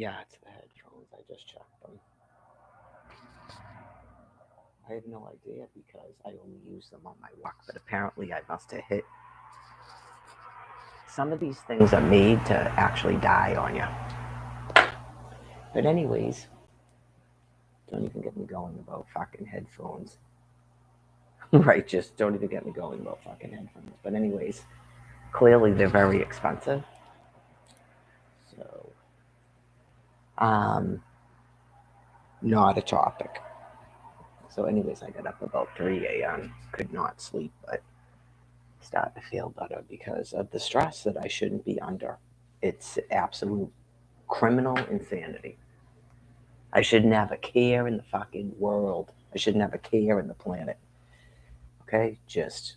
Yeah, it's the headphones. I just checked them. I have no idea because I only use them on my walk, but apparently I must have hit. Some of these things are made to actually die on you. But, anyways, don't even get me going about fucking headphones. Right, just don't even get me going about fucking headphones. But, anyways, clearly they're very expensive. So, um, not a topic. So, anyways, I got up about 3 a.m. Could not sleep, but starting to feel better because of the stress that I shouldn't be under. It's absolute criminal insanity. I shouldn't have a care in the fucking world. I shouldn't have a care in the planet. Okay? Just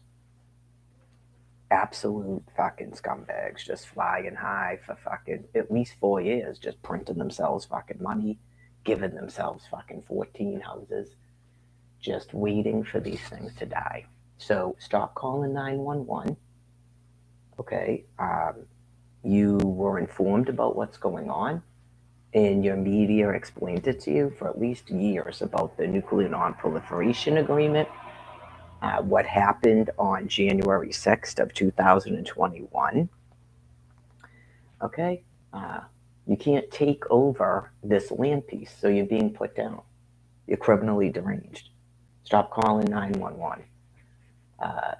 absolute fucking scumbags just flying high for fucking at least 4 years, just printing themselves fucking money, giving themselves fucking 14 houses, just waiting for these things to die. So stop calling 911. Okay? You were informed about what's going on, and your media explained it to you for at least years about the nuclear non-proliferation agreement, what happened on January 6th of 2021. Okay, uh, you can't take over this land piece, so you're being put down. You're criminally deranged. Stop calling 911.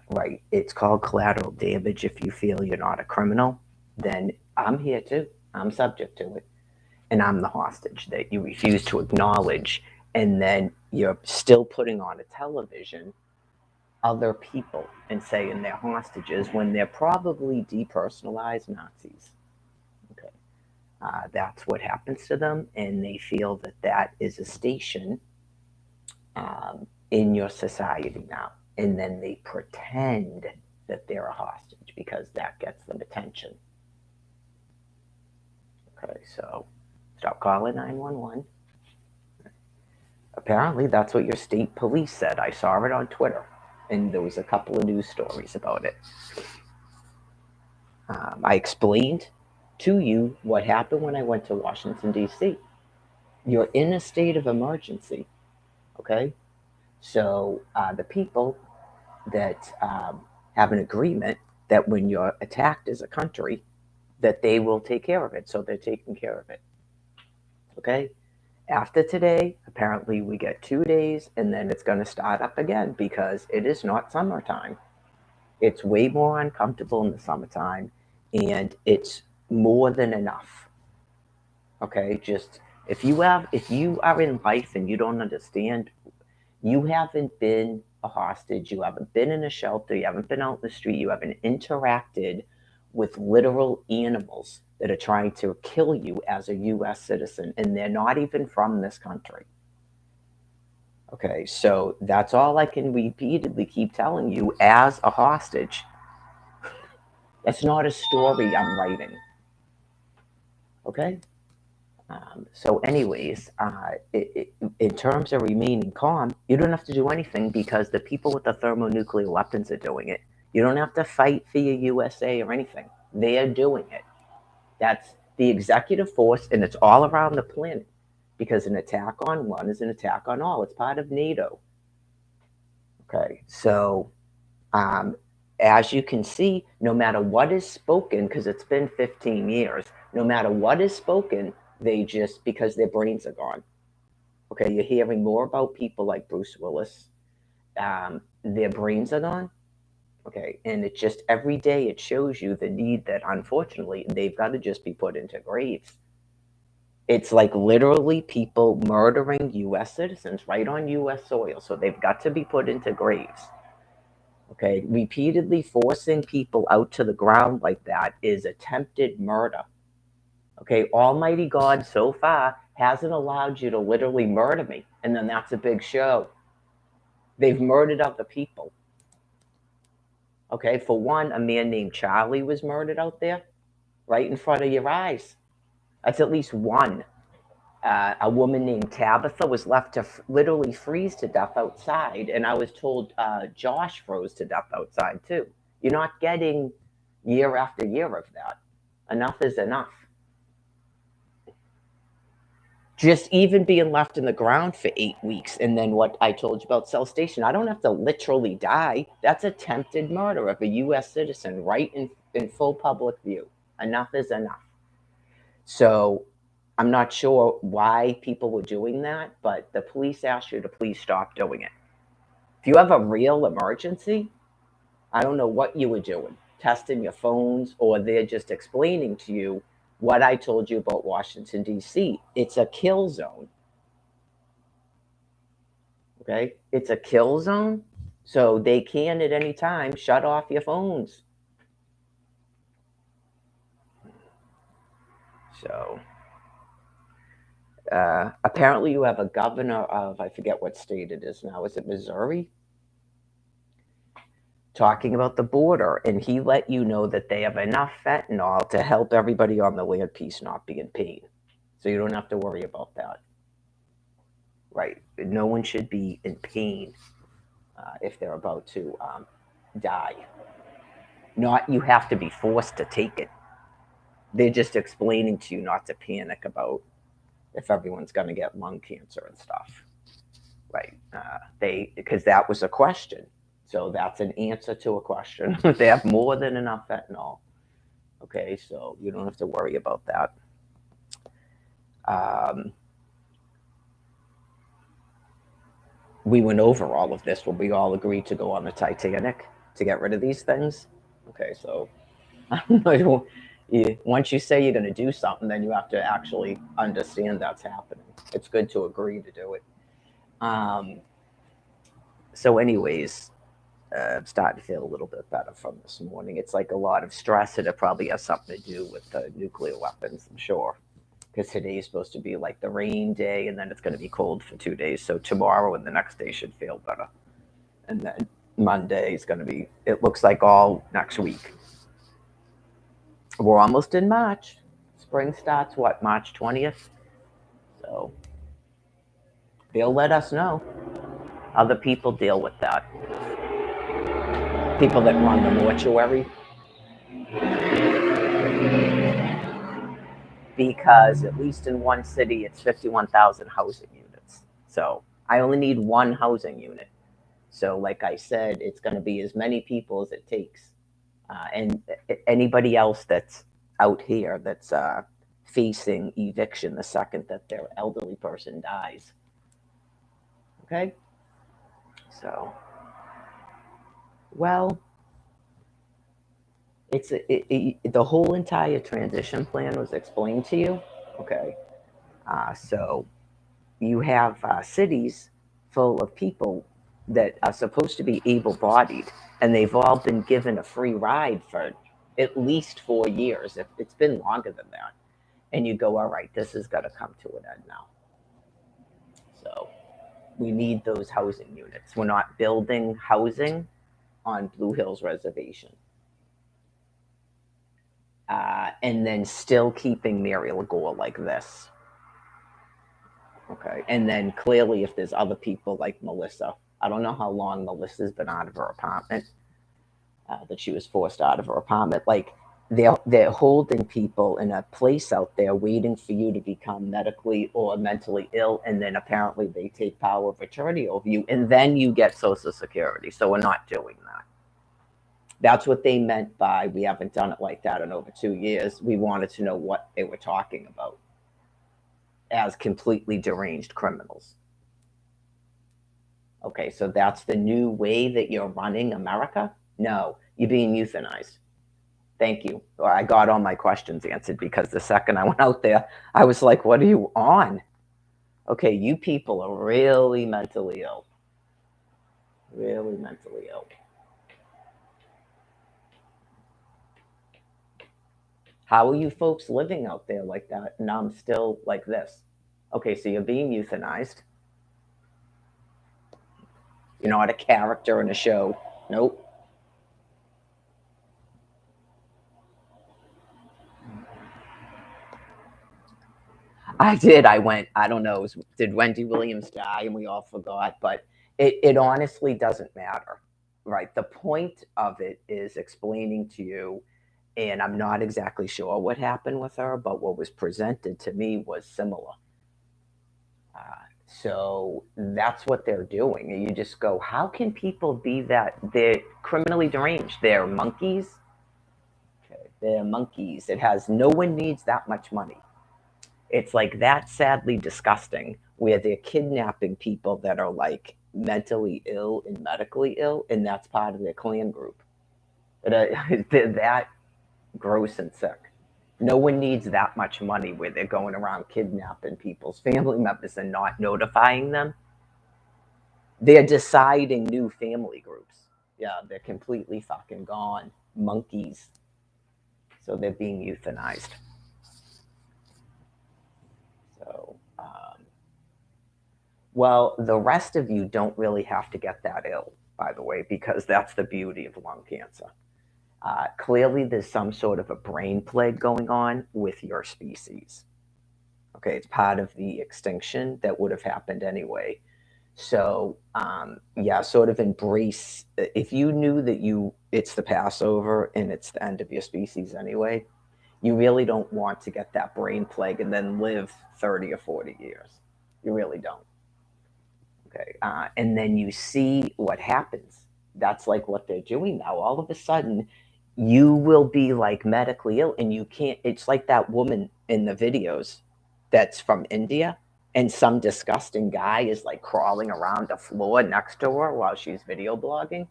Right, it's called collateral damage. If you feel you're not a criminal, then I'm here too. I'm subject to it. And I'm the hostage that you refuse to acknowledge, and then you're still putting on a television other people and saying they're hostages when they're probably depersonalized Nazis. Okay, that's what happens to them, and they feel that that is a station in your society now, and then they pretend that they're a hostage because that gets them attention. Okay, so stop calling 911. Apparently, that's what your state police said. I saw it on Twitter, and there was a couple of news stories about it. I explained to you what happened when I went to Washington, D.C. You're in a state of emergency, okay? So the people that have an agreement that when you're attacked as a country, that they will take care of it. So they're taking care of it, okay? After today, apparently we get 2 days and then it's going to start up again because it is not summertime. It's way more uncomfortable in the summertime and it's more than enough. Okay, just if you are in life and you don't understand, you haven't been a hostage, you haven't been in a shelter, you haven't been out in the street, you haven't interacted with literal animals that are trying to kill you as a US citizen and they're not even from this country. Okay, so that's all I can repeatedly keep telling you as a hostage. That's not a story I'm writing. Okay? So, anyways, in terms of remaining calm, you don't have to do anything because the people with the thermonuclear weapons are doing it. You don't have to fight for your USA or anything. They are doing it. That's the executive force, and it's all around the planet because an attack on one is an attack on all. It's part of NATO. Okay, so um, as you can see, no matter what is spoken, because it's been 15 years, no matter what is spoken, they just, because their brains are gone. Okay, you're hearing more about people like Bruce Willis. Their brains are gone. Okay, and it just every day it shows you the need that unfortunately they've got to just be put into graves. It's like literally people murdering U.S. citizens right on U.S. soil, so they've got to be put into graves. Okay, repeatedly forcing people out to the ground like that is attempted murder. Okay, Almighty God so far hasn't allowed you to literally murder me, and then that's a big show. They've murdered other people. Okay, for one, a man named Charlie was murdered out there right in front of your eyes. That's at least one. A woman named Tabitha was left to literally freeze to death outside, and I was told Josh froze to death outside too. You're not getting year after year of that. Enough is enough. Just even being left in the ground for 8 weeks, and then what I told you about Cell Station, I don't have to literally die. That's attempted murder of a U.S. citizen right in full public view. Enough is enough. So I'm not sure why people were doing that, but the police asked you to please stop doing it. If you have a real emergency, I don't know what you were doing, testing your phones, or they're just explaining to you what I told you about Washington, D.C. It's a kill zone. Okay? It's a kill zone. So they can at any time shut off your phones. So apparently you have a governor of, I forget what state it is now. Is it Missouri? Talking about the border, and he let you know that they have enough fentanyl to help everybody on the land piece not be in pain. So you don't have to worry about that. Right? No one should be in pain if they're about to die. Not you have to be forced to take it. They're just explaining to you not to panic about if everyone's going to get lung cancer and stuff. Right? Because that was a question. So that's an answer to a question. They have more than enough fentanyl. Okay, so you don't have to worry about that. We went over all of this when we all agreed to go on the Titanic to get rid of these things. Okay, so once you say you're going to do something, then you have to actually understand that's happening. It's good to agree to do it. So, anyways, I'm starting to feel a little bit better from this morning. It's like a lot of stress, and it probably has something to do with the nuclear weapons, I'm sure. Because today is supposed to be like the rain day, and then it's going to be cold for 2 days. So tomorrow and the next day should feel better. And then Monday is going to be, it looks like all next week. We're almost in March. Spring starts, what, March 20th? So they'll let us know. Other people deal with that. People that run the mortuary. Because at least in one city, it's 51,000 housing units. So I only need one housing unit. So, like I said, it's going to be as many people as it takes. And anybody else that's out here that's facing eviction the second that their elderly person dies. Okay? So, well, the whole entire transition plan was explained to you. Okay. So you have cities full of people that are supposed to be able bodied, and they've all been given a free ride for at least 4 years. It's been longer than that. And you go, all right, this is going to come to an end now. So we need those housing units. We're not building housing on Blue Hills Reservation. And then still keeping Mary Lagore like this. Okay. And then clearly, if there's other people like Melissa, I don't know how long Melissa's been out of her apartment, that she was forced out of her apartment. Like, they're holding people in a place out there waiting for you to become medically or mentally ill, and then apparently they take power of attorney over you, and then you get Social Security. So we're not doing that. That's what they meant by we haven't done it like that in over 2 years. We wanted to know what they were talking about as completely deranged criminals. Okay, so that's the new way that you're running America? No, you're being euthanized. Thank you. I got all my questions answered because the second I went out there, I was like, what are you on? Okay, you people are really mentally ill. Really mentally ill. How are you folks living out there like that? And I'm still like this. Okay, so you're being euthanized. You're not a character in a show. Nope. I did. I went, I don't know, did Wendy Williams die? And we all forgot. But it honestly doesn't matter, right? The point of it is explaining to you, and I'm not exactly sure what happened with her, but what was presented to me was similar. So that's what they're doing. And you just go, how can people be that? They're criminally deranged. They're monkeys. Okay. They're monkeys. It has no one needs that much money. It's like that sadly disgusting where they're kidnapping people that are like mentally ill and medically ill, and that's part of their clan group. They're that gross and sick. No one needs that much money where they're going around kidnapping people's family members and not notifying them. They're deciding new family groups. Yeah, they're completely fucking gone. Monkeys. So they're being euthanized. So, well, the rest of you don't really have to get that ill, by the way, because that's the beauty of lung cancer. Clearly, there's some sort of a brain plague going on with your species. Okay, it's part of the extinction that would have happened anyway. So, yeah, sort of embrace. If you knew that it's the Passover and it's the end of your species anyway, you really don't want to get that brain plague and then live 30 or 40 years. You really don't. Okay. And then you see what happens. That's like what they're doing now. All of a sudden, you will be like medically ill and you can't. It's like that woman in the videos that's from India, and some disgusting guy is like crawling around the floor next to her while she's video blogging.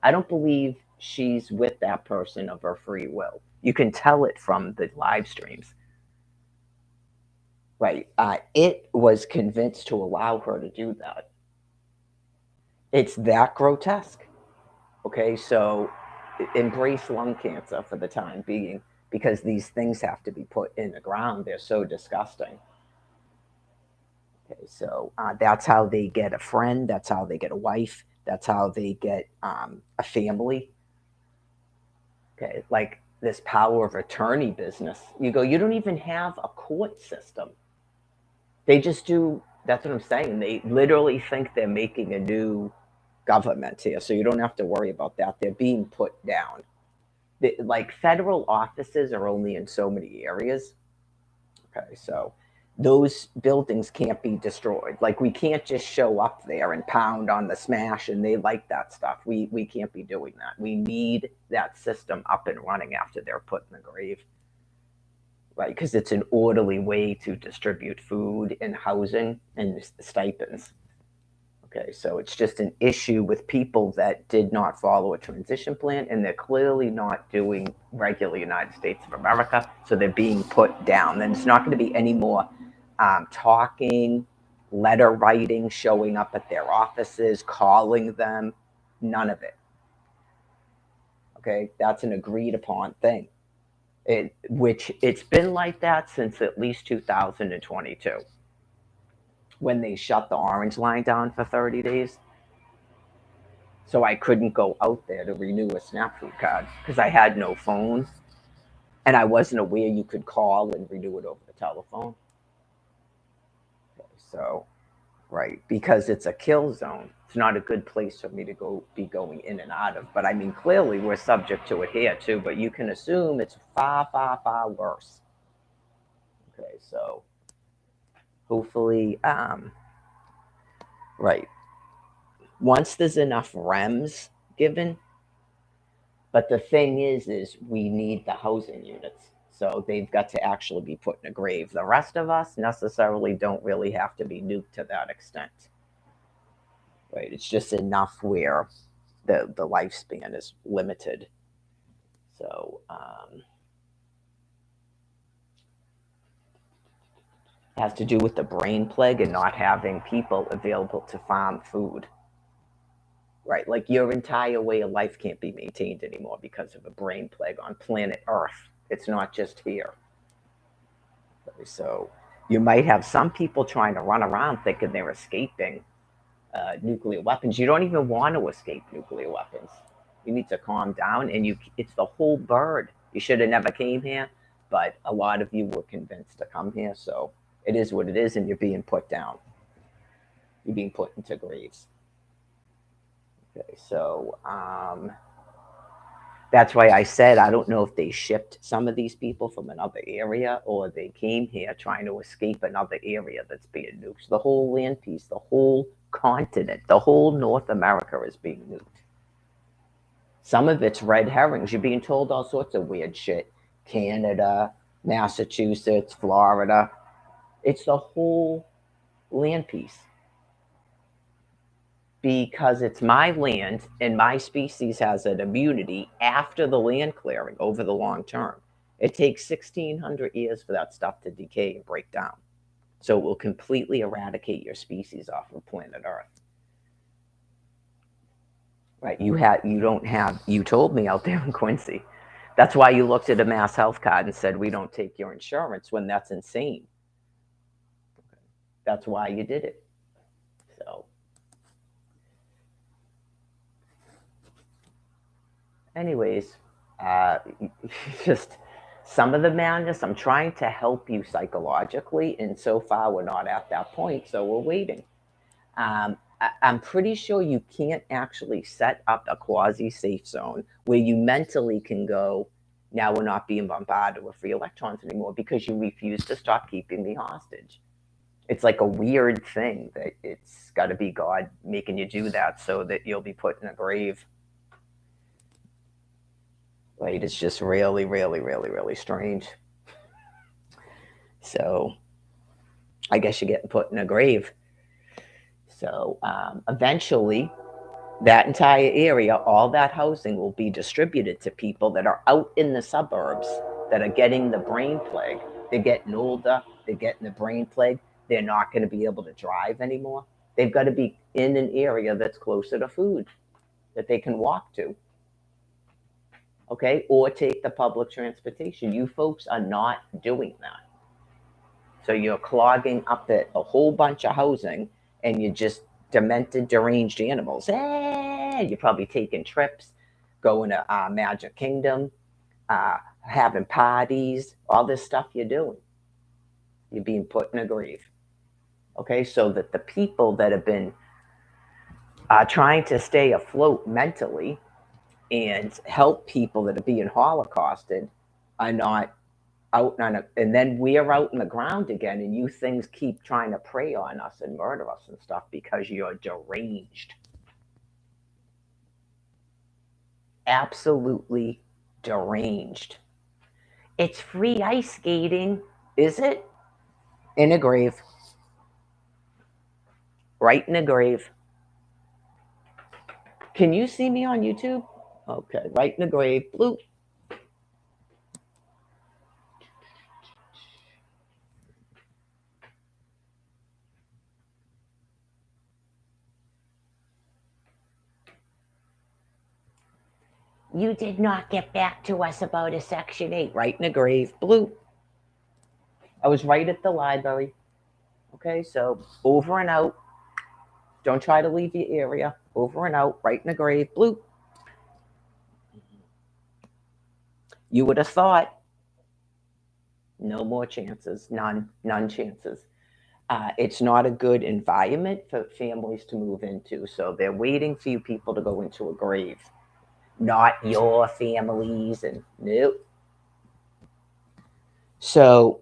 I don't believe she's with that person of her free will. You can tell it from the live streams. Right. It was convinced to allow her to do that. It's that grotesque. Okay, so embrace lung cancer for the time being because these things have to be put in the ground. They're so disgusting. Okay, so that's how they get a friend. That's how they get a wife. That's how they get a family. Okay, like this power of attorney business. You go, you don't even have a court system. They just do. That's what I'm saying. They literally think they're making a new government here, so you don't have to worry about that. They're being put down. Like federal offices are only in so many areas. Okay, so those buildings can't be destroyed. Like we can't just show up there and pound on the smash, and they like that stuff. We can't be doing that. We need that system up and running after they're put in the grave, right? Because it's an orderly way to distribute food and housing and stipends. Okay, so it's just an issue with people that did not follow a transition plan, and they're clearly not doing regular United States of America, so they're being put down. Then it's not going to be any more talking, letter writing, showing up at their offices, calling them, none of it. Okay, that's an agreed upon thing. Which it's been like that since at least 2022 when they shut the Orange Line down for 30 days. So I couldn't go out there to renew a SNAP food card because I had no phone and I wasn't aware you could call and renew it over the telephone. Okay, so, right, because it's a kill zone. It's not a good place for me to be going in and out of. But I mean, clearly we're subject to it here too, but you can assume it's far, far, far worse. Okay, so hopefully, right. Once there's enough REMs given, but the thing is we need the housing units. So they've got to actually be put in a grave. The rest of us necessarily don't really have to be nuked to that extent. Right? It's just enough where the lifespan is limited. So it has to do with the brain plague and not having people available to farm food. Right, like your entire way of life can't be maintained anymore because of a brain plague on planet Earth. It's not just here. So you might have some people trying to run around thinking they're escaping nuclear weapons. You don't even want to escape nuclear weapons. You need to calm down, and it's the whole bird. You should have never came here, but a lot of you were convinced to come here, so it is what it is, and you're being put down. You're being put into graves. Okay, so That's why I said I don't know if they shipped some of these people from another area or they came here trying to escape another area that's being nuked. The whole land piece, the whole continent, the whole North America is being nuked. Some of it's red herrings. You're being told all sorts of weird shit. Canada, Massachusetts, Florida. It's the whole land piece. Because it's my land and my species has an immunity after the land clearing over the long term. It takes 1,600 years for that stuff to decay and break down. So it will completely eradicate your species off of planet Earth. Right? You told me out there in Quincy. That's why you looked at a mass health card and said, we don't take your insurance, when that's insane. That's why you did it. So anyways, just some of the madness. I'm trying to help you psychologically, and so far we're not at that point, so we're waiting. I'm pretty sure you can't actually set up a quasi safe zone where you mentally can go, now we're not being bombarded with free electrons anymore because you refuse to stop keeping me hostage. It's like a weird thing that it's got to be God making you do that so that you'll be put in a grave. Right? It's just really, really, really, really strange. So I guess you're getting put in a grave. So eventually, that entire area, all that housing will be distributed to people that are out in the suburbs that are getting the brain plague. They're getting older, they're getting the brain plague, they're not going to be able to drive anymore. They've got to be in an area that's closer to food that they can walk to. Okay, or take the public transportation. You folks are not doing that. So you're clogging up a whole bunch of housing and you're just demented, deranged animals. You're probably taking trips, going to Magic Kingdom, having parties, all this stuff you're doing. You're being put in a grave. Okay, so that the people that have been trying to stay afloat mentally and help people that are being holocausted are not out on a, and then we're out in the ground again, and you things keep trying to prey on us and murder us and stuff because you're deranged. Absolutely deranged. It's free ice skating, is it? In a grave. Right in a grave. Can you see me on YouTube? Okay, right in a grave. Bloop. You did not get back to us about a Section 8. Right in a grave. Bloop. I was right at the library. Okay, so over and out. Don't try to leave your area. Over and out. Right in a grave. Bloop. You would have thought. No more chances. None chances. It's not a good environment for families to move into. So they're waiting for you people to go into a grave. Not your families and nope. So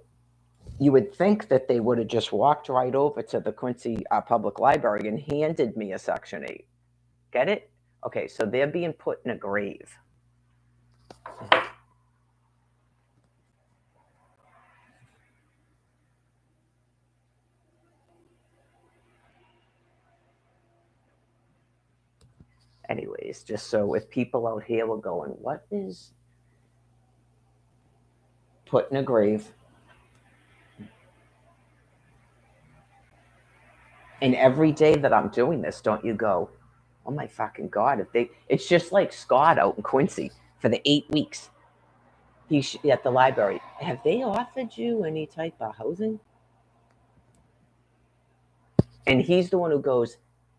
you would think that they would have just walked right over to the Quincy Public Library and handed me a Section 8. Get it? Okay, so they're being put in a grave. Anyways, just so if people out here were going, what is put in a grave? And every day that I'm doing this, don't you go, oh my fucking God, if they, it's just like Scott out in Quincy for the 8 weeks. He's at the library. Have they offered you any type of housing? And he's the one who goes,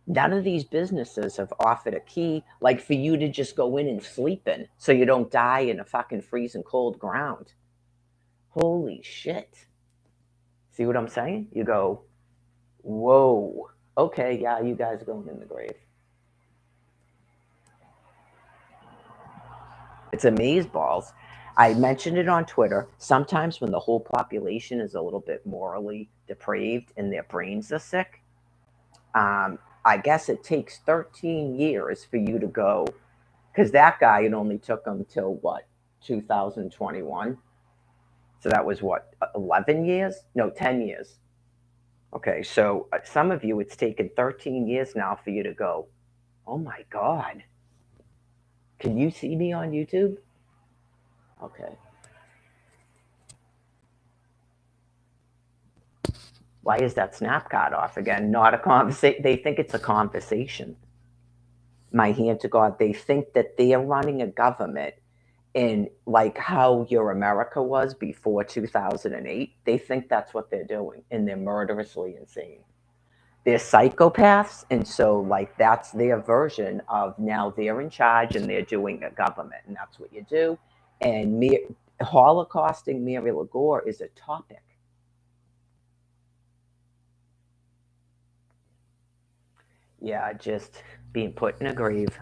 none of these businesses have offered a key, like for you to just go in and sleep in so you don't die in a fucking freezing cold ground. Holy shit. See what I'm saying? You go, whoa. Okay, yeah, you guys are going in the grave. It's amazeballs. I mentioned it on Twitter. Sometimes when the whole population is a little bit morally depraved and their brains are sick, I guess it takes 13 years for you to go, because that guy, it only took him till what, 2021. So that was what, 11 years? No, 10 years. Okay, so some of you, it's taken 13 years now for you to go, oh my God, can you see me on YouTube? Okay. Why is that snap card off again? Not a conversation. They think it's a conversation. My hand to God, they think that they're running a government in like how your America was before 2008. They think that's what they're doing, and they're murderously insane. They're psychopaths, and so like that's their version of now they're in charge and they're doing a government, and that's what you do. And holocausting Mary Lagore is a topic. Yeah, just being put in a grave.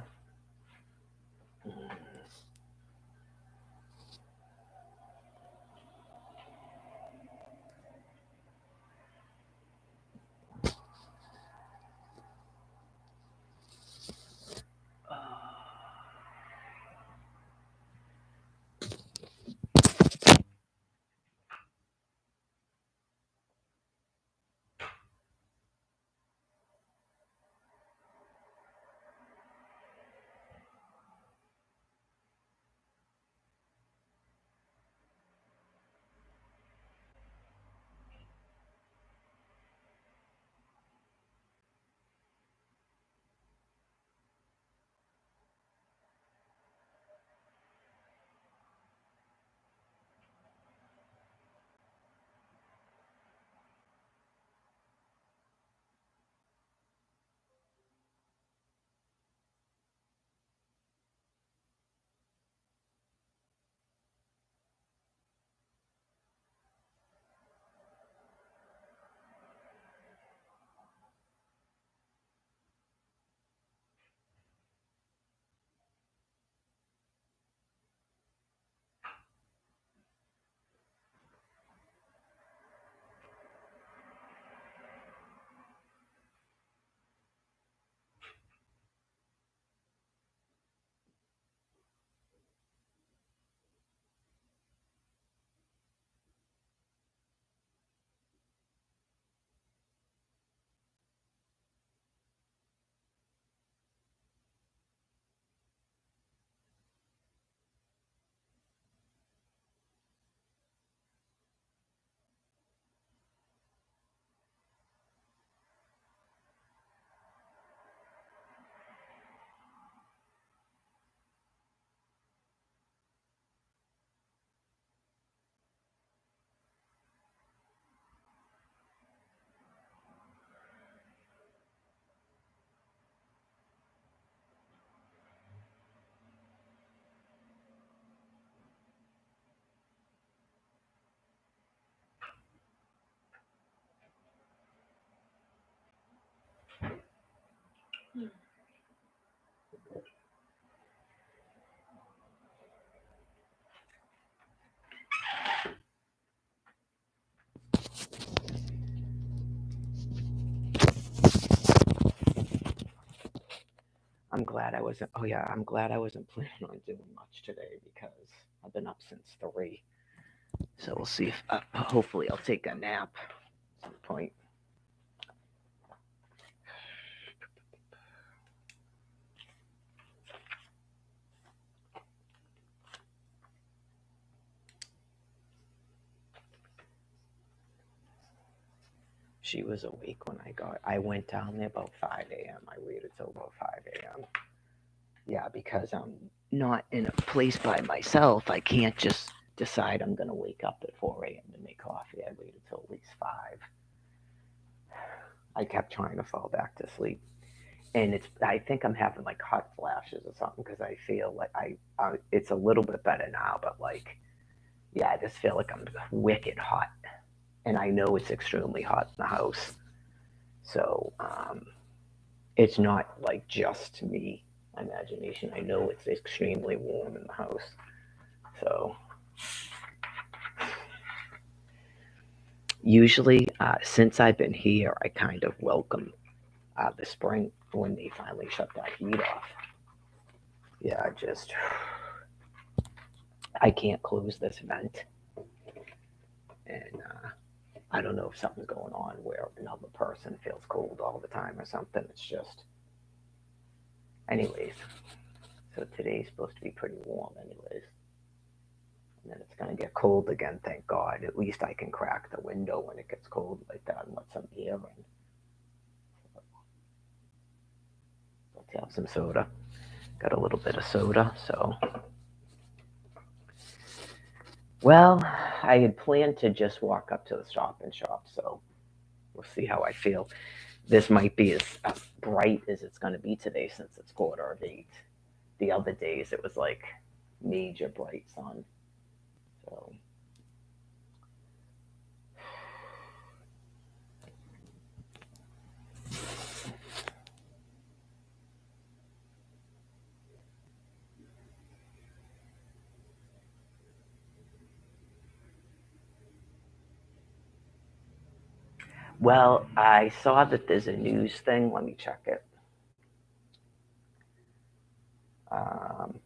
I'm glad I wasn't. Oh yeah, I'm glad I wasn't planning on doing much today because I've been up since 3. So we'll see if. Hopefully, I'll take a nap at some point. She was awake when I got. I went down there about 5 a.m. I waited till about 5 a.m. Yeah, because I'm not in a place by myself. I can't just decide I'm gonna wake up at 4 a.m. to make coffee. I waited till at least 5. I kept trying to fall back to sleep, and I think I'm having like hot flashes or something because I feel like it's a little bit better now, but like yeah, I just feel like I'm wicked hot, and I know it's extremely hot in the house. So it's not like just me. my imagination. I know it's extremely warm in the house. So usually, since I've been here, I kind of welcome the spring when they finally shut that heat off. Yeah, I can't close this vent, and I don't know if something's going on where another person feels cold all the time or something. It's just, anyways. So today's supposed to be pretty warm, anyways. And then it's gonna get cold again. Thank God. At least I can crack the window when it gets cold like that and let some air in. Let's have some soda. Got a little bit of soda, so. Well, I had planned to just walk up to the Stop and Shop, so we'll see how I feel. This might be as bright as it's going to be today since it's 7:45. The other days it was like major bright sun. So well, I saw that there's a news thing. Let me check it. Um,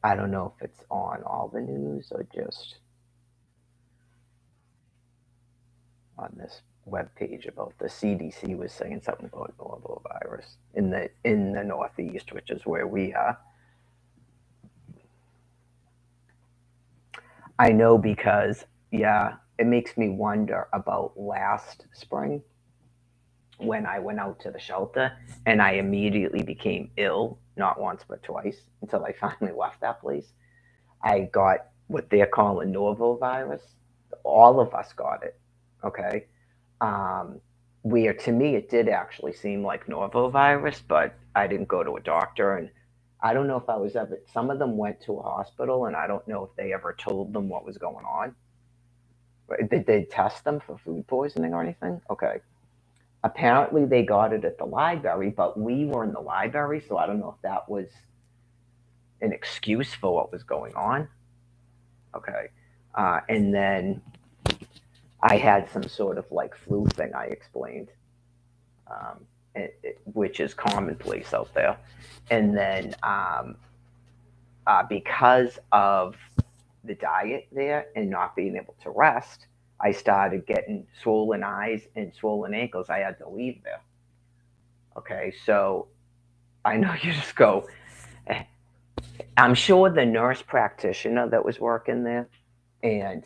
I don't know if it's on all the news or just on this web page about the CDC was saying something about norovirus in the Northeast, which is where we are. I know because yeah, it makes me wonder about last spring when I went out to the shelter and I immediately became ill, not once but twice until I finally left that place. I got what they're calling norovirus. All of us got it. Okay. Um, where to me it did actually seem like norovirus, but I didn't go to a doctor, and I don't know if I was ever. Some of them went to a hospital, and I don't know if they ever told them what was going on. Did they test them for food poisoning or anything? Okay. Apparently they got it at the library, but we were in the library, so I don't know if that was an excuse for what was going on. Okay. And then I had some sort of like flu thing I explained, which is commonplace out there. And then because of the diet there and not being able to rest, I started getting swollen eyes and swollen ankles. I had to leave there. Okay, so I know you just go. I'm sure the nurse practitioner that was working there and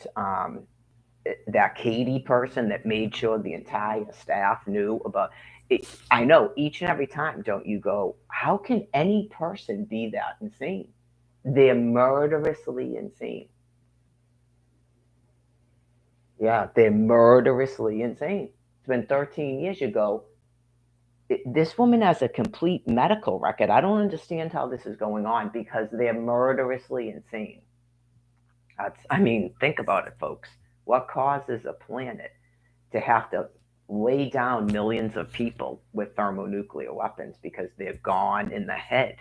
that Katie person that made sure the entire staff knew about it. I know each and every time, don't you go, how can any person be that insane? They're murderously insane. Yeah, they're murderously insane. It's been 13 years ago. This woman has a complete medical record. I don't understand how this is going on because they're murderously insane. I mean, think about it, folks. What causes a planet to have to lay down millions of people with thermonuclear weapons because they're gone in the head?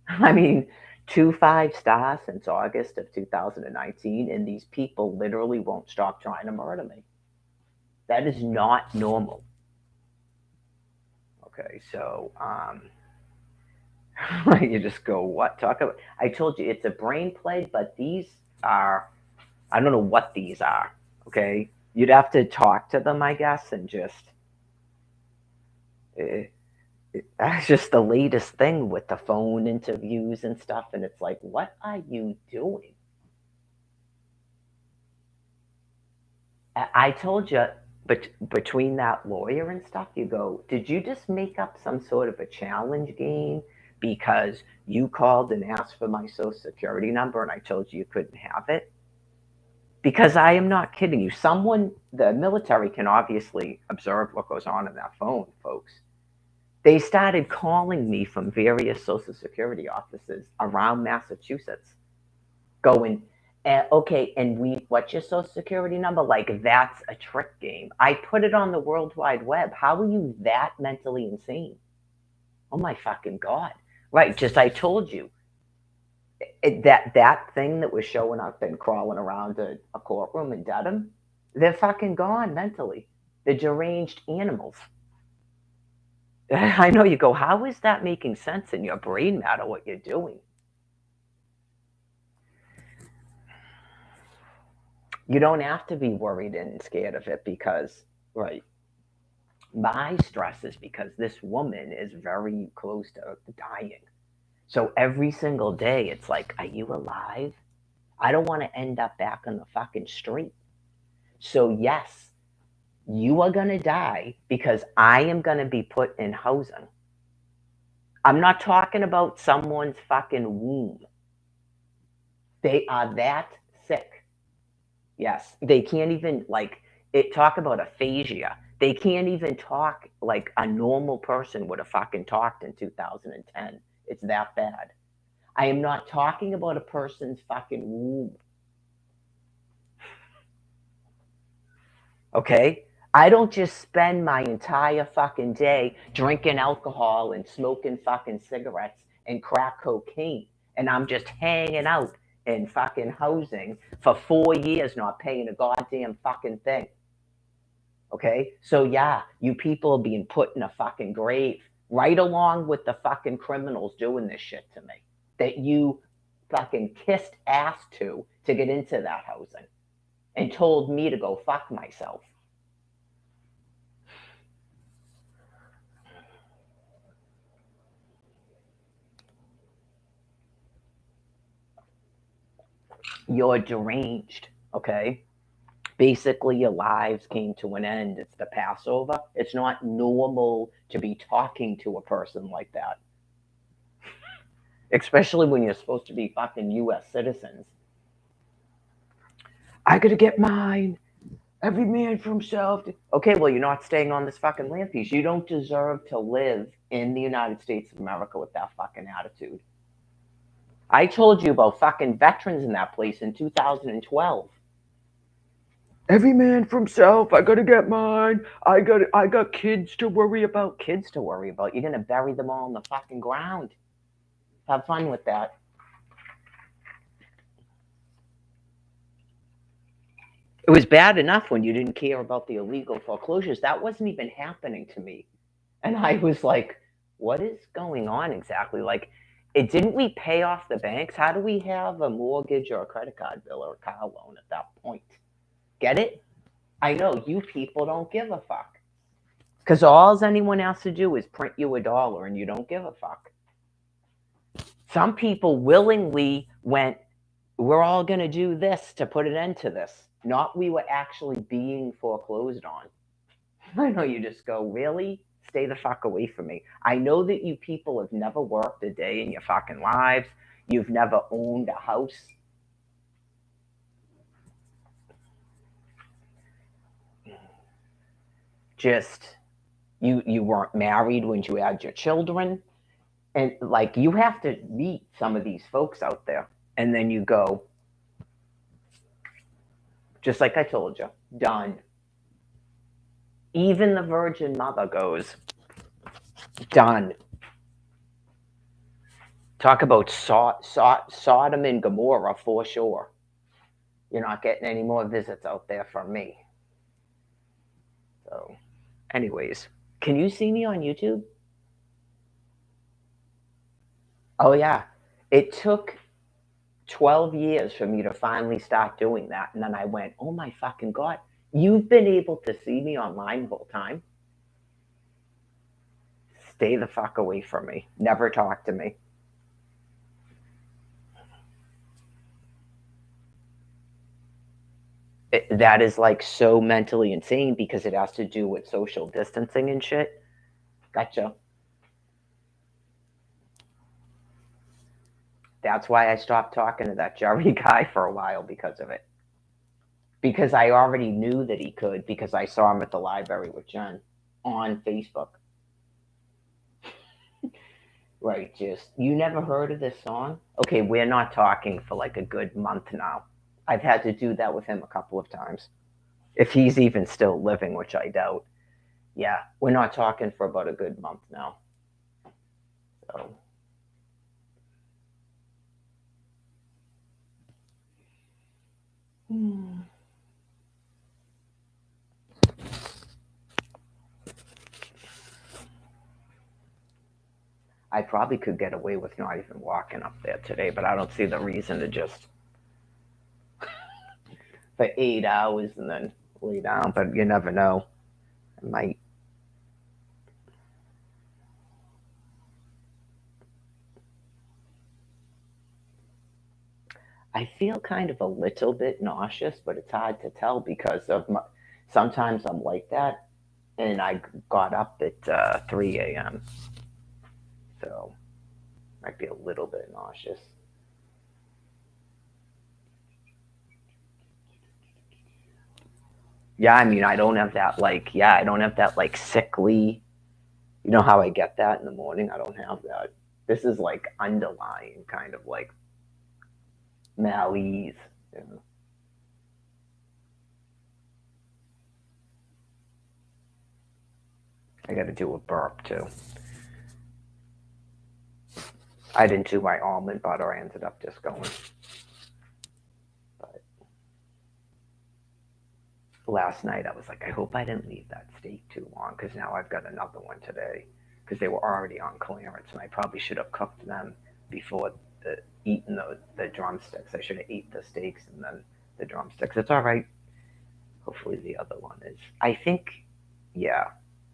I mean, 2 5 stars since August of 2019, and these people literally won't stop trying to murder me. That is not normal. Okay, so you just go, what? Talk about. I told you it's a brain plague, but these are, I don't know what these are. Okay, you'd have to talk to them, I guess, and just. Uh, that's just the latest thing with the phone interviews and stuff, and it's like, what are you doing? I told you, but between that lawyer and stuff, you go, did you just make up some sort of a challenge game because you called and asked for my social security number and I told you you couldn't have it? Because I am not kidding you. Someone, the military can obviously observe what goes on in that phone, folks. They started calling me from various social security offices around Massachusetts going, okay, and what's your social security number? Like, that's a trick game. I put it on the World Wide Web. How are you that mentally insane? Oh my fucking God. Right, just I told you that thing that was showing up and crawling around a courtroom in Dedham, they're fucking gone mentally. They're deranged animals. I know you go, how is that making sense in your brain matter what you're doing? You don't have to be worried and scared of it because, right, my stress is because this woman is very close to dying. So every single day, it's like, are you alive? I don't want to end up back on the fucking street. So, yes, you are going to die because I am going to be put in housing. I'm not talking about someone's fucking womb. They are that sick. Yes, they can't even like it. Talk about aphasia. They can't even talk like a normal person would have fucking talked in 2010. It's that bad. I am not talking about a person's fucking womb. Okay? I don't just spend my entire fucking day drinking alcohol and smoking fucking cigarettes and crack cocaine. And I'm just hanging out in fucking housing for 4 years not paying a goddamn fucking thing. Okay? So yeah, you people are being put in a fucking grave right along with the fucking criminals doing this shit to me. That you fucking kissed ass to get into that housing and told me to go fuck myself. You're deranged, okay? Basically, your lives came to an end. It's the Passover. It's not normal to be talking to a person like that, especially when you're supposed to be fucking US citizens. I gotta get mine. Every man for himself. Okay, well, you're not staying on this fucking land piece. You don't deserve to live in the United States of America with that fucking attitude. I told you about fucking veterans in that place in 2012. Every man for himself. I gotta get mine. I got kids to worry about. Kids to worry about. You're gonna bury them all in the fucking ground. Have fun with that. It was bad enough when you didn't care about the illegal foreclosures. That wasn't even happening to me. And I was like, what is going on exactly? Like, it didn't we pay off the banks? How do we have a mortgage or a credit card bill or a car loan at that point? Get it? I know you people don't give a fuck. Because all anyone has to do is print you $1 and you don't give a fuck. Some people willingly went, we're all going to do this to put an end to this. Not we were actually being foreclosed on. I know you just go, really? Stay the fuck away from me. I know that you people have never worked a day in your fucking lives. You've never owned a house. Just you weren't married when you had your children. And like you have to meet some of these folks out there. And then you go, just like I told you, done. Even the Virgin Mother goes, done. Talk about Sodom and Gomorrah for sure. You're not getting any more visits out there from me. So, anyways, can you see me on YouTube? Oh, yeah. It took 12 years for me to finally start doing that. And then I went, oh my fucking God, you've been able to see me online the whole time? Stay the fuck away from me. Never talk to me. That is like so mentally insane because it has to do with social distancing and shit. Gotcha. That's why I stopped talking to that Jerry guy for a while because of it. Because I already knew that he could because I saw him at the library with Jen on Facebook. Right, just you never heard of this song? Okay, we're not talking for like a good month now. I've had to do that with him a couple of times. If he's even still living, which I doubt. Yeah, we're not talking for about a good month now. So I probably could get away with not even walking up there today, but I don't see the reason to just for 8 hours and then lay down. But you never know. I might. I feel kind of a little bit nauseous, but it's hard to tell because of my. Sometimes I'm like that, and I got up at 3 a.m. So might be a little bit nauseous. Yeah, I mean, I don't have that like. Yeah, I don't have that like sickly. You know how I get that in the morning? I don't have that. This is like underlying kind of like malaise. You know? I got to do a burp too. I didn't do my almond butter. I ended up just going. But last night I was like, I hope I didn't leave that steak too long because now I've got another one today because they were already on clearance and I probably should have cooked them before eating the drumsticks. I should have ate the steaks and then the drumsticks. It's all right. Hopefully the other one is. I think, yeah,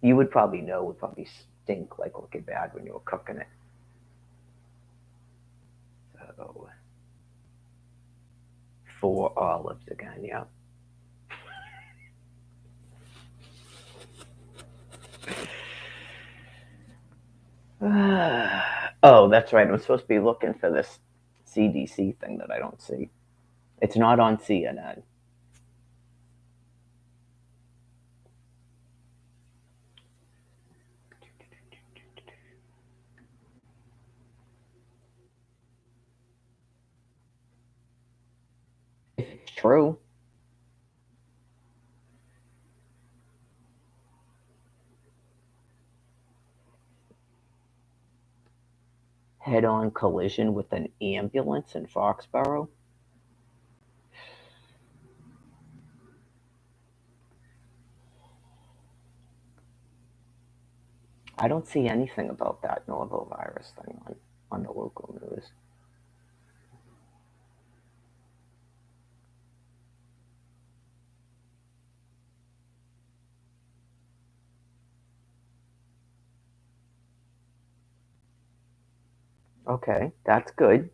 you would probably know. Would probably stink like looking bad when you were cooking it. So 4 olives again. Yeah. Oh, that's right. I'm supposed to be looking for this CDC thing that I don't see. It's not on CNN. If it's true, head-on collision with an ambulance in Foxborough. I don't see anything about that norovirus thing on the local news. Okay, that's good.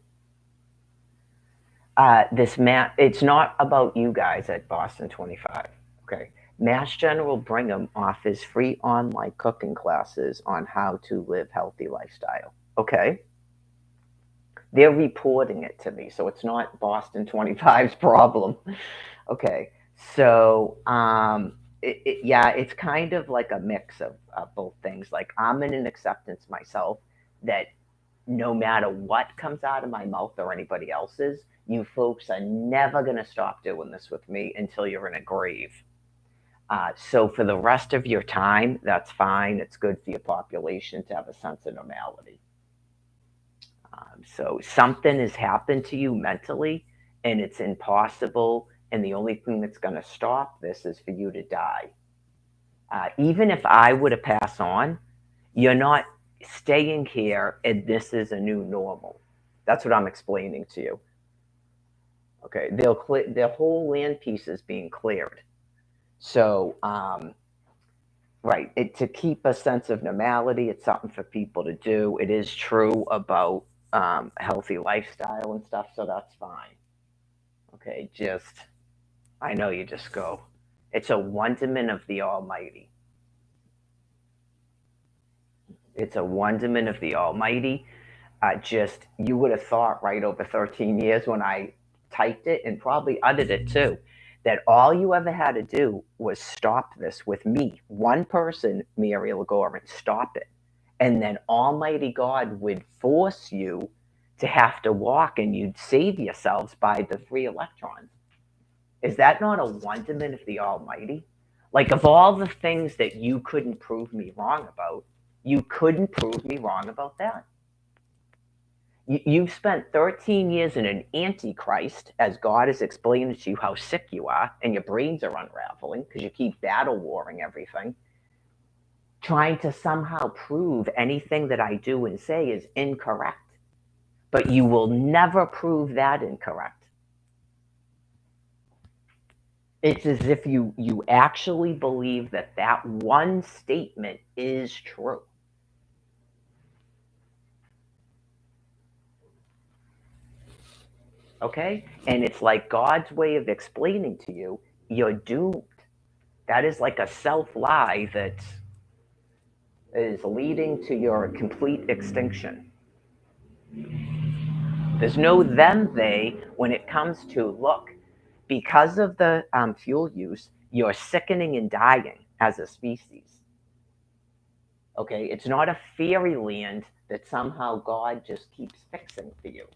It's not about you guys at Boston 25. Okay. Mass General Brigham offers free online cooking classes on how to live healthy lifestyle. Okay. They're reporting it to me, so it's not Boston 25's problem. Okay. So, yeah, it's kind of like a mix of both things. Like, I'm in an acceptance myself that no matter what comes out of my mouth or anybody else's, you folks are never going to stop doing this with me until you're in a grave. So for the rest of your time, that's fine. It's good for your population to have a sense of normality. So something has happened to you mentally, and it's impossible. And the only thing that's going to stop this is for you to die. Even if I were to pass on, you're not staying here and this is a new normal. That's what I'm explaining to you. Okay, their whole land piece is being cleared. So, right, to keep a sense of normality, it's something for people to do. It is true about healthy lifestyle and stuff, so that's fine. Okay, just I know you just go. It's a wonderment of the Almighty. It's a wonderment of the Almighty. Just you would have thought right over 13 years when I typed it and probably uttered it too, that all you ever had to do was stop this with me, one person, Mary Legorin, stop it. And then Almighty God would force you to have to walk and you'd save yourselves by the free electrons. Is that not a wonderment of the Almighty? Like, of all the things that you couldn't prove me wrong about, you couldn't prove me wrong about that. You've spent 13 years in an antichrist as God is explaining to you how sick you are and your brains are unraveling because you keep battle warring everything. trying to somehow prove anything that I do and say is incorrect. But you will never prove that incorrect. It's as if you actually believe that that one statement is true. Okay? And it's like God's way of explaining to you, you're doomed. That is like a self lie that is leading to your complete extinction. There's no them, they when it comes to look, because of the fuel use, you're sickening and dying as a species. Okay? It's not a fairyland that somehow God just keeps fixing for you.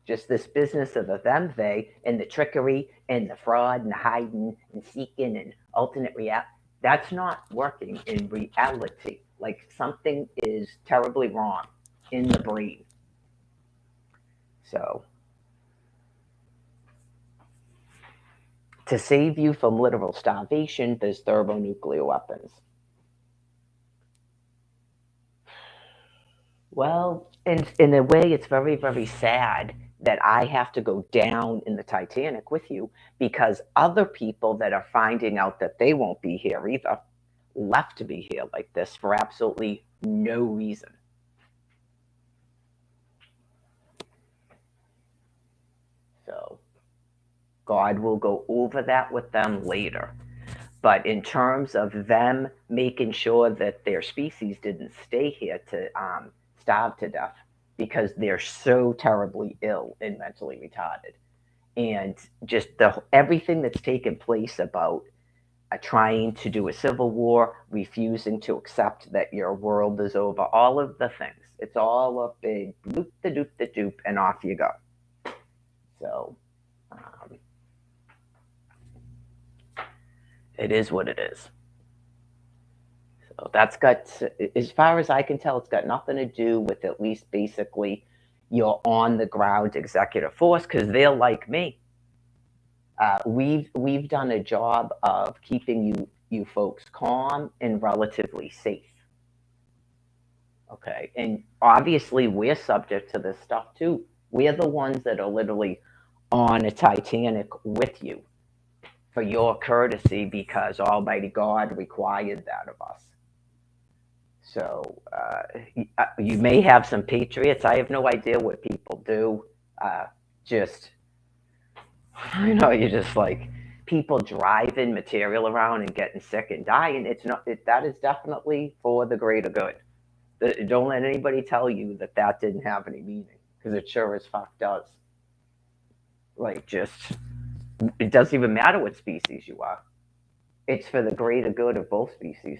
Just this business of the them, they, and the trickery and the fraud and the hiding and seeking and alternate reality, that's not working in reality. Like something is terribly wrong in the brain. So, to save you from literal starvation, there's thermonuclear weapons. Well, in a way, it's very, very sad that I have to go down in the Titanic with you because other people that are finding out that they won't be here either left to be here like this for absolutely no reason. So, God will go over that with them later. But in terms of them making sure that their species didn't stay here to starve to death because they're so terribly ill and mentally retarded, and just everything that's taken place about trying to do a civil war, refusing to accept that your world is over, all of the things. It's all a big loop the doop the doop, and off you go. So um, it is what it is. So that's got, as far as I can tell, it's got nothing to do with at least basically your on the ground executive force because they're like me. We've done a job of keeping you folks calm and relatively safe. Okay, and obviously we're subject to this stuff too. We're the ones that are literally on a Titanic with you for your courtesy because Almighty God required that of us. So you may have some patriots. I have no idea what people do. Just I know you're just like people driving material around and getting sick and dying. It's not that is definitely for the greater good. Don't let anybody tell you that that didn't have any meaning because it sure as fuck does. Like just it doesn't even matter what species you are. It's for the greater good of both species.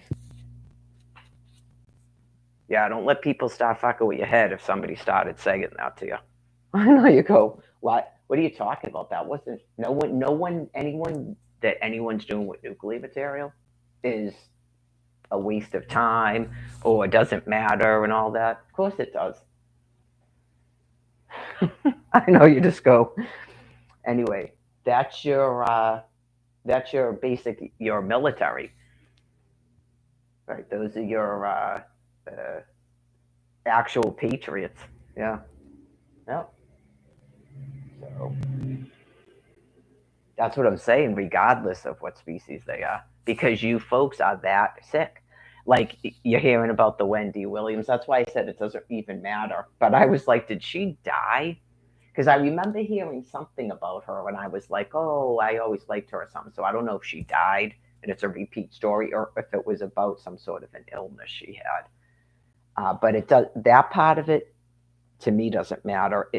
Yeah, don't let people start fucking with your head if somebody started saying that to you. I know you go, what? What are you talking about? That wasn't anyone that anyone's doing with nuclear material is a waste of time or doesn't matter and all that. Of course it does. I know you just go. Anyway, that's your basic your military, right? Those are your uh, actual patriots. Yeah. Yep. So that's what I'm saying, regardless of what species they are, because you folks are that sick. Like you're hearing about the Wendy Williams. That's why I said it doesn't even matter. But I was like, did she die? Because I remember hearing something about her, and I was like, oh, I always liked her or something. So I don't know if she died and it's a repeat story, or if it was about some sort of an illness she had. But it does that part of it to me doesn't matter.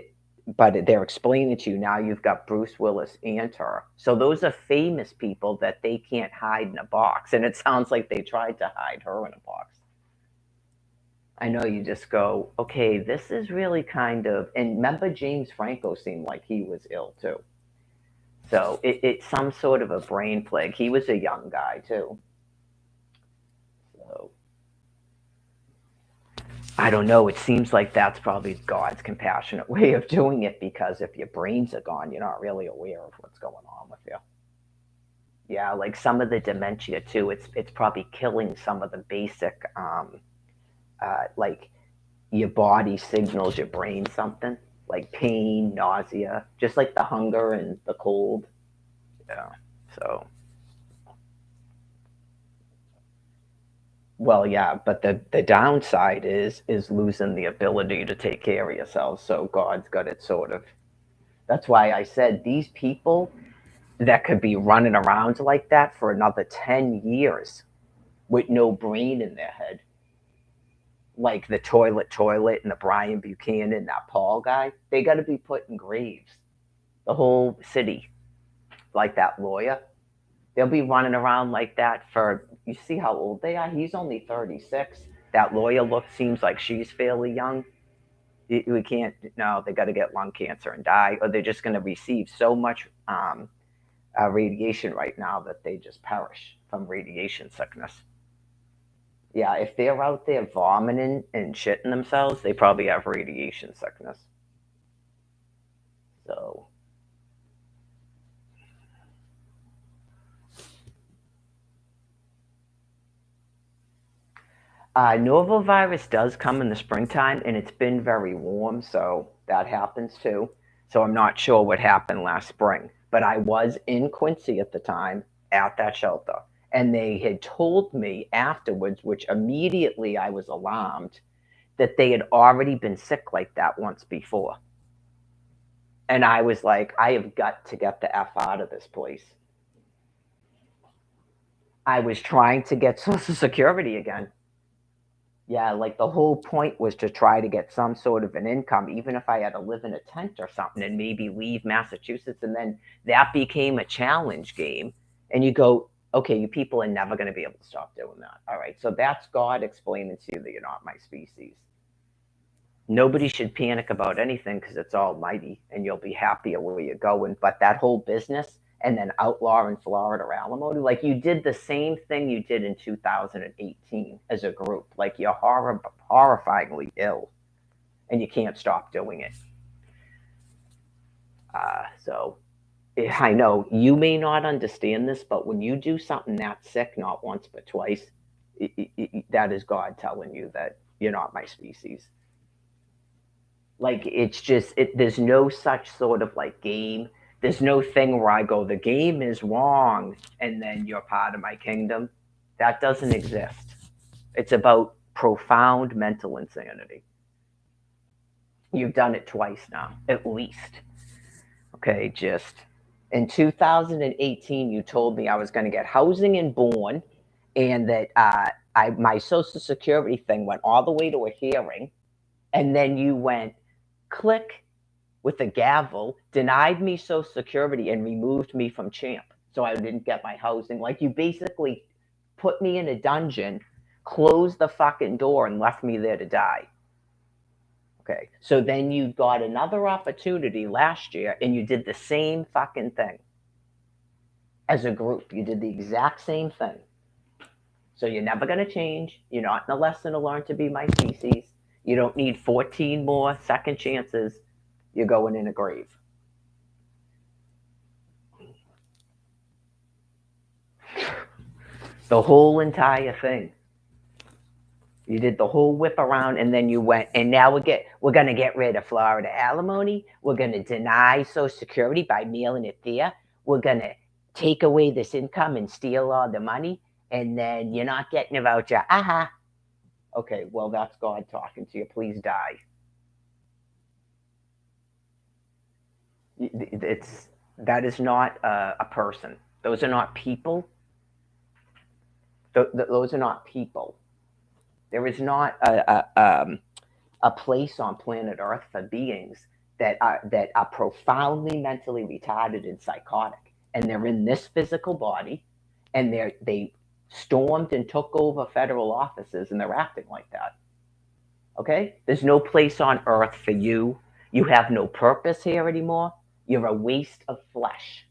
But they're explaining to you now you've got Bruce Willis and her. So those are famous people that they can't hide in a box. And it sounds like they tried to hide her in a box. I know you just go, okay, this is really kind of. And remember, James Franco seemed like he was ill too. So it's some sort of a brain plague. He was a young guy too. So I don't know. It seems like that's probably God's compassionate way of doing it because if your brains are gone, you're not really aware of what's going on with you. Yeah, like some of the dementia too. It's probably killing some of the basic like your body signals your brain something like pain, nausea, just like the hunger and the cold. Yeah. So, well, yeah, but the downside is losing the ability to take care of yourself. So God's got it sort of. That's why I said these people that could be running around like that for another 10 years with no brain in their head, like the toilet and the Brian Buchanan, that Paul guy, they got to be put in graves. The whole city, like that lawyer, they'll be running around like that for. You see how old they are? He's only 36. That lawyer seems like she's fairly young. We can't. No, they got to get lung cancer and die, or they're just going to receive so much radiation right now that they just perish from radiation sickness. Yeah, if they're out there vomiting and shitting themselves, they probably have radiation sickness. So, norovirus does come in the springtime, and it's been very warm, so that happens too. So I'm not sure what happened last spring, but I was in Quincy at the time at that shelter, and they had told me afterwards, which immediately I was alarmed, that they had already been sick like that once before. And I was like, I have got to get the F out of this place. I was trying to get Social Security again. Yeah, like the whole point was to try to get some sort of an income, even if I had to live in a tent or something and maybe leave Massachusetts. And then that became a challenge game. And you go, okay, you people are never going to be able to stop doing that. All right. So that's God explaining to you that you're not my species. Nobody should panic about anything because it's almighty and you'll be happier where you're going. But that whole business and then outlaw in Florida or alimony, like you did the same thing you did in 2018 as a group. Like you're horrifyingly ill and you can't stop doing it. So I know you may not understand this, but when you do something that sick, not once but twice, that is God telling you that you're not my species. Like it's just there's no such sort of like game. There's no thing where I go, the game is wrong and then you're part of my kingdom. That doesn't exist. It's about profound mental insanity. You've done it twice now, at least. Okay, just in 2018 you told me I was going to get housing and born, and that my social security thing went all the way to a hearing, and then you went click with a gavel, denied me Social Security and removed me from Champ. So I didn't get my housing. Like you basically put me in a dungeon, closed the fucking door, and left me there to die. Okay. So then you got another opportunity last year and you did the same fucking thing. As a group, you did the exact same thing. So you're never going to change. You're not in a lesson to learn to be my species. You don't need 14 more second chances. You're going in a grave. The whole entire thing. You did the whole whip around, and then you went, and now we're gonna get rid of Florida alimony. We're gonna deny Social Security by mailing it there. We're gonna take away this income and steal all the money, and then you're not getting a voucher. Aha. Okay, well that's God talking to you. Please die. It's that is not a person. Those are not people. Those are not people. There is not a place on planet Earth for beings that are profoundly mentally retarded and psychotic, and they're in this physical body, and they stormed and took over federal offices, and they're acting like that. Okay, there's no place on Earth for you. You have no purpose here anymore. You're a waste of flesh.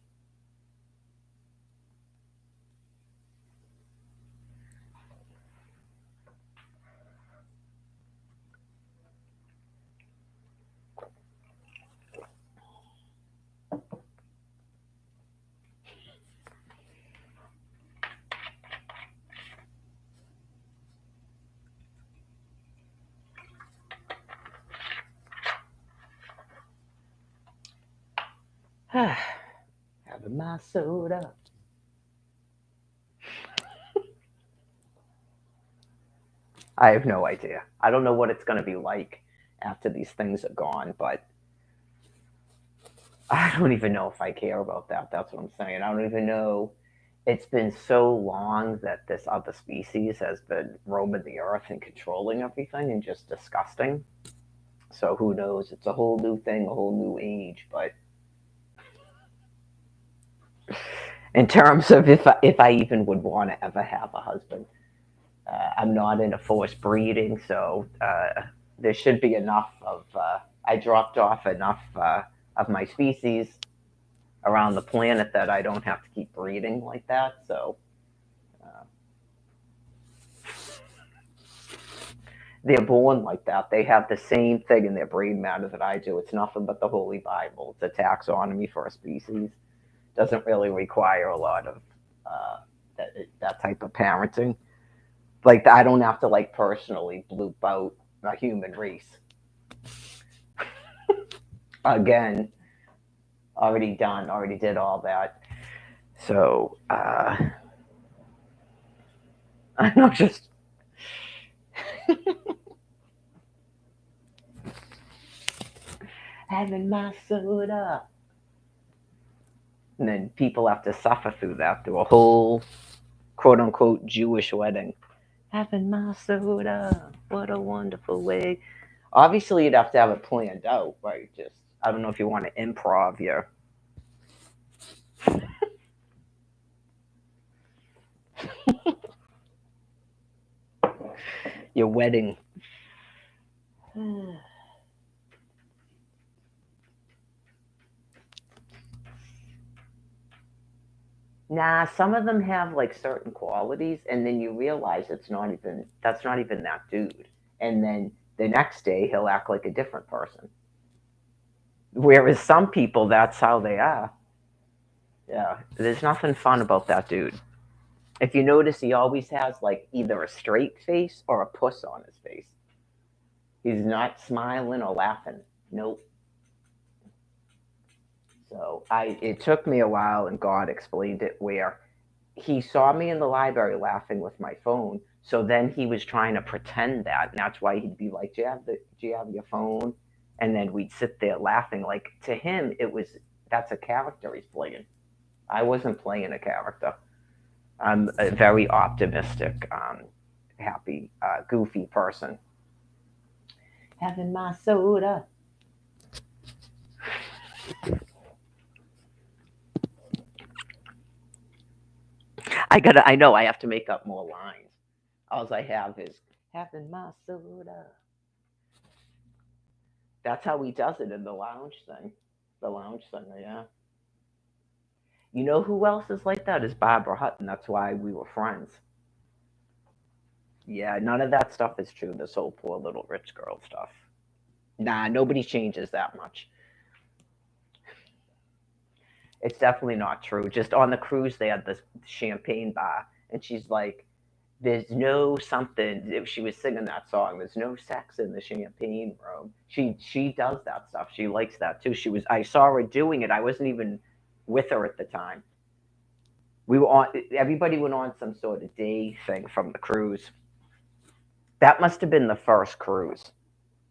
Having my soda. I have no idea. I don't know what it's going to be like after these things are gone, but I don't even know if I care about that. That's what I'm saying. I don't even know. It's been so long that this other species has been roaming the earth and controlling everything and just disgusting. So who knows? It's a whole new thing, a whole new age. But in terms of if I even would want to ever have a husband, I'm not into forced breeding, so there should be enough of. I dropped off enough of my species around the planet that I don't have to keep breeding like that. So uh, they're born like that. They have the same thing in their brain matter that I do. It's nothing but the Holy Bible. It's a taxonomy for a species. Doesn't really require a lot of that type of parenting. Like I don't have to like personally bloop out a human race. Again, already done, already did all that. So I'm not just having my soda. And then people have to suffer through that through a whole quote unquote Jewish wedding. Having my soda. What a wonderful way. Obviously, you'd have to have it planned out, right? Just, I don't know if you want to improv your wedding. Nah, some of them have like certain qualities, and then you realize that's not even that dude. And then the next day he'll act like a different person. Whereas some people, that's how they are. Yeah, there's nothing fun about that dude. If you notice, he always has like either a straight face or a puss on his face. He's not smiling or laughing. Nope. So it took me a while, and God explained it where he saw me in the library laughing with my phone. So then he was trying to pretend that, and that's why he'd be like, Do you have your phone?" And then we'd sit there laughing. Like to him, it was that's a character he's playing. I wasn't playing a character. I'm a very optimistic, happy, goofy person. Having my soda. I know I have to make up more lines. All I have is having my soda. That's how he does it in the lounge thing. The lounge singer, yeah. You know who else is like that? Is Barbara Hutton. That's why we were friends. Yeah, none of that stuff is true. This whole poor little rich girl stuff. Nah, nobody changes that much. It's definitely not true. Just on the cruise, they had this champagne bar, and she's like, "There's no something." If she was singing that song, "There's no sex in the champagne room." She does that stuff. She likes that too. She was. I saw her doing it. I wasn't even with her at the time. We were on. Everybody went on some sort of day thing from the cruise. That must have been the first cruise.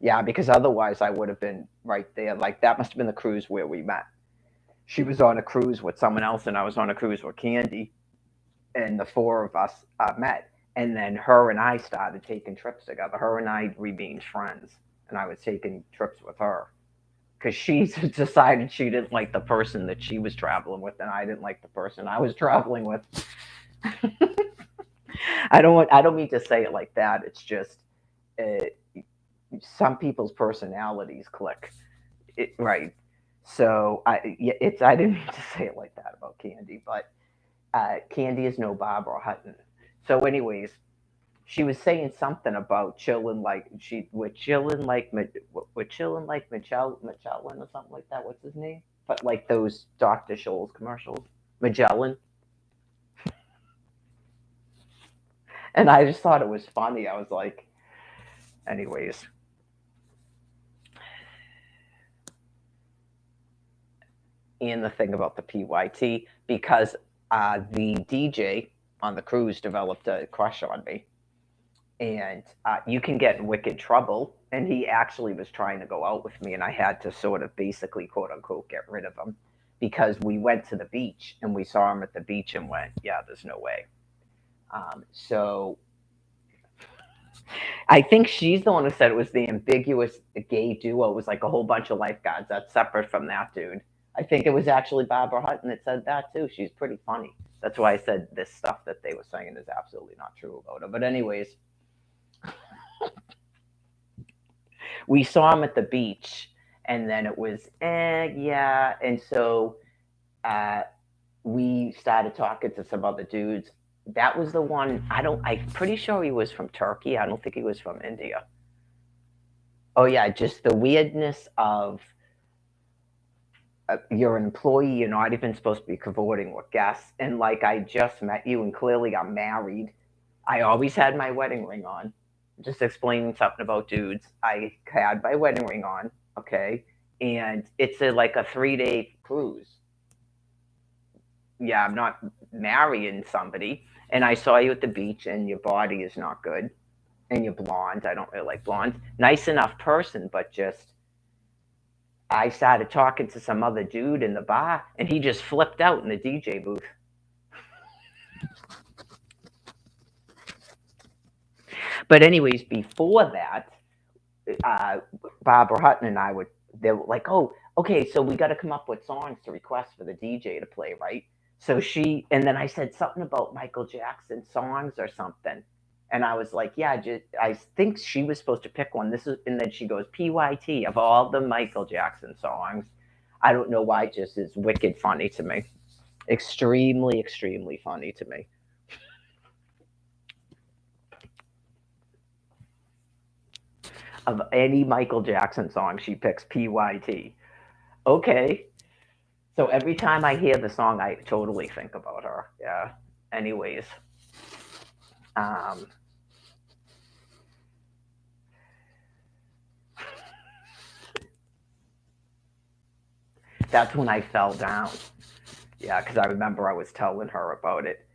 Yeah, because otherwise I would have been right there. Like that must have been the cruise where we met. She was on a cruise with someone else, and I was on a cruise with Candy, and the four of us met. And then her and I started taking trips together. Her and I remained friends, and I was taking trips with her because she decided she didn't like the person that she was traveling with, and I didn't like the person I was traveling with. I don't mean to say it like that. It's just uh, some people's personalities click, right? So I didn't mean to say it like that about Candy, but Candy is no Barbara Hutton. So, anyways, she was saying something about chilling like we're chilling like we're chilling like Magellan or something like that. What's his name? But like those Dr. Scholl's commercials, Magellan. And I just thought it was funny. I was like, anyways, and the thing about the PYT because the DJ on the cruise developed a crush on me, and you can get in wicked trouble. And he actually was trying to go out with me, and I had to sort of basically, quote unquote, get rid of him because we went to the beach and we saw him at the beach and went, yeah, there's no way. So I think she's the one who said it was the ambiguous gay duo. It was like a whole bunch of lifeguards. That's separate from that dude. I think it was actually Barbara Hutton that said that too. She's pretty funny. That's why I said this stuff that they were saying is absolutely not true about her. But anyways, we saw him at the beach, and then it was, yeah. And so uh, we started talking to some other dudes. That was the one. I'm pretty sure he was from Turkey. I don't think he was from India. Oh yeah, just the weirdness of you're an employee, you're not even supposed to be cavorting with guests, and like I just met you, and clearly I'm married. I always had my wedding ring on. Just explaining something about dudes. I had my wedding ring on, okay, and it's like a 3 day cruise. Yeah, I'm not marrying somebody, and I saw you at the beach, and your body is not good, and you're blonde. I don't really like blonde. Nice enough person, but just I started talking to some other dude in the bar, and he just flipped out in the DJ booth. But anyways, before that, uh, Barbara Hutton and I would they were like, oh, okay, so we got to come up with songs to request for the DJ to play, right? So and then I said something about Michael Jackson songs or something, and I was like, yeah, I think she was supposed to pick one. And then she goes, PYT of all the Michael Jackson songs. I don't know why, just is wicked funny to me. Extremely, extremely funny to me. Of any Michael Jackson song, she picks PYT. Okay. So every time I hear the song, I totally think about her. Yeah. Anyways, um, that's when I fell down. Yeah, because I remember I was telling her about it,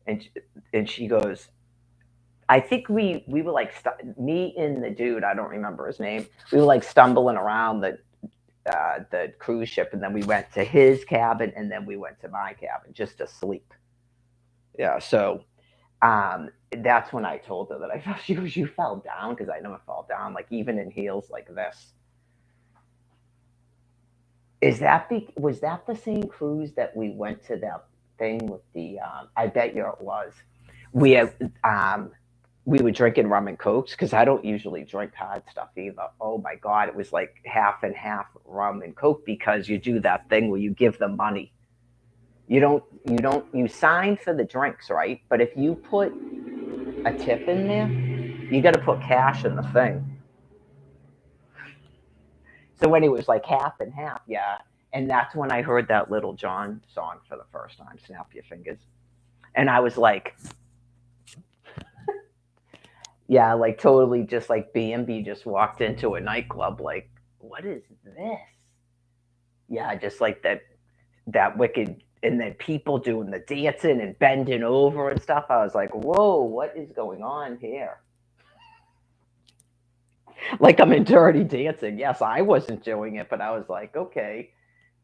and she goes, I think we were like me and the dude, I don't remember his name. We were like stumbling around the cruise ship, and then we went to his cabin, and then we went to my cabin just to sleep. Yeah, so that's when I told her that I fell. She goes, "You fell down?" Because I never fall down, like even in heels like this. Was that the same cruise that we went to that thing with the? I bet you it was. We have, we were drinking rum and cokes because I don't usually drink hard stuff either. Oh my god, it was like half and half rum and coke because you do that thing where you give them money. You sign for the drinks, right? But if you put a tip in there, you got to put cash in the thing. So when it was like half and half, yeah. And that's when I heard that Little John song for the first time, Snap Your Fingers. And I was like, yeah, like totally just like B&B just walked into a nightclub like, what is this? Yeah, just like that wicked and then people doing the dancing and bending over and stuff. I was like, whoa, what is going on here? Like I'm in Dirty Dancing. Yes, I wasn't doing it, but I was like, okay.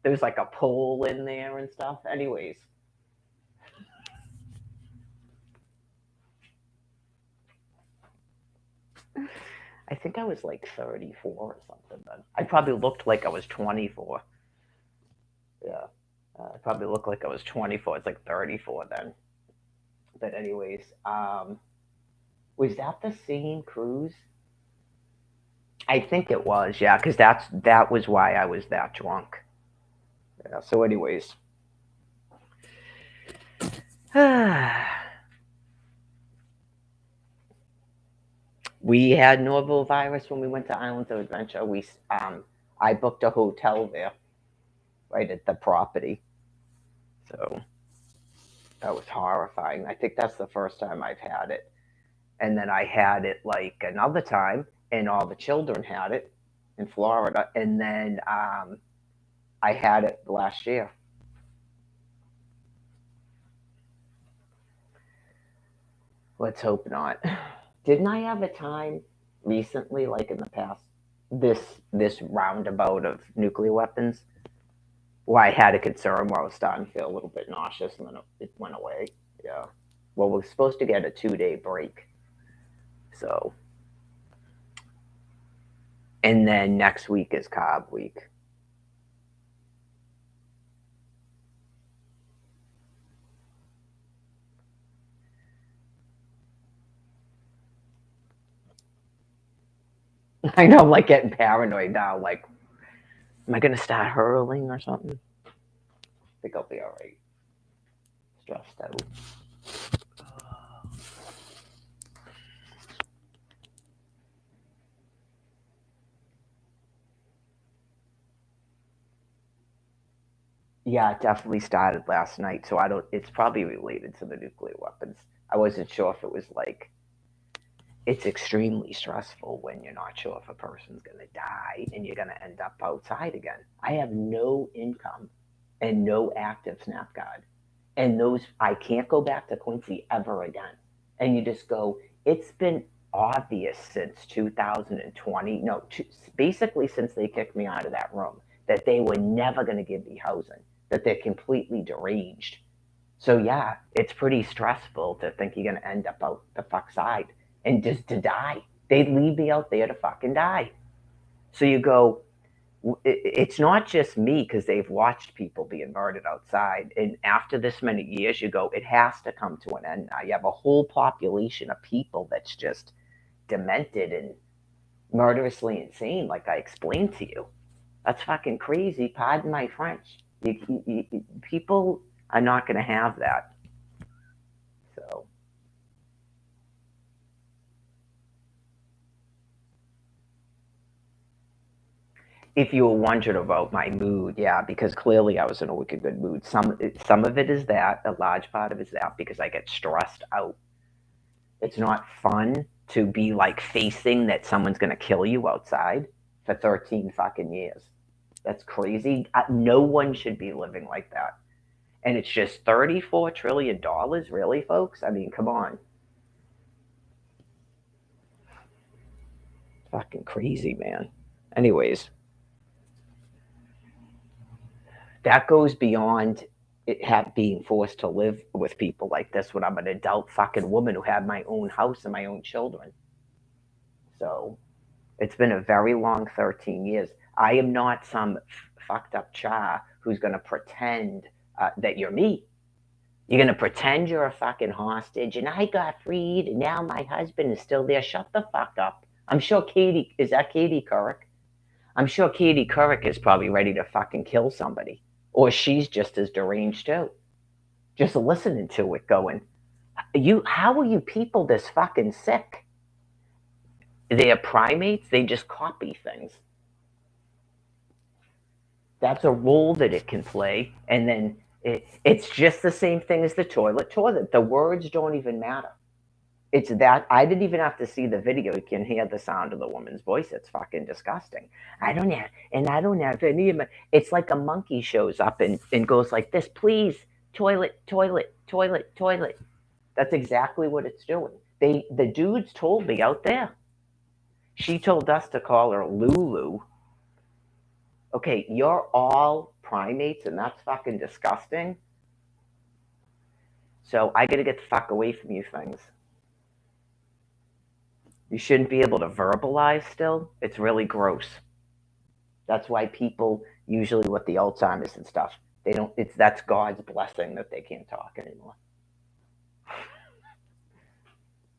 There's like a pole in there and stuff. Anyways, I think I was like 34 or something then. I probably looked like I was 24. Yeah. I probably looked like I was 24. It's like 34 then. But anyways, was that the same cruise? I think it was, yeah, because that was why I was that drunk. Yeah. So, anyways, we had norovirus when we went to Islands of Adventure. I booked a hotel there, right at the property. So that was horrifying. I think that's the first time I've had it. And then I had it like another time, and all the children had it in Florida. And then I had it last year. Let's hope not. Didn't I have a time recently, like in the past, this roundabout of nuclear weapons, where I had a concern where I was starting to feel a little bit nauseous, and then it went away. Yeah. Well, we're supposed to get a 2 day break, so and then next week is carb week. I know I'm like getting paranoid now. Like, am I gonna start hurling or something? I think I'll be all right. Stressed out. Yeah, it definitely started last night. So I don't. It's probably related to the nuclear weapons. I wasn't sure if it was like. It's extremely stressful when you're not sure if a person's gonna die and you're gonna end up outside again. I have no income and no active SNAP card, and those I can't go back to Quincy ever again. And you just go. It's been obvious since 2020. No, basically since they kicked me out of that room, that they were never going to give me housing. That they're completely deranged. So yeah, it's pretty stressful to think you're gonna end up out the fuck side and just to die. They'd leave me out there to fucking die. So you go, it's not just me because they've watched people being murdered outside. And after this many years, you go, it has to come to an end now. You have a whole population of people that's just demented and murderously insane, like I explained to you. That's fucking crazy. Pardon my French. People are not going to have that. So, if you were wondering about my mood, yeah, because clearly I was in a wicked good mood. Some of it is that, a large part of it is that because I get stressed out. It's not fun to be like facing that someone's gonna kill you outside for 13 fucking years. That's crazy. No one should be living like that. And it's just $34 trillion, really, folks? I mean, come on. Fucking crazy, man. Anyways, that goes beyond being forced to live with people like this when I'm an adult fucking woman who had my own house and my own children. So it's been a very long 13 years. I am not some fucked up cha who's going to pretend that you're me. You're going to pretend you're a fucking hostage and I got freed and now my husband is still there. Shut the fuck up. I'm sure Katie, is that Katie Couric? I'm sure Katie Couric is probably ready to fucking kill somebody. Or she's just as deranged too. Just listening to it going, how are you people this fucking sick? They're primates, they just copy things. That's a role that it can play, and then it's just the same thing as the toilet. The words don't even matter. It's that I didn't even have to see the video. You can hear the sound of the woman's voice. It's fucking disgusting. I don't have any of my. It's like a monkey shows up and goes like this. Please, toilet, toilet, toilet, toilet. That's exactly what it's doing. The dudes told me out there. She told us to call her Lulu. Okay, you're all primates, and that's fucking disgusting. So I gotta get the fuck away from you things. You shouldn't be able to verbalize still. It's really gross. That's why people usually with the Alzheimer's and stuff, they don't. It's that's God's blessing that they can't talk anymore.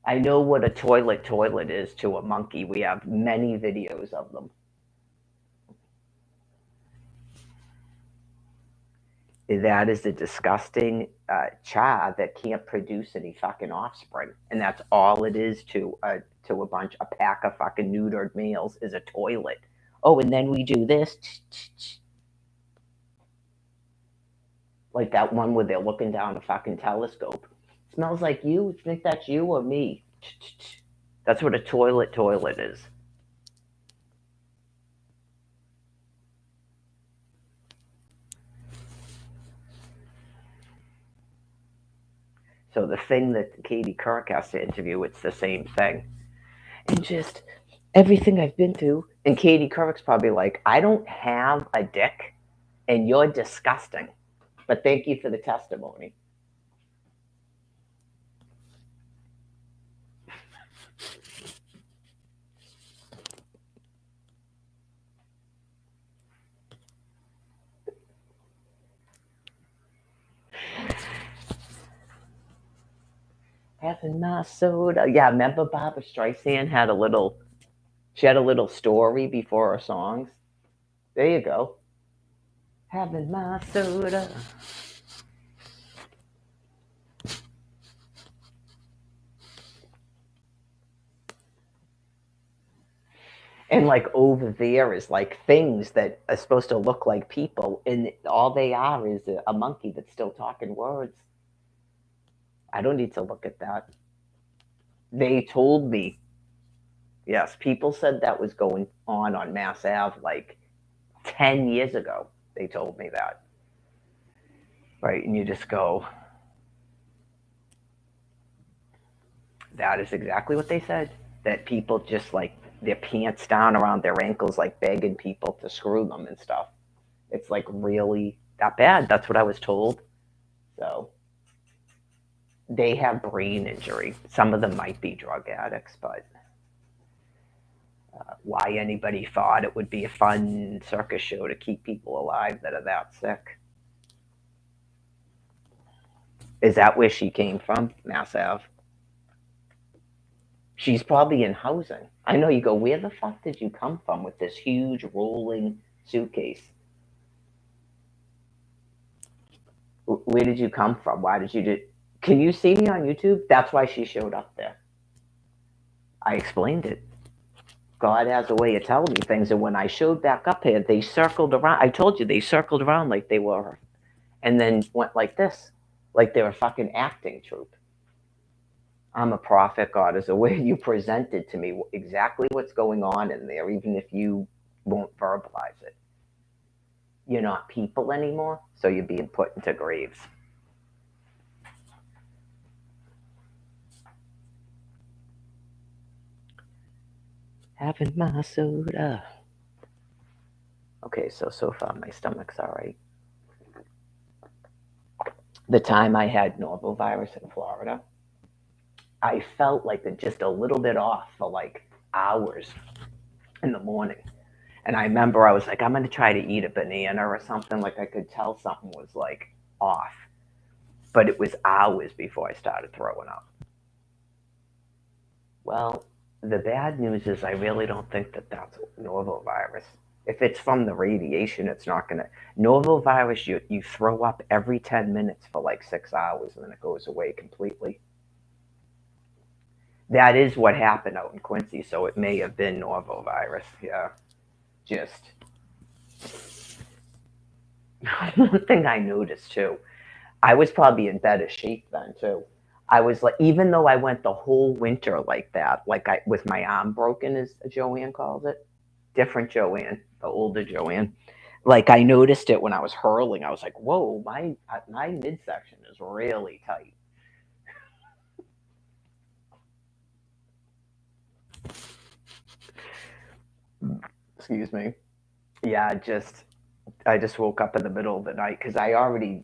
I know what a toilet is to a monkey. We have many videos of them. That is a disgusting cha that can't produce any fucking offspring, and that's all it is to a pack of fucking neutered males is a toilet. Oh, and then we do this, like that one where they're looking down a fucking telescope. Smells like you. Think that's you or me? That's what a toilet is. So the thing that Katie Couric has to interview, it's the same thing. And just everything I've been through. And Katie Couric's probably like, I don't have a dick and you're disgusting. But thank you for the testimony. Having my soda. Yeah, remember Barbara Streisand had a little, she had a little story before her songs. There you go. Having my soda. And like over there is like things that are supposed to look like people, and all they are is a monkey that's still talking words. I don't need to look at that. They told me, yes, people said that was going on Mass Ave like 10 years ago. They told me that. Right. And you just go, that is exactly what they said. That people just like their pants down around their ankles, like begging people to screw them and stuff. It's like really that bad. That's what I was told. So they have brain injury. Some of them might be drug addicts, but why anybody thought it would be a fun circus show to keep people alive that are that sick? Is that where she came from? Mass Ave. She's probably in housing. I know you go, where the fuck did you come from with this huge rolling suitcase? Where did you come from? Why did you do? Can you see me on YouTube? That's why she showed up there. I explained it. God has a way of telling me things, and when I showed back up here, they circled around. I told you they circled around like they were, and then went like this, like they were fucking acting troupe. I'm a prophet. God is the way you presented to me exactly what's going on in there, even if you won't verbalize it. You're not people anymore, so you're being put into graves. Having my soda. Okay, so far my stomach's all right. The time I had norovirus in Florida, I felt like just a little bit off for like hours in the morning. And I remember I was like, I'm going to try to eat a banana or something. Like I could tell something was like off. But it was hours before I started throwing up. Well, the bad news is I really don't think that that's norovirus. If it's from the radiation, it's not going to. Norovirus, you throw up every 10 minutes for like 6 hours and then it goes away completely. That is what happened out in Quincy, so it may have been norovirus. Yeah. Just one thing I noticed too, I was probably in better shape then too. I was like, even though I went the whole winter like that, like I with my arm broken, as Joanne calls it, different Joanne, the older Joanne. Like I noticed it when I was hurling. I was like, whoa, my midsection is really tight. Excuse me. Yeah, just I just woke up in the middle of the night because I already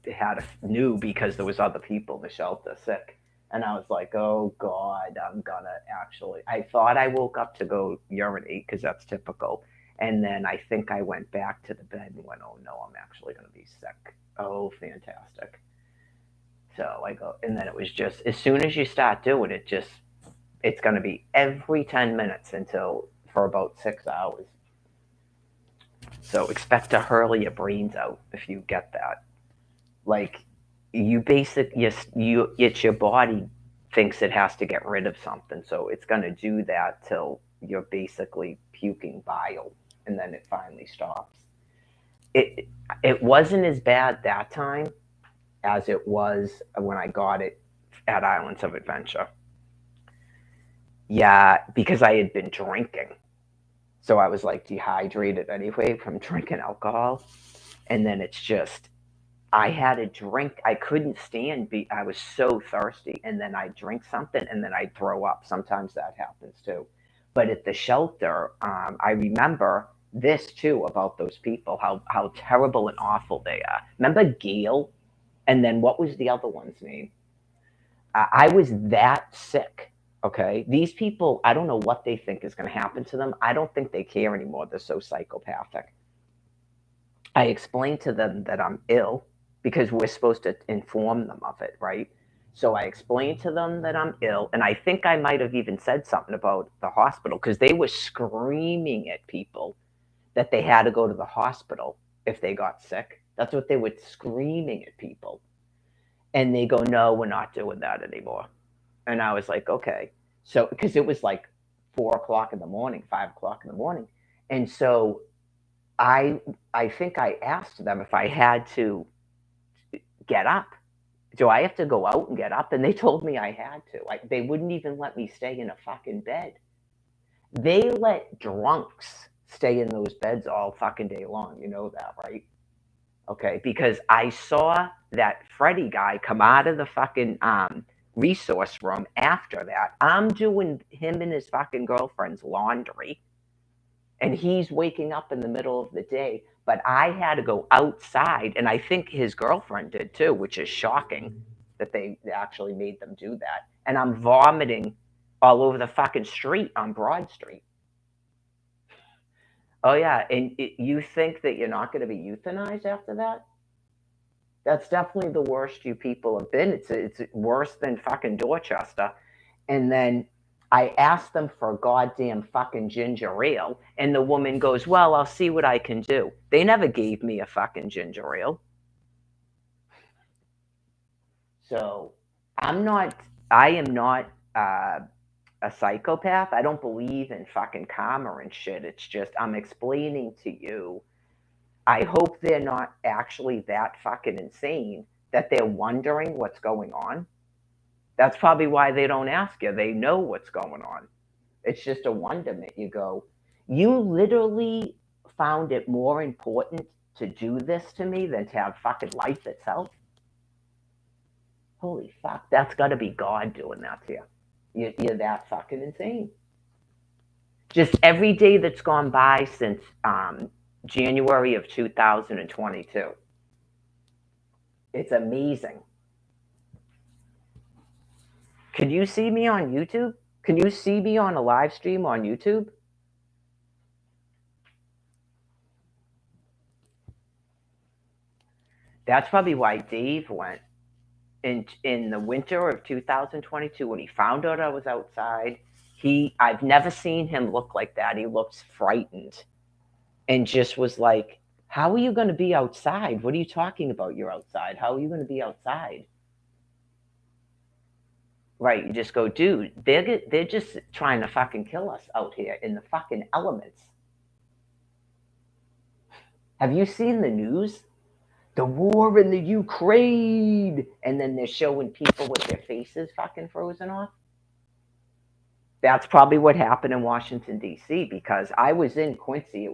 knew because there was other people in the shelter sick, and I was like, "Oh God, I'm gonna actually." I thought I woke up to go urinate because that's typical, and then I think I went back to the bed and went, "Oh no, I'm actually gonna be sick." Oh, fantastic! So I go, and then it was just as soon as you start doing it, just it's gonna be every 10 minutes until for about 6 hours. So expect to hurl your brains out if you get that. Like it's your body thinks it has to get rid of something, so it's going to do that till you're basically puking bile, and then it finally stops. It wasn't as bad that time as it was when I got it at Islands of Adventure. Yeah, because I had been drinking, so I was like dehydrated anyway from drinking alcohol, and then it's just I had a drink. I couldn't stand. I was so thirsty, and then I drink something, and then I throw up. Sometimes that happens too. But at the shelter, I remember this too about those people, how terrible and awful they are. Remember Gail, and then what was the other one's name? I was that sick. Okay, these people, I don't know what they think is going to happen to them. I don't think they care anymore. They're so psychopathic. I explained to them that I'm ill because we're supposed to inform them of it, right? So I explained to them that I'm ill, and I think I might have even said something about the hospital because they were screaming at people that they had to go to the hospital if they got sick. That's what they were screaming at people. And they go, no, we're not doing that anymore. And I was like, okay. So, because it was like 4 o'clock in the morning, 5 o'clock in the morning. And so I I think I asked them if I had to get up. Do I have to go out and get up? And they told me I had to. They wouldn't even let me stay in a fucking bed. They let drunks stay in those beds all fucking day long. You know that, right? Okay, because I saw that Freddie guy come out of the fucking resource room after that. I'm doing him and his fucking girlfriend's laundry, and he's waking up in the middle of the day. But I had to go outside, and I think his girlfriend did too, which is shocking that they actually made them do that. And I'm vomiting all over the fucking street on Broad Street. Oh yeah, and you think that you're not going to be euthanized after that? That's definitely the worst you people have been. It's worse than fucking Dorchester. And then I asked them for a goddamn fucking ginger ale, and the woman goes, "Well, I'll see what I can do." They never gave me a fucking ginger ale. So I'm not. I am not a psychopath. I don't believe in fucking karma and shit. It's just I'm explaining to you. I hope they're not actually that fucking insane that they're wondering what's going on. That's probably why they don't ask you. They know what's going on. It's just a wonderment. You go, you literally found it more important to do this to me than to have fucking life itself. Holy fuck, that's got to be God doing that to you. You're that fucking insane. Just every day that's gone by since January of 2022. It's amazing. Can you see me on YouTube? Can you see me on a live stream on YouTube? That's probably why Dave went in the winter of 2022 when he found out I was outside. I've never seen him look like that. He looks frightened and just was like, "How are you going to be outside? What are you talking about? You're outside. How are you going to be outside?" Right? You just go, dude. They're just trying to fucking kill us out here in the fucking elements. Have you seen the news? The war in the Ukraine, and then they're showing people with their faces fucking frozen off. That's probably what happened in Washington D.C. because I was in Quincy.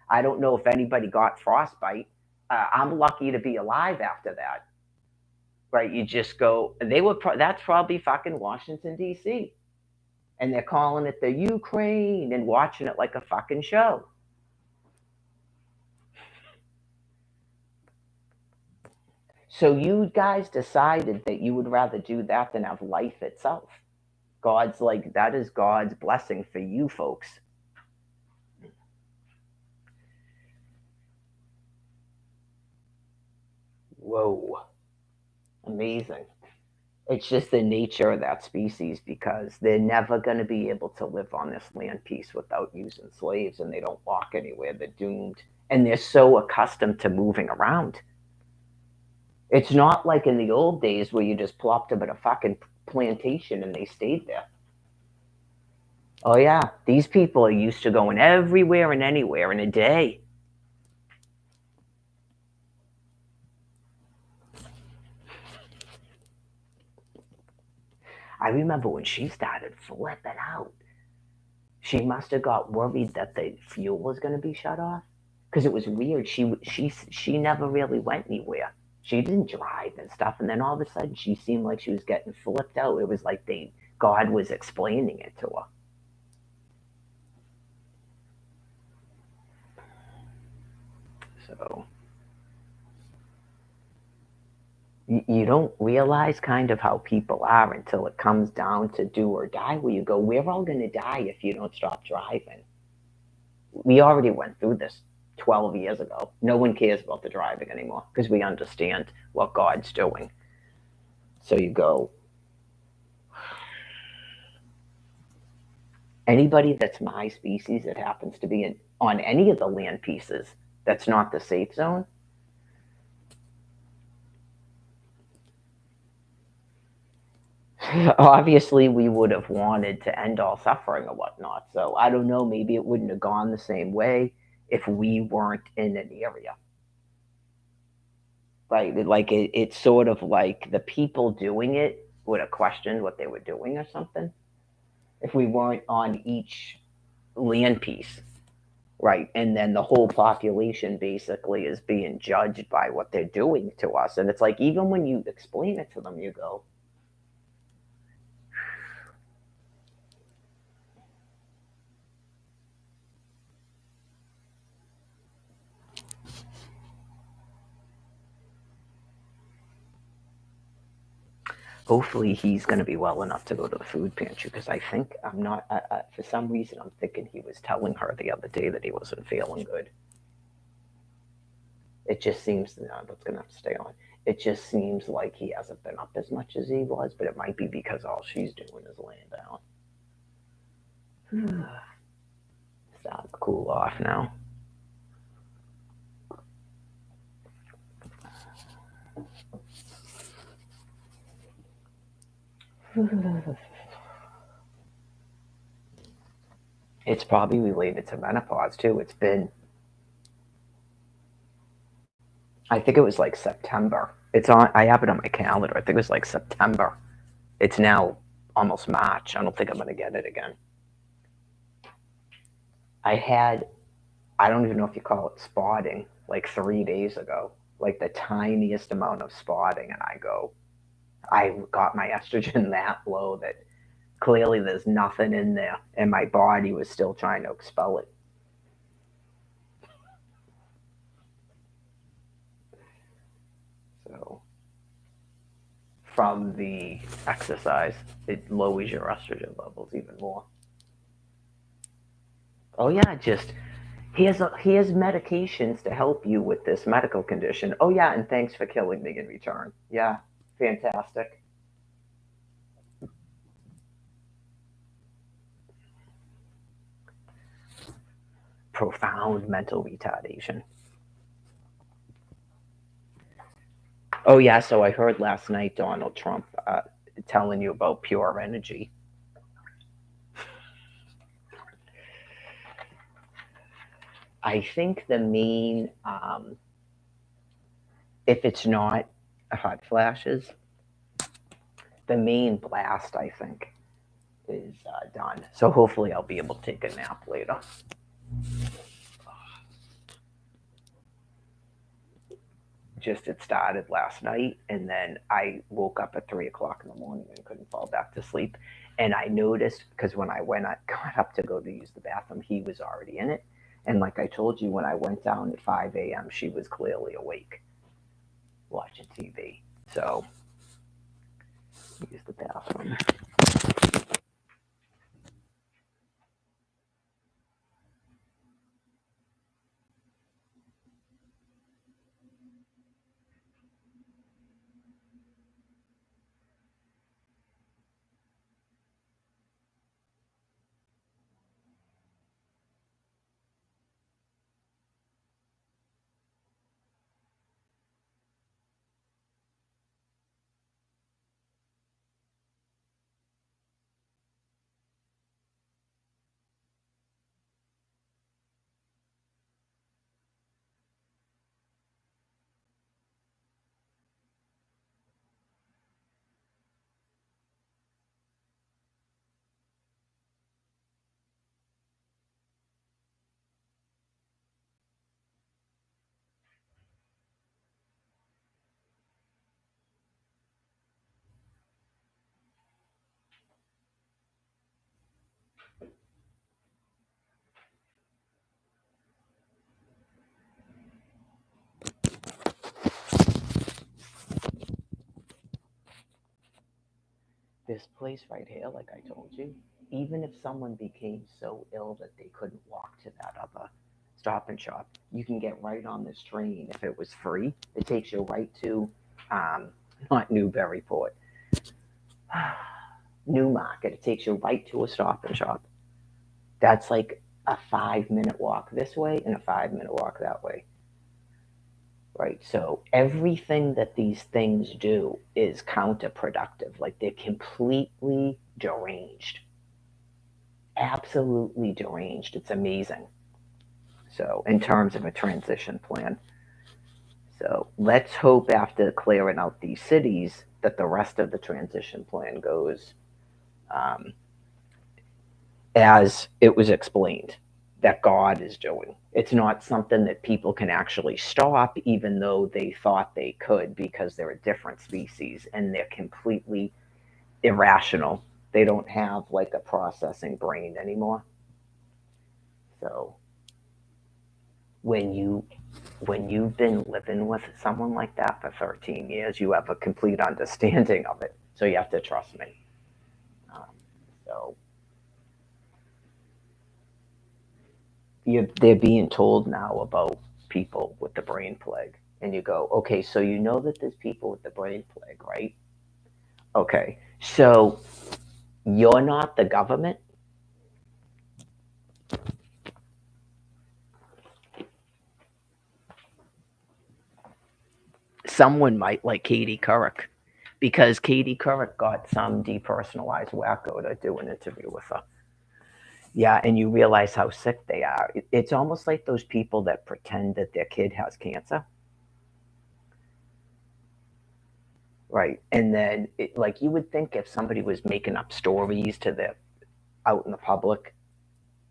I don't know if anybody got frostbite. I'm lucky to be alive after that. Right? You just go. That's probably fucking Washington D.C. And they're calling it the Ukraine and watching it like a fucking show. So you guys decided that you would rather do that than have life itself. God's like, that is God's blessing for you folks. Whoa. Amazing. It's just the nature of that species because they're never going to be able to live on this land piece without using slaves, and they don't walk anywhere. They're doomed. And they're so accustomed to moving around. It's not like in the old days where you just plopped them at a fucking plantation and they stayed there. Oh, yeah. These people are used to going everywhere and anywhere in a day. I remember when she started flipping out. She must have got worried that the fuel was going to be shut off because it was weird. She never really went anywhere. She didn't drive and stuff, and then all of a sudden she seemed like she was getting flipped out. It was like God was explaining it to her. So you don't realize kind of how people are until it comes down to do or die, where you go, we're all going to die if you don't stop driving. We already went through this 12 years ago. No one cares about the driving anymore because we understand what God's doing. So you go, anybody that's my species that happens to be on any of the land pieces that's not the safe zone, obviously we would have wanted to end all suffering or whatnot. So I don't know, maybe it wouldn't have gone the same way if we weren't in an area. Right? Like it's sort of like the people doing it would have questioned what they were doing or something if we weren't on each land piece. Right. And then the whole population basically is being judged by what they're doing to us. And it's like, even when you explain it to them, you go, hopefully he's going to be well enough to go to the food pantry because I think I'm not, for some reason, I'm thinking he was telling her the other day that he wasn't feeling good. It just seems, no, that's going to have to stay on. It just seems like he hasn't been up as much as he was, but it might be because all she's doing is laying down. Starting to cool off now. It's probably related to menopause too. It's been, I think it was like September. It's on, I have it on my calendar. I think it was like September. It's now almost March. I don't think I'm going to get it again. I had, I don't even know if you call it spotting, like 3 days ago, like the tiniest amount of spotting. And I go, I got my estrogen that low that clearly there's nothing in there. And my body was still trying to expel it. So from the exercise, it lowers your estrogen levels even more. Oh yeah, just here's medications to help you with this medical condition. Oh yeah, and thanks for killing me in return. Yeah, fantastic. Profound mental retardation. Oh yeah, so I heard last night Donald Trump telling you about pure energy. I think the main, if it's not hot flashes, the main blast I think is done. So hopefully I'll be able to take a nap later. Just it started last night, and then I woke up at 3 o'clock in the morning and couldn't fall back to sleep. And I noticed because when I got up to go to use the bathroom, he was already in it. And like I told you, when I went down at 5 a.m., she was clearly awake watching TV. So use the bathroom. this place right here, like I told you, even if someone became so ill that they couldn't walk to that other stop and shop, you can get right on this train if it was free. It takes you right to, um, not Newburyport, Newmarket. It takes you right to a stop and shop. That's like a 5 minute walk this way and a 5 minute walk that way. Right. So everything that these things do is counterproductive. Like they're completely deranged. Absolutely deranged. It's amazing. So, in terms of a transition plan. So, let's hope after clearing out these cities that the rest of the transition plan goes um, as it was explained that God is doing. It's not something that people can actually stop, even though they thought they could, because they're a different species and they're completely irrational. They don't have like a processing brain anymore. So when you when you've been living with someone like that for 13 years, you have a complete understanding of it. So you have to trust me. Um, so they're being told now about people with the brain plague. And you go, okay, so you know that there's people with the brain plague, right? Okay, so you're not the government. Someone might like Katie Couric because Katie Couric got some depersonalized wacko to do an interview with her. Yeah, and you realize how sick they are. It's almost like those people that pretend that their kid has cancer, right? And then, like, you would think if somebody was making up stories to the out in the public,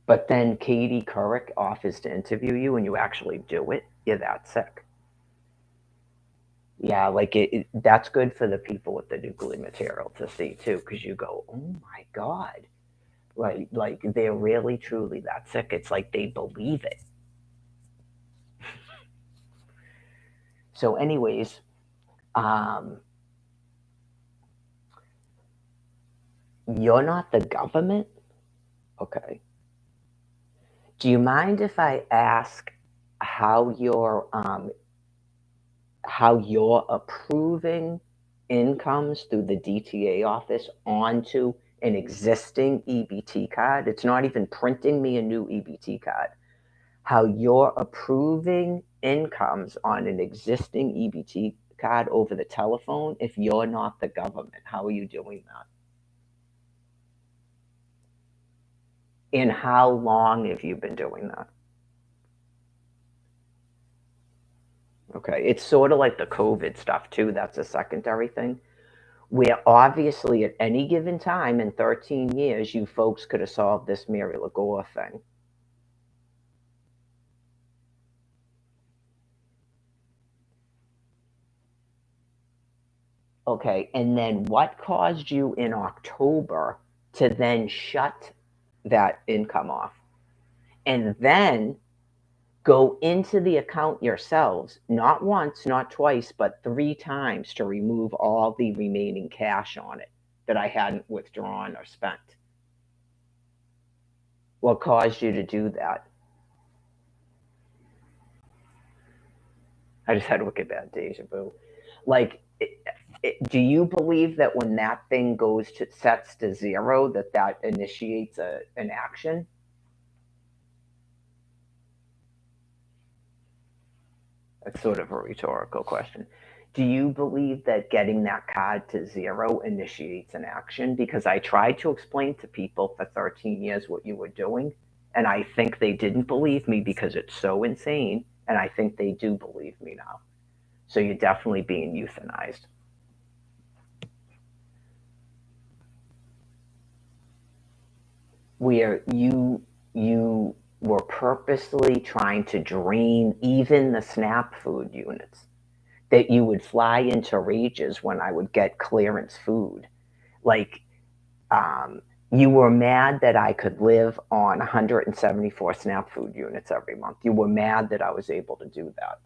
but then Katie Couric offers to interview you, and you actually do it, you're that sick. Yeah, like that's good for the people with the nuclear material to see too, because you go, oh my god, right? Like they're really truly that sick. It's like they believe it. So, anyways, um, you're not the government, okay? Do you mind if I ask how you're approving incomes through the DTA office onto an existing EBT card? It's not even printing me a new EBT card. How you're approving incomes on an existing EBT card over the telephone if you're not the government. How are you doing that? And how long have you been doing that? Okay. It's sort of like the COVID stuff, too. That's a secondary thing. Where obviously at any given time in 13 years, you folks could have solved this Mary Lagore thing. Okay. And then what caused you in October to then shut that income off? And then go into the account yourselves, not once, not twice, but 3 times to remove all the remaining cash on it that I hadn't withdrawn or spent. What caused you to do that? I just had to look at that deja vu. Like, do you believe that when that thing goes to sets to zero, that that initiates an action? That's sort of a rhetorical question. Do you believe that getting that card to zero initiates an action? Because I tried to explain to people for 13 years what you were doing, and I think they didn't believe me because it's so insane, and I think they do believe me now. So you're definitely being euthanized. Where you were purposely trying to drain even the SNAP food units, that you would fly into rages when I would get clearance food. Like, um, you were mad that I could live on 174 SNAP food units every month. You were mad that I was able to do that.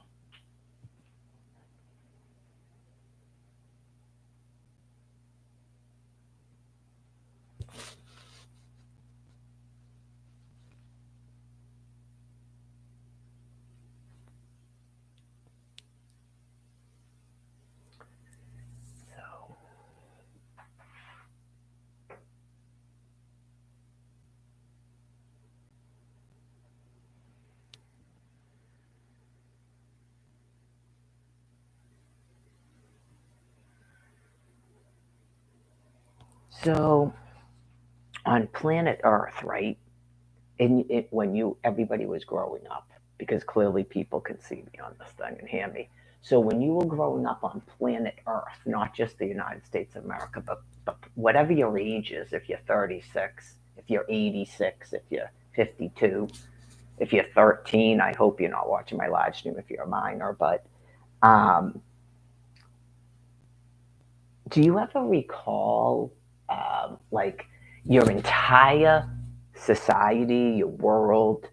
So on planet Earth, right? When everybody was growing up, because clearly people can see me on this thing and hear me. So when you were growing up on planet Earth, not just the United States of America, but whatever your age is, if you're 36, if you're 86, if you're 52, if you're 13, I hope you're not watching my live stream if you're a minor, but um, do you ever recall like your entire society, your world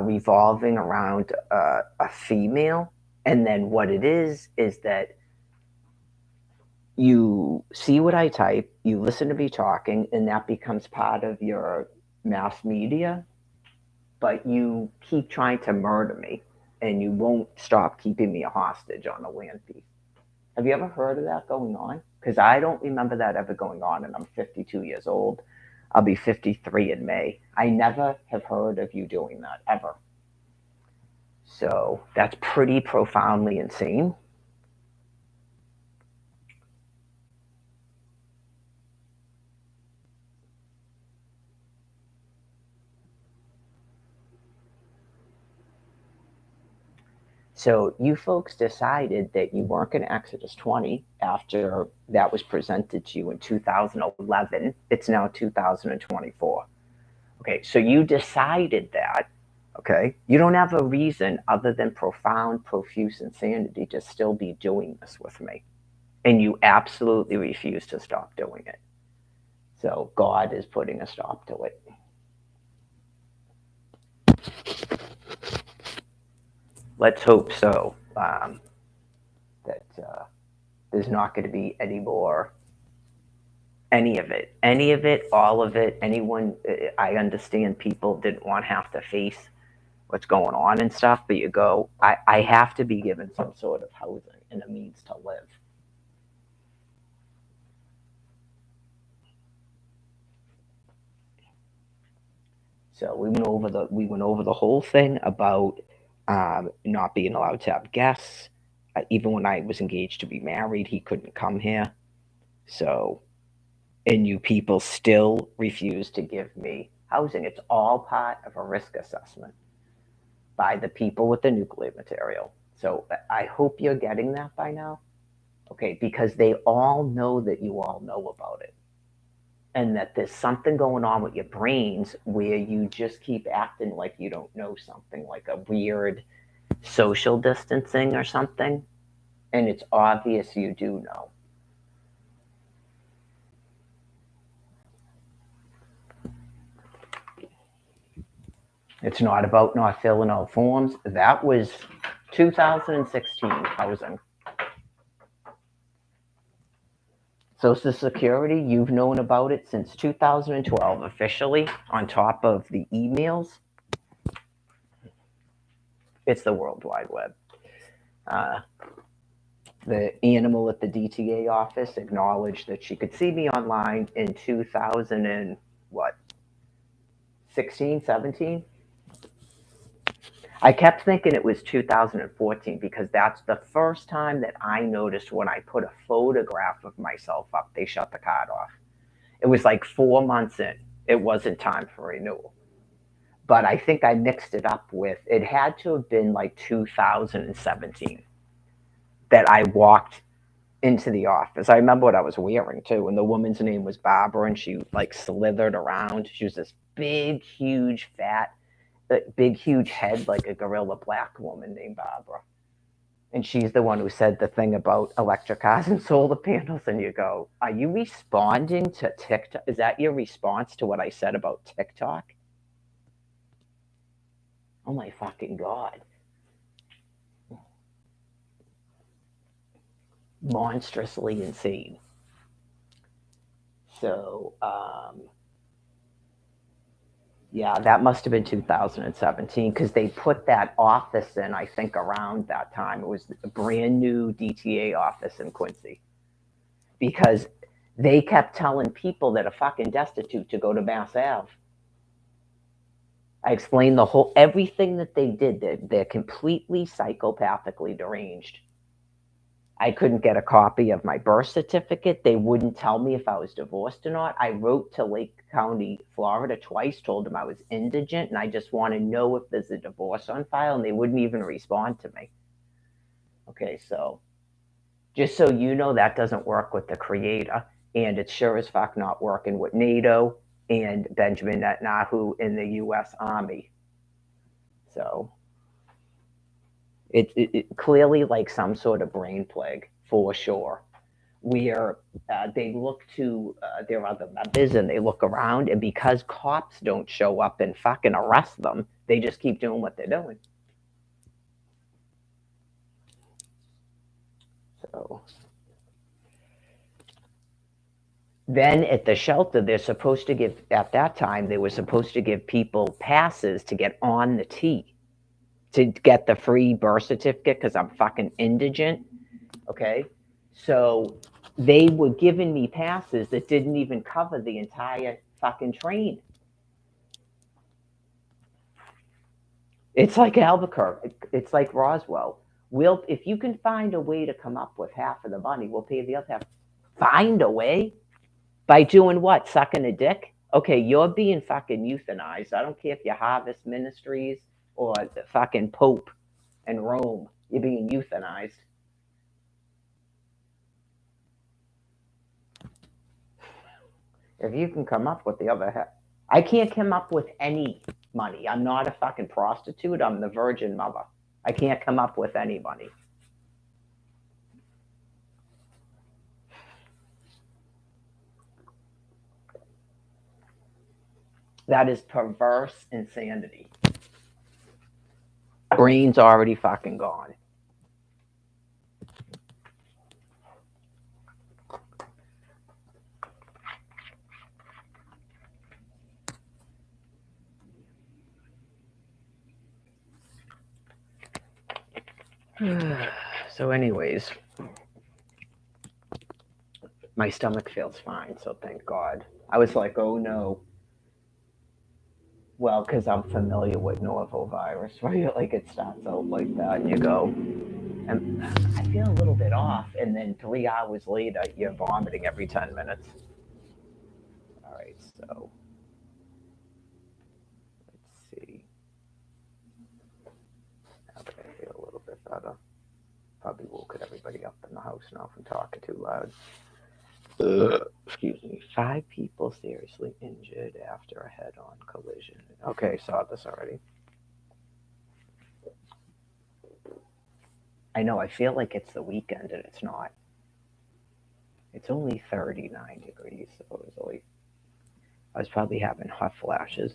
revolving around a female? And then what it is that you see what I type, you listen to me talking, and that becomes part of your mass media, but you keep trying to murder me and you won't stop keeping me a hostage on the land piece. Have you ever heard of that going on? Because I don't remember that ever going on, and I'm 52 years old. I'll be 53 in May. I never have heard of you doing that ever. So that's pretty profoundly insane. So you folks decided that you weren't going to Exodus 20 after that was presented to you in 2011. It's now 2024. Okay, so you decided that. Okay, you don't have a reason other than profound, profuse insanity to still be doing this with me. And you absolutely refuse to stop doing it. So God is putting a stop to it. Let's hope so. That there's not going to be any more, any of it, all of it. Anyone, I understand people didn't want to have to face what's going on and stuff, but you go, I have to be given some sort of housing and a means to live. So we went over the whole thing about not being allowed to have guests. Even when I was engaged to be married, he couldn't come here. So, and you people still refuse to give me housing. It's all part of a risk assessment by the people with the nuclear material. So I hope you're getting that by now. Okay, because they all know that you all know about it. And that there's something going on with your brains where you just keep acting like you don't know something, like a weird social distancing or something. And it's obvious you do know. It's not about not filling out forms. That was 2016 housing. Social Security, you've known about it since 2012 officially, on top of the emails. It's the World Wide Web. Uh, the animal at the DTA office acknowledged that she could see me online in 2000 and what, 16, 17. I kept thinking it was 2014 because that's the first time that I noticed when I put a photograph of myself up, they shut the card off. It was like 4 months in. It wasn't time for renewal. But I think I mixed it up with, it had to have been like 2017 that I walked into the office. I remember what I was wearing too, and the woman's name was Barbara, and she like slithered around. She was this big, huge, fat, big, huge head, like a gorilla black woman named Barbara. And she's the one who said the thing about electric cars and solar panels. And you go, are you responding to TikTok? Is that your response to what I said about TikTok? Oh my fucking God. Monstrously insane. So, yeah, that must have been 2017 because they put that office in, I think, around that time. It was a brand new DTA office in Quincy because they kept telling people that are fucking destitute to go to Mass Ave. I explained the whole, everything that they did. They're completely psychopathically deranged. I couldn't get a copy of my birth certificate. They wouldn't tell me if I was divorced or not. I wrote to Lake County, Florida twice, told them I was indigent and I just want to know if there's a divorce on file, and they wouldn't even respond to me. Okay, so just so you know, that doesn't work with the Creator, and it's sure as fuck not working with NATO and Benjamin Netanyahu in the U.S. Army. So it clearly like some sort of brain plague for sure, where they look to their other members and they look around, and because cops don't show up and fucking arrest them, they just keep doing what they're doing. So then at the shelter, they're supposed to give, at that time, they were supposed to give people passes to get on the T, to get the free birth certificate because I'm fucking indigent. Okay. So they were giving me passes that didn't even cover the entire fucking train. It's like Albuquerque. It's like Roswell. If you can find a way to come up with half of the money, we'll pay the other half. Find a way? By doing what? Sucking a dick? Okay, you're being fucking euthanized. I don't care if you Harvest Ministries or the fucking Pope in Rome. You're being euthanized. If you can come up with the other half. I can't come up with any money. I'm not a fucking prostitute. I'm the Virgin Mother. I can't come up with any money. That is perverse insanity. Brain's already fucking gone. So anyways, my stomach feels fine, so thank God. I was like, oh no. Well, because I'm familiar with norovirus, right? Like it starts out like that, and you go, and I feel a little bit off, and then 3 hours later, you're vomiting every 10 minutes. All right, so let's see. Now that I feel a little bit better, probably woke everybody up in the house now from talking too loud. Excuse me. 5 people seriously injured after a head-on collision. Okay, saw this already. I know, I feel like it's the weekend and it's not. It's only 39 degrees, supposedly. I was probably having hot flashes.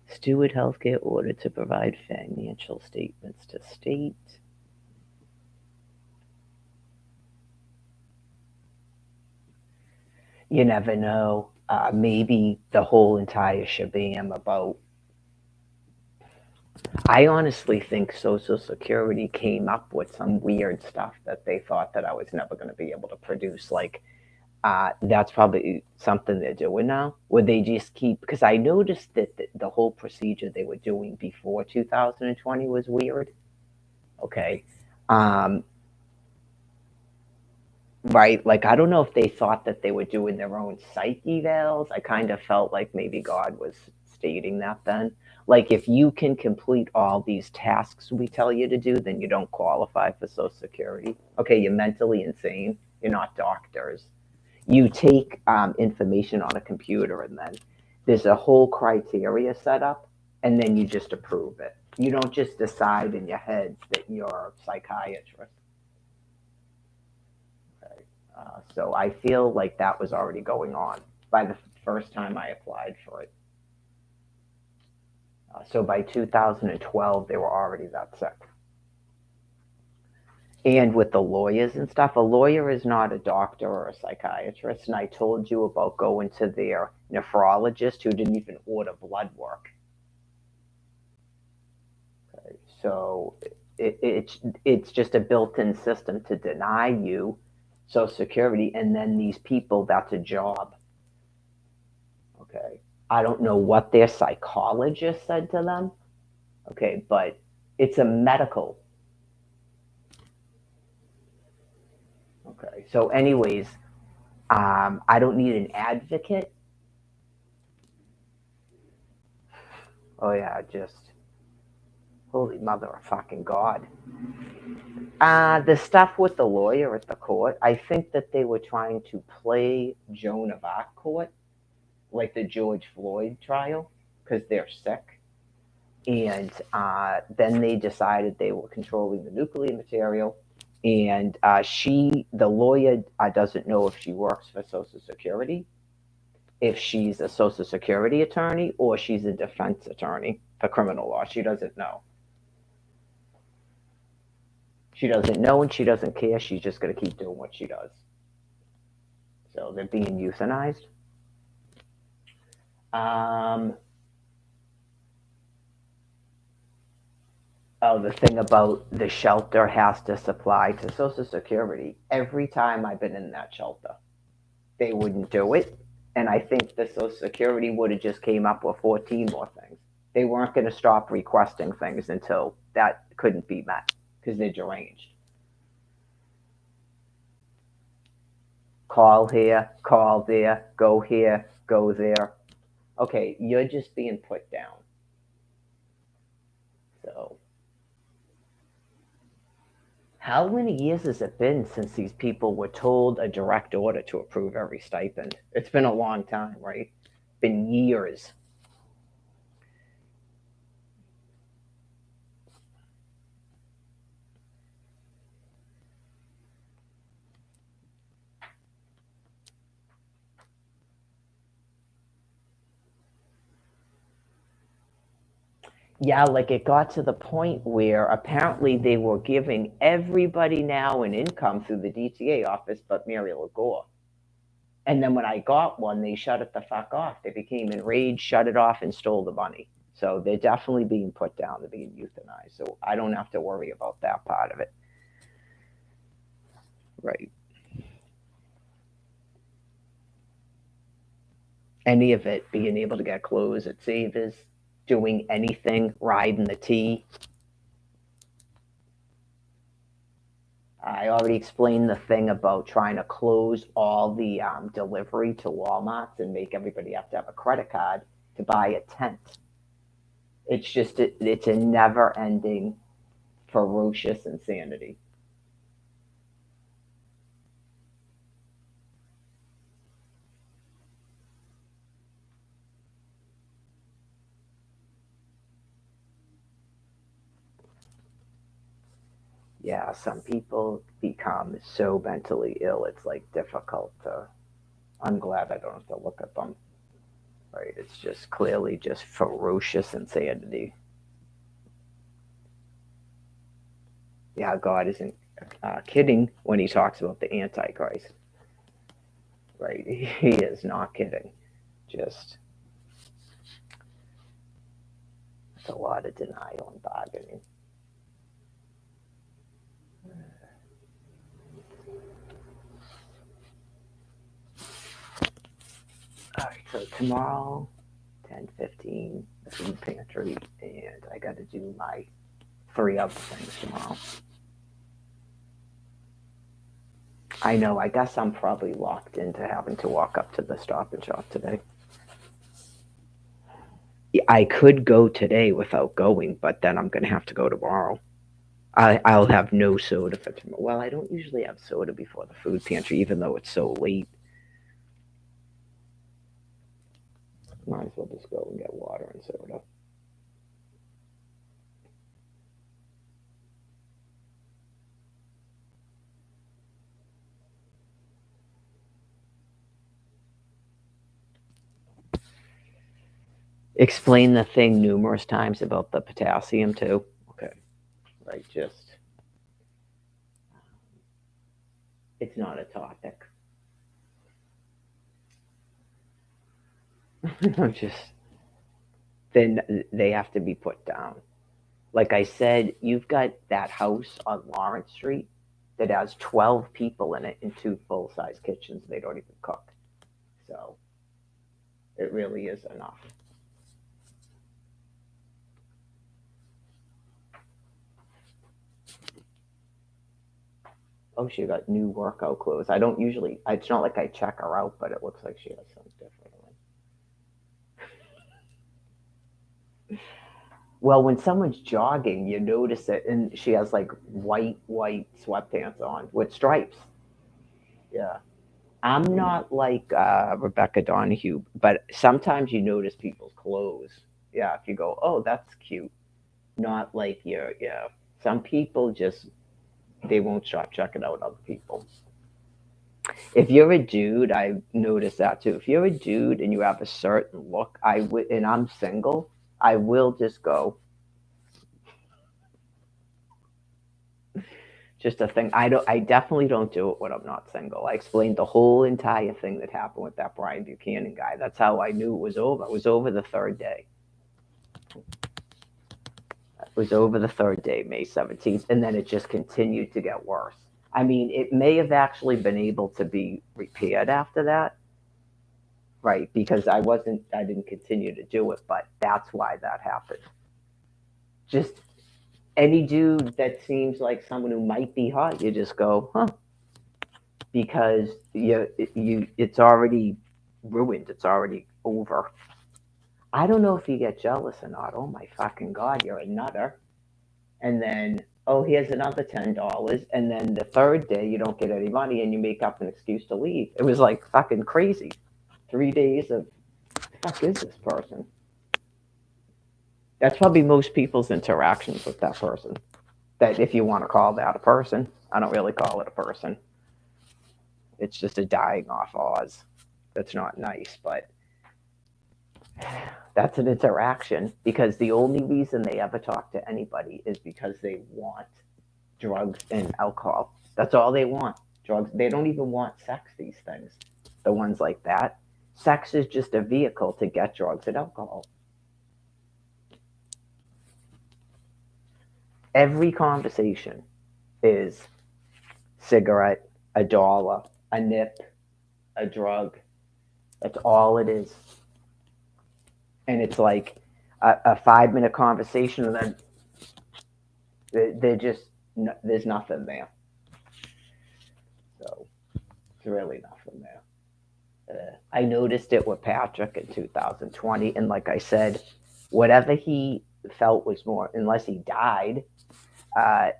Steward Healthcare ordered to provide financial statements to state. You never know. Maybe the whole entire shabam about. I honestly think Social Security came up with some weird stuff that they thought that I was never going to be able to produce. Like, that's probably something they're doing now, where they just keep. Because I noticed that the whole procedure they were doing before 2020 was weird. Okay. Right, like I don't know if they thought that they were doing their own psych evals. I kind of felt like maybe God was stating that then. Like if you can complete all these tasks we tell you to do, then you don't qualify for Social Security. Okay, you're mentally insane. You're not doctors. You take information on a computer, and then there's a whole criteria set up, and then you just approve it. You don't just decide in your head that you're a psychiatrist. So I feel like that was already going on by the first time I applied for it. So by 2012, they were already that sick. And with the lawyers and stuff, a lawyer is not a doctor or a psychiatrist. And I told you about going to their nephrologist who didn't even order blood work. Okay, so it's just a built-in system to deny you Social Security, and then these people, that's a job. Okay. I don't know what their psychologist said to them. Okay, but it's a medical. Okay. So, anyways, I don't need an advocate. Oh yeah, just holy mother of fucking God. The stuff with the lawyer at the court, I think that they were trying to play Joan of Arc court, like the George Floyd trial, because they're sick. And then they decided they were controlling the nuclear material. And the lawyer, doesn't know if she works for Social Security, if she's a Social Security attorney, or she's a defense attorney for criminal law. She doesn't know. She doesn't know and she doesn't care. She's just going to keep doing what she does. So they're being euthanized. Oh, the thing about the shelter has to supply to Social Security. Every time I've been in that shelter, they wouldn't do it. And I think the Social Security would have just came up with 14 more things. They weren't going to stop requesting things until that couldn't be met because they're deranged. Call here, call there, go here, go there. Okay, you're just being put down. So, how many years has it been since these people were told a direct order to approve every stipend? It's been a long time, right? Been years. Yeah, like it got to the point where apparently they were giving everybody now an income through the DTA office but Muriel Gore. And then when I got one, they shut it the fuck off. They became enraged, shut it off, and stole the money. So they're definitely being put down. They're being euthanized. So I don't have to worry about that part of it. Right. Any of it, being able to get clothes at Savers, doing anything, riding the T. I already explained the thing about trying to close all the delivery to Walmarts and make everybody have to have a credit card to buy a tent. It's a never ending, ferocious insanity. Yeah, some people become so mentally ill, it's like difficult to. I'm glad I don't have to look at them. Right? It's just clearly just ferocious insanity. Yeah, God isn't kidding when he talks about the Antichrist. Right? He is not kidding. Just it's a lot of denial and bargaining. All right, so tomorrow, 10:15, the food pantry, and I got to do my 3 other things tomorrow. I know. I guess I'm probably locked into having to walk up to the Stop and Shop today. I could go today without going, but then I'm going to have to go tomorrow. I'll have no soda for tomorrow. Well, I don't usually have soda before the food pantry, even though it's so late. Might as well just go and get water and soda. Explain the thing numerous times about the potassium too. Okay, right. Just it's not a topic. Just then they have to be put down. Like I said, you've got that house on Lawrence Street that has 12 people in it in 2 full-size kitchens. They don't even cook. So it really is enough. Oh, she got new workout clothes. I don't usually. It's not like I check her out, but it looks like she has something differently. Well, when someone's jogging, you notice it, and she has like white sweatpants on with stripes. Yeah. I'm not like Rebecca Donahue, but sometimes you notice people's clothes. Yeah, if you go, oh, that's cute. Not like you're, yeah. Some people just, they won't stop checking out other people. If you're a dude, I noticed that too. If you're a dude and you have a certain look, I would, and I'm single, I will just go, just a thing. I definitely don't do it when I'm not single. I explained the whole entire thing that happened with that Brian Buchanan guy. That's how I knew it was over. It was over the third day. It was over the third day, May 17th, and then it just continued to get worse. I mean, it may have actually been able to be repaired after that, right? Because I didn't continue to do it, but that's why that happened. Just any dude that seems like someone who might be hot, you just go, huh? Because it's already ruined. It's already over. I don't know if you get jealous or not. Oh my fucking god, you're a nutter. And then, oh, here's another $10, and then the third day you don't get any money, and you make up an excuse to leave. It was like fucking crazy. 3 days of fuck is this person? That's probably most people's interactions with that person. That if you want to call that a person, I don't really call it a person. It's just a dying off Oz. That's not nice, but that's an interaction because the only reason they ever talk to anybody is because they want drugs and alcohol. That's all they want. Drugs. They don't even want sex, these things. The ones like that. Sex is just a vehicle to get drugs and alcohol. Every conversation is cigarette, $1, a nip, a drug. That's all it is. And it's like a 5 minute conversation, and then they're just there's nothing there. So it's really nothing there. I noticed it with Patrick in 2020, and like I said, whatever he felt was more, unless he died,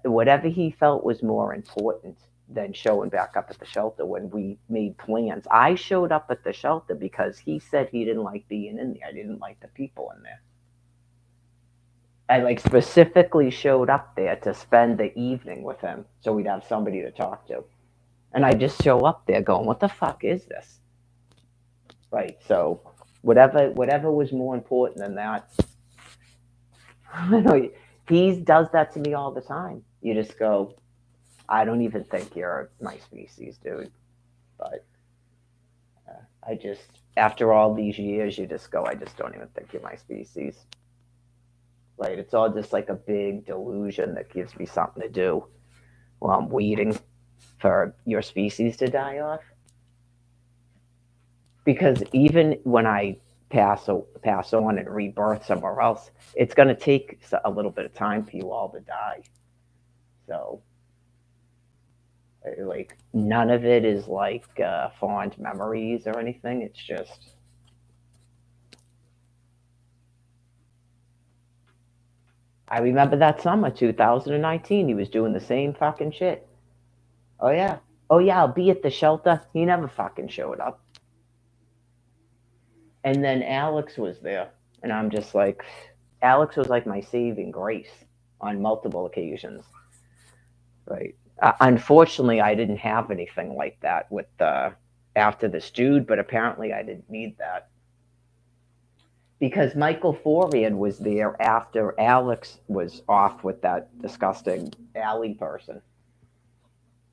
whatever he felt was more important than showing back up at the shelter when we made plans. I showed up at the shelter because he said he didn't like being in there. I didn't like the people in there. I like specifically showed up there to spend the evening with him so we'd have somebody to talk to. And I just show up there going, what the fuck is this? Right. So whatever was more important than that, you know, he does that to me all the time. You just go, I don't even think you're my species, dude. But I just, after all these years, you just go, I just don't even think you're my species. Like, it's all just like a big delusion that gives me something to do while I'm waiting for your species to die off. Because even when I pass on and rebirth somewhere else, it's going to take a little bit of time for you all to die. So, like, none of it is like fond memories or anything. It's just, I remember that summer, 2019, he was doing the same fucking shit. Oh, yeah. Oh, yeah, I'll be at the shelter. He never fucking showed up. And then Alex was there. And I'm just like, Alex was like my saving grace on multiple occasions. Right. Unfortunately, I didn't have anything like that with after this dude, but apparently I didn't need that because Michael Forian was there after Alex was off with that disgusting alley person.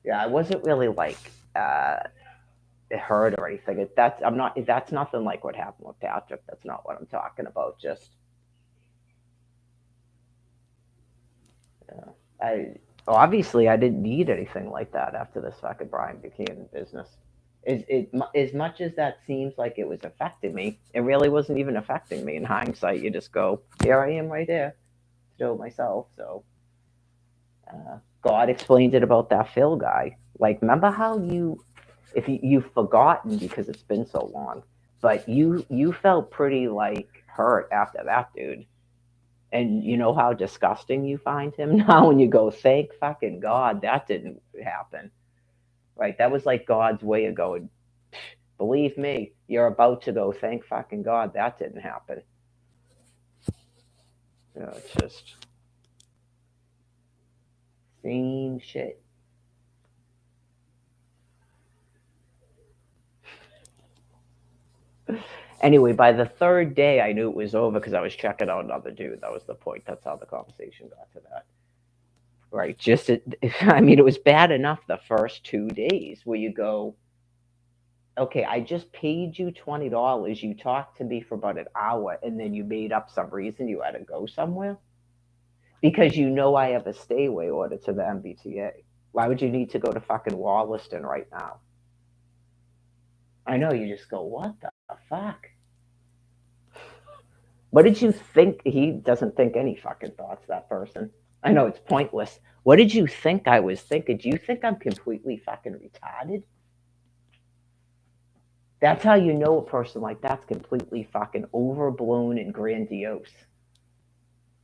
Yeah, I wasn't really like hurt or anything. That's I'm not. That's nothing like what happened with Patrick. That's not what I'm talking about. Just I obviously I didn't need anything like that after this fucking Brian Buchanan business. As much as that seems like it was affecting me, it really wasn't even affecting me. In hindsight, you just go, here I am right there, still myself. So God explained it about that Phil guy. Like, remember how you've forgotten because it's been so long, but you felt pretty like hurt after that, dude. And you know how disgusting you find him now when you go, thank fucking God that didn't happen. Right? That was like God's way of going, believe me, you're about to go, thank fucking God that didn't happen. You know, it's just same shit. Anyway, by the third day, I knew it was over because I was checking out another dude. That was the point. That's how the conversation got to that. Right? I mean, it was bad enough the first 2 days where you go, okay, I just paid you $20. You talked to me for about an hour, and then you made up some reason you had to go somewhere because you know I have a stay away order to the MBTA. Why would you need to go to fucking Wollaston right now? I know you just go, what the fuck? What did you think? He doesn't think any fucking thoughts, that person. I know it's pointless. What did you think I was thinking? Do you think I'm completely fucking retarded? That's how you know a person like that's completely fucking overblown and grandiose.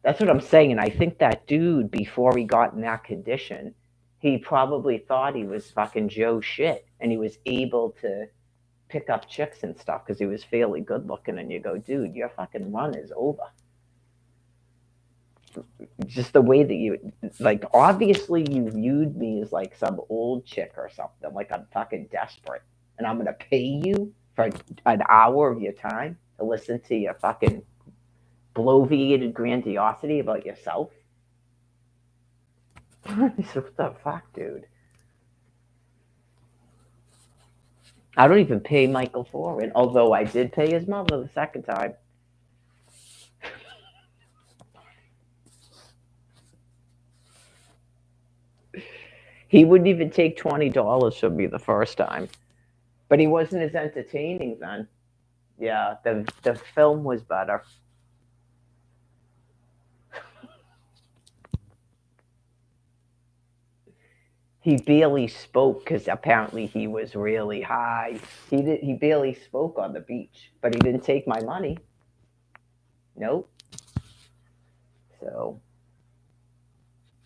That's what I'm saying. And I think that dude, before he got in that condition, he probably thought he was fucking Joe shit. And he was able to pick up chicks and stuff because he was fairly good looking. And you go, dude, your fucking run is over. Just the way that you, like, obviously you viewed me as like some old chick or something. Like I'm fucking desperate. And I'm going to pay you for an hour of your time to listen to your fucking bloviated grandiosity about yourself. What the fuck, dude? I don't even pay Michael for it, although I did pay his mother the second time. He wouldn't even take $20 from me the first time, but he wasn't as entertaining then. Yeah, the film was better. He barely spoke because apparently he was really high. He barely spoke on the beach, but he didn't take my money. Nope. So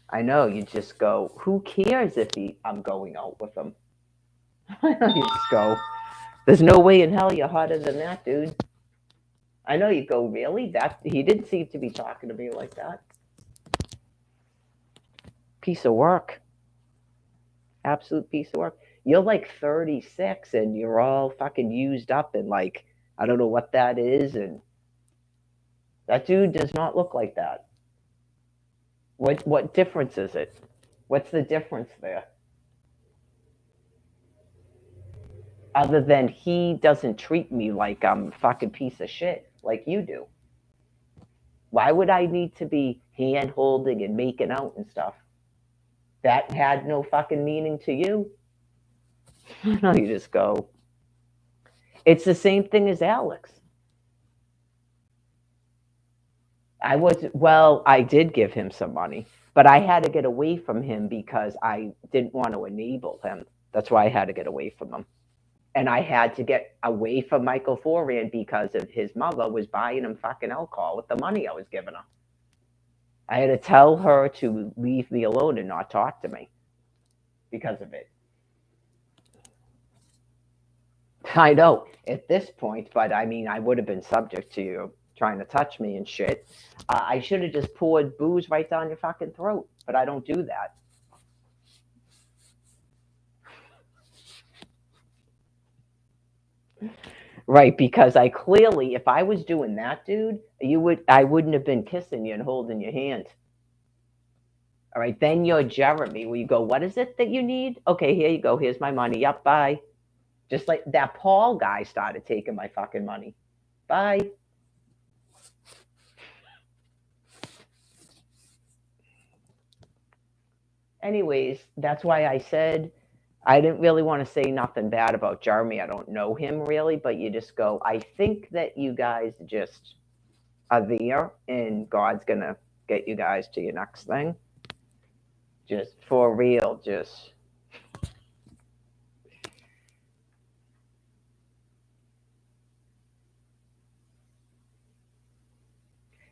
I know you just go. Who cares if I'm going out with him? You just go. There's no way in hell you're hotter than that, dude. I know you go. Really? That he didn't seem to be talking to me like that. Piece of work. Absolute piece of work. You're like 36 and you're all fucking used up and like I don't know what that is and that dude does not look like that. What difference is it? What's the difference there? Other than he doesn't treat me like I'm a fucking piece of shit like you do. Why would I need to be hand holding and making out and stuff? That had no fucking meaning to you. No, you just go. It's the same thing as Alex. I did give him some money, but I had to get away from him because I didn't want to enable him. That's why I had to get away from him. And I had to get away from Michael Foran because of his mother was buying him fucking alcohol with the money I was giving her. I had to tell her to leave me alone and not talk to me because of it. I know at this point, but I mean, I would have been subject to you trying to touch me and shit. I should have just poured booze right down your fucking throat, but I don't do that. Right, because I clearly, if I was doing that, dude, I wouldn't have been kissing you and holding your hand. All right, then you're Jeremy, where you go, what is it that you need? Okay, here you go. Here's my money. Yep, bye. Just like that Paul guy started taking my fucking money. Bye. Anyways, that's why I said I didn't really want to say nothing bad about Jeremy. I don't know him really, but you just go, I think that you guys just are there and God's going to get you guys to your next thing. Just for real, just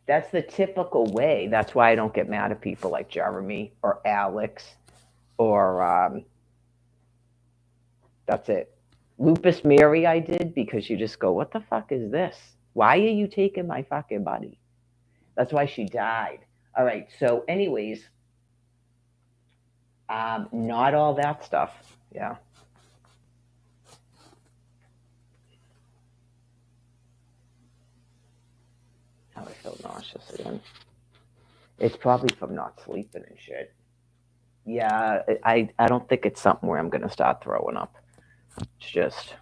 That's the typical way. That's why I don't get mad at people like Jeremy or Alex or that's it. Lupus Mary, I did because you just go, what the fuck is this? Why are you taking my fucking money? That's why she died. All right. So, anyways, not all that stuff. Yeah. Now I feel nauseous again. It's probably from not sleeping and shit. Yeah, I don't think it's something where I'm gonna start throwing up. It's just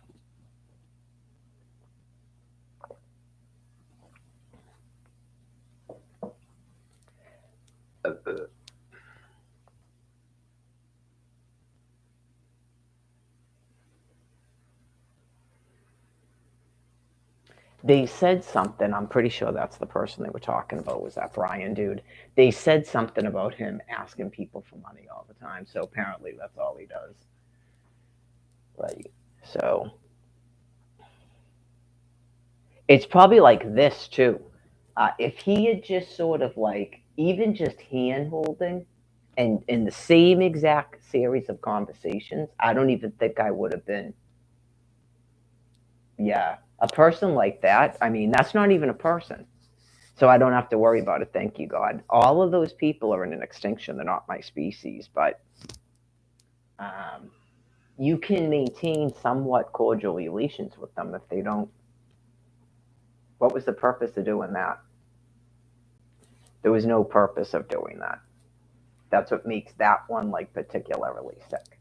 they said something. I'm pretty sure that's the person they were talking about. Was that Brian dude? They said something about him asking people for money all the time. So apparently that's all he does. Right. So it's probably like this too. If he had just sort of like even just hand holding and in the same exact series of conversations, I don't even think I would have been. Yeah, a person like that. I mean, that's not even a person. So I don't have to worry about it. Thank you, God. All of those people are in an extinction. They're not my species, but um, you can maintain somewhat cordial relations with them if they don't. What was the purpose of doing that? There was no purpose of doing that. That's what makes that one like particularly sick.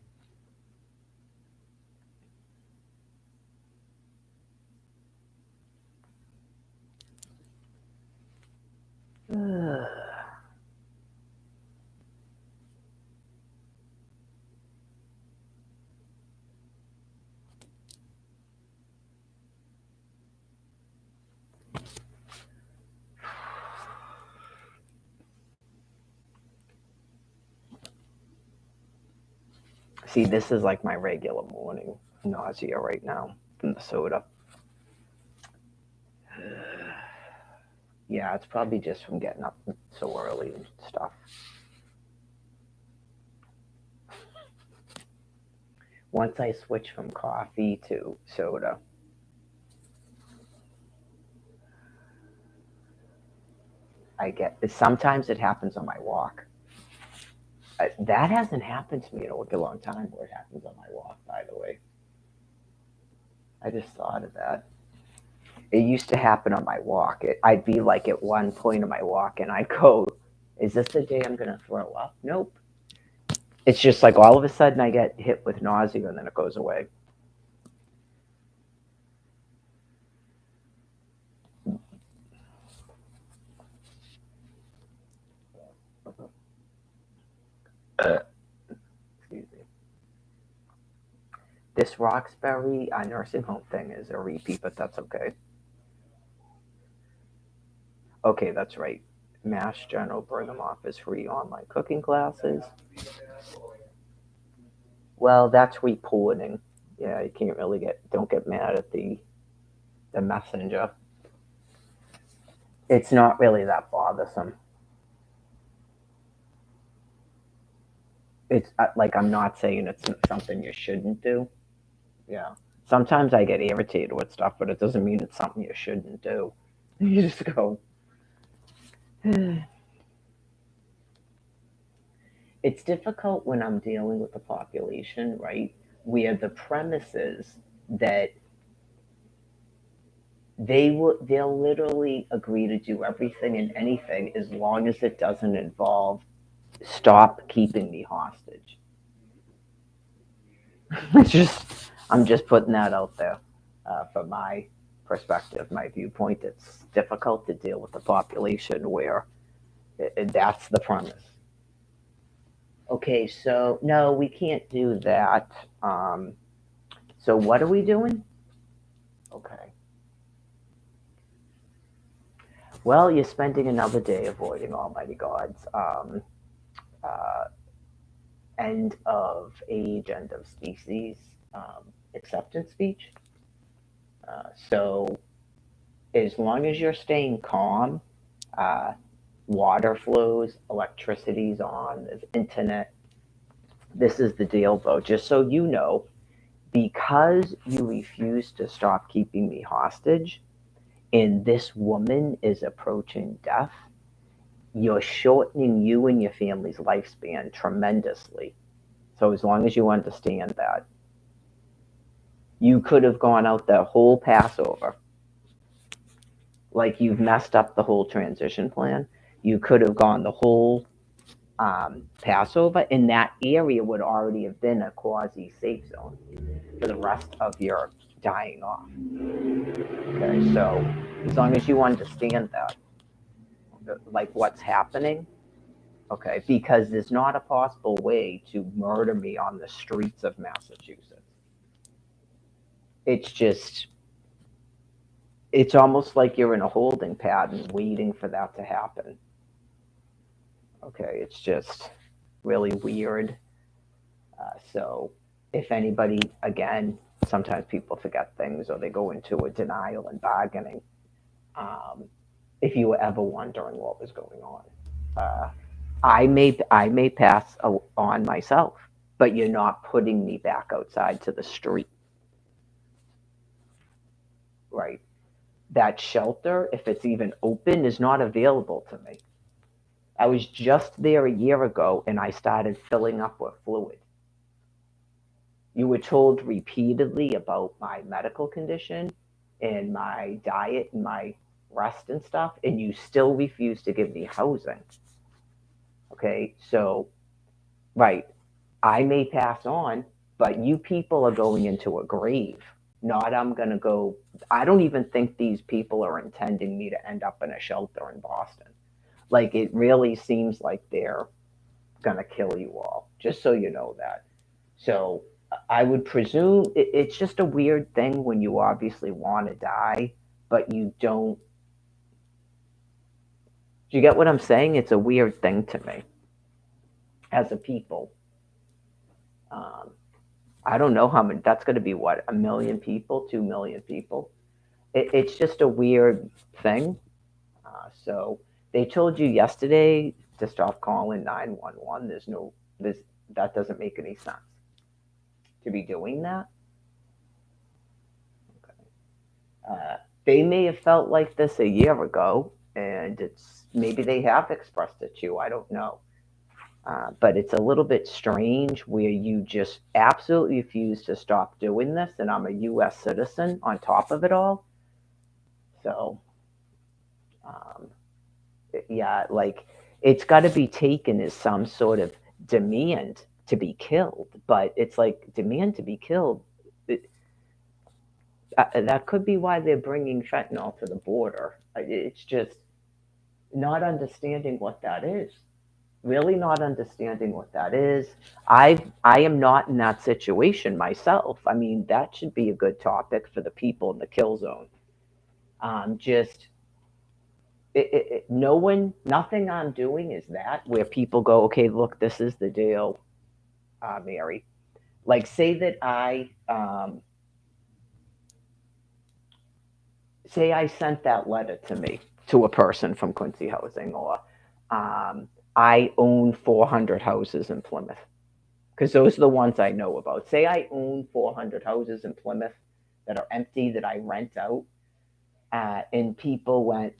See, this is like my regular morning nausea right now from the soda. Yeah, it's probably just from getting up so early and stuff. Once I switch from coffee to soda, I get sometimes it happens on my walk. That hasn't happened to me in a long time where it happens on my walk, by the way. I just thought of that. It used to happen on my walk. I'd be like at one point of my walk and I'd go, is this the day I'm going to throw up? Nope. It's just like all of a sudden I get hit with nausea and then it goes away. Excuse me. This Roxbury nursing home thing is a repeat, but that's okay. Okay, that's right. Mass General Brigham offers free online cooking classes. Well, that's reporting. Yeah, you can't really don't get mad at the messenger. It's not really that bothersome. It's like I'm not saying it's something you shouldn't do. Yeah. Sometimes I get irritated with stuff, but it doesn't mean it's something you shouldn't do. You just go. It's difficult when I'm dealing with the population, right? Where the premise is that they'll literally agree to do everything and anything as long as it doesn't involve stop keeping me hostage. I'm just putting that out there from my perspective, my viewpoint. It's difficult to deal with the population where that's the premise. Okay, so no, we can't do that. So what are we doing? Okay. Well, you're spending another day avoiding Almighty God's uh, end of age, end of species acceptance speech. So as long as you're staying calm, Water flows, electricity's on, there's internet. This is the deal, though, just so you know, because you refuse to stop keeping me hostage, and this woman is approaching death, you're shortening you and your family's lifespan tremendously. So, as long as you understand that, you could have gone out the whole Passover. Like you've messed up the whole transition plan. You could have gone the whole Passover, and that area would already have been a quasi safe zone for the rest of your dying off. Okay, so as long as you understand that, like what's happening, okay, because there's not a possible way to murder me on the streets of Massachusetts. It's just, it's almost like you're in a holding pattern waiting for that to happen. Okay, it's just really weird. So, if anybody, again, sometimes people forget things or they go into a denial and bargaining. Um, if you were ever wondering what was going on, uh, I may pass on myself, but you're not putting me back outside to the street, right? That shelter, if it's even open, is not available to me. I was just there a year ago and I started filling up with fluid. You were told repeatedly about my medical condition and my diet and my rest and stuff, and you still refuse to give me housing. Okay, so, right, I may pass on, but you people are going into a grave. Not, I'm going to go. I don't even think these people are intending me to end up in a shelter in Boston. Like, it really seems like they're going to kill you all, just so you know that. So I would presume it's just a weird thing when you obviously want to die, but you don't. Do you get what I'm saying? It's a weird thing to me as a people. Um, I don't know how many. That's going to be what, 1 million people, 2 million people. It's just a weird thing. So they told you yesterday to stop calling 911. There's no this. That doesn't make any sense to be doing that. They may have felt like this a year ago, and it's maybe they have expressed it to you. I don't know. But it's a little bit strange where you just absolutely refuse to stop doing this, and I'm a U.S. citizen on top of it all. So, um, yeah, like it's got to be taken as some sort of demand to be killed, but it's like demand to be killed. It, that could be why they're bringing fentanyl to the border. It's just not understanding what that is. Really not understanding what that is. I am not in that situation myself. I mean, that should be a good topic for the people in the kill zone. Just no one, nothing I'm doing is that where people go, okay, look, this is the deal, Mary. Like, say I sent that letter to me to a person from Quincy Housing, or I own 400 houses in Plymouth, because those are the ones I know about. Say I own 400 houses in Plymouth that are empty that I rent out, and people went,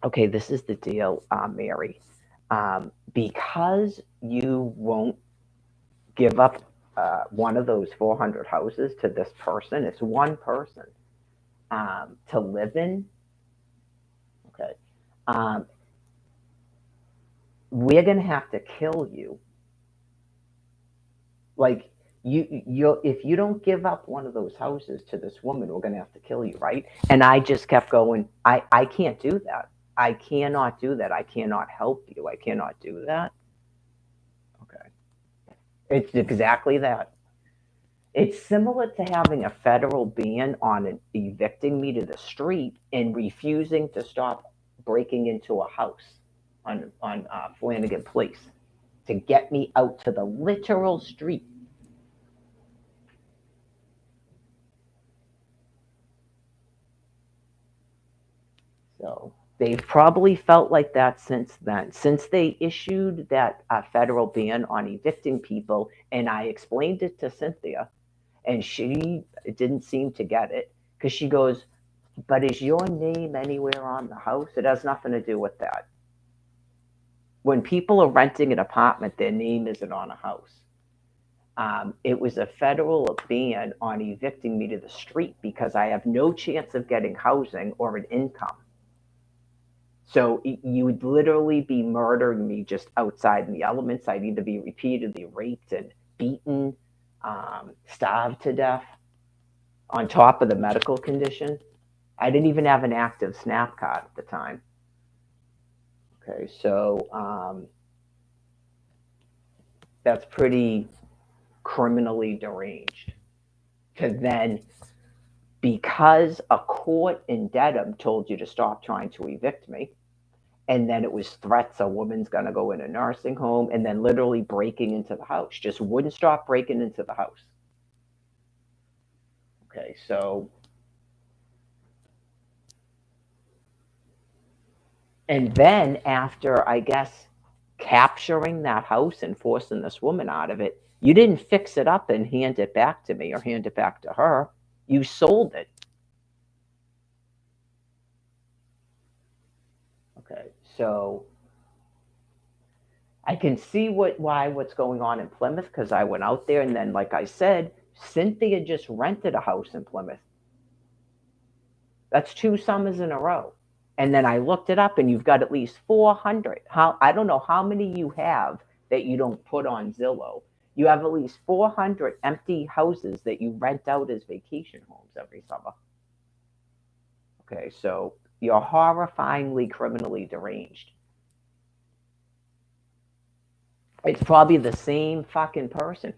okay, this is the deal, Mary. Because you won't give up one of those 400 houses to this person, it's one person to live in. Okay. Um, we're going to have to kill you. Like, you if you don't give up one of those houses to this woman, we're going to have to kill you, right? And I just kept going, I can't do that. I cannot do that. I cannot help you. I cannot do that. Okay. It's exactly that. It's similar to having a federal ban on evicting me to the street and refusing to stop breaking into a house on Flanagan Place to get me out to the literal street. So they've probably felt like that since then, since they issued that federal ban on evicting people. And I explained it to Cynthia, and she didn't seem to get it because she goes, "But is your name anywhere on the house? It has nothing to do with that. When people are renting an apartment, their name isn't on a house." It was a federal ban on evicting me to the street because I have no chance of getting housing or an income. So you would literally be murdering me just outside in the elements. I'd either be repeatedly raped and beaten, starved to death, on top of the medical condition. I didn't even have an active SNAP card at the time. Okay, so that's pretty criminally deranged. To then, because a court in Dedham told you to stop trying to evict me, and then it was threats a woman's going to go in a nursing home, and then literally breaking into the house, just wouldn't stop breaking into the house. Okay, so, and then after, I guess, capturing that house and forcing this woman out of it, you didn't fix it up and hand it back to me or hand it back to her. You sold it. Okay, so I can see what's going on in Plymouth because I went out there, and then, like I said, Cynthia just rented a house in Plymouth. That's 2 summers in a row. And then I looked it up, and you've got at least 400. How, I don't know how many you have that you don't put on Zillow. You have at least 400 empty houses that you rent out as vacation homes every summer. Okay, so you're horrifyingly criminally deranged. It's probably the same fucking person.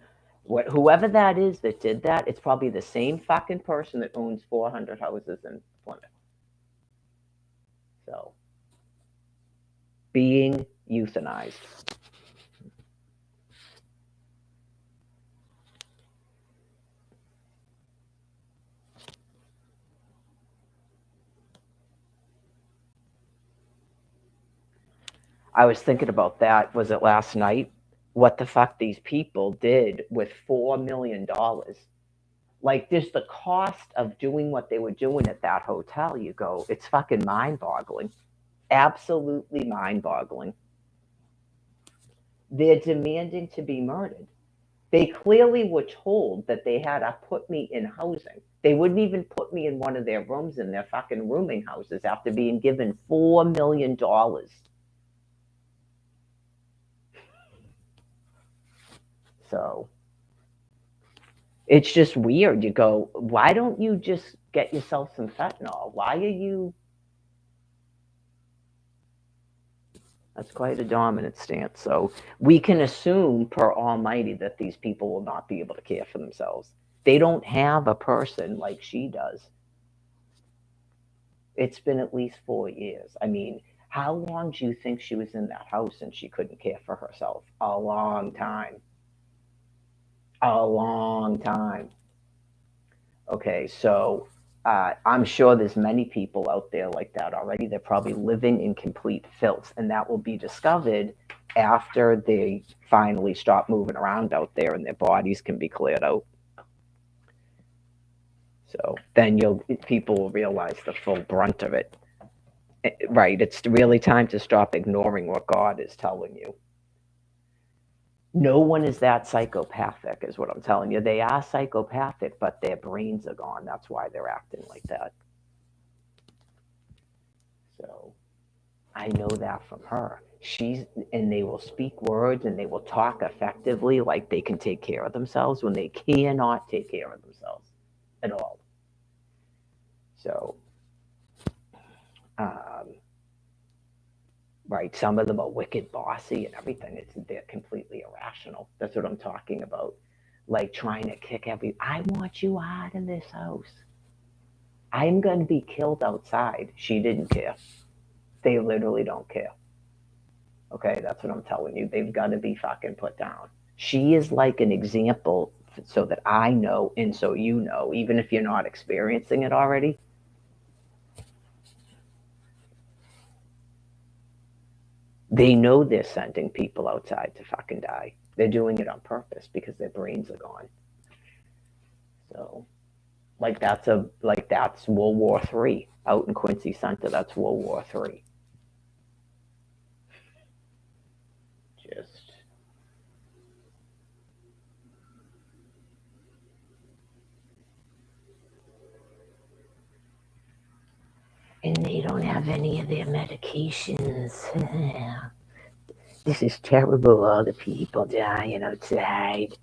Whoever that is that did that, it's probably the same fucking person that owns 400 houses in Plymouth. So, being euthanized. I was thinking about that. Was it last night? What the fuck these people did with $4 million? Like, just the cost of doing what they were doing at that hotel. You go, it's fucking mind boggling. Absolutely mind boggling. They're demanding to be murdered. They clearly were told that they had to put me in housing. They wouldn't even put me in one of their rooms in their fucking rooming houses after being given $4 million. So it's just weird. You go, why don't you just get yourself some fentanyl? Why are you? That's quite a dominant stance. So we can assume, per Almighty, that these people will not be able to care for themselves. They don't have a person like she does. It's been at least 4 years. I mean, how long do you think she was in that house and she couldn't care for herself? A long time. A long time. Okay, so I'm sure there's many people out there like that already. They're probably living in complete filth, and that will be discovered after they finally stop moving around out there and their bodies can be cleared out. So then people will realize the full brunt of it. Right, it's really time to stop ignoring what God is telling you. No one is that psychopathic, is what I'm telling you. They are psychopathic, but their brains are gone. That's why they're acting like that. So I know that from her. And they will speak words and they will talk effectively like they can take care of themselves when they cannot take care of themselves at all. So, um, right, some of them are wicked bossy and everything. They're completely irrational. That's what I'm talking about. Like trying to kick I want you out of this house. I'm going to be killed outside. She didn't care. They literally don't care. Okay, that's what I'm telling you. They've got to be fucking put down. She is like an example so that I know and so you know, even if you're not experiencing it already. They know they're sending people outside to fucking die. They're doing it on purpose because their brains are gone. So, that's World War III out in Quincy Center. That's World War III. Just and they don't have any of their medications. This is terrible. All the people dying outside.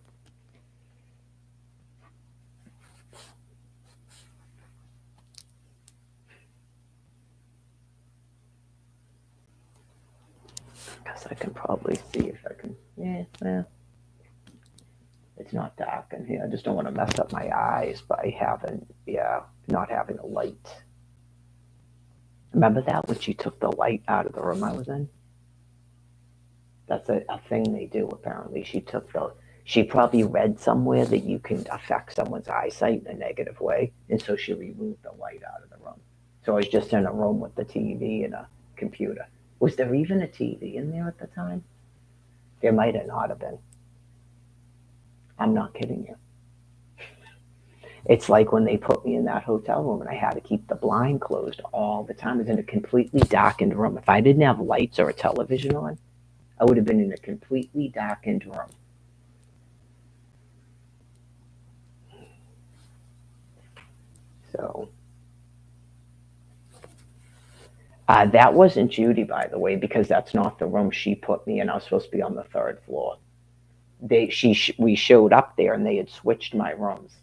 Guess I can probably see if I can. Yeah, well, it's not dark in here. I just don't want to mess up my eyes by not having a light. Remember that when she took the light out of the room I was in? That's a thing they do apparently. She probably read somewhere that you can affect someone's eyesight in a negative way, and so she removed the light out of the room. So I was just in a room with the TV and a computer. Was there even a TV in there at the time? There might have not have been. I'm not kidding you. It's like when they put me in that hotel room and I had to keep the blind closed all the time. I was in a completely darkened room. If I didn't have lights or a television on, I would have been in a completely darkened room. So that wasn't Judy, by the way, because that's not the room she put me in. I was supposed to be on the third floor. We showed up there and they had switched my rooms,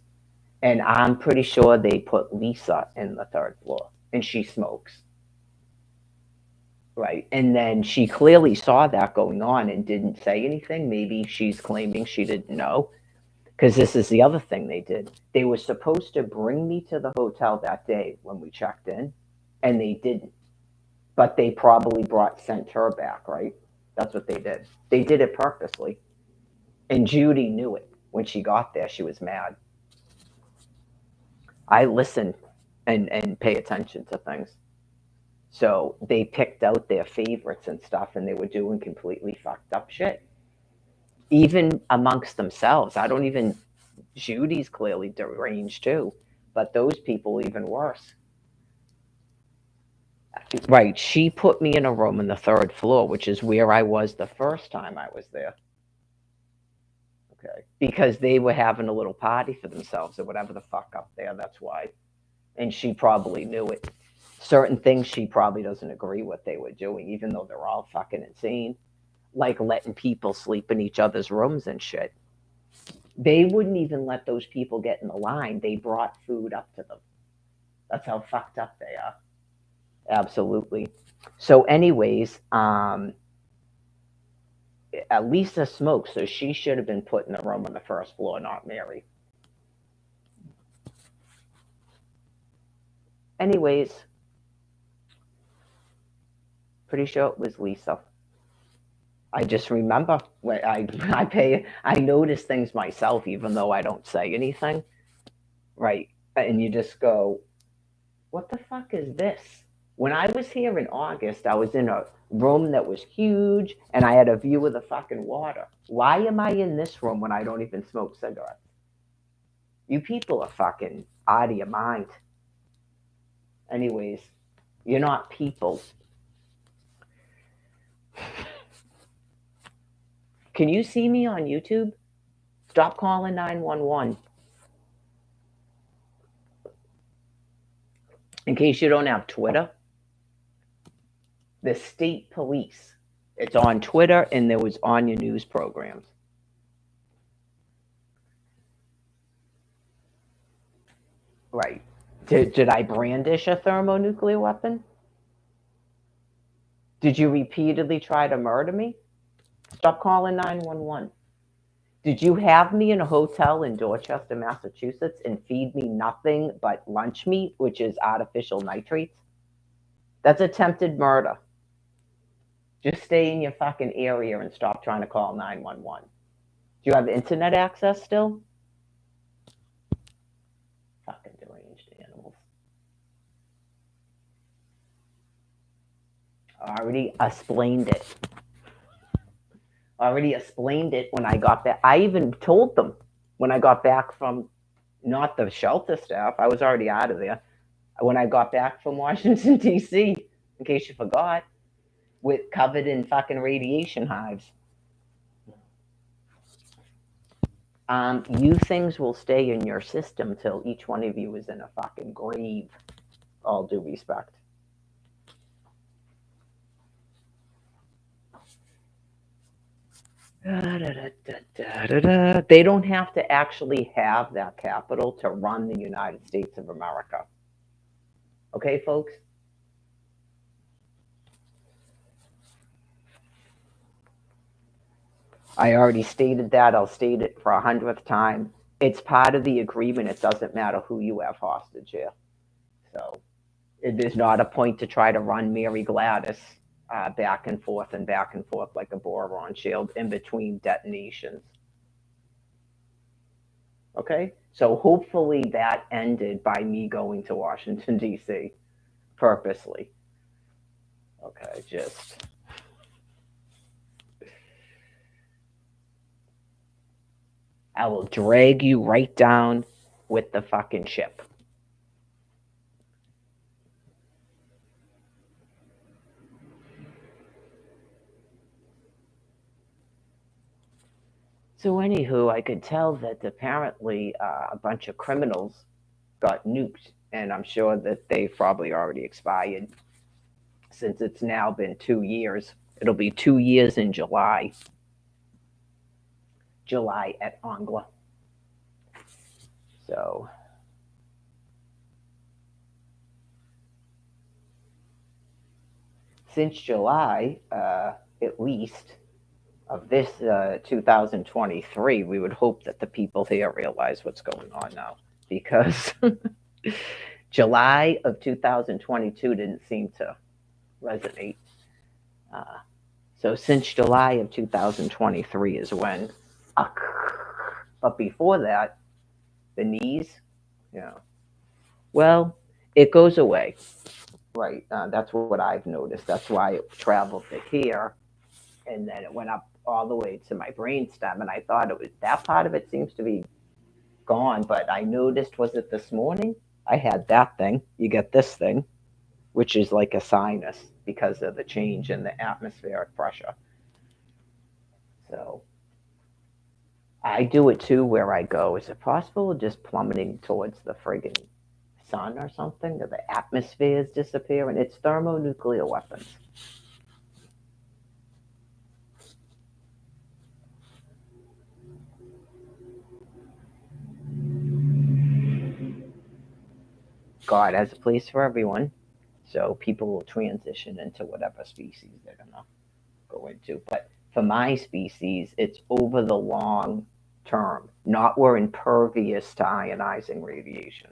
and I'm pretty sure they put Lisa in the third floor, and she smokes, right? And then she clearly saw that going on and didn't say anything. Maybe she's claiming she didn't know, because this is the other thing they did. They were supposed to bring me to the hotel that day when we checked in, and they didn't. But they probably sent her back, right? That's what they did. They did it purposely. And Judy knew it. When she got there, she was mad. I listen and pay attention to things. So they picked out their favorites and stuff, and they were doing completely fucked up shit. Even amongst themselves. I don't even. Judy's clearly deranged too, but those people even worse. Right. She put me in a room on the third floor, which is where I was the first time I was there. Okay. Because they were having a little party for themselves or whatever the fuck up there. That's why. And she probably knew it. Certain things she probably doesn't agree with they were doing, even though they're all fucking insane. Like letting people sleep in each other's rooms and shit. They wouldn't even let those people get in the line. They brought food up to them. That's how fucked up they are. Absolutely. So, anyways, Lisa smokes, so she should have been put in the room on the first floor, not Mary. Anyways, pretty sure it was Lisa. I just remember when I notice things myself, even though I don't say anything, right? And you just go, "What the fuck is this?" When I was here in August, I was in a room that was huge, and I had a view of the fucking water. Why am I in this room when I don't even smoke cigarettes? You people are fucking out of your mind. Anyways, you're not people. Can you see me on YouTube? Stop calling 911. In case you don't have Twitter, the state police. It's on Twitter and there was on your news programs. Right. Did I brandish a thermonuclear weapon? Did you repeatedly try to murder me? Stop calling 911. Did you have me in a hotel in Dorchester, Massachusetts, and feed me nothing but lunch meat, which is artificial nitrates? That's attempted murder. Just stay in your fucking area and stop trying to call 911. Do you have internet access still? Fucking deranged animals. I already explained it. already explained it when I got back. I even told them when I got back from, not the shelter staff, I was already out of there. When I got back from Washington, D.C., in case you forgot, with covered in fucking radiation hives. You things will stay in your system till each one of you is in a fucking grave. All due respect. They don't have to actually have that capital to run the United States of America. Okay, folks? I already stated that. I'll state it for 100th time. It's part of the agreement. It doesn't matter who you have hostage here. So it is not a point to try to run Mary Gladys back and forth like a boron shield in between detonations. Okay? So hopefully that ended by me going to Washington, D.C. purposely. Okay, just. I will drag you right down with the fucking ship. So, anywho, I could tell that apparently a bunch of criminals got nuked, and I'm sure that they've probably already expired since it's now been 2 years. It'll be 2 years in July. July at Angla. So, since July, at least, of this 2023, we would hope that the people here realize what's going on now. Because July of 2022 didn't seem to resonate. So since July of 2023 is when, but before that, the knees, yeah. Well, it goes away, right? That's what I've noticed. That's why it traveled to here, and then it went up all the way to my brainstem, and I thought it was that part of it seems to be gone. But I noticed, was it this morning? I had that thing. You get this thing, which is like a sinus because of the change in the atmospheric pressure. So I do it too where I go. Is it possible just plummeting towards the friggin' sun or something? Or the atmosphere is disappearing? It's thermonuclear weapons. God has a place for everyone. So people will transition into whatever species they're going to go into. But for my species, it's over the long term, not we're impervious to ionizing radiation.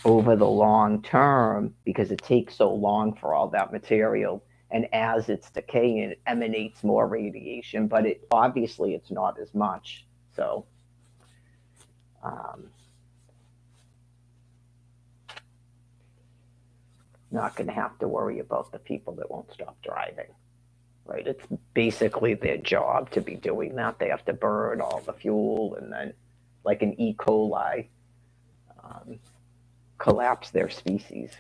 Over the long term, because it takes so long for all that material, and as it's decaying, it emanates more radiation, but it obviously it's not as much. So not going to have to worry about the people that won't stop driving. Right? It's basically their job to be doing that. They have to burn all the fuel and then, like an E. coli, collapse their species.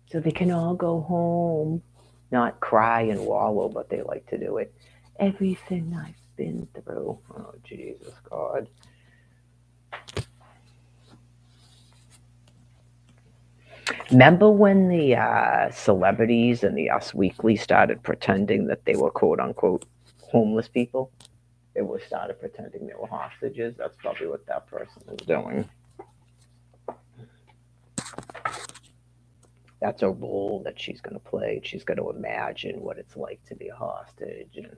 So they can all go home, not cry and wallow, but they like to do it. Everything I've been through. Oh, Jesus, God. Remember when the celebrities and the Us Weekly started pretending that they were quote unquote homeless people? They were started pretending they were hostages. That's probably what that person is doing. That's a role that she's going to play. She's going to imagine what it's like to be a hostage, and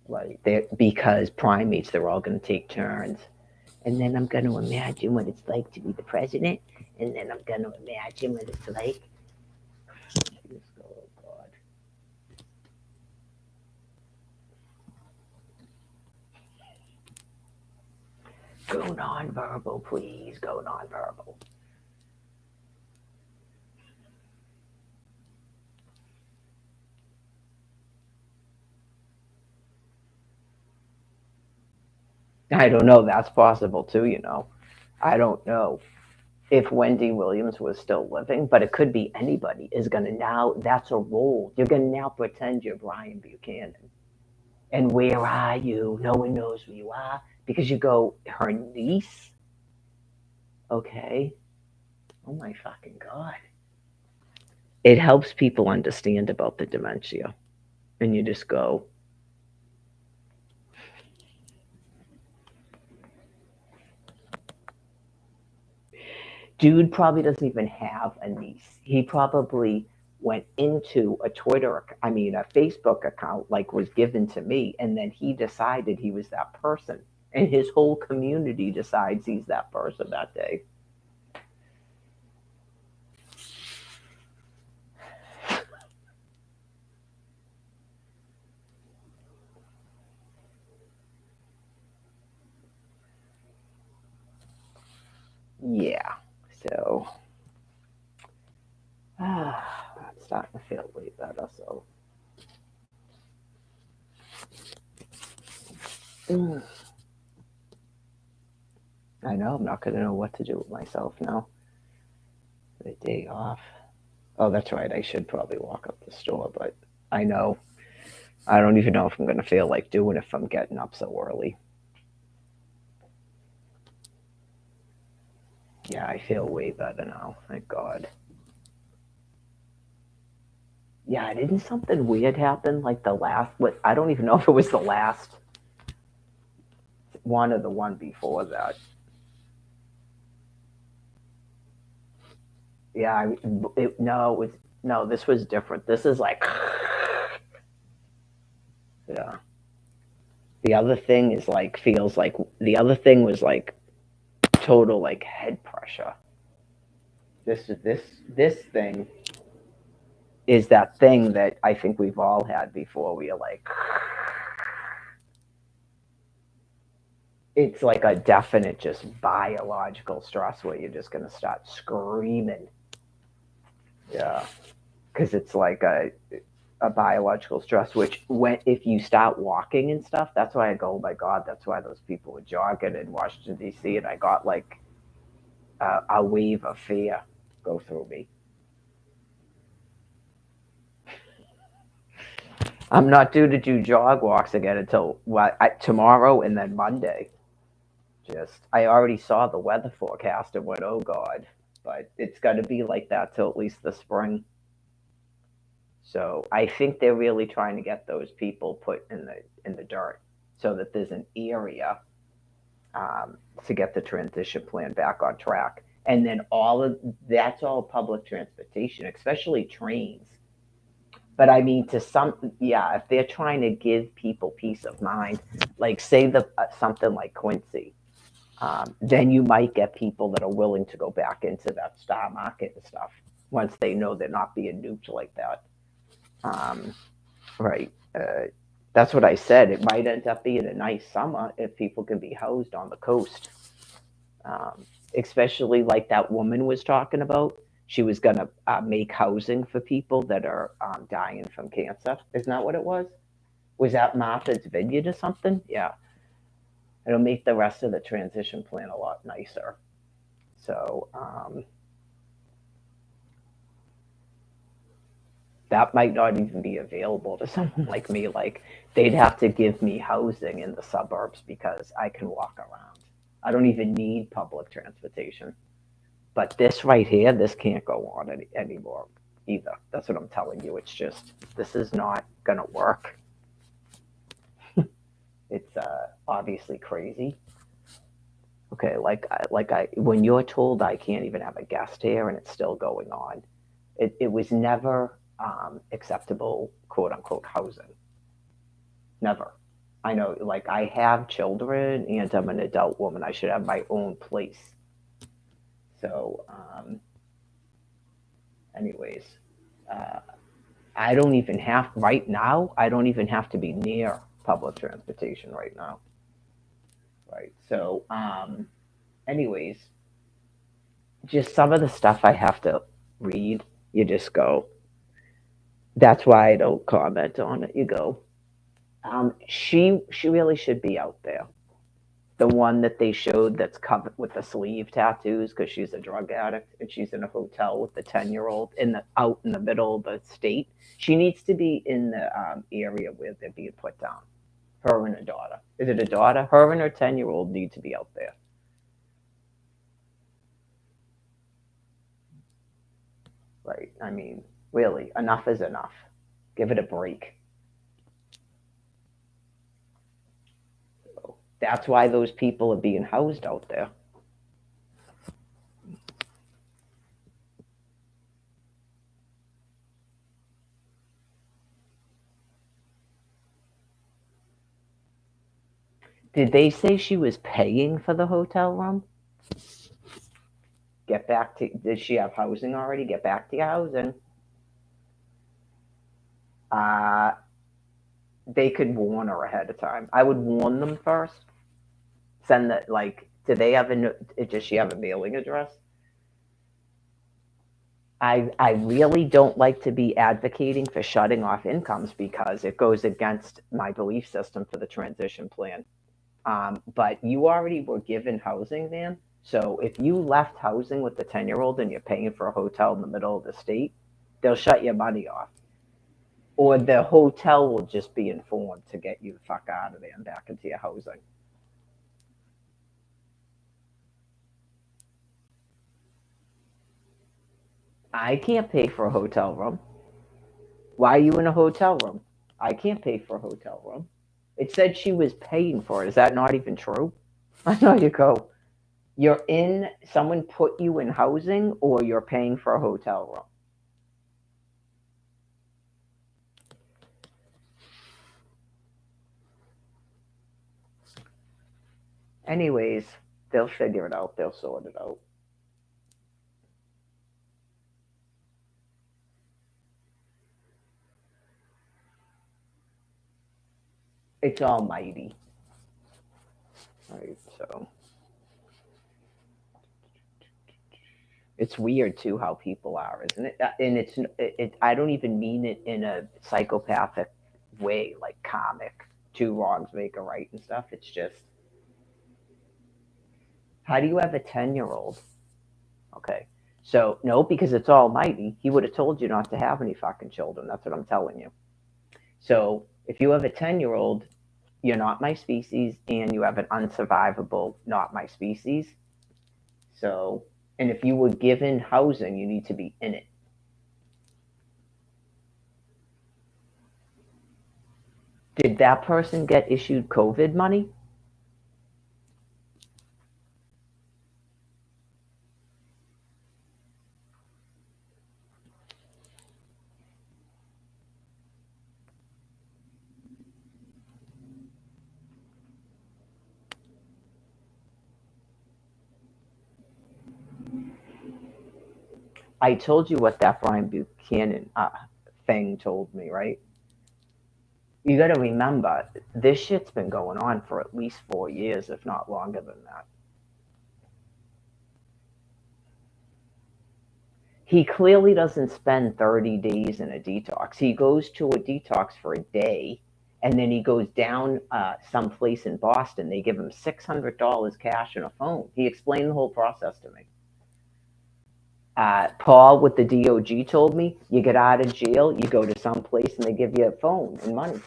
like because primates, they're all going to take turns. And then I'm going to imagine what it's like to be the president, and then I'm going to imagine what it's like. Oh God. Go nonverbal, please. Go nonverbal. I don't know. That's possible too, you know. I don't know if Wendy Williams was still living, but it could be anybody is going to now, that's a role. You're going to now pretend you're Brian Buchanan. And where are you? No one knows who you are. Because you go, her niece? Okay. Oh my fucking God. It helps people understand about the dementia. And you just go, dude probably doesn't even have a niece. He probably went into a a Facebook account like was given to me, and then he decided he was that person. And his whole community decides he's that person that day. Yeah. So, I'm starting to feel way better. So, mm, I know I'm not going to know what to do with myself now. The day off. Oh, that's right. I should probably walk up the store, but I know I don't even know if I'm going to feel like doing it if I'm getting up so early. Yeah, I feel way better now. Thank God. Yeah, didn't something weird happen like the last? What I don't even know if it was the last one or the one before that. Yeah, no, it was no. This was different. This is like, yeah. The other thing is like feels like the other thing was like total like head pressure. This thing is that thing that I think we've all had before. We are like, it's like a definite just biological stress where you're just gonna start screaming. Yeah, because it's like a biological stress. Which when if you start walking and stuff, that's why I go. Oh my God, that's why those people were jogging in Washington D.C. and I got like a wave of fear go through me. I'm not due to do jog walks again until tomorrow and then Monday. Just I already saw the weather forecast and went, oh God, but it's got to be like that till at least the spring. So I think they're really trying to get those people put in the dirt so that there's an area to get the transition plan back on track. And then all of that's all public transportation, especially trains. But I mean, to some, yeah, if they're trying to give people peace of mind, like say the something like Quincy, then you might get people that are willing to go back into that star market and stuff once they know they're not being nuked like that. Um, right. That's what I said. It might end up being a nice summer if people can be housed on the coast, um, especially like that woman was talking about. She was going to make housing for people that are dying from cancer. Isn't that what it was? Was that Martha's Vineyard or something? Yeah. It'll make the rest of the transition plan a lot nicer. So that might not even be available to someone like me. Like they'd have to give me housing in the suburbs because I can walk around. I don't even need public transportation. But this right here, this can't go on anymore either. That's what I'm telling you. It's just this is not gonna work. It's obviously crazy. Okay, like I when you're told I can't even have a guest here and it's still going on, it was never acceptable, quote unquote, housing. Never. I know, like, I have children and I'm an adult woman. I should have my own place. So, anyways, uh, I don't even have, right now, I don't even have to be near public transportation right now. Right. So, anyways, just some of the stuff I have to read, you just go, that's why I don't comment on it. You go, she really should be out there. The one that they showed that's covered with the sleeve tattoos because she's a drug addict and she's in a hotel with the 10-year-old out in the middle of the state. She needs to be in the area where they're being put down. Her and her daughter. Is it a daughter? Her and her 10-year-old need to be out there. Right. I mean, really, enough is enough. Give it a break. So that's why those people are being housed out there. Did they say she was paying for the hotel room? Get back to. Did she have housing already? Get back to your housing. Uh, they could warn her ahead of time. I would warn them first. Send that, like, do they have does she have a mailing address? I really don't like to be advocating for shutting off incomes because it goes against my belief system for the transition plan. But you already were given housing, man. So if you left housing with the 10-year-old and you're paying for a hotel in the middle of the state, they'll shut your money off. Or the hotel will just be informed to get you the fuck out of there and back into your housing. I can't pay for a hotel room. Why are you in a hotel room? I can't pay for a hotel room. It said she was paying for it. Is that not even true? I know you go. You're in, someone put you in housing or you're paying for a hotel room. Anyways, they'll figure it out. They'll sort it out. It's almighty. Right, so it's weird too how people are, isn't it? And I don't even mean it in a psychopathic way, like comic. Two wrongs make a right and stuff. It's just, how do you have a 10-year-old? Okay. So, no, because it's almighty. He would have told you not to have any fucking children. That's what I'm telling you. So, if you have a 10-year-old, you're not my species, and you have an unsurvivable, not my species. So, and if you were given housing, you need to be in it. Did that person get issued COVID money? I told you what that Brian Buchanan thing told me, right? You got to remember, this shit's been going on for at least 4 years, if not longer than that. He clearly doesn't spend 30 days in a detox. He goes to a detox for a day, and then he goes down someplace in Boston. They give him $600 cash and a phone. He explained the whole process to me. Paul with the DOG told me, you get out of jail, you go to some place, and they give you a phone and money.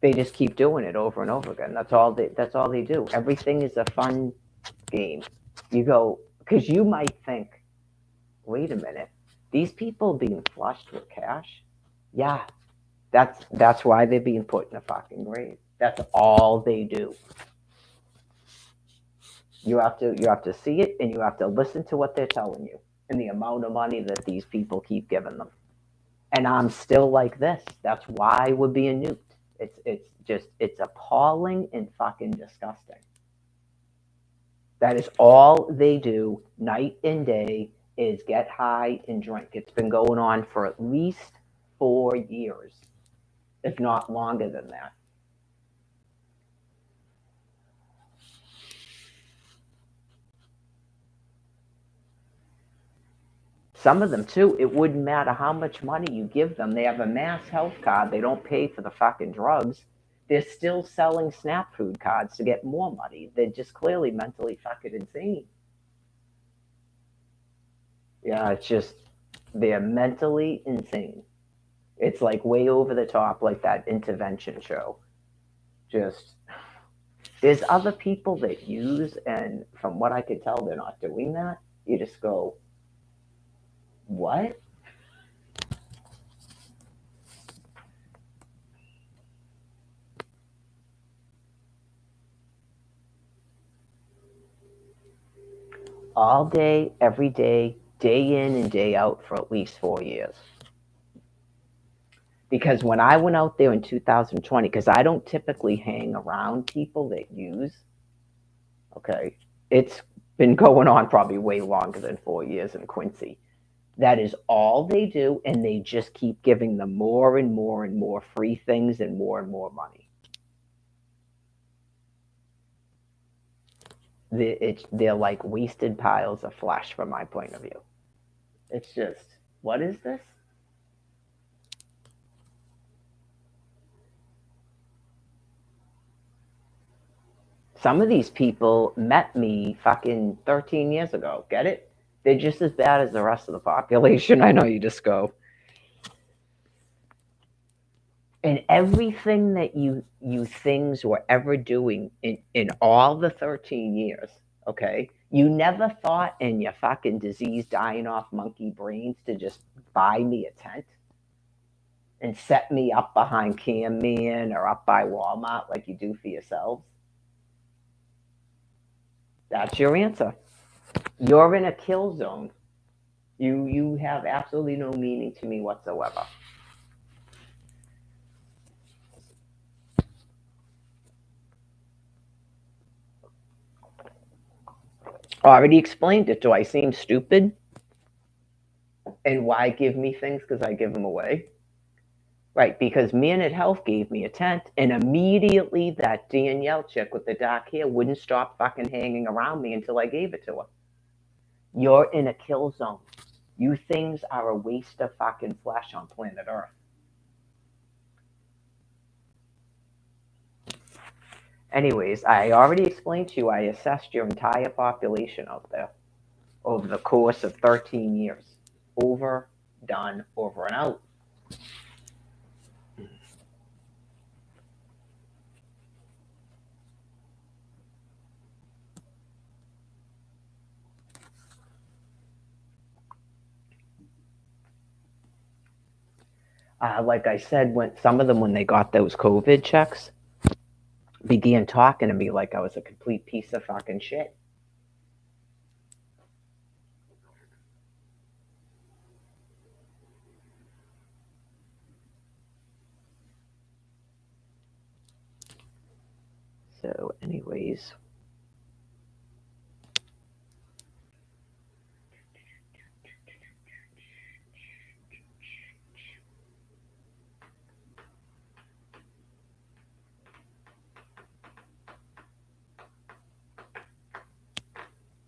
They just keep doing it over and over again. That's all they do. Everything is a fun game. You go, because you might think, wait a minute, these people being flushed with cash? Yeah, that's why they're being put in a fucking grave. That's all they do. You have to see it, and you have to listen to what they're telling you and the amount of money that these people keep giving them. And I'm still like this. That's why we're being nuked. It's appalling and fucking disgusting. That is all they do night and day is get high and drink. It's been going on for at least 4 years, if not longer than that. Some of them too, it wouldn't matter how much money you give them. They have a mass health card. They don't pay for the fucking drugs. They're still selling SNAP food cards to get more money. They're just clearly mentally fucking insane. Yeah, it's just, they're mentally insane. It's like way over the top, like that intervention show. Just, there's other people that use, and from what I could tell, they're not doing that. You just go, what? All day, every day in and day out for at least 4 years. Because when I went out there in 2020, because I don't typically hang around people that use, okay, it's been going on probably way longer than 4 years in Quincy. That is all they do, and they just keep giving them more and more and more free things and more money. They're like wasted piles of flesh from my point of view. It's just, what is this? Some of these people met me fucking 13 years ago. Get it? They're just as bad as the rest of the population. I know, you just go. And everything that you things were ever doing in all the 13 years, okay? You never thought in your fucking disease dying off monkey brains to just buy me a tent and set me up behind Cam Man or up by Walmart like you do for yourselves. That's your answer. You're in a kill zone. You have absolutely no meaning to me whatsoever. Already explained it. Do I seem stupid? And why give me things? Because I give them away. Right, because Minute Health gave me a tent, and immediately that Danielle chick with the dark hair wouldn't stop fucking hanging around me until I gave it to her. You're in a kill zone. You things are a waste of fucking flesh on planet Earth. Anyways, I already explained to you I assessed your entire population out there over the course of 13 years. Over, done, over and out. Like I said, when some of them, when they got those COVID checks, began talking to me like I was a complete piece of fucking shit. So, anyways,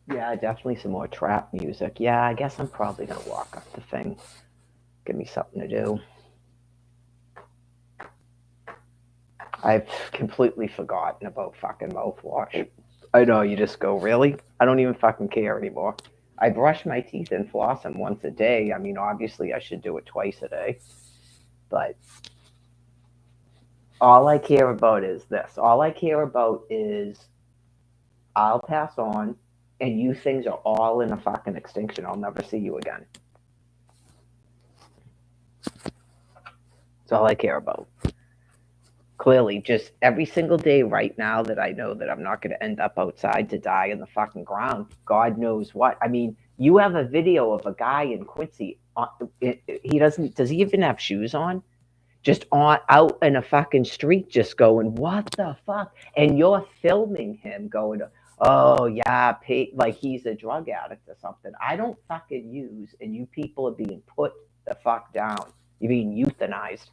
yeah, definitely some more trap music. Yeah, I guess I'm probably gonna walk up the thing. Give me something to do. I've completely forgotten about fucking mouthwash. I know, you just go, really? I don't even fucking care anymore. I brush my teeth and floss them once a day. I mean, obviously, I should do it twice a day. But all I care about is this. All I care about is I'll pass on, and you things are all in a fucking extinction. I'll never see you again. That's all I care about. Clearly, just every single day right now that I know that I'm not going to end up outside to die in the fucking ground. God knows what. I mean, you have a video of a guy in Quincy. He doesn't. Does he even have shoes on? Just on out in a fucking street, just going, what the fuck? And you're filming him going, oh yeah, like he's a drug addict or something. I don't fucking use, and you people are being put the fuck down. You're being euthanized.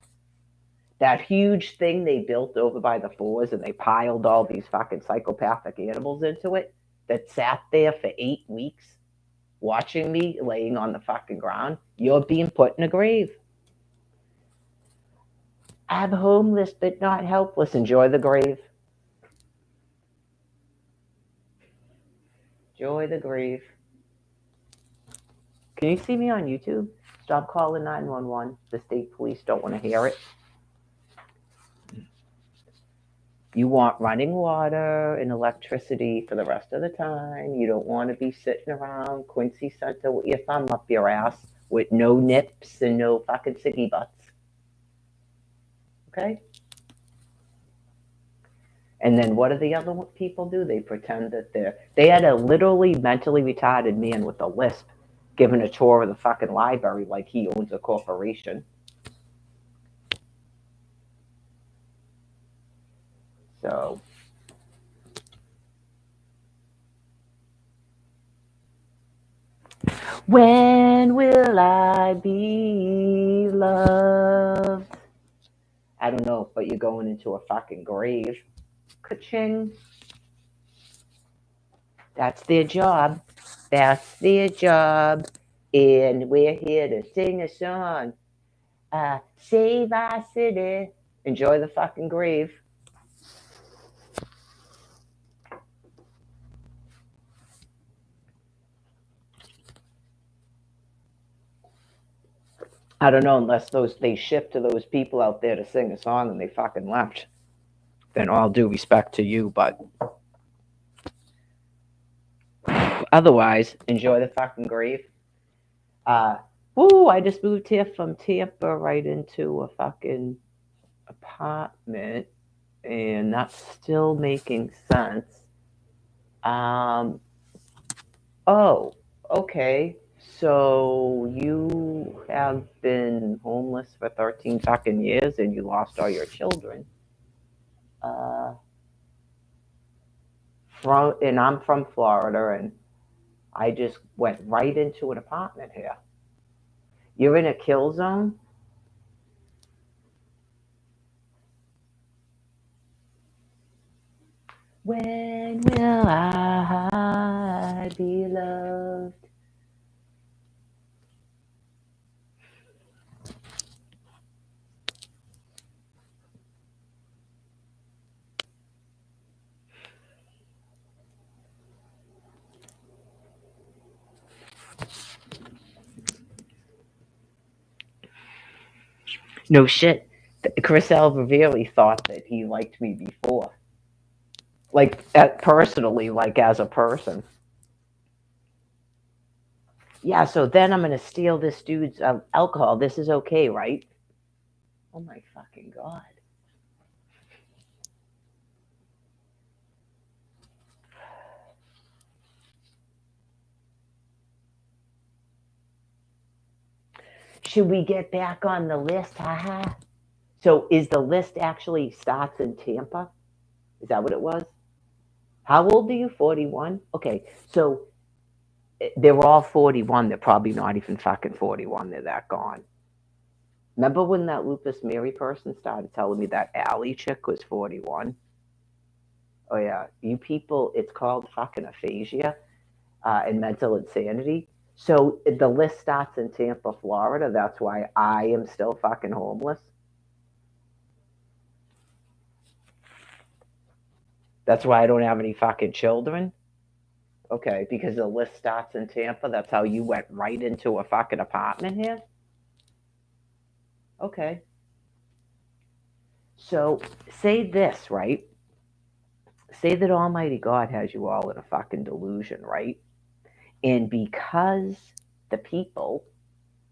That huge thing they built over by the fours, and they piled all these fucking psychopathic animals into it that sat there for 8 weeks watching me laying on the fucking ground. You're being put in a grave. I'm homeless but not helpless. Enjoy the grave. Enjoy the grave. Can you see me on YouTube? Stop calling 911. The state police don't want to hear it. You want running water and electricity for the rest of the time. You don't want to be sitting around Quincy Center with your thumb up your ass with no nips and no fucking ciggy butts. Okay? And then what do the other people do? They pretend that they had a literally mentally retarded man with a lisp giving a tour of the fucking library like he owns a corporation. So when will I be loved? I don't know, but you're going into a fucking grave. Ka-ching. That's their job. That's their job. And we're here to sing a song. Save our city. Enjoy the fucking grave. I don't know, unless they shipped to those people out there to sing a song and they fucking left. Then all due respect to you, but otherwise, enjoy the fucking grave. I just moved here from Tampa right into a fucking apartment, and that's still making sense. Oh, okay. So you have been homeless for 13 fucking years and you lost all your children. And I'm from Florida, and I just went right into an apartment here. You're in a kill zone? When will I be loved? No shit. Chris Alvavieri thought that he liked me before. Like, personally, like as a person. Yeah, so then I'm going to steal this dude's alcohol. This is okay, right? Oh my fucking God. Should we get back on the list? Haha. So is the list actually starts in Tampa? Is that what it was? How old are you? 41? Okay, so they're all 41. They're probably not even fucking 41. They're that gone. Remember when that Lupus Mary person started telling me that Allie chick was 41? Oh, yeah. You people, it's called fucking aphasia and mental insanity. So the list starts in Tampa, Florida. That's why I am still fucking homeless. That's why I don't have any fucking children. Okay, because the list starts in Tampa. That's how you went right into a fucking apartment here? Okay. So say this, right? Say that Almighty God has you all in a fucking delusion, right? And because the people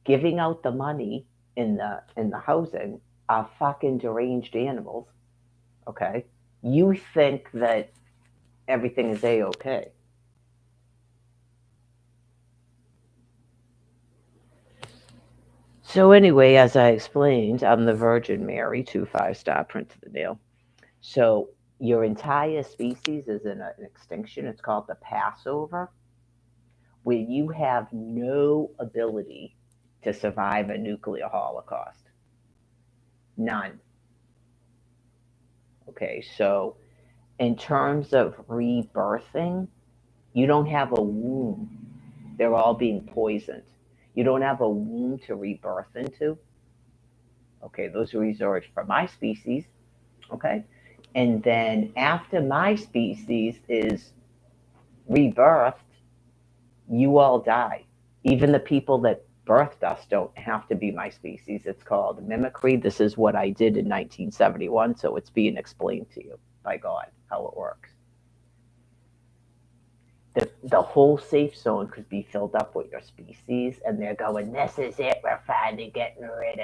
giving out the money in the housing are fucking deranged animals, okay? You think that everything is a-okay. So anyway, as I explained, I'm the Virgin Mary, 2 5-star print to the nail. So your entire species is in an extinction. It's called the Passover, where you have no ability to survive a nuclear holocaust. None. Okay, so in terms of rebirthing, you don't have a womb. They're all being poisoned. You don't have a womb to rebirth into. Okay, those are reserved for my species. Okay, and then after my species is rebirthed, you all die. Even the people that birthed us don't have to be my species. It's called mimicry. This is what I did in 1971, so it's being explained to you by God how it works. The whole safe zone could be filled up with your species, and they're going, "This is it. We're finally getting rid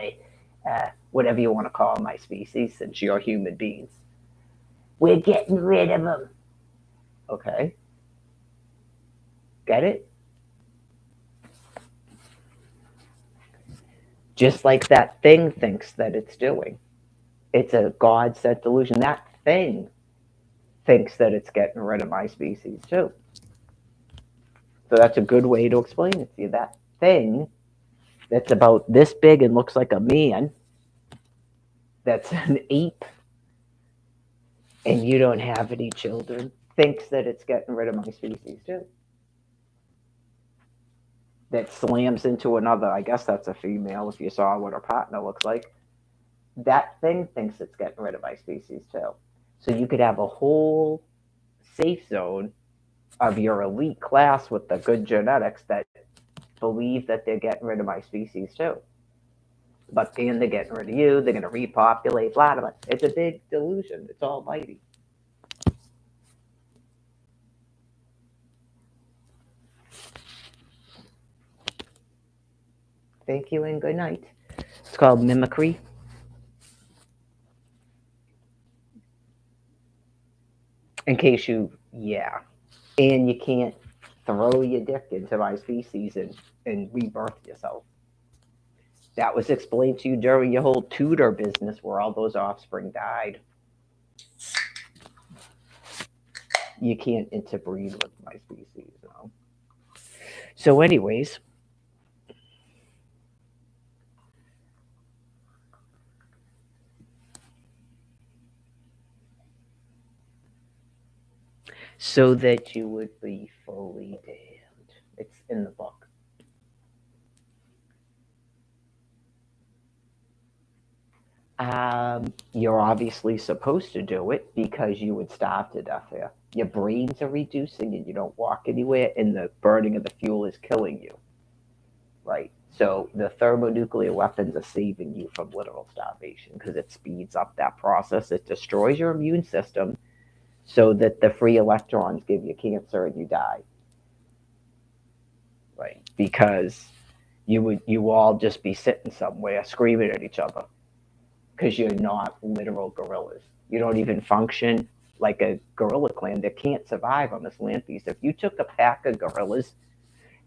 of whatever you want to call my species, since you're human beings. We're getting rid of them." Okay, get it? Just like that thing thinks that it's doing. It's a God set delusion. That thing thinks that it's getting rid of my species too. So that's a good way to explain it to you. That thing that's about this big and looks like a man, that's an ape, and you don't have any children, thinks that it's getting rid of my species too. That slams into another, I guess that's a female if you saw what her partner looks like. That thing thinks it's getting rid of my species too. So you could have a whole safe zone of your elite class with the good genetics that believe that they're getting rid of my species too. But then they're getting rid of you, they're going to repopulate, blah, blah, blah. It's a big delusion. It's almighty. Thank you and good night. It's called mimicry. In case you, yeah. And you can't throw your dick into my species and rebirth yourself. That was explained to you during your whole Tudor business where all those offspring died. You can't interbreed with my species. No. So, anyways, so that you would be fully damned. It's in the book. You're obviously supposed to do it because you would starve to death here. Your brains are reducing and you don't walk anywhere, and the burning of the fuel is killing you. Right? So the thermonuclear weapons are saving you from literal starvation because it speeds up that process. It destroys your immune system so that the free electrons give you cancer and you die. Right? Because you all just be sitting somewhere screaming at each other because you're not literal gorillas. You don't even function like a gorilla clan that can't survive on this land piece. If you took a pack of gorillas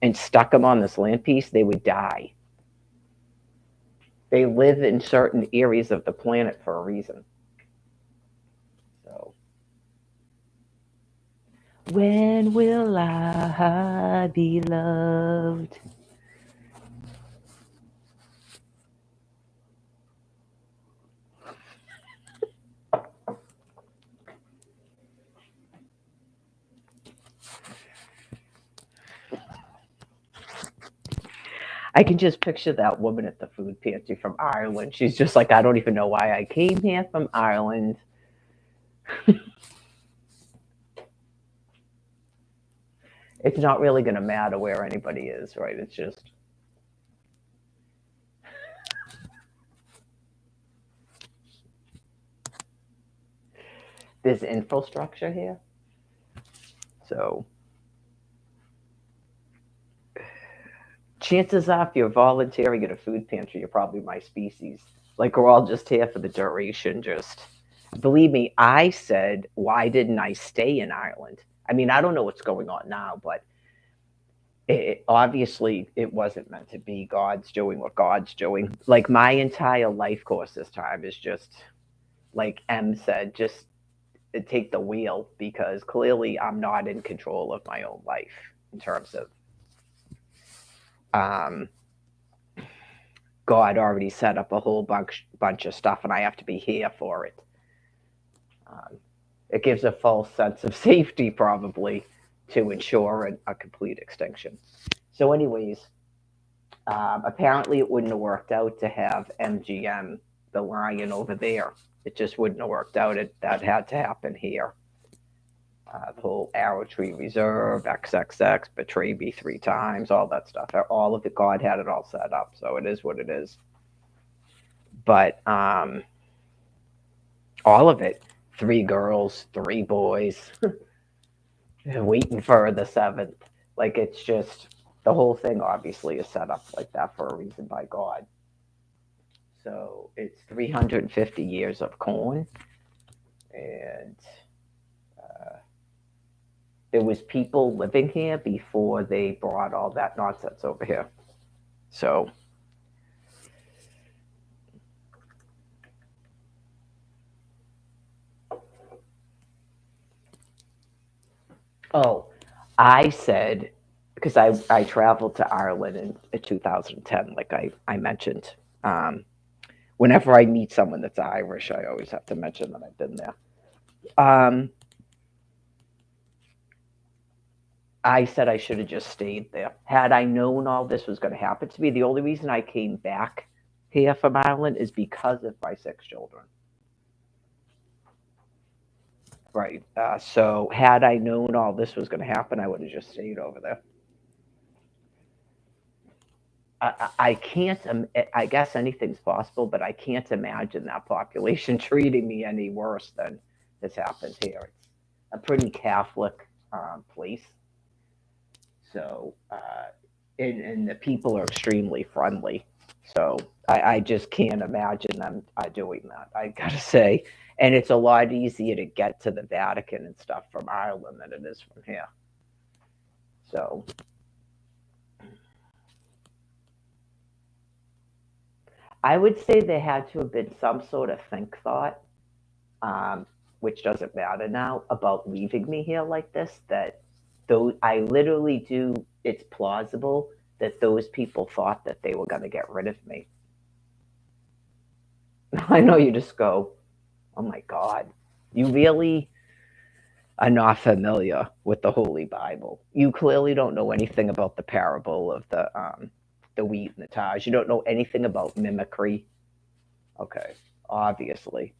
and stuck them on this land piece, they would die. They live in certain areas of the planet for a reason. So, when will I be loved? I can just picture that woman at the food pantry from Ireland. She's just like, I don't even know why I came here from Ireland. It's not really going to matter where anybody is, right? It's just there's infrastructure here. So, chances are, if you're volunteering at a food pantry, you're probably my species. Like, we're all just here for the duration. Just believe me, I said, why didn't I stay in Ireland? I mean, I don't know what's going on now, but obviously it wasn't meant to be. God's doing what God's doing. Like, my entire life course this time is just, like M said, just take the wheel because clearly I'm not in control of my own life in terms of um, God already set up a whole bunch of stuff, and I have to be here for it. Um, it gives a false sense of safety, probably, to ensure a complete extinction. So, anyways, apparently it wouldn't have worked out to have MGM the lion over there. It just wouldn't have worked out. That had to happen here. The whole Arrow Tree Reserve, XXX, betray me 3 times, all that stuff. All of it, God had it all set up, so it is what it is. But all of it, 3 girls, 3 boys, waiting for the 7th. Like, it's just, the whole thing obviously is set up like that for a reason by God. So it's 350 years of corn, and there was people living here before they brought all that nonsense over here. So oh, I said, because I traveled to Ireland in 2010, like I mentioned. Whenever I meet someone that's Irish, I always have to mention that I've been there. Um, I said I should have just stayed there. Had I known all this was going to happen to me, the only reason I came back here from Ireland is because of my 6 children. Right. So had I known all this was going to happen, I would have just stayed over there. I can't. I guess anything's possible, but I can't imagine that population treating me any worse than has happened here. It's a pretty Catholic place, so and the people are extremely friendly. So I just can't imagine them doing that. I gotta say, and it's a lot easier to get to the Vatican and stuff from Ireland than it is from here. So I would say there had to have been some sort of think thought, um, which doesn't matter now, about leaving me here like this. That though I literally do, it's plausible that those people thought that they were going to get rid of me. I know you just go, oh my God, you really are not familiar with the Holy Bible. You clearly don't know anything about the parable of the wheat and the tares. You don't know anything about mimicry. Okay, obviously.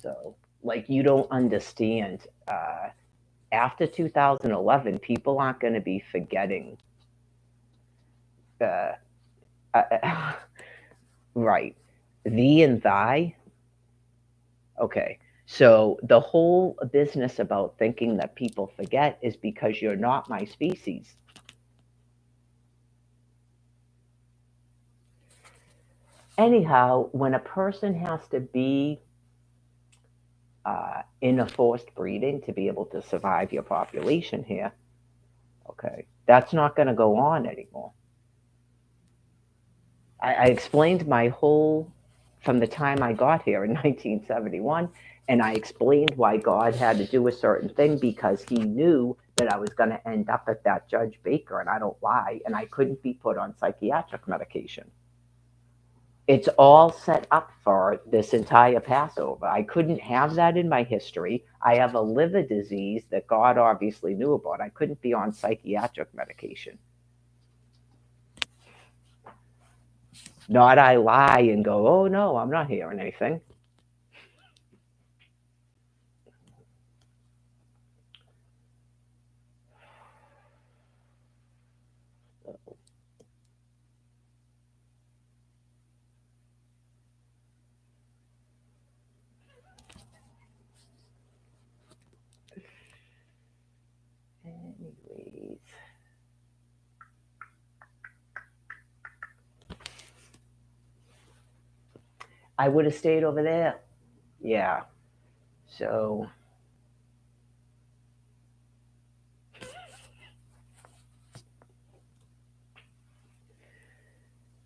So, like, you don't understand. After 2011, people aren't going to be forgetting. Uh, right. Thee and thy. Okay. So, the whole business about thinking that people forget is because you're not my species. Anyhow, when a person has to be in a forced breeding to be able to survive your population here, okay, that's not going to go on anymore. I explained my whole from the time I got here in 1971, and I explained why God had to do a certain thing because He knew that I was going to end up at that Judge Baker, and I don't lie, and I couldn't be put on psychiatric medication. It's all set up for this entire Passover. I couldn't have that in my history. I have a liver disease that God obviously knew about. I couldn't be on psychiatric medication. Not I lie and go, oh no, I'm not hearing anything. Anyways, I would have stayed over there. Yeah. So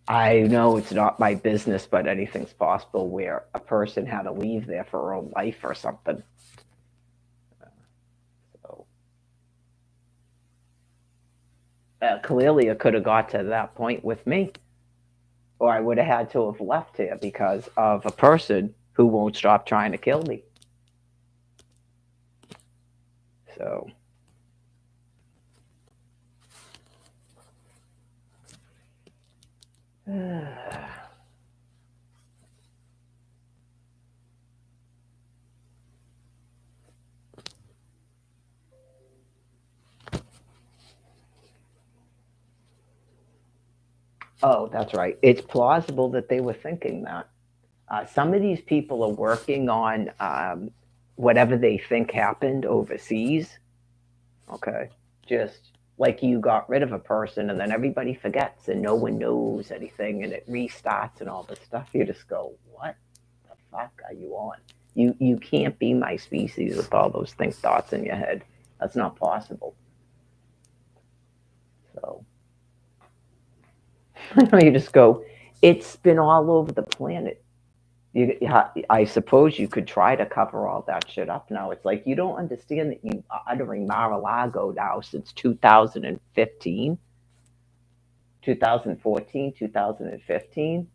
I know it's not my business, but anything's possible where a person had to leave there for her own life or something. So clearly, it could have got to that point with me, or I would have had to have left here because of a person who won't stop trying to kill me. So Oh, that's right. It's plausible that they were thinking that. Some of these people are working on whatever they think happened overseas. Okay. Just like you got rid of a person and then everybody forgets and no one knows anything and it restarts and all this stuff. You just go, what the fuck are you on? You can't be my species with all those thoughts in your head. That's not possible. So you just go, it's been all over the planet. I suppose you could try to cover all that shit up now. It's like you don't understand that you are uttering Mar-a-Lago now since 2015, 2014, 2015.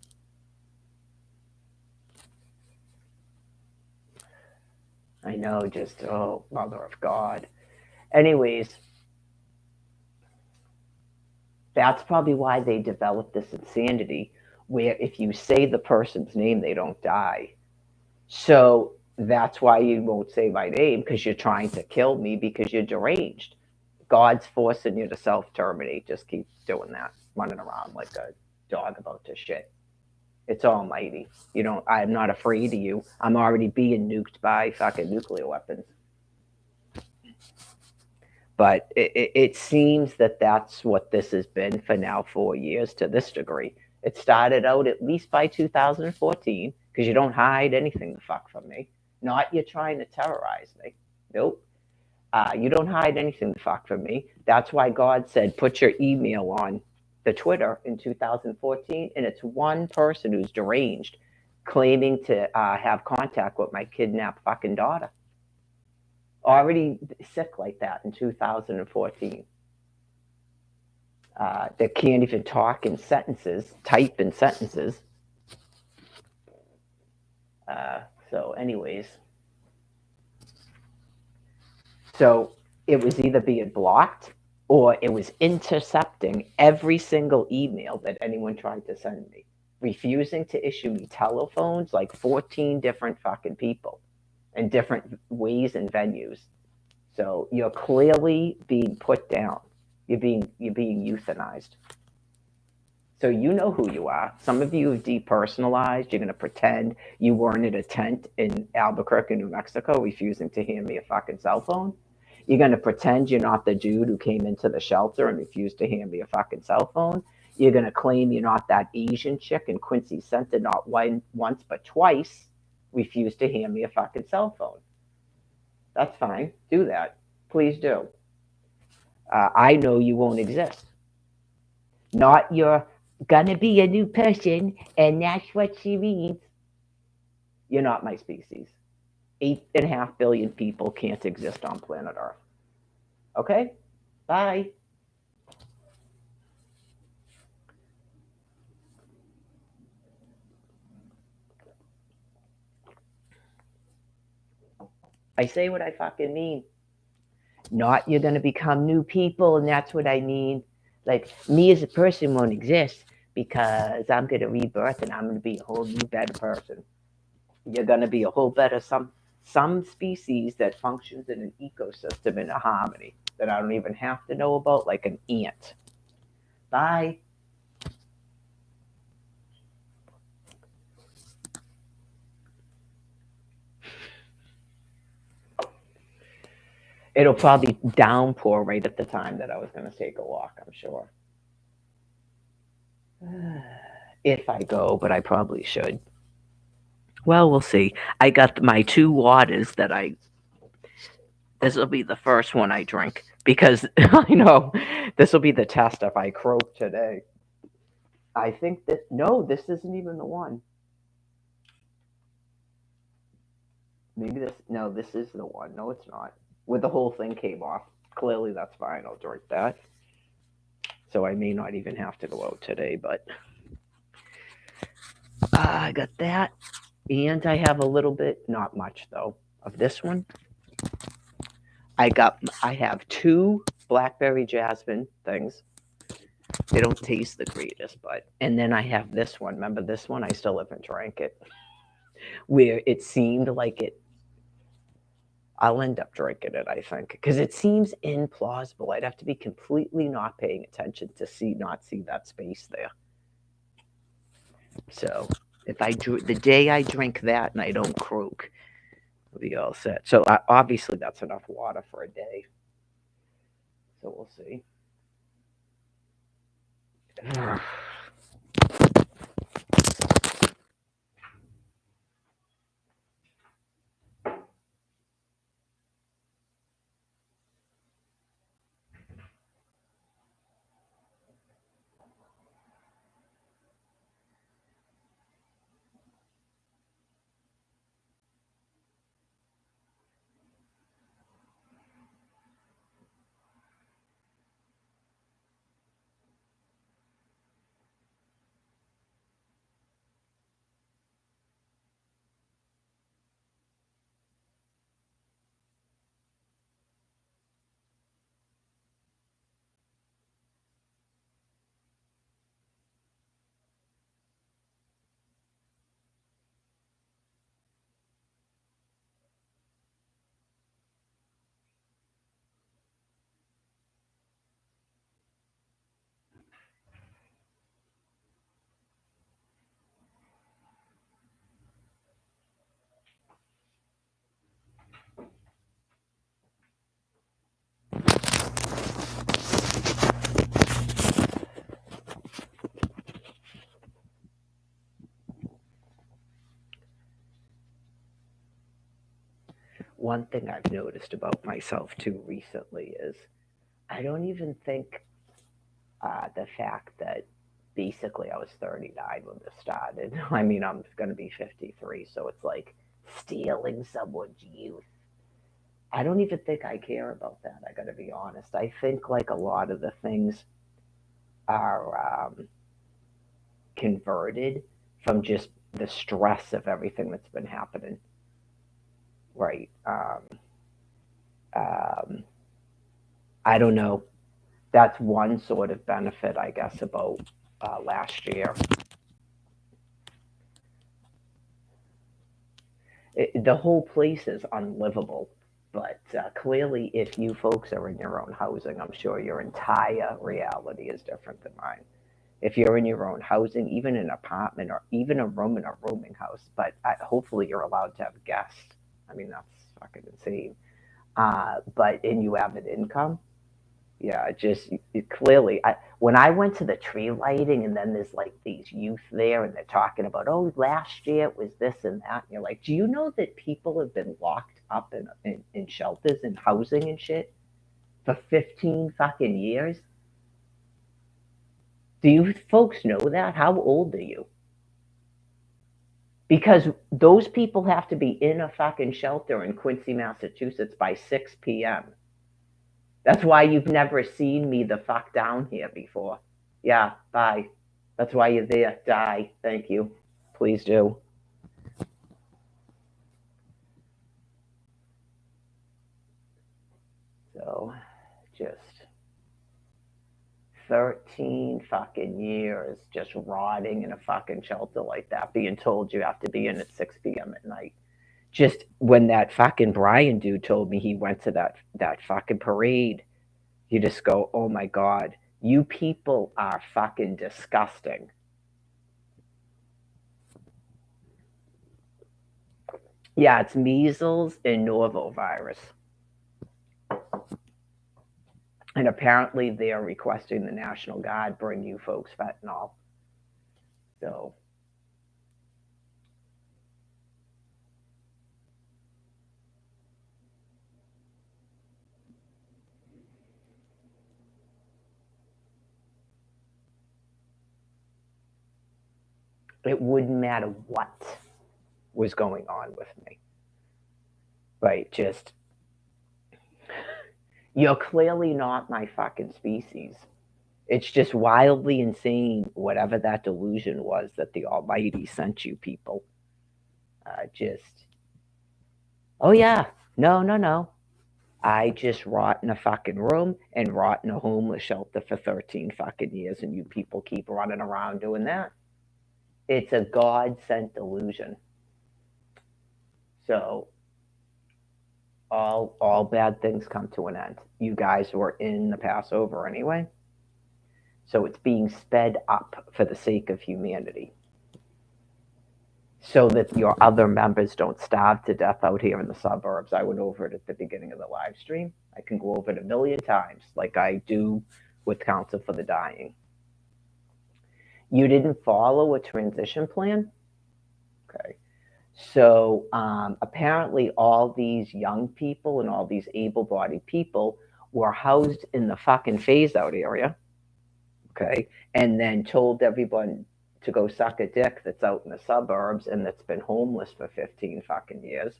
I know, just, oh, mother of God. Anyways, that's probably why they developed this insanity where if you say the person's name, they don't die. So that's why you won't say my name because you're trying to kill me because you're deranged. God's forcing you to self terminate. Just keep doing that, running around like a dog about to shit. It's almighty. You know, I'm not afraid of you. I'm already being nuked by fucking nuclear weapons. But it seems that that's what this has been for now 4 years to this degree. It started out at least by 2014 because you don't hide anything the fuck from me. Not you're trying to terrorize me. Nope. You don't hide anything the fuck from me. That's why God said put your email on the Twitter in 2014, and it's one person who's deranged claiming to have contact with my kidnapped fucking daughter. Already sick like that in 2014. That can't even talk in sentences, type in sentences. Anyways, so it was either being blocked or it was intercepting every single email that anyone tried to send me, refusing to issue me telephones, like 14 different fucking people in different ways and venues. So you're clearly being put down. You're being euthanized. So you know who you are. Some of you have depersonalized. You're going to pretend you weren't at a tent in Albuquerque, New Mexico, refusing to hand me a fucking cell phone. You're going to pretend you're not the dude who came into the shelter and refused to hand me a fucking cell phone. You're going to claim you're not that Asian chick in Quincy Center, not once but twice, refused to hand me a fucking cell phone. That's fine. Do that. Please do. I know you won't exist. Not you're gonna be a new person, and that's what she means. You're not my species. 8.5 billion people can't exist on planet Earth. Okay? Bye. I say what I fucking mean. Not you're gonna become new people, and that's what I mean. Like, me as a person won't exist because I'm gonna rebirth and I'm gonna be a whole new better person. You're gonna be a whole better some species that functions in an ecosystem in a harmony that I don't even have to know about, like an ant. Bye. It'll probably downpour right at the time that I was going to take a walk, I'm sure. If I go, but I probably should. Well, we'll see. I got my two waters that I. This will be the first one I drink because I know this will be the test if I croak today. I think that. No, this isn't even the one. Maybe this. No, this is the one. No, it's not. With the whole thing came off. Clearly, that's fine. I'll drink that. So I may not even have to go out today, but I got that. And I have a little bit, not much though, of this one. I have two blackberry jasmine things. They don't taste the greatest, but and then I have this one. Remember this one? I still haven't drank it. Where it seemed like it. I'll end up drinking it, I think, because it seems implausible. I'd have to be completely not paying attention to not see that space there. So if the day I drink that and I don't croak, we'll be all set. So obviously that's enough water for a day. So we'll see. One thing I've noticed about myself too recently is I don't even think the fact that basically I was 39 when this started. I mean, I'm going to be 53, so it's like stealing someone's youth. I don't even think I care about that. I got to be honest. I think like a lot of the things are converted from just the stress of everything that's been happening, right? Um, I don't know. That's one sort of benefit, I guess, about last year. The whole place is unlivable. But clearly, if you folks are in your own housing, I'm sure your entire reality is different than mine. If you're in your own housing, even an apartment or even a room in a rooming house, but hopefully you're allowed to have guests. I mean, that's fucking insane. And you have an income, yeah, clearly. When I went to the tree lighting, and then there's like these youth there, and they're talking about, oh, last year it was this and that. And you're like, do you know that people have been locked up in shelters and housing and shit for 15 fucking years? Do you folks know that? How old are you? Because those people have to be in a fucking shelter in Quincy, Massachusetts by 6 p.m. That's why you've never seen me the fuck down here before. Yeah, bye. That's why you're there. Die. Thank you. Please do. So, just 13 fucking years just rotting in a fucking shelter like that, being told you have to be in at 6 p.m. at night. Just when that fucking Brian dude told me he went to that fucking parade, you just go, oh my God, you people are fucking disgusting. Yeah, it's measles and norovirus. And apparently they are requesting the National Guard bring you folks fentanyl. So it wouldn't matter what was going on with me. Right? Just, you're clearly not my fucking species. It's just wildly insane, whatever that delusion was that the Almighty sent you people. Just, oh yeah, no, no, no. I just rot in a fucking room and rot in a homeless shelter for 13 fucking years, and you people keep running around doing that. It's a God sent delusion. So all bad things come to an end. You guys were in the Passover anyway. So it's being sped up for the sake of humanity. so that your other members don't starve to death out here in the suburbs. I went over it at the beginning of the live stream. I can go over it a million times, like I do with Counsel for the Dying. You didn't follow a transition plan? Okay. So apparently, all these young people and all these able bodied people were housed in the fucking phase out area. Okay. And then told everyone to go suck a dick that's out in the suburbs and that's been homeless for 15 fucking years.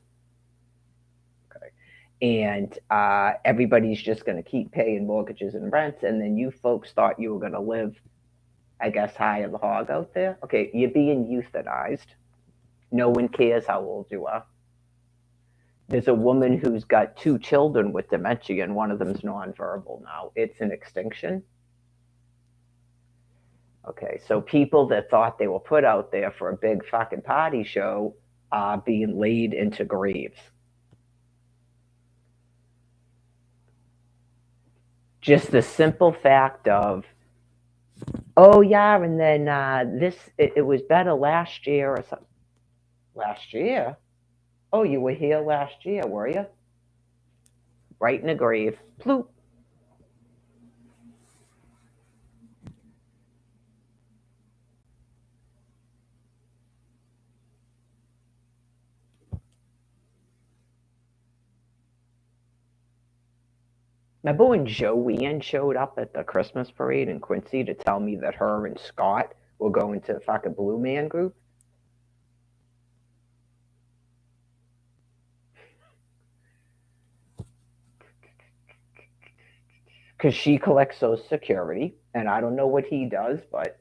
Okay. And everybody's just going to keep paying mortgages and rents. And then you folks thought you were going to live, I guess, high as the hog out there. Okay. You're being euthanized. No one cares how old you are. There's a woman who's got 2 children with dementia, and one of them's nonverbal now. It's an extinction. Okay, so people that thought they were put out there for a big fucking party show are being laid into graves. Just the simple fact of, oh yeah, and then it was better last year or something. Last year? Oh, you were here last year, were you? Right in the grave. Ploop. Remember when Joanne showed up at the Christmas parade in Quincy to tell me that her and Scott were going to the fucking Blue Man Group? Because she collects Social Security, and I don't know what he does, but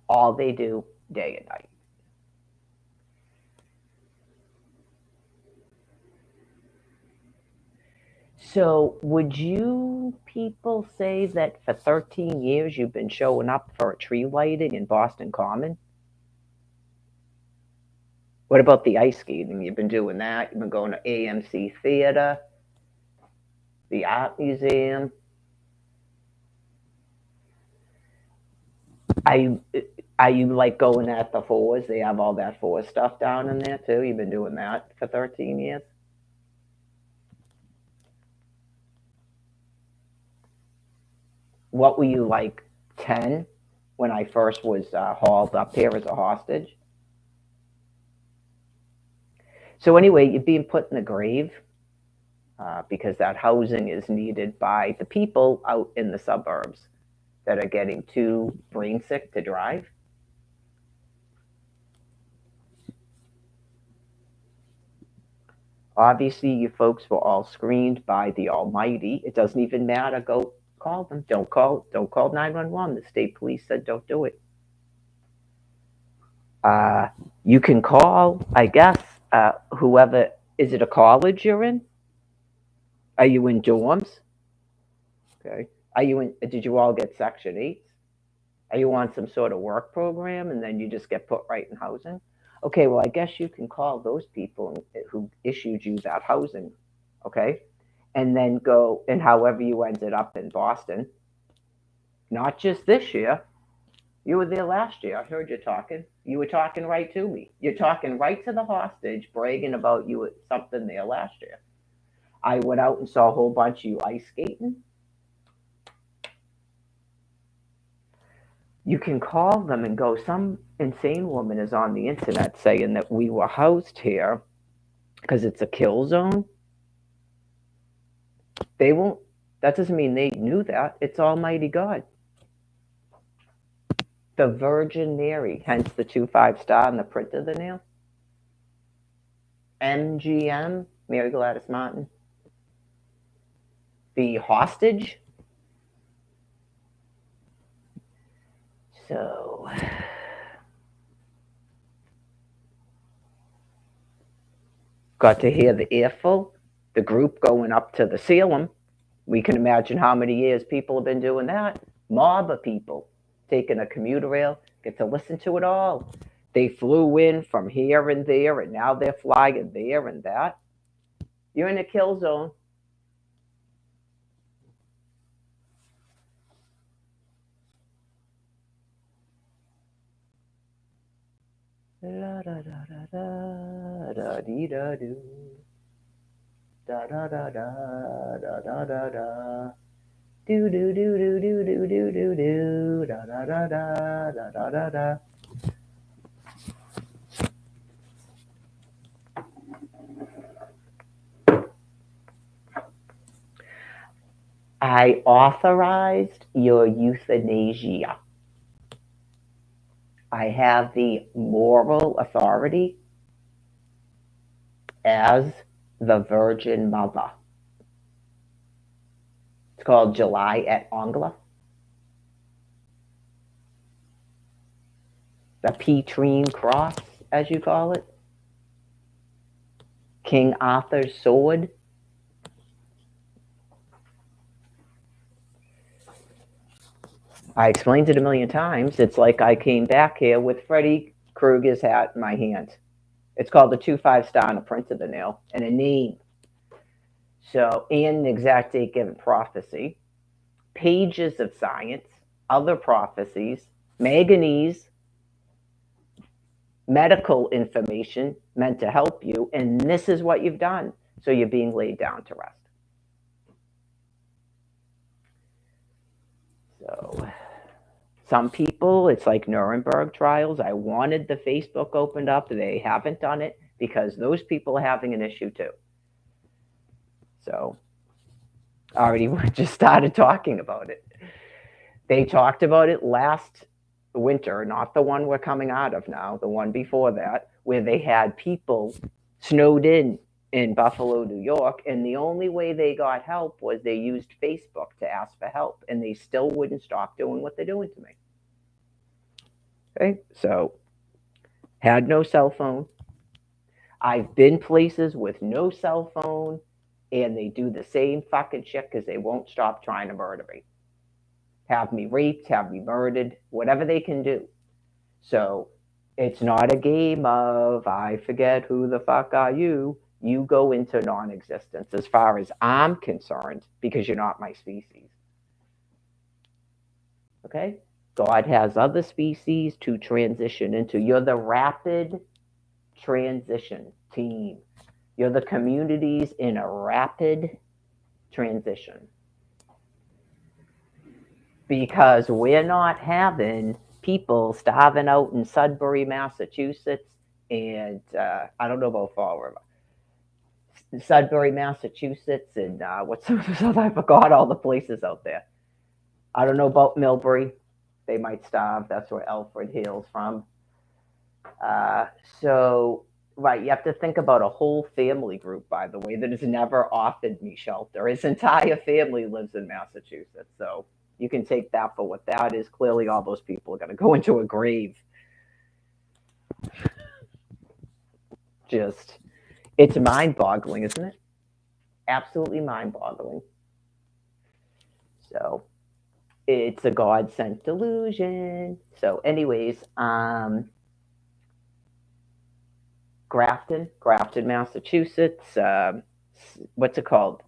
all they do day and night. So, would you people say that for 13 years you've been showing up for a tree lighting in Boston Common? What about the ice skating? You've been doing that. You've been going to AMC Theater, the Art Museum. Are you like going at the fours? They have all that four stuff down in there too. You've been doing that for 13 years. What were you, like 10 when I first was hauled up here as a hostage? So anyway, you're being put in the grave because that housing is needed by the people out in the suburbs that are getting too brain sick to drive. Obviously, you folks were all screened by the Almighty. It doesn't even matter. Go call them. Don't call 911. The state police said don't do it. You can call, I guess, whoever. Is it a college you're in? Are you in dorms? Okay. Are you in? Did you all get Section 8? Are you on some sort of work program and then you just get put right in housing? Okay, well, I guess you can call those people who issued you that housing, okay? And then go, and however you ended up in Boston, not just this year. You were there last year. I heard you talking. You were talking right to me. You're talking right to the hostage, bragging about you at something there last year. I went out and saw a whole bunch of you ice skating. You can call them and go, some insane woman is on the internet saying that we were housed here because it's a kill zone. They won't, that doesn't mean they knew that. It's Almighty God. The Virgin Mary, hence the 2 5-star and the print of the nail. MGM, Mary Gladys Martin. The hostage. So, got to hear the earful, the group going up to the Salem. We can imagine how many years people have been doing that. Mob of people taking a commuter rail, get to listen to it all. They flew in from here and there, and now they're flying there and that. You're in a kill zone. Da da da da da da dee da do. Da da da da da da da da. Do do do do do do do do do. Da da da da da da da da. I authorized your euthanasia. I have the moral authority as the Virgin Mother. It's called July et Angla. The Petrine Cross, as you call it. King Arthur's sword. I explained it a million times. It's like I came back here with Freddy Krueger's hat in my hand. It's called the 2-5 star and a print of the nail and a name. So, and an exact date given prophecy, pages of science, other prophecies, manganese, medical information meant to help you, and this is what you've done. So you're being laid down to rest. So some people, it's like Nuremberg trials. I wanted the Facebook opened up. They haven't done it because those people are having an issue too. So already just started talking about it. They talked about it last winter, not the one we're coming out of now, the one before that, where they had people snowed in Buffalo, New York, and the only way they got help was they used Facebook to ask for help, and they still wouldn't stop doing what they're doing to me. Okay, so had no cell phone. I've been places with no cell phone, and they do the same fucking shit because they won't stop trying to murder me. Have me raped, have me murdered, whatever they can do. So it's not a game of I forget who the fuck are you. You go into non-existence as far as I'm concerned because you're not my species. Okay? God has other species to transition into. You're the rapid transition team. You're the communities in a rapid transition. Because we're not having people starving out in Sudbury, Massachusetts, and I don't know about Fall River. Sudbury, Massachusetts, and what's some other? I forgot all the places out there. I don't know about Millbury. They might starve. That's where Alfred hails from. So, right, you have to think about a whole family group, by the way, that has never offered me shelter. His entire family lives in Massachusetts, so you can take that for what that is. Clearly, all those people are going to go into a grave. Just, it's mind-boggling, isn't it? Absolutely mind-boggling. So, it's a God-sent delusion. So, anyways, Grafton, Massachusetts. What's it called?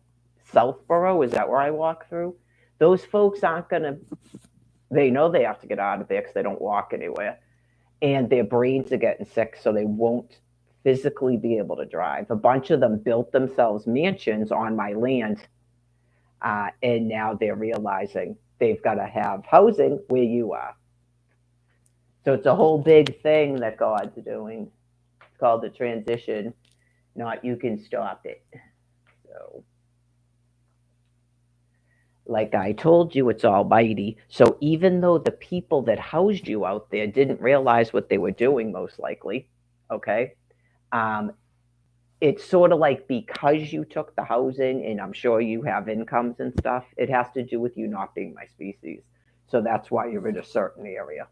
Southborough. Is that where I walk through? Those folks aren't gonna. They know they have to get out of there because they don't walk anywhere, and their brains are getting sick, so they won't physically be able to drive. A bunch of them built themselves mansions on my land, and now they're realizing they've got to have housing where you are. So it's a whole big thing that God's doing. It's called the transition, not you can stop it. So, like I told you, it's almighty. So even though the people that housed you out there didn't realize what they were doing, most likely, okay, it's sort of like because you took the housing, and I'm sure you have incomes and stuff, it has to do with you not being my species. So that's why you're in a certain area.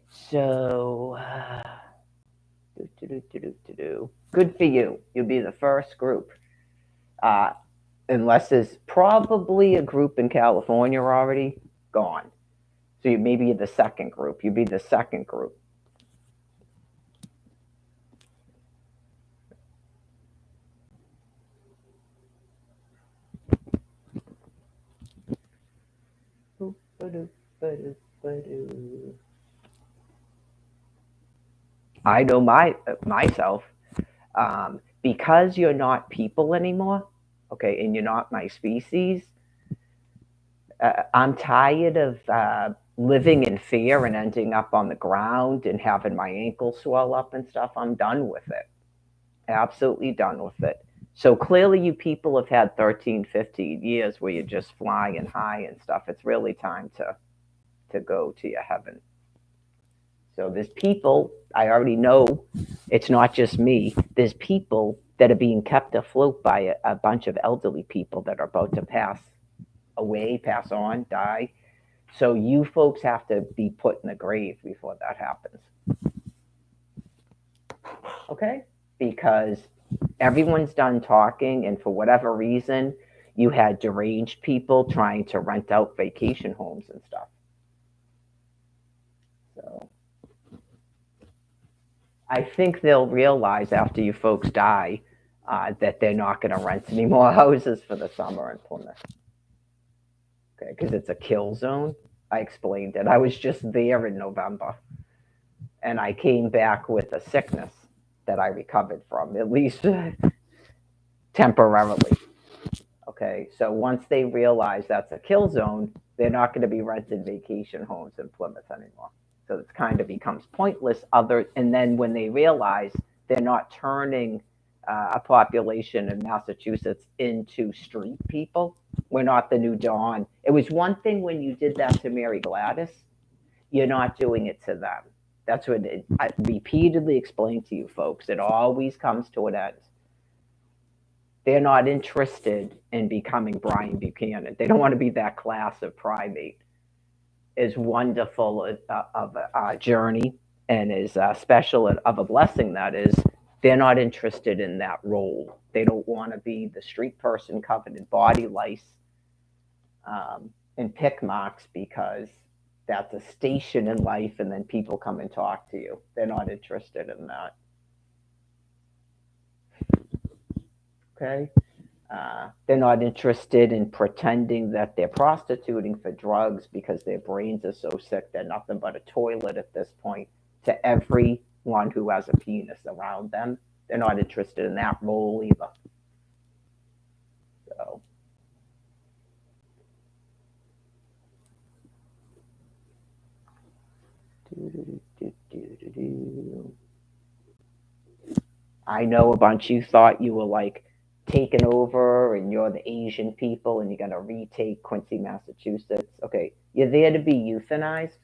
So, good for you. You'll be the first group. Unless there's probably a group in California already gone. So maybe the second group. You'd be the second group. I know myself, because you're not people anymore, okay, and you're not my species. I'm tired of living in fear and ending up on the ground and having my ankle swell up and stuff. I'm done with it. Absolutely done with it. So clearly, you people have had 13, 15 years where you're just flying high and stuff. It's really time to go to your heaven. So there's people, I already know it's not just me, there's people that are being kept afloat by a bunch of elderly people that are about to pass away, pass on, die. So you folks have to be put in the grave before that happens. Okay? Because everyone's done talking, and for whatever reason, you had deranged people trying to rent out vacation homes and stuff. So I think they'll realize after you folks die that they're not going to rent any more houses for the summer in Plymouth. Okay, because it's a kill zone. I explained it. I was just there in November, and I came back with a sickness that I recovered from, at least temporarily. Okay, so once they realize that's a kill zone, they're not going to be renting vacation homes in Plymouth anymore. So it kind of becomes pointless. And then when they realize they're not turning a population in Massachusetts into street people, we're not the new dawn. It was one thing when you did that to Mary Gladys. You're not doing it to them. That's what I repeatedly explained to you folks. It always comes to an end. They're not interested in becoming Brian Buchanan. They don't want to be that class of primate. As wonderful of a journey and as special of a blessing that is, they're not interested in that role. They don't want to be the street person covered in body lice and pick marks because that's a station in life and then people come and talk to you. They're not interested in that. Okay? They're not interested in pretending that they're prostituting for drugs because their brains are so sick they're nothing but a toilet at this point to everyone who has a penis around them. They're not interested in that role either. So. I know a bunch of you thought you were like taken over and you're the Asian people and you're going to retake Quincy, Massachusetts. Okay, you're there to be euthanized.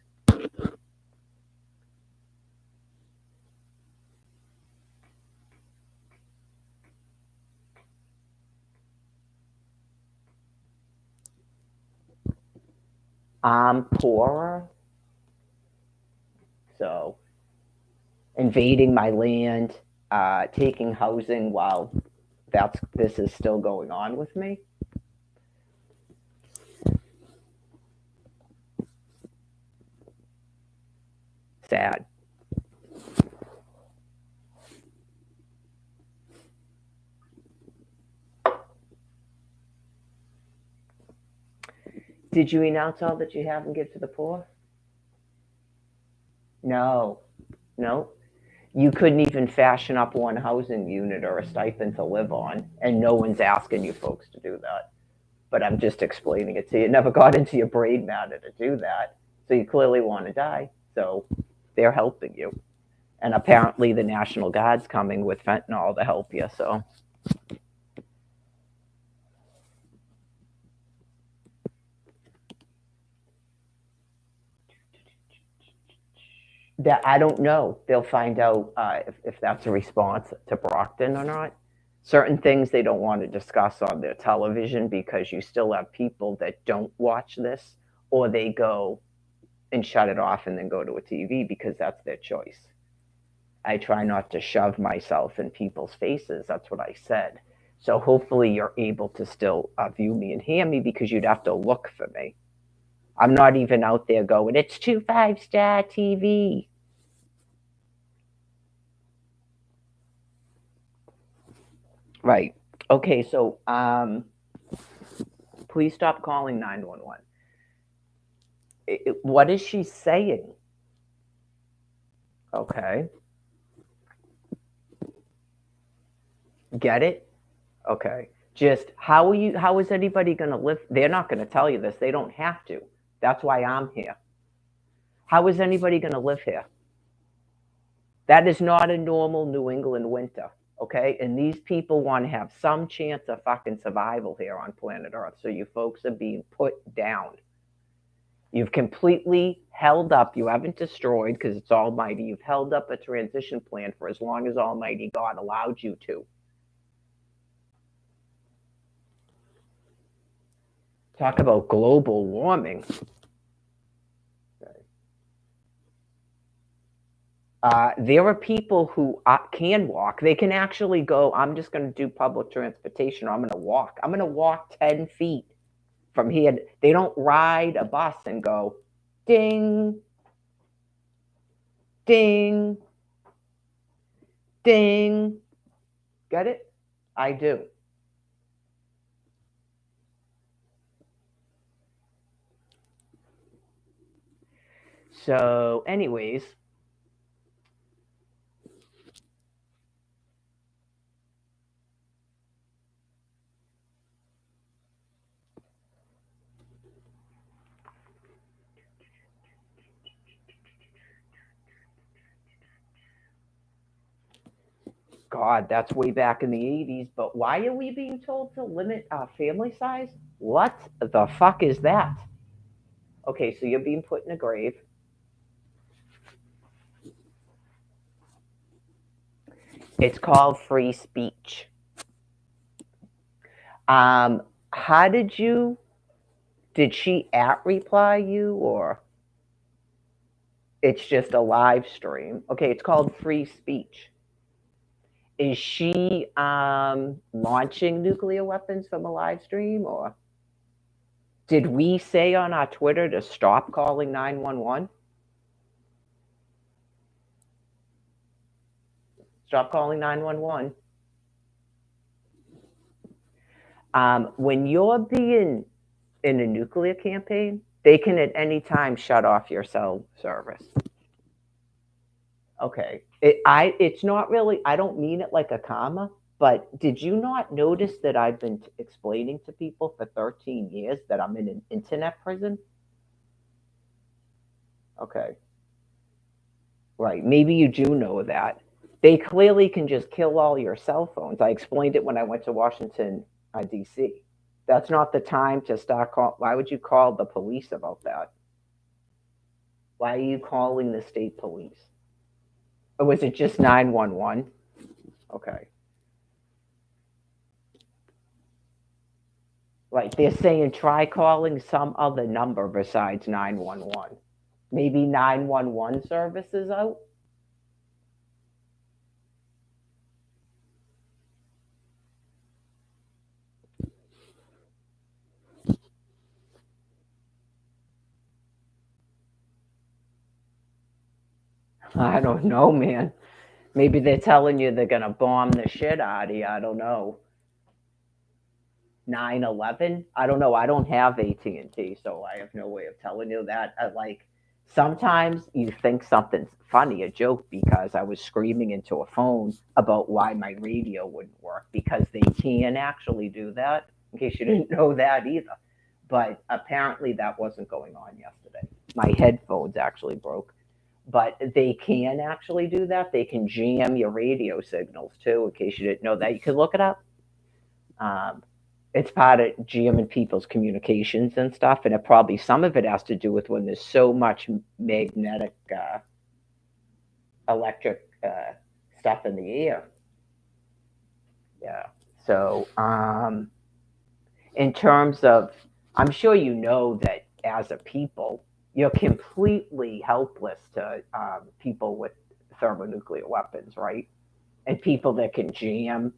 I'm poorer, so invading my land, taking housing while this is still going on with me. Sad. Did you announce all that you have and give to the poor? No, no. You couldn't even fashion up one housing unit or a stipend to live on, and no one's asking you folks to do that. But I'm just explaining it to you. It never got into your brain matter to do that. So you clearly want to die. So they're helping you. And apparently the National Guard's coming with fentanyl to help you. So that I don't know. They'll find out if that's a response to Brockton or not. Certain things they don't want to discuss on their television because you still have people that don't watch this, or they go and shut it off and then go to a TV because that's their choice. I try not to shove myself in people's faces. That's what I said. So hopefully you're able to still view me and hear me because you'd have to look for me. I'm not even out there going, it's 2 5-star TV. Right. Okay, so please stop calling 911. What is she saying? Okay. Get it? Okay. Just how is anybody going to live? They're not going to tell you this. They don't have to. That's why I'm here. How is anybody going to live here? That is not a normal New England winter. Okay. And these people want to have some chance of fucking survival here on planet Earth. So you folks are being put down. You've completely held up. You haven't destroyed because it's Almighty. You've held up a transition plan for as long as Almighty God allowed you to. Talk about global warming. There are people who can walk. They can actually go, I'm just going to do public transportation. Or I'm going to walk. I'm going to walk 10 feet from here. They don't ride a bus and go, ding, ding, ding. Get it? I do. So, anyways, God, that's way back in the 80s. But why are we being told to limit our family size? What the fuck is that? Okay, so you're being put in a grave. It's called free speech. How did she at reply you, or it's just a live stream? Okay, it's called free speech. Is she launching nuclear weapons from a live stream, or did we say on our Twitter to stop calling 911? Stop calling 911. When you're being in a nuclear campaign, they can at any time shut off your cell service. Okay. It's not really, I don't mean it like a comma, but did you not notice that I've been explaining to people for 13 years that I'm in an internet prison? Okay. Right. Maybe you do know that. They clearly can just kill all your cell phones. I explained it when I went to Washington, D.C. That's not the time to start call. Why would you call the police about that? Why are you calling the state police? Or was it just 911? Okay. Like they're saying, try calling some other number besides 911. Maybe 911 service is out. I don't know, man. Maybe they're telling you they're gonna bomb the shit out of you. I don't know. 9/11. I don't know. I don't have AT&T, so I have no way of telling you that. Like sometimes you think something's funny, a joke, because I was screaming into a phone about why my radio wouldn't work because they can actually do that. In case you didn't know that either, but apparently that wasn't going on yesterday. My headphones actually broke, but they can actually do that. They can jam your radio signals too. In case you didn't know that, you can look it up. Um, it's part of jamming people's communications and stuff, and it probably some of it has to do with when there's so much magnetic, electric stuff in the air. Yeah. So, in terms of, I'm sure you know that as a people, you're completely helpless to people with thermonuclear weapons, right? And people that can jam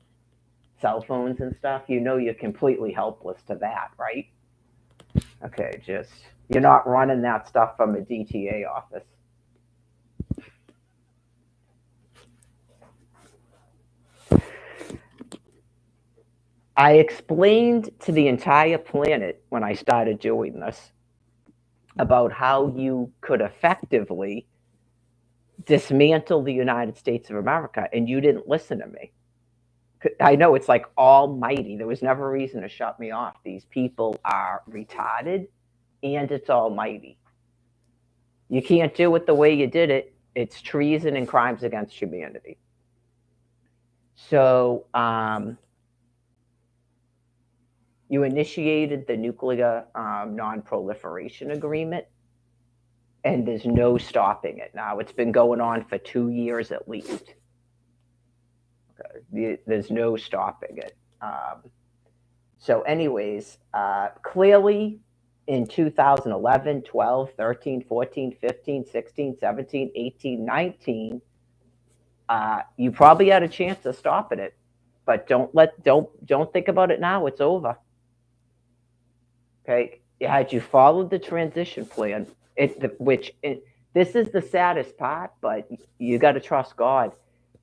cell phones and stuff, you know you're completely helpless to that, right? Okay, just you're not running that stuff from a DTA office. I explained to the entire planet when I started doing this about how you could effectively dismantle the United States of America, and you didn't listen to me. I know it's like almighty. There was never a reason to shut me off. These people are retarded, and it's almighty. You can't do it the way you did it. It's treason and crimes against humanity. So you initiated the nuclear non-proliferation agreement, and there's no stopping it now. It's been going on for 2 years at least. Okay. There's no stopping it. So, anyways, clearly in 2011, 12, 13, 14, 15, 16, 17, 18, 19, you probably had a chance of stopping it, but don't think about it now. It's over. Okay, had you followed the transition plan, this is the saddest part, but you got to trust God.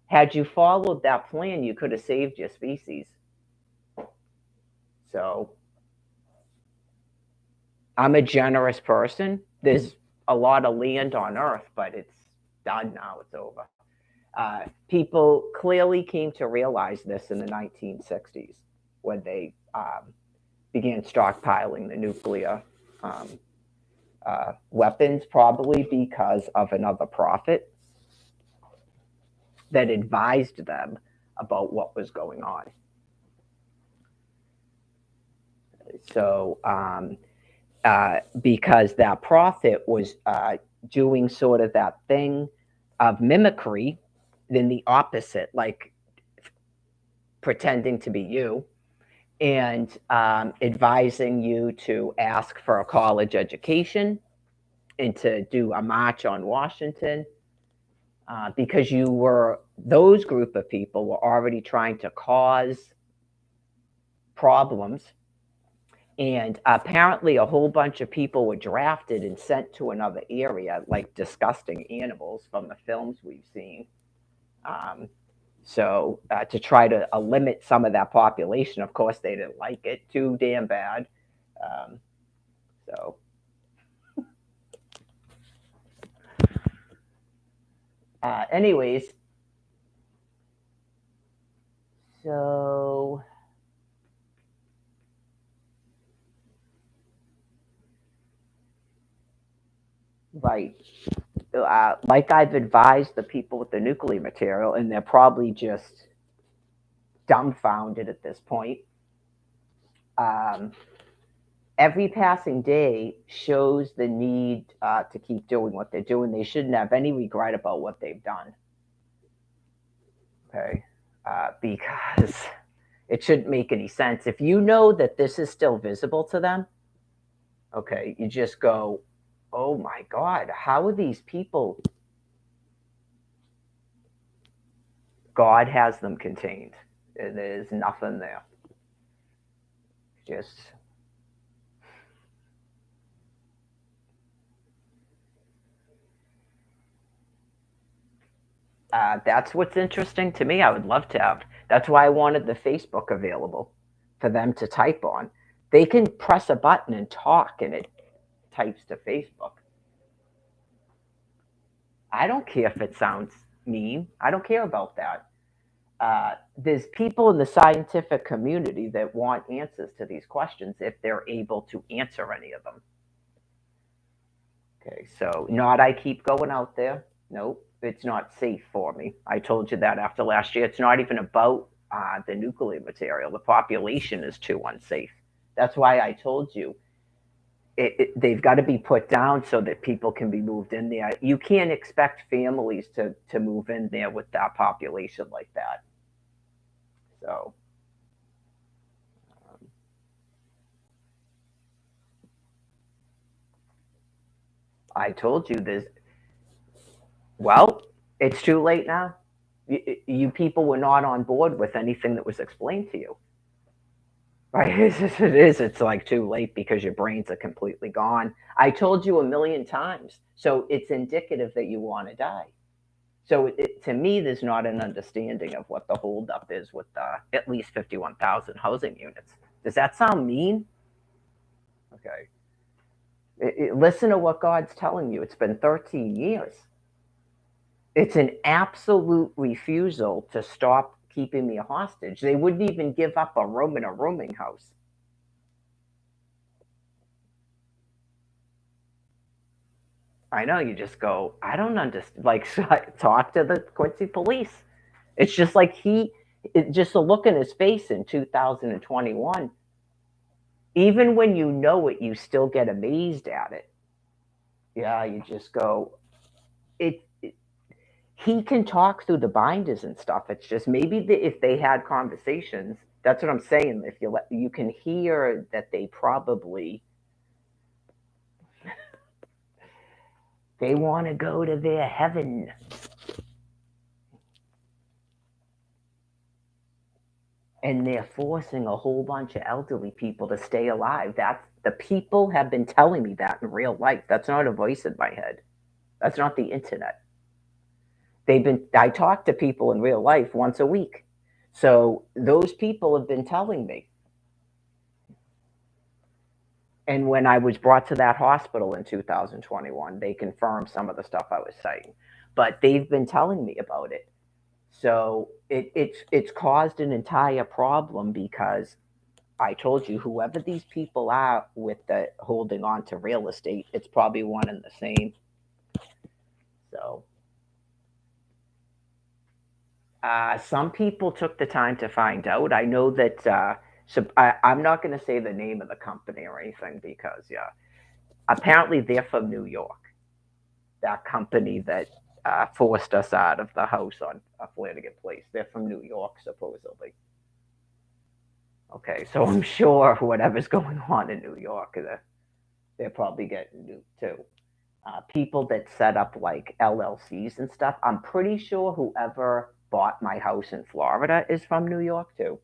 Had you followed that plan, you could have saved your species. So I'm a generous person. There's a lot of land on Earth, but it's done now. It's over. People clearly came to realize this in the 1960s when they began stockpiling the nuclear weapons, probably because of another prophet that advised them about what was going on. So, because that prophet was doing sort of that thing of mimicry, then the opposite, like pretending to be you and advising you to ask for a college education and to do a march on Washington, because those group of people were already trying to cause problems. And apparently, a whole bunch of people were drafted and sent to another area, like disgusting animals from the films we've seen. So, to try to limit some of that population, of course, they didn't like it too damn bad. Um, so, anyways, so right. Like I've advised the people with the nuclear material, and they're probably just dumbfounded at this point. Um, every passing day shows the need to keep doing what they're doing. They shouldn't have any regret about what they've done. Okay. Because it shouldn't make any sense. If you know that this is still visible to them, okay, you just go, oh my God, how are these people? God has them contained. There's nothing there. Just that's what's interesting to me. I would love to have. That's why I wanted the Facebook available for them to type on. They can press a button and talk, and it types to Facebook. I don't care if it sounds mean. I don't care about that. There's people in the scientific community that want answers to these questions if they're able to answer any of them. Okay, so not I keep going out there. Nope, it's not safe for me. I told you that after last year. It's not even about the nuclear material. The population is too unsafe. That's why I told you they've got to be put down so that people can be moved in there. You can't expect families to move in there with that population like that. So, um, I told you this. Well, it's too late now. You people were not on board with anything that was explained to you. Right? It is. It's like too late because your brains are completely gone. I told you a million times. So it's indicative that you want to die. So to me, there's not an understanding of what the holdup is with at least 51,000 housing units. Does that sound mean? Okay. Listen to what God's telling you. It's been 13 years. It's an absolute refusal to stop keeping me a hostage. They wouldn't even give up a room in a rooming house. I know, you just go, I don't understand. Like, talk to the Quincy police. It's just like just a look in his face in 2021. Even when you know it, you still get amazed at it. Yeah, you just go, it he can talk through the binders and stuff. It's just maybe if they had conversations, that's what I'm saying. If you can hear that they want to go to their heaven. And they're forcing a whole bunch of elderly people to stay alive. That's the people have been telling me that in real life. That's not a voice in my head. That's not the internet. I talk to people in real life once a week. So those people have been telling me. And when I was brought to that hospital in 2021, they confirmed some of the stuff I was saying. But they've been telling me about it. So it's caused an entire problem because I told you, whoever these people are with the holding on to real estate, it's probably one and the same. So some people took the time to find out. I know that. I'm not going to say the name of the company or anything because, yeah, apparently they're from New York. That company that forced us out of the house on Flanagan Place. They're from New York, supposedly. Okay, so I'm sure whatever's going on in New York, they're probably getting nuked too. People that set up like LLCs and stuff. I'm pretty sure whoever bought my house in Florida is from New York too.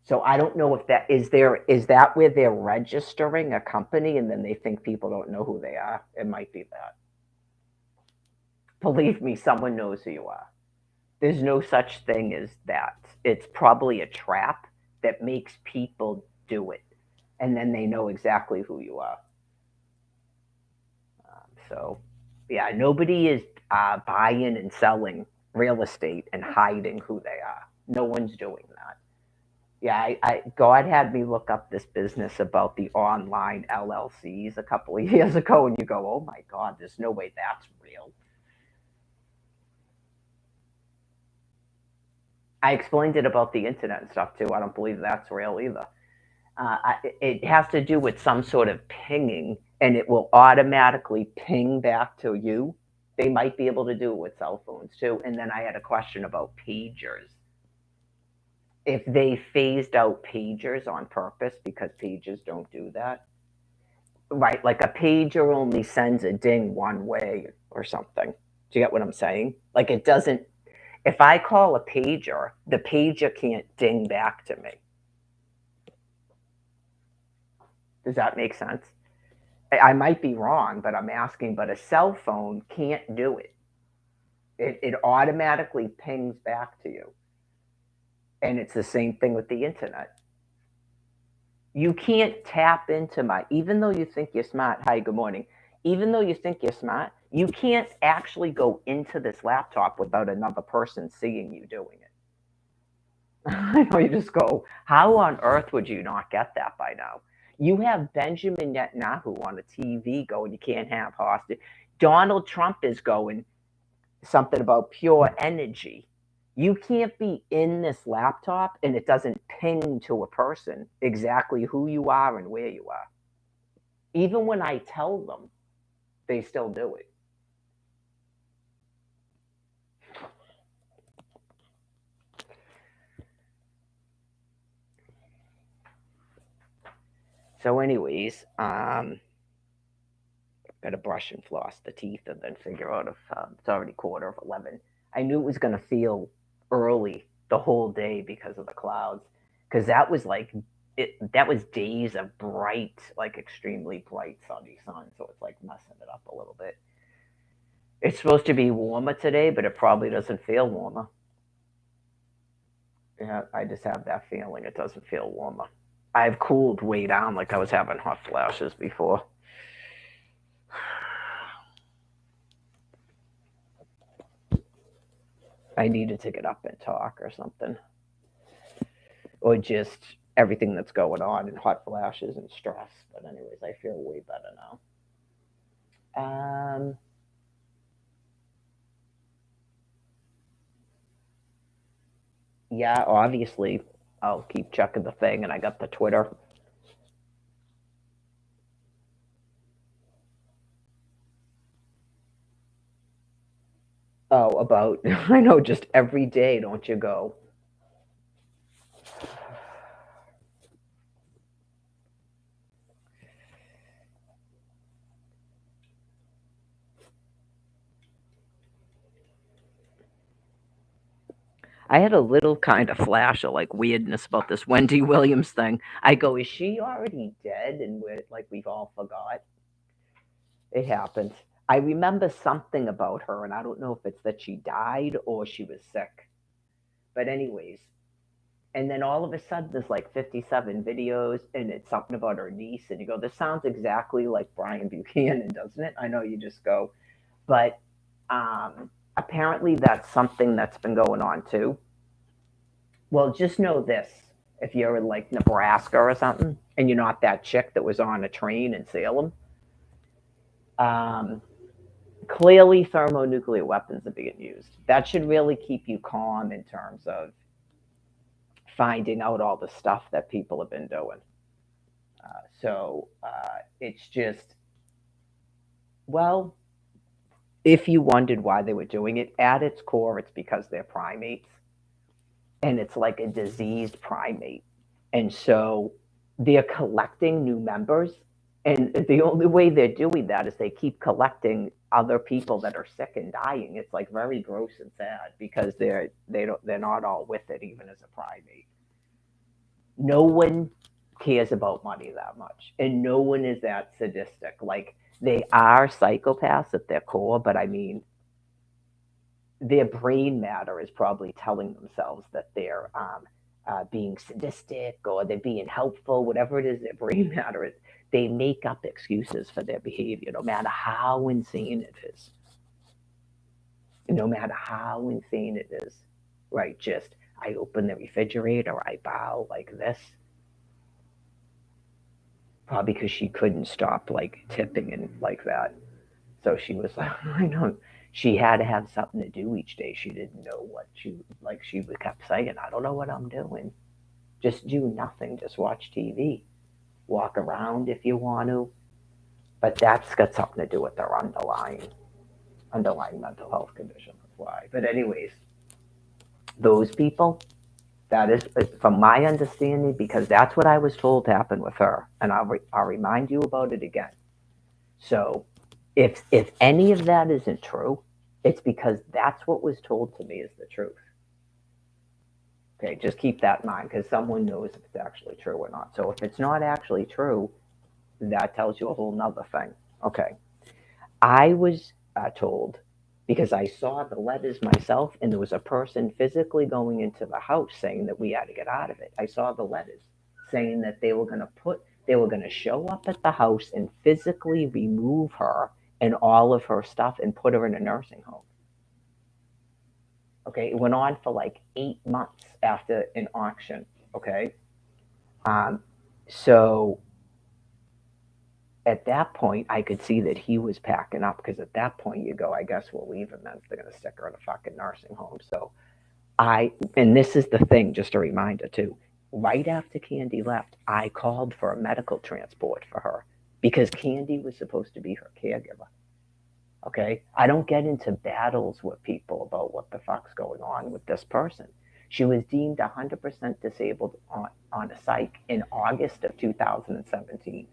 So I don't know if is that where they're registering a company and then they think people don't know who they are. It might be that. Believe me, someone knows who you are. There's no such thing as that. It's probably a trap that makes people do it, and then they know exactly who you are. So, yeah, nobody is buying and selling real estate and hiding who they are. No one's doing that. Yeah, God had me look up this business about the online LLCs a couple of years ago, and you go, oh my God, there's no way that's real. I explained it about the internet and stuff too. I don't believe that's real either. It has to do with some sort of pinging, and it will automatically ping back to you. They might be able to do it with cell phones too. And then I had a question about pagers. If they phased out pagers on purpose because pagers don't do that, right? Like a pager only sends a ding one way or something. Do you get what I'm saying? Like it doesn't. If I call a pager, the pager can't ding back to me. Does that make sense? I might be wrong, but I'm asking. But a cell phone can't do it. It automatically pings back to you. And it's the same thing with the internet. You can't tap into even though you think you're smart. Hi, good morning. Even though you think you're smart, you can't actually go into this laptop without another person seeing you doing it. I know, you just go, how on earth would you not get that by now? You have Benjamin Netanyahu on the TV going, you can't have hostage. Donald Trump is going something about pure energy. You can't be in this laptop and it doesn't ping to a person exactly who you are and where you are. Even when I tell them, they still do it. So, anyways, gotta brush and floss the teeth and then figure out if it's already 11:15. I knew it was gonna feel early the whole day because of the clouds, because that was like that was days of bright, like extremely bright sunny sun. So it's like messing it up a little bit. It's supposed to be warmer today, but it probably doesn't feel warmer. Yeah, I just have that feeling it doesn't feel warmer. I've cooled way down, like I was having hot flashes before. I needed to get up and talk or something, or just everything that's going on and hot flashes and stress. But anyways, I feel way better now. Yeah, obviously, I'll keep checking the thing, and I got the Twitter. Oh, about I know, just every day, don't you go? I had a little kind of flash of like weirdness about this Wendy Williams thing. I go, is she already dead? And we're like, we've all forgot. It happened. I remember something about her, and I don't know if it's that she died or she was sick. But anyways, and then all of a sudden there's like 57 videos, and it's something about her niece, and you go, this sounds exactly like Brian Buchanan, doesn't it? I know you just go, but apparently that's something that's been going on too. Well, just know this: if you're in like Nebraska or something, and you're not that chick that was on a train in Salem, um, clearly thermonuclear weapons are being used. That should really keep you calm in terms of finding out all the stuff that people have been doing. So it's just, well, if you wondered why they were doing it, at its core, it's because they're primates, and it's like a diseased primate. And so they're collecting new members. And the only way they're doing that is they keep collecting other people that are sick and dying. It's like very gross and sad because they're not all with it, even as a primate. No one cares about money that much, and no one is that sadistic. Like, they are psychopaths at their core, but I mean, their brain matter is probably telling themselves that they're being sadistic or they're being helpful, whatever it is their brain matter is. They make up excuses for their behavior, no matter how insane it is. No matter how insane it is, right? Just, I open the refrigerator, I bow like this, probably because she couldn't stop like tipping and like that. So she was like, I know, she had to have something to do each day. She didn't know what she kept saying, I don't know what I'm doing. Just do nothing. Just watch TV. Walk around if you want to. But that's got something to do with their underlying mental health condition. That's why. But anyways, those people, that is, from my understanding, because that's what I was told happened with her. And I'll remind you about it again. So if any of that isn't true, it's because that's what was told to me is the truth. Okay, just keep that in mind because someone knows if it's actually true or not. So if it's not actually true, that tells you a whole nother thing. Okay, I was told, because I saw the letters myself, and there was a person physically going into the house saying that we had to get out of it. I saw the letters saying that they were going to show up at the house and physically remove her and all of her stuff and put her in a nursing home. Okay, it went on for like 8 months after an auction. Okay, um, so at that point, I could see that he was packing up because at that point, you go, I guess we'll leave him then if they're going to stick her in a fucking nursing home. So and this is the thing, just a reminder too. Right after Candy left, I called for a medical transport for her because Candy was supposed to be her caregiver. Okay. I don't get into battles with people about what the fuck's going on with this person. She was deemed 100% disabled on a psych in August of 2017.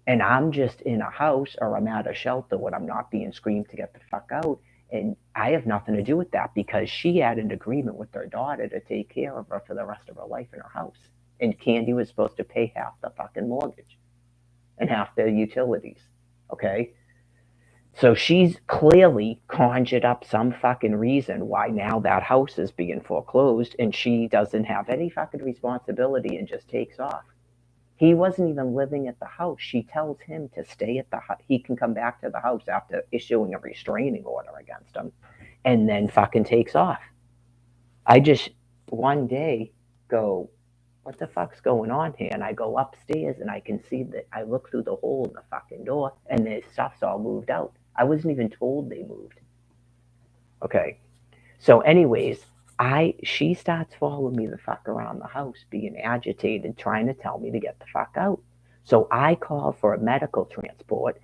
And I'm just in a house or I'm at a shelter when I'm not being screamed to get the fuck out. And I have nothing to do with that because she had an agreement with her daughter to take care of her for the rest of her life in her house. And Candy was supposed to pay half the fucking mortgage and half the utilities. Okay. So she's clearly conjured up some fucking reason why now that house is being foreclosed and she doesn't have any fucking responsibility and just takes off. He wasn't even living at the house. She tells him to stay at the house. He can come back to the house after issuing a restraining order against him and then fucking takes off. I just one day go, what the fuck's going on here? And I go upstairs and I can see that I look through the hole in the fucking door and the stuff's all moved out. I wasn't even told they moved. Okay. So, anyways, she starts following me the fuck around the house, being agitated, trying to tell me to get the fuck out. So I call for a medical transport.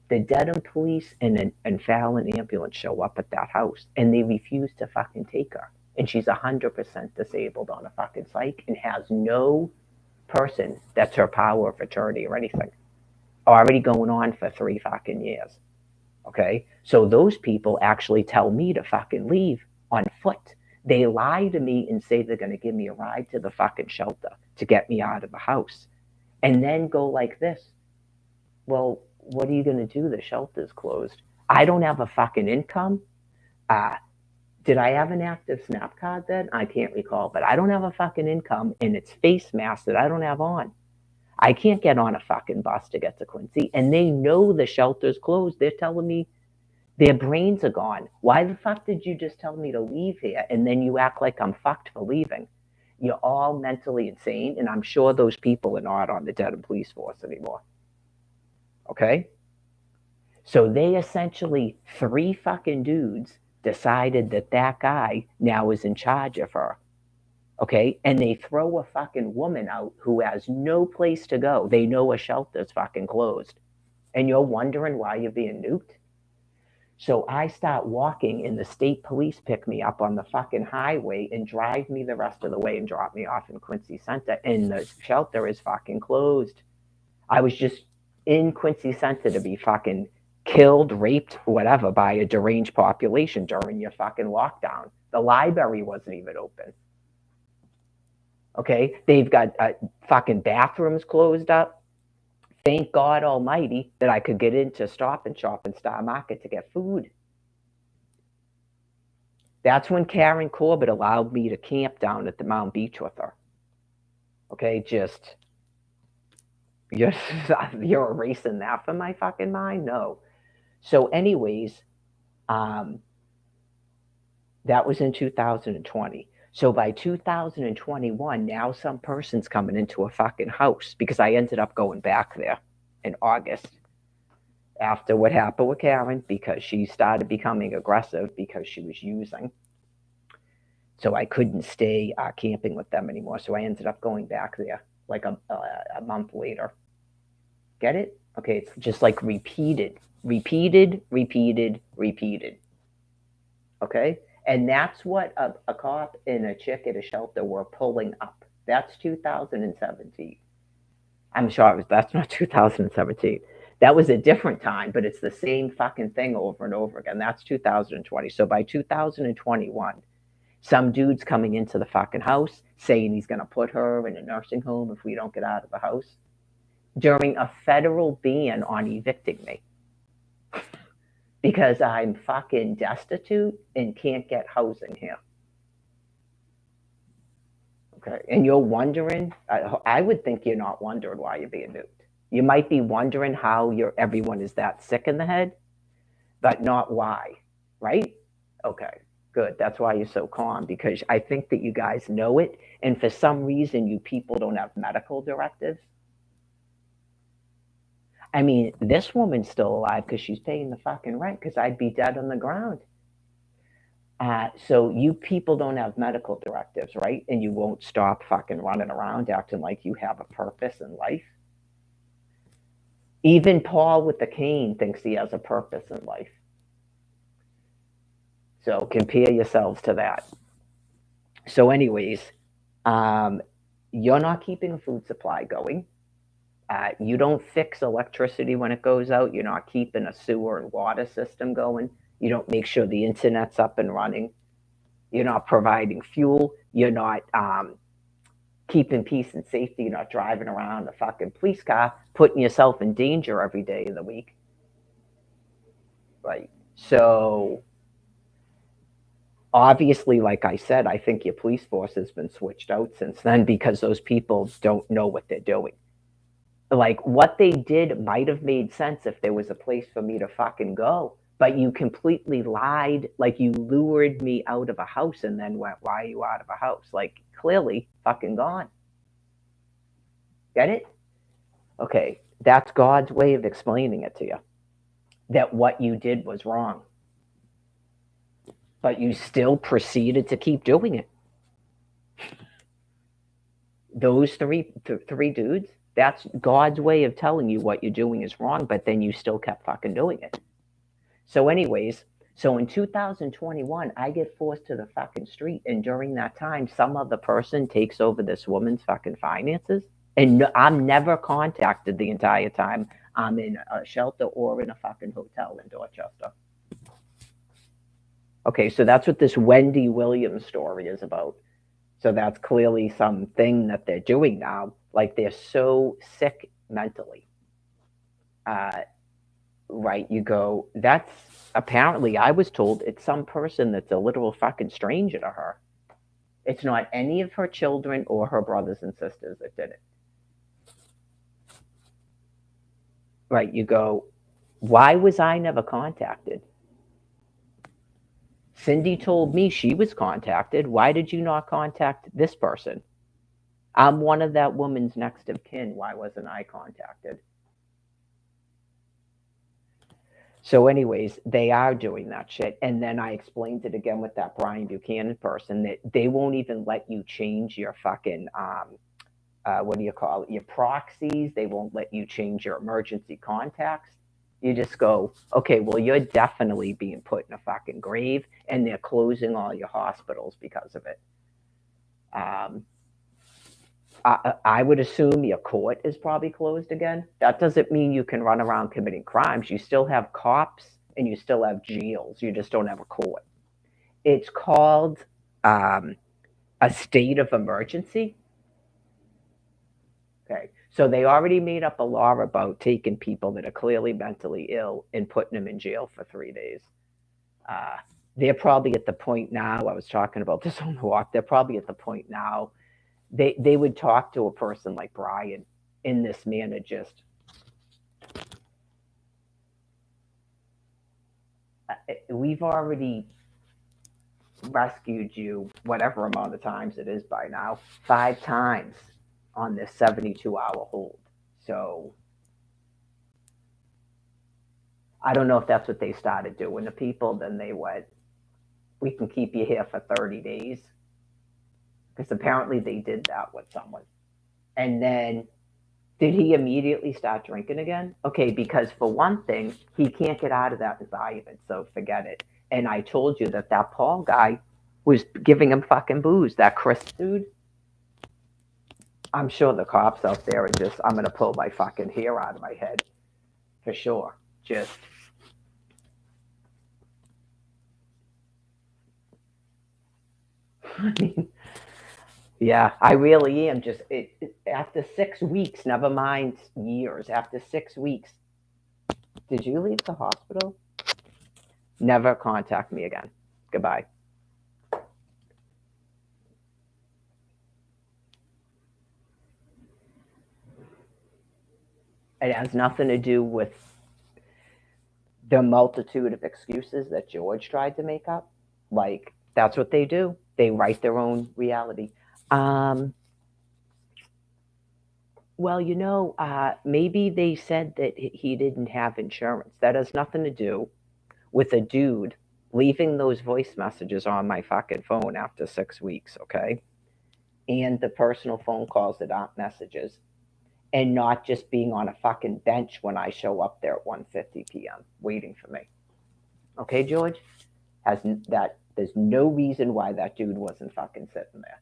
The Dedham police and Fallon ambulance show up at that house, and they refuse to fucking take her. And she's 100% disabled on a fucking psych and has no person that's her power of attorney or anything. Already going on for 3 fucking years. Okay? So those people actually tell me to fucking leave on foot. They lie to me and say they're going to give me a ride to the fucking shelter to get me out of the house. And then go like this. Well, what are you going to do? The shelter's closed. I don't have a fucking income. Did I have an active SNAP card then? I can't recall, but I don't have a fucking income and it's face masks that I don't have on. I can't get on a fucking bus to get to Quincy. And they know the shelter's closed. They're telling me their brains are gone. Why the fuck did you just tell me to leave here? And then you act like I'm fucked for leaving. You're all mentally insane. And I'm sure those people are not on the Dedham police force anymore. Okay? So they essentially, 3 fucking dudes decided that that guy now is in charge of her. Okay? And they throw a fucking woman out who has no place to go. They know a shelter's fucking closed. And you're wondering why you're being nuked? So I start walking, and the state police pick me up on the fucking highway and drive me the rest of the way and drop me off in Quincy Center. And the shelter is fucking closed. I was just in Quincy Center to be fucking killed, raped, whatever, by a deranged population during your fucking lockdown. The library wasn't even open. Okay? They've got fucking bathrooms closed up. Thank God Almighty that I could get into Stop and Shop and Star Market to get food. That's when Karen Corbett allowed me to camp down at the Mount Beach with her. Okay, just you're erasing that from my fucking mind? No. So, anyways, that was in 2020. So by 2021, now some person's coming into a fucking house because I ended up going back there in August after what happened with Karen because she started becoming aggressive because she was using. So I couldn't stay camping with them anymore. So I ended up going back there like a month later. Get it? Okay, it's just like repeated. Okay? And that's what a cop and a chick at a shelter were pulling up. That's 2017. I'm sure that's not 2017. That was a different time, but it's the same fucking thing over and over again. That's 2020. So by 2021, some dude's coming into the fucking house saying he's going to put her in a nursing home if we don't get out of the house during a federal ban on evicting me because I'm fucking destitute and can't get housing here. Okay, and you're wondering, I would think you're not wondering why you're being nuked. You might be wondering how everyone is that sick in the head, but not why, right? Okay, good. That's why you're so calm, because I think that you guys know it, and for some reason you people don't have medical directives. I mean, this woman's still alive because she's paying the fucking rent because I'd be dead on the ground. So you people don't have medical directives, right? And you won't stop fucking running around acting like you have a purpose in life. Even Paul with the cane thinks he has a purpose in life. So compare yourselves to that. So, anyways, you're not keeping a food supply going. You don't fix electricity when it goes out. You're not keeping a sewer and water system going. You don't make sure the internet's up and running. You're not providing fuel. You're not keeping peace and safety. You're not driving around a fucking police car, putting yourself in danger every day of the week. Right. So obviously, like I said, I think your police force has been switched out since then because those people don't know what they're doing. Like what they did might have made sense if there was a place for me to fucking go, but you completely lied. Like you lured me out of a house and then went, "Why are you out of a house?" Like clearly fucking gone. Get it? Okay, that's God's way of explaining it to you that what you did was wrong, but you still proceeded to keep doing it. Those three dudes, that's God's way of telling you what you're doing is wrong, but then you still kept fucking doing it. So, anyways, so in 2021, I get forced to the fucking street, and during that time, some other person takes over this woman's fucking finances, and I'm never contacted the entire time I'm in a shelter or in a fucking hotel in Dorchester. Okay, so that's what this Wendy Williams story is about. So that's clearly something that they're doing now. Like they're so sick mentally. Uh, right? You go, that's apparently, I was told it's some person that's a literal fucking stranger to her. It's not any of her children or her brothers and sisters that did it. Right? You go, why was I never contacted? Cindy told me she was contacted. Why did you not contact this person? I'm one of that woman's next of kin. Why wasn't I contacted? So, anyways, they are doing that shit. And then I explained it again with that Brian Buchanan person that they won't even let you change your fucking what do you call it? Your proxies. They won't let you change your emergency contacts. You just go, okay, well, you're definitely being put in a fucking grave, and they're closing all your hospitals because of it. Um, I would assume your court is probably closed again. That doesn't mean you can run around committing crimes. You still have cops and you still have jails. You just don't have a court. It's called um, a state of emergency. Okay. So they already made up a law about taking people that are clearly mentally ill and putting them in jail for 3 days. Uh, they're probably at the point now, I was talking about this on the walk, they're probably at the point now they would talk to a person like Brian in this manner, just we've already rescued you whatever amount of times it is by now, 5 times on this 72-hour hold. So I don't know if that's what they started doing to people. Then they went, we can keep you here for 30 days. Because apparently they did that with someone. And then did he immediately start drinking again? Okay, because for one thing, he can't get out of that environment, so forget it. And I told you that that Paul guy was giving him fucking booze. That Chris dude, I'm sure the cops out there are just, I'm going to pull my fucking hair out of my head for sure. Just, I mean, yeah, I really am. Just after 6 weeks, never mind years, after 6 weeks, did you leave the hospital? Never contact me again. Goodbye. It has nothing to do with the multitude of excuses that George tried to make up. Like, that's what they do. They write their own reality. Um, well, maybe they said that he didn't have insurance. That has nothing to do with a dude leaving those voice messages on my fucking phone after 6 weeks, okay? And the personal phone calls that aren't messages, and not just being on a fucking bench when I show up there at 1:50 p.m. waiting for me. Okay, George? Has that there's no reason why that dude wasn't fucking sitting there.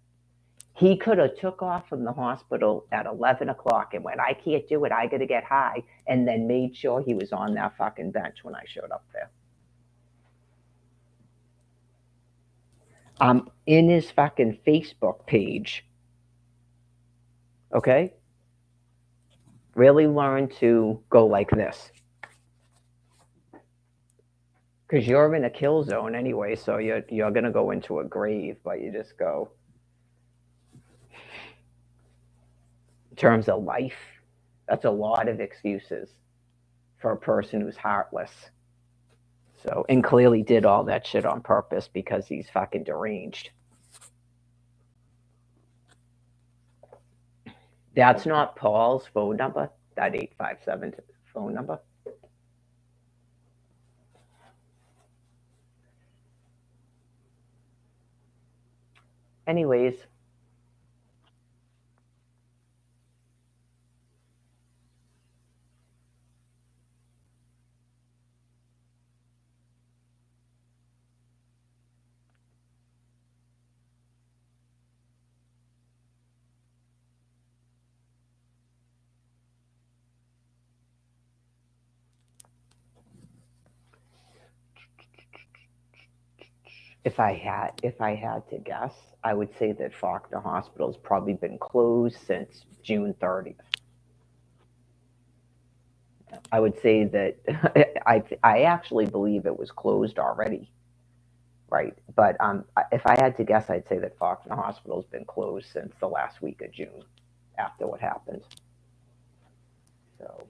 He could have took off from the hospital at 11 o'clock and went, I can't do it, I gotta get high, and then made sure he was on that fucking bench when I showed up there. I'm in his fucking Facebook page. Okay? Really learn to go like this. Because you're in a kill zone anyway, so you're gonna go into a grave, but you just go in terms of life. That's a lot of excuses for a person who's heartless. So, and clearly did all that shit on purpose because he's fucking deranged. That's not Paul's phone number, that 857 phone number. Anyways, if I had to guess, I would say that Faulkner Hospital's probably been closed since June 30th. I would say that I actually believe it was closed already, right? But if I had to guess, I'd say that Faulkner Hospital's been closed since the last week of June, after what happened. So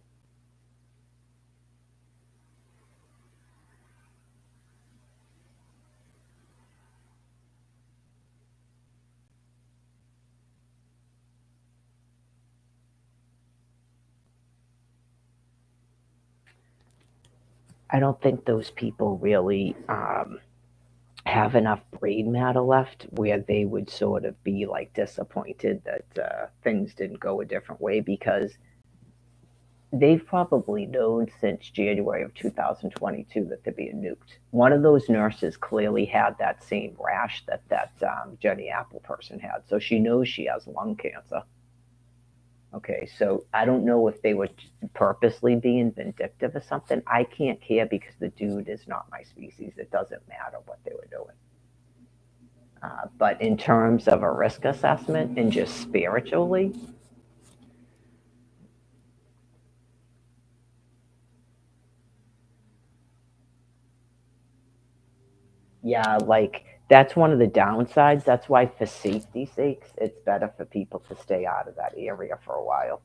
I don't think those people really have enough brain matter left where they would sort of be like disappointed that things didn't go a different way, because they've probably known since January of 2022 that they're being nuked. One of those nurses clearly had that same rash that Jenny Apple person had, so she knows she has lung cancer. Okay, so I don't know if they were purposely being vindictive or something. I can't care because the dude is not my species. It doesn't matter what they were doing. But in terms of a risk assessment and just spiritually, yeah, like that's one of the downsides. That's why, for safety sakes, it's better for people to stay out of that area for a while,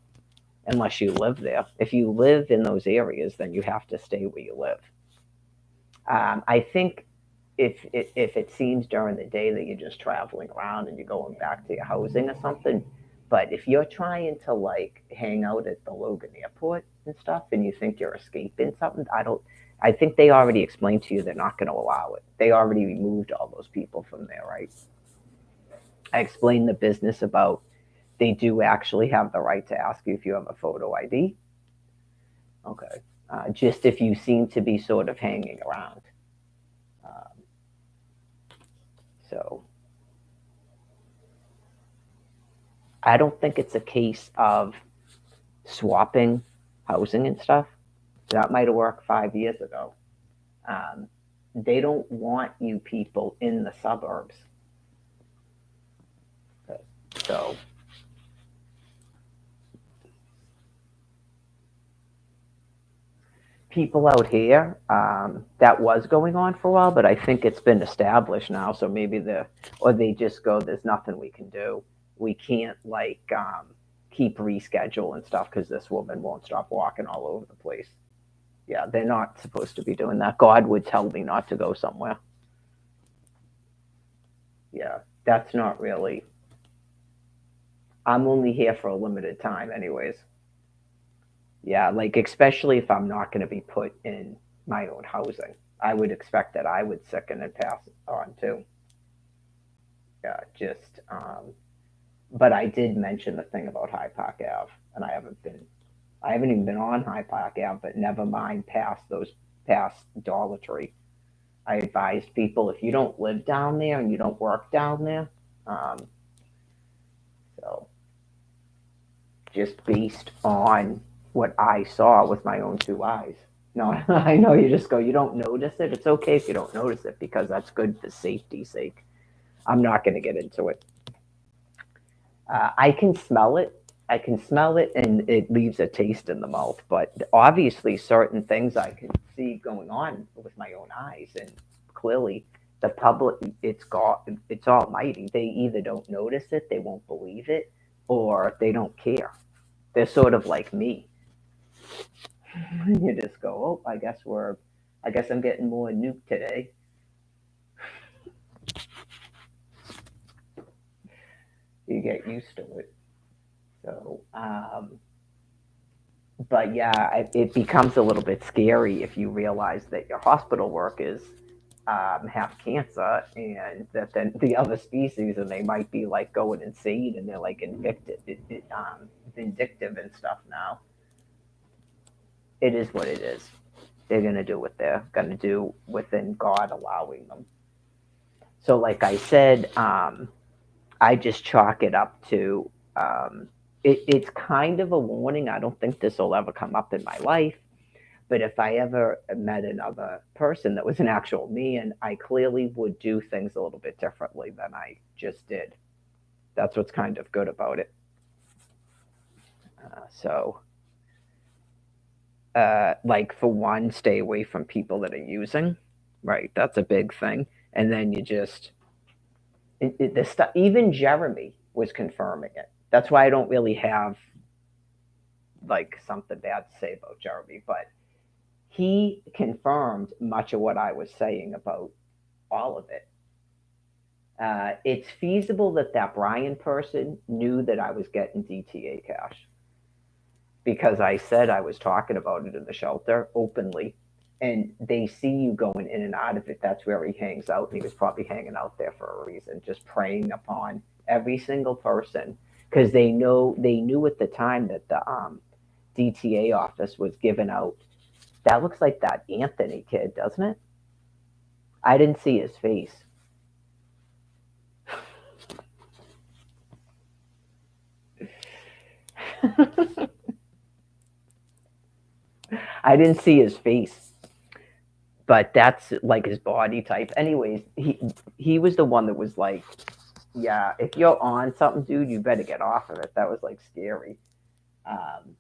unless you live there. If you live in those areas, then you have to stay where you live. I think if it seems during the day that you're just traveling around and you're going back to your housing or something, but if you're trying to like hang out at the Logan Airport and stuff, and you think you're escaping something, I don't. I think they already explained to you they're not going to allow it. They already removed all those people from there, right? I explained the business about they do actually have the right to ask you if you have a photo ID. Okay. Just if you seem to be sort of hanging around. Um, so I don't think it's a case of swapping housing and stuff. That might have worked 5 years ago. Um, they don't want you people in the suburbs. So people out here, that was going on for a while, but I think it's been established now. So maybe or they just go, there's nothing we can do. We can't like keep reschedule and stuff because this woman won't stop walking all over the place. Yeah, they're not supposed to be doing that. God would tell me not to go somewhere. Yeah, that's not really. I'm only here for a limited time, anyways. Yeah, like especially if I'm not going to be put in my own housing, I would expect that I would sicken and pass it on too. Yeah, just. But I did mention the thing about High Park Ave, and I haven't even been on High Park Ave, but never mind past Dollar Tree. I advised people if you don't live down there and you don't work down there, um, so just based on what I saw with my own two eyes. No, I know you just go, you don't notice it. It's okay if you don't notice it because that's good for safety's sake. I'm not going to get into it. I can smell it. I can smell it and it leaves a taste in the mouth. But obviously, certain things I can see going on with my own eyes, and clearly, the public, it's God, it's Almighty. They either don't notice it, they won't believe it, or they don't care. They're sort of like me. You just go, oh, I guess I'm getting more nuke today. You get used to it. So, but yeah, it becomes a little bit scary if you realize that your hospital workers have cancer and that then the other species and they might be like going insane and they're like vindictive and stuff now. It is what it is. They're going to do what they're going to do within God allowing them. So, like I said, I just chalk it up to it's kind of a warning. I don't think this will ever come up in my life. But if I ever met another person that was an actual man, I clearly would do things a little bit differently than I just did. That's what's kind of good about it. Like for one, stay away from people that are using. Right, that's a big thing. And then you just the stuff. Even Jeremy was confirming it. That's why I don't really have like something bad to say about Jeremy, but he confirmed much of what I was saying about all of it. It's feasible that that Brian person knew that I was getting DTA cash because I said I was talking about it in the shelter openly. And they see you going in and out of it. That's where he hangs out. And he was probably hanging out there for a reason, just preying upon every single person because they knew at the time that the DTA office was giving out. That looks like that Anthony kid, doesn't it? I didn't see his face. I didn't see his face, but that's like his body type. Anyways, he was the one that was like, "Yeah, if you're on something, dude, you better get off of it." That was like scary. Um,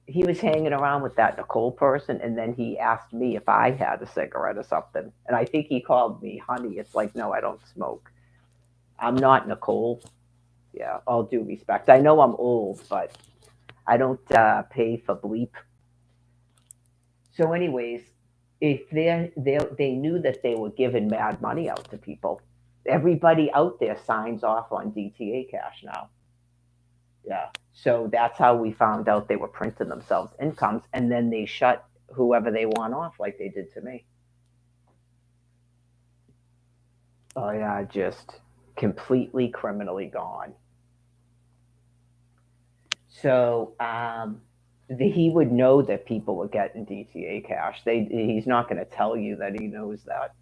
he was hanging around with that Nicole person, and then he asked me if I had a cigarette or something, and I think he called me honey. It's like, no, I don't smoke. I'm not Nicole. Yeah, all due respect. I know I'm old, but I don't pay for bleep. So, anyways, if they knew that they were giving mad money out to people, everybody out there signs off on DTA cash now. Yeah. So that's how we found out they were printing themselves incomes, and then they shut whoever they want off, like they did to me. Oh yeah, just completely criminally gone. So he would know that people were getting DTA cash. He's not going to tell you that he knows that.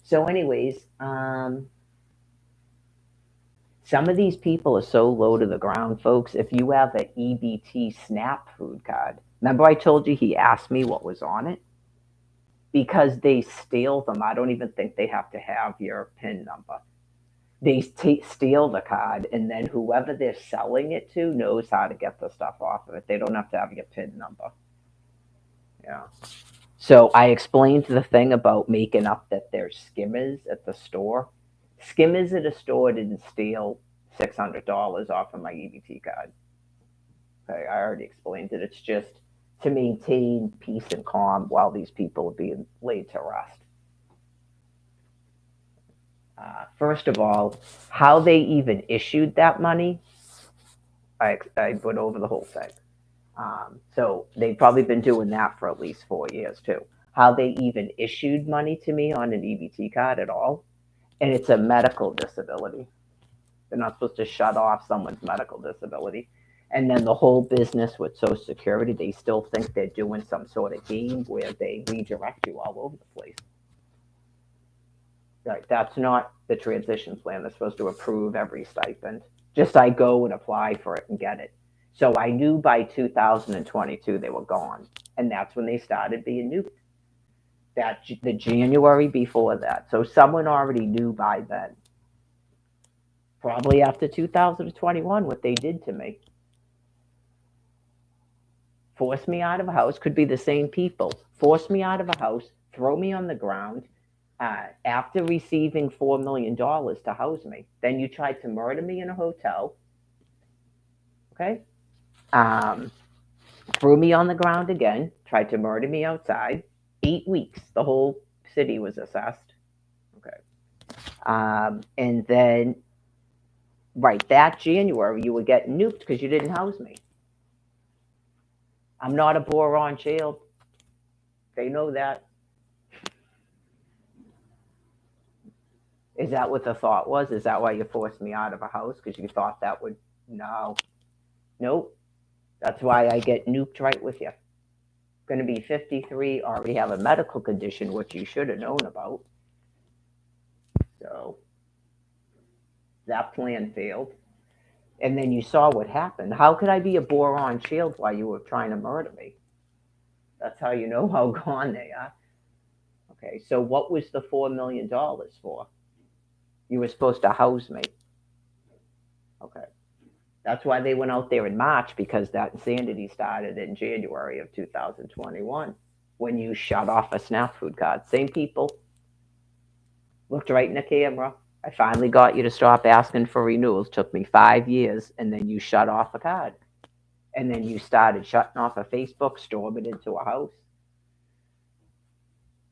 So, anyways, some of these people are so low to the ground, folks. If you have an EBT SNAP food card, remember I told you he asked me what was on it? Because they steal them. I don't even think they have to have your PIN number. They steal the card, and then whoever they're selling it to knows how to get the stuff off of it. They don't have to have your PIN number. Yeah. So I explained the thing about making up that there's skimmers at the store. Skimmers at a store didn't steal $600 off of my EBT card. Okay, I already explained it. It's just to maintain peace and calm while these people are being laid to rest. First of all, how they even issued that money, I went over the whole thing. So they've probably been doing that for at least 4 years too. How they even issued money to me on an EBT card at all, and it's a medical disability. They're not supposed to shut off someone's medical disability. And then the whole business with Social Security, they still think they're doing some sort of game where they redirect you all over the place. Right, that's not the transition plan. They're supposed to approve every stipend. Just I go and apply for it and get it. So I knew by 2022 they were gone, and that's when they started being nuked. That the January before that. So someone already knew by then, probably after 2021, what they did to me. Force me out of a house, could be the same people. Force me out of a house, throw me on the ground, after receiving $4 million to house me. Then you tried to murder me in a hotel, okay? Um, threw me on the ground again, tried to murder me outside. 8 weeks, the whole city was assessed, okay? And then, right, that January, you were getting nuked because you didn't house me. I'm not a boron child. They know that. Is that what the thought was? Is that why you forced me out of a house? Because you thought that would. No. Nope. That's why I get nuked right with you. Going to be 53, already have a medical condition, which you should have known about. So that plan failed. And then you saw what happened. How could I be a boron shield while you were trying to murder me? That's how you know how gone they are. Okay, so what was the $4 million for? You were supposed to house me. Okay. That's why they went out there in March, because that insanity started in January of 2021 when you shut off a SNAP food card. Same people looked right in the camera. I finally got you to stop asking for renewals. Took me 5 years, and then you shut off a card. And then you started shutting off a Facebook, storming into a house.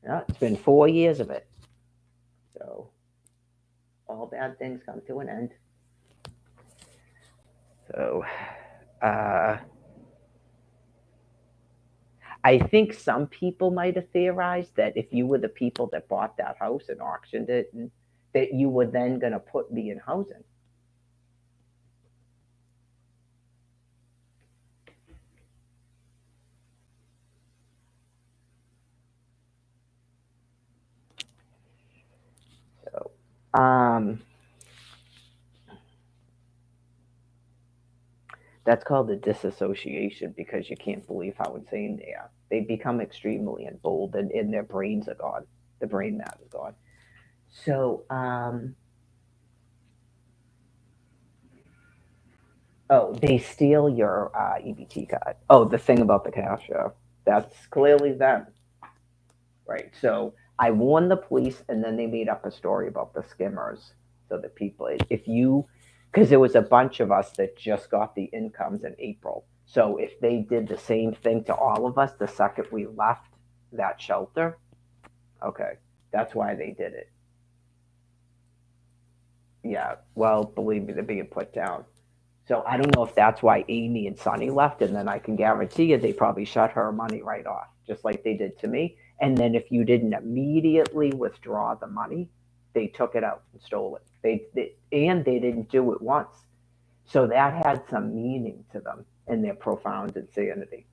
Yeah, it's been 4 years of it. So all bad things come to an end. So I think some people might have theorized that if you were the people that bought that house and auctioned it, and that you were then going to put me in housing. So, that's called the disassociation, because you can't believe how insane they are. They become extremely emboldened, and their brains are gone. The brain matter is gone. So, oh, they steal your EBT card. Oh, the thing about the cash, yeah. That's clearly them. Right. So I warned the police, and then they made up a story about the skimmers. So the people, if you, because there was a bunch of us that just got the incomes in April. So if they did the same thing to all of us the second we left that shelter, okay, that's why they did it. Yeah. Well, believe me, they're being put down. So I don't know if that's why Amy and Sonny left, and then I can guarantee you they probably shut her money right off, just like they did to me. And then if you didn't immediately withdraw the money, they took it out and stole it. And they didn't do it once, so that had some meaning to them in their profound insanity.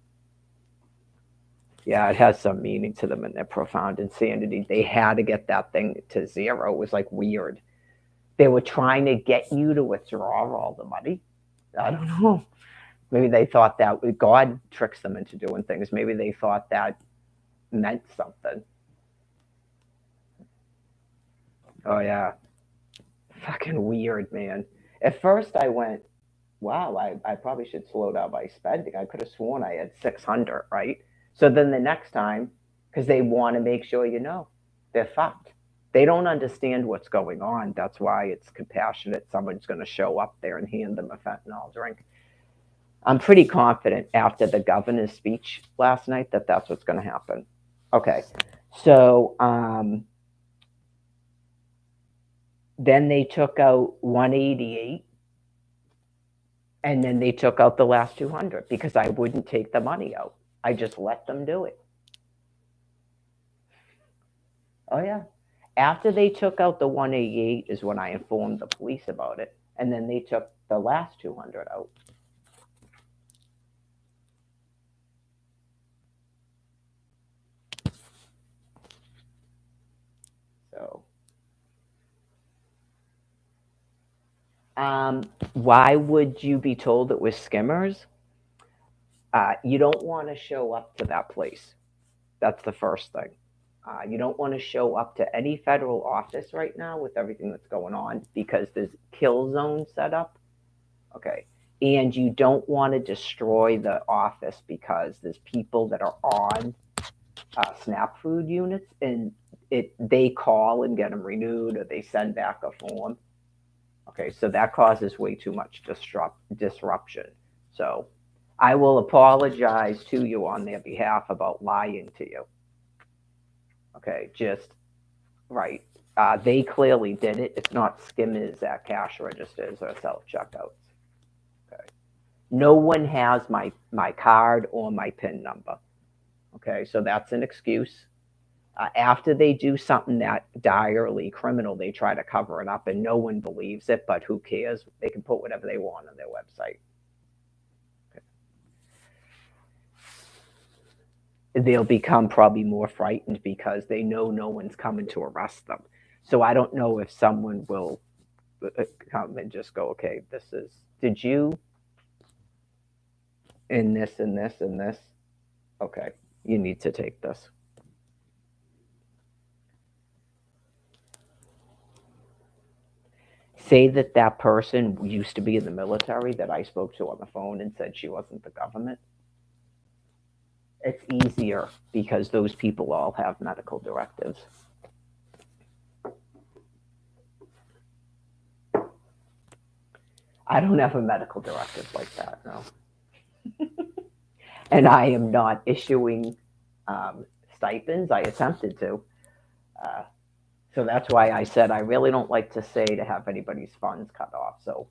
Yeah, it has some meaning to them in their profound insanity. They had to get that thing to zero. It was like weird. They were trying to get you to withdraw all the money. I don't know. Maybe they thought that God tricks them into doing things. Maybe they thought that meant something. Oh yeah, fucking weird, man. At first, I went, "Wow, I probably should slow down my spending." I could have sworn I had 600, right? So then the next time, because they want to make sure you know, they're fucked. They don't understand what's going on. That's why it's compassionate. Someone's going to show up there and hand them a fentanyl drink. I'm pretty confident after the governor's speech last night that that's what's going to happen. Okay, so then they took out 188, and then they took out the last 200 because I wouldn't take the money out. I just let them do it. Oh yeah. After they took out the 188 is when I informed the police about it, and then they took the last 200 out. So, why would you be told it was skimmers? You don't want to show up to that place. That's the first thing. You don't want to show up to any federal office right now with everything that's going on, because there's kill zones set up. Okay. And you don't want to destroy the office because there's people that are on SNAP food units, and they call and get them renewed, or they send back a form. Okay, so that causes way too much disruption. So I will apologize to you on their behalf about lying to you. Okay, just right. They clearly did it. It's not skimmers at cash registers or self checkouts. Okay, no one has my card or my PIN number. Okay, so that's an excuse. After they do something that direly criminal, they try to cover it up, and no one believes it. But who cares? They can put whatever they want on their website. They'll become probably more frightened because they know no one's coming to arrest them. So I don't know if someone will come and just go, okay, this is, did you, in this and this and this? Okay, you need to take this. Say that that person used to be in the military that I spoke to on the phone and said she wasn't the government. It's easier because those people all have medical directives. I don't have a medical directive like that, no. And I am not issuing um, stipends. I attempted to. Uh, so that's why I said I really don't like to say to have anybody's funds cut off. So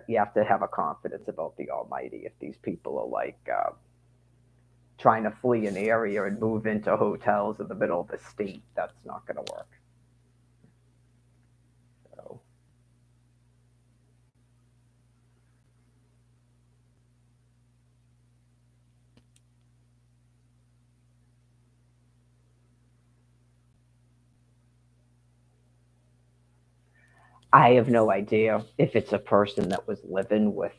you have to have a confidence about the Almighty if these people are like trying to flee an area and move into hotels in the middle of the state. That's not going to work. So I have no idea if it's a person that was living with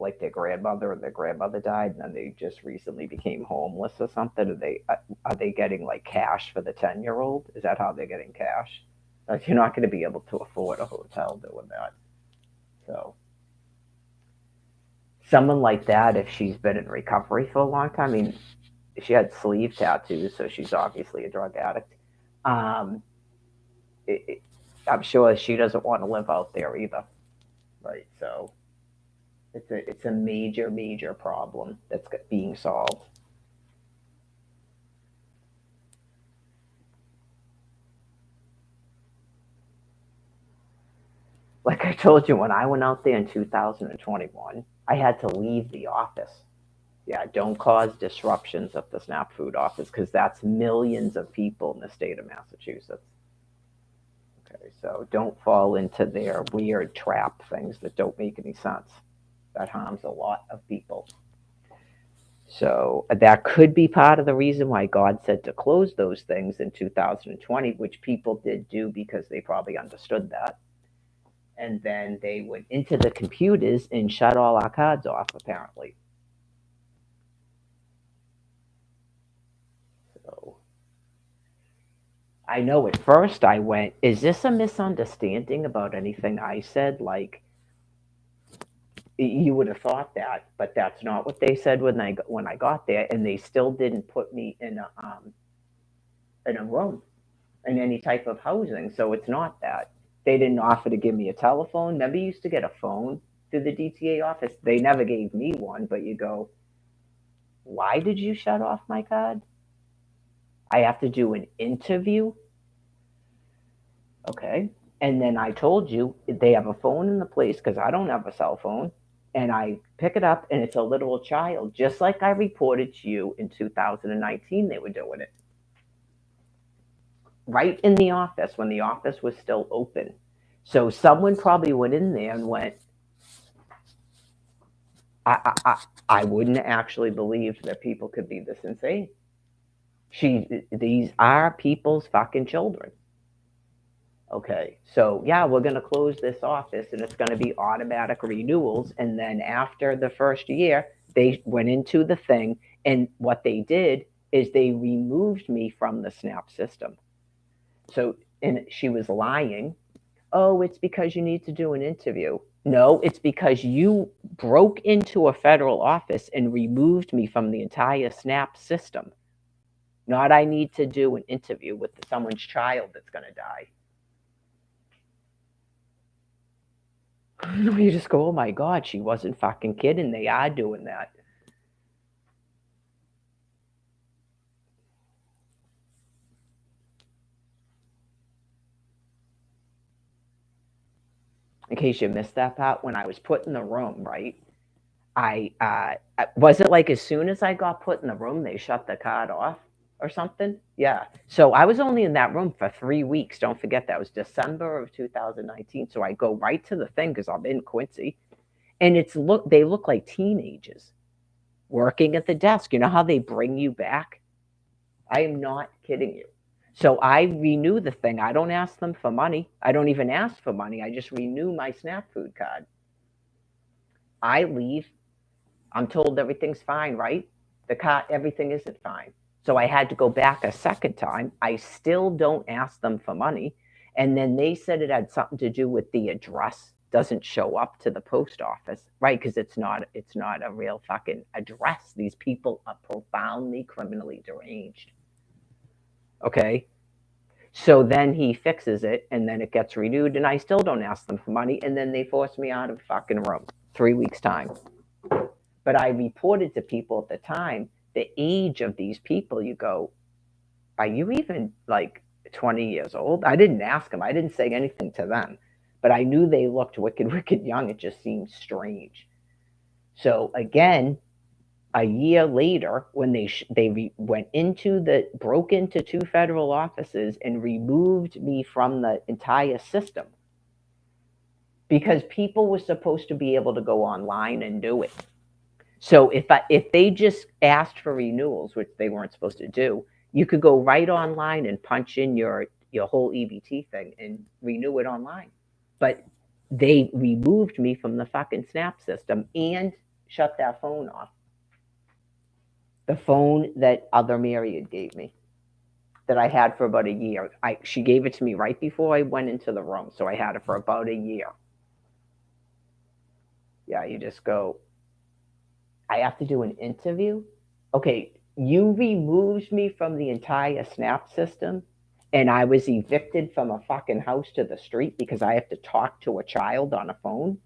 like their grandmother and their grandmother died and then they just recently became homeless or something. Are they getting like cash for the 10-year-old? Is that how they're getting cash? Like, you're not going to be able to afford a hotel doing that. So someone like that, if she's been in recovery for a long time, I mean, she had sleeve tattoos, so she's obviously a drug addict. Um, it, it, I'm sure she doesn't want to live out there either, right? So it's a major problem that's being solved. Like I told you, when I went out there in 2021, I had to leave the office. Yeah, don't cause disruptions at the SNAP food office because that's millions of people in the state of Massachusetts. Okay, so don't fall into their weird trap things that don't make any sense. That harms a lot of people. So that could be part of the reason why God said to close those things in 2020, which people did do because they probably understood that. And then they went into the computers and shut all our cards off, apparently. So I know at first I went, is this a misunderstanding about anything I said? Like, you would have thought that, but that's not what they said when I got there, and they still didn't put me in a room in any type of housing. So it's not that they didn't offer to give me a telephone. Remember, you used to get a phone through the DTA office. They never gave me one, but you go, why did you shut off my card? I have to do an interview. Okay. And then I told you they have a phone in the place because I don't have a cell phone. And I pick it up and it's a little child, just like I reported to you in 2019, they were doing it right in the office when the office was still open. So someone probably went in there and went, I wouldn't actually believe that people could be this insane. These are people's fucking children. Okay, so yeah, we're going to close this office and it's going to be automatic renewals. And then after the first year, they went into the thing. And what they did is they removed me from the SNAP system. So, and she was lying. Oh, it's because you need to do an interview. No, it's because you broke into a federal office and removed me from the entire SNAP system. Not I need to do an interview with someone's child that's going to die. You just go, oh my God, she wasn't fucking kidding. They are doing that. In case you missed that part, when I was put in the room, right? Was it like as soon as I got put in the room, they shut the card off or something? Yeah. So I was only in that room for 3 weeks. Don't forget that was December of 2019. So I go right to the thing because I'm in Quincy, and they look like teenagers working at the desk. You know how they bring you back? I am not kidding you. So I renew the thing. I don't ask them for money. I don't even ask for money. I just renew my SNAP food card. I leave. I'm told everything's fine, right? Everything isn't fine. So I had to go back a second time. I still don't ask them for money. And then they said it had something to do with the address doesn't show up to the post office, right? Because it's not a real fucking address. These people are profoundly criminally deranged. Okay. So then he fixes it and then it gets renewed and I still don't ask them for money. And then they force me out of fucking room 3 weeks time. But I reported to people at the time the age of these people. You go, are you even like 20 years old? I didn't ask them. I didn't say anything to them. But I knew they looked wicked, wicked young. It just seemed strange. So again, a year later, when broke into 2 federal offices and removed me from the entire system because people were supposed to be able to go online and do it. So if they just asked for renewals, which they weren't supposed to do, you could go right online and punch in your whole EBT thing and renew it online. But they removed me from the fucking SNAP system and shut that phone off. The phone that other Myriad gave me, that I had for about a year. She gave it to me right before I went into the room, so I had it for about a year. Yeah, you just go, I have to do an interview? Okay, you removed me from the entire SNAP system and I was evicted from a fucking house to the street because I have to talk to a child on a phone?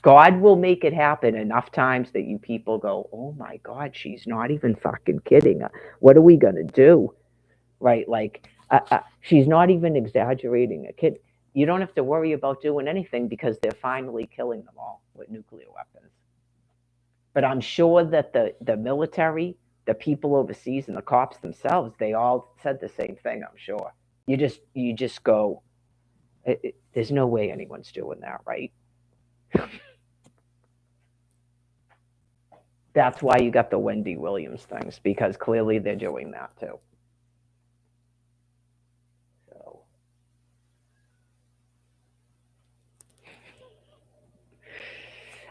God will make it happen enough times that you people go, oh my God, she's not even fucking kidding. What are we going to do? Right? Like, she's not even exaggerating. A kid, you don't have to worry about doing anything because they're finally killing them all with nuclear weapons. But I'm sure that the military, the people overseas, and the cops themselves, they all said the same thing. I'm sure. You just go, there's no way anyone's doing that, right? That's why you got the Wendy Williams things, because clearly they're doing that too. So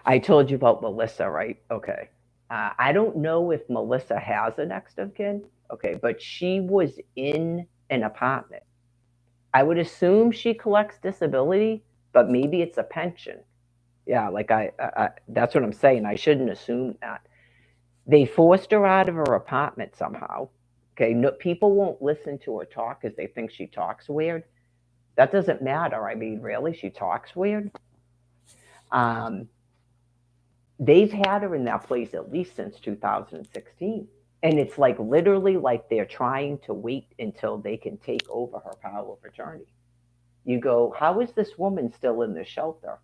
I told you about Melissa, right? Okay. I don't know if Melissa has a next of kin. Okay, but she was in an apartment. I would assume she collects disability, but maybe it's a pension. Yeah, like that's what I'm saying. I shouldn't assume that. They forced her out of her apartment somehow. Okay, no, people won't listen to her talk because they think she talks weird. That doesn't matter. I mean, really, she talks weird. Um, they've had her in that place at least since 2016. And it's like literally like they're trying to wait until they can take over her power of attorney. You go, how is this woman still in the shelter?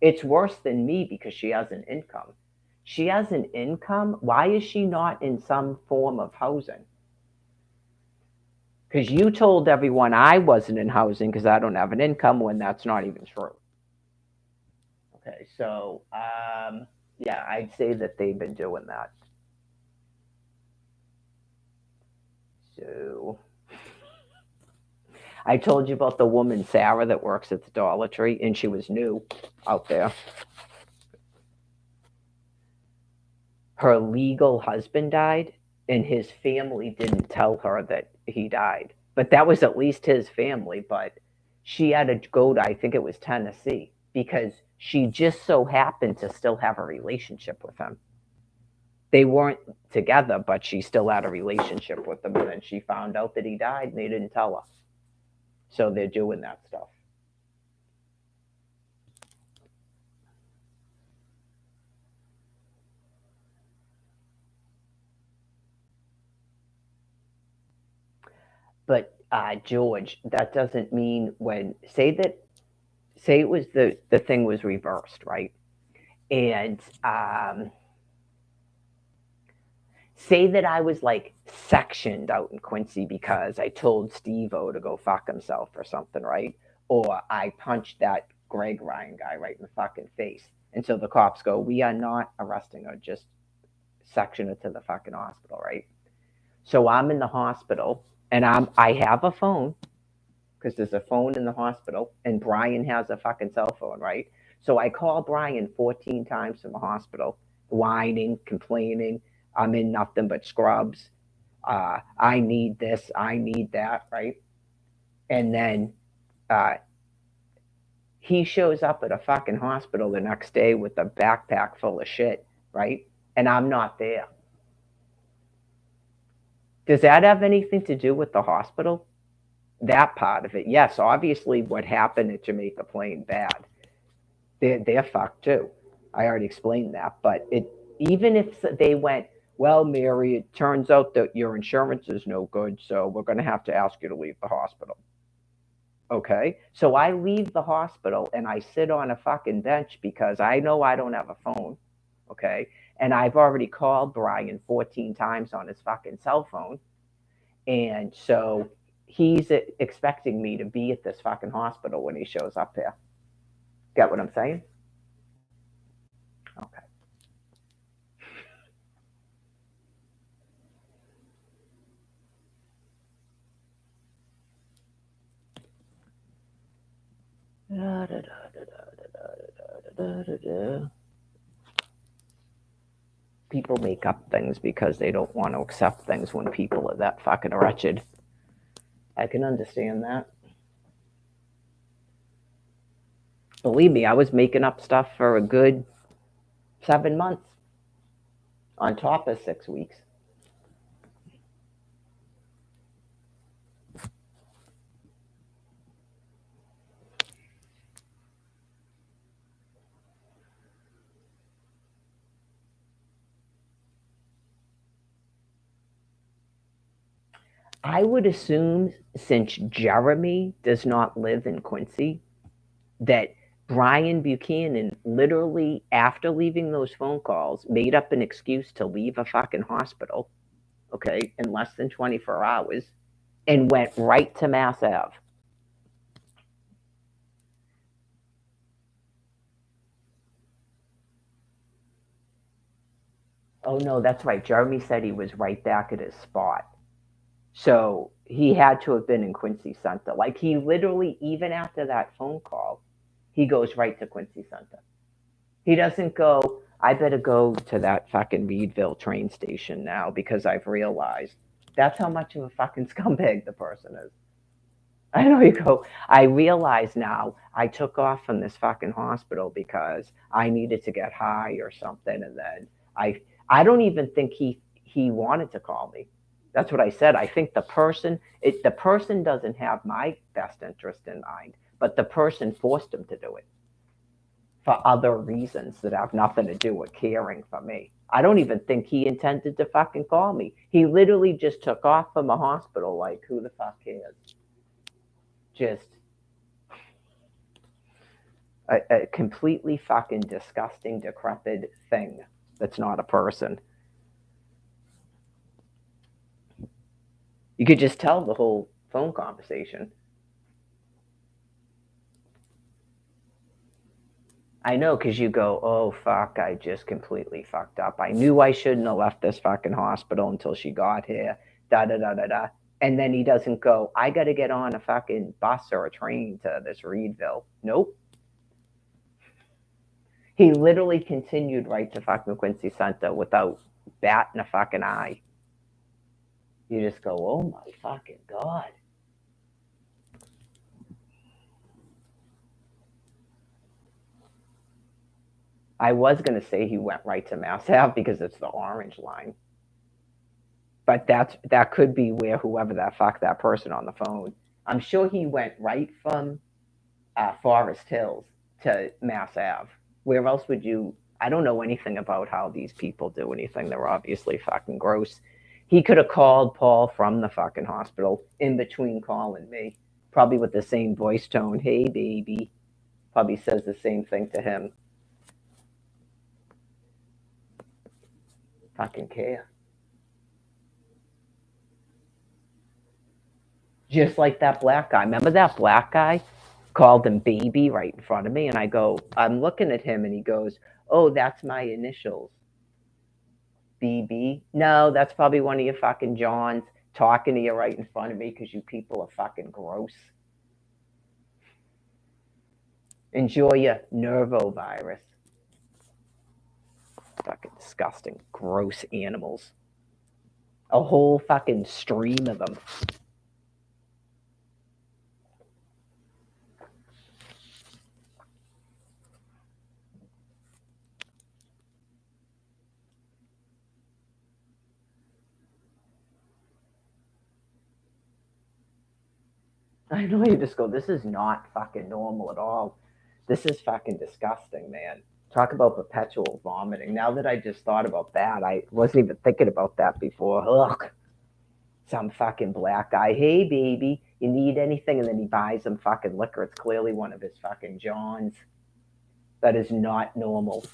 It's worse than me because she has an income. She has an income. Why is she not in some form of housing? Because you told everyone I wasn't in housing because I don't have an income when that's not even true. Okay, so yeah, I'd say that they've been doing that. So I told you about the woman, Sarah, that works at the Dollar Tree, and she was new out there. Her legal husband died, and his family didn't tell her that he died. But that was at least his family. But she had to go to, I think it was Tennessee, because she just so happened to still have a relationship with him. They weren't together, but she still had a relationship with him. And then she found out that he died and they didn't tell her. So they're doing that stuff. But George, that doesn't mean when say it was the thing was reversed, right? And say that I was like sectioned out in Quincy because I told Steve-O to go fuck himself or something, right? Or I punched that Greg Ryan guy right in the fucking face. And so the cops go, we are not arresting her, just section her to the fucking hospital, right? So I'm in the hospital and I have a phone because there's a phone in the hospital and Brian has a fucking cell phone, right? So I call Brian 14 times from the hospital, whining, complaining. I'm in nothing but scrubs. I need this, I need that, right? And then uh, he shows up at a fucking hospital the next day with a backpack full of shit, right? And I'm not there. Does that have anything to do with the hospital? That part of it, yes. Obviously, what happened at Jamaica Plain, bad. They're fucked too. I already explained that. But it even if they went, well, Mary, it turns out that your insurance is no good, so we're going to have to ask you to leave the hospital. Okay, so I leave the hospital and I sit on a fucking bench because I know I don't have a phone. Okay, and I've already called Brian 14 times on his fucking cell phone, and so he's expecting me to be at this fucking hospital when he shows up here. Get what I'm saying? Okay. People make up things because they don't want to accept things when people are that fucking wretched. I can understand that. Believe me, I was making up stuff for a good 7 months on top of 6 weeks. I would assume since Jeremy does not live in Quincy, that Brian Buchanan literally, after leaving those phone calls, made up an excuse to leave a fucking hospital, okay, in less than 24 hours and went right to Mass Ave. Oh no, that's right. Jeremy said he was right back at his spot. So he had to have been in Quincy Center. Like he literally, even after that phone call, he goes right to Quincy Center. He doesn't go, I better go to that fucking Reedville train station now because I've realized that's how much of a fucking scumbag the person is. I know you go, I realize now I took off from this fucking hospital because I needed to get high or something. And then I don't even think he wanted to call me. That's what I said. I think the person doesn't have my best interest in mind, but the person forced him to do it for other reasons that have nothing to do with caring for me. I don't even think he intended to fucking call me. He literally just took off from the hospital like, who the fuck cares? Just a completely fucking disgusting, decrepit thing that's not a person. You could just tell the whole phone conversation. I know, because you go, oh, fuck, I just completely fucked up. I knew I shouldn't have left this fucking hospital until she got here. Da da da da da. And then he doesn't go, I got to get on a fucking bus or a train to this Reedville. Nope. He literally continued right to fucking Quincy Center without batting a fucking eye. You just go, oh my fucking God. I was going to say he went right to Mass Ave because it's the orange line. But that could be where whoever that person on the phone. I'm sure he went right from Forest Hills to Mass Ave. Where else would you? I don't know anything about how these people do anything. They're obviously fucking gross. He could have called Paul from the fucking hospital in between calling me, probably with the same voice tone. Hey, baby. Probably says the same thing to him. Fucking care. Just like that black guy. Remember that black guy? Called him baby right in front of me. And I go, I'm looking at him and he goes, oh, that's my initials. BB. No, that's probably one of your fucking Johns talking to you right in front of me because you people are fucking gross. Enjoy your nervovirus. Fucking disgusting, gross animals. A whole fucking stream of them. I know, you just go, this is not fucking normal at all. This is fucking disgusting, man. Talk about perpetual vomiting. Now that I just thought about that, I wasn't even thinking about that before. Ugh. Some fucking black guy, hey baby, you need anything? And then he buys some fucking liquor. It's clearly one of his fucking Johns. That is not normal.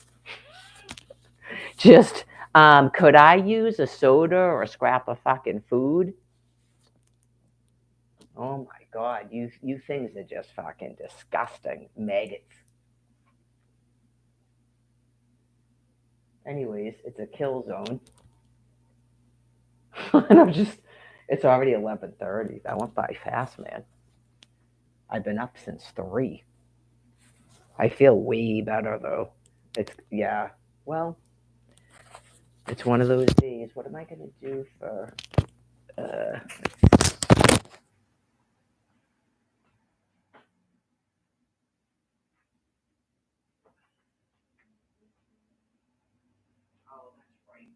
Just, could I use a soda or a scrap of fucking food? Oh my god, you things are just fucking disgusting maggots. Anyways, it's a kill zone. And it's already 11:30. That went by fast, man. I've been up since 3. I feel way better though. Yeah. Well, it's one of those days. What am I gonna do for? Uh, oh, that's right.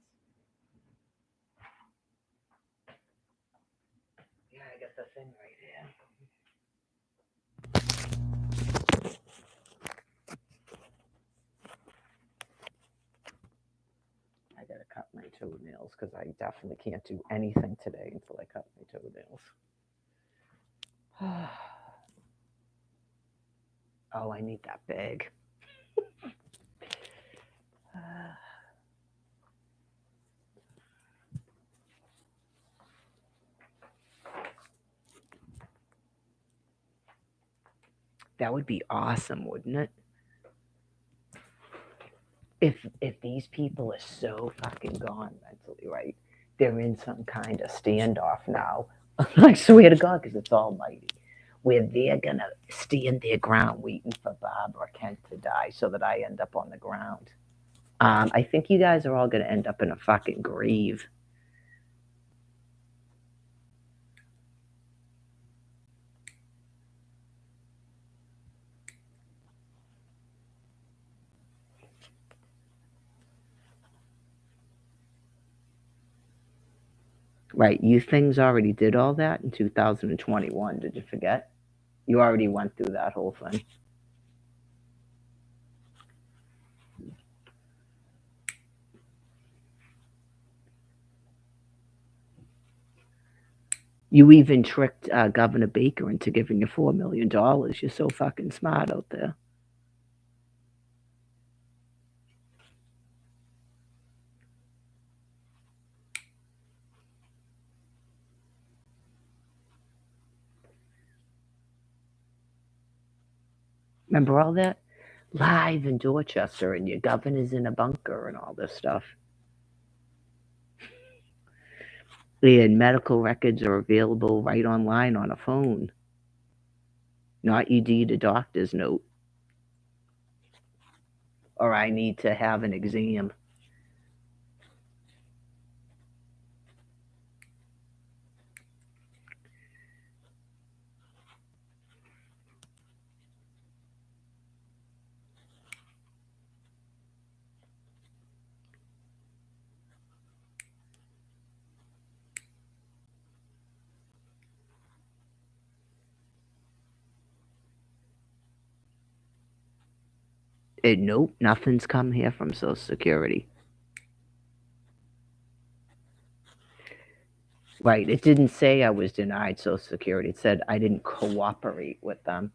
Yeah, I got the thing right here. I gotta cut my toenails because I definitely can't do anything today until I cut my toenails. Oh, I need that bag. That would be awesome, wouldn't it? If these people are so fucking gone mentally, right? They're in some kind of standoff now. I swear to God, because it's almighty, where they're gonna stand their ground waiting for Bob or Kent to die so that I end up on the ground. I think you guys are all gonna end up in a fucking grave. Right, you things already did all that in 2021. Did you forget? You already went through that whole thing. You even tricked Governor Baker into giving you $4 million. You're so fucking smart out there. Remember all that? Live in Dorchester, and your governor's in a bunker and all this stuff. And medical records are available right online on a phone. Not you need a doctor's note. Or I need to have an exam. Nope, nothing's come here from Social Security. Right, it didn't say I was denied Social Security. It said I didn't cooperate with them.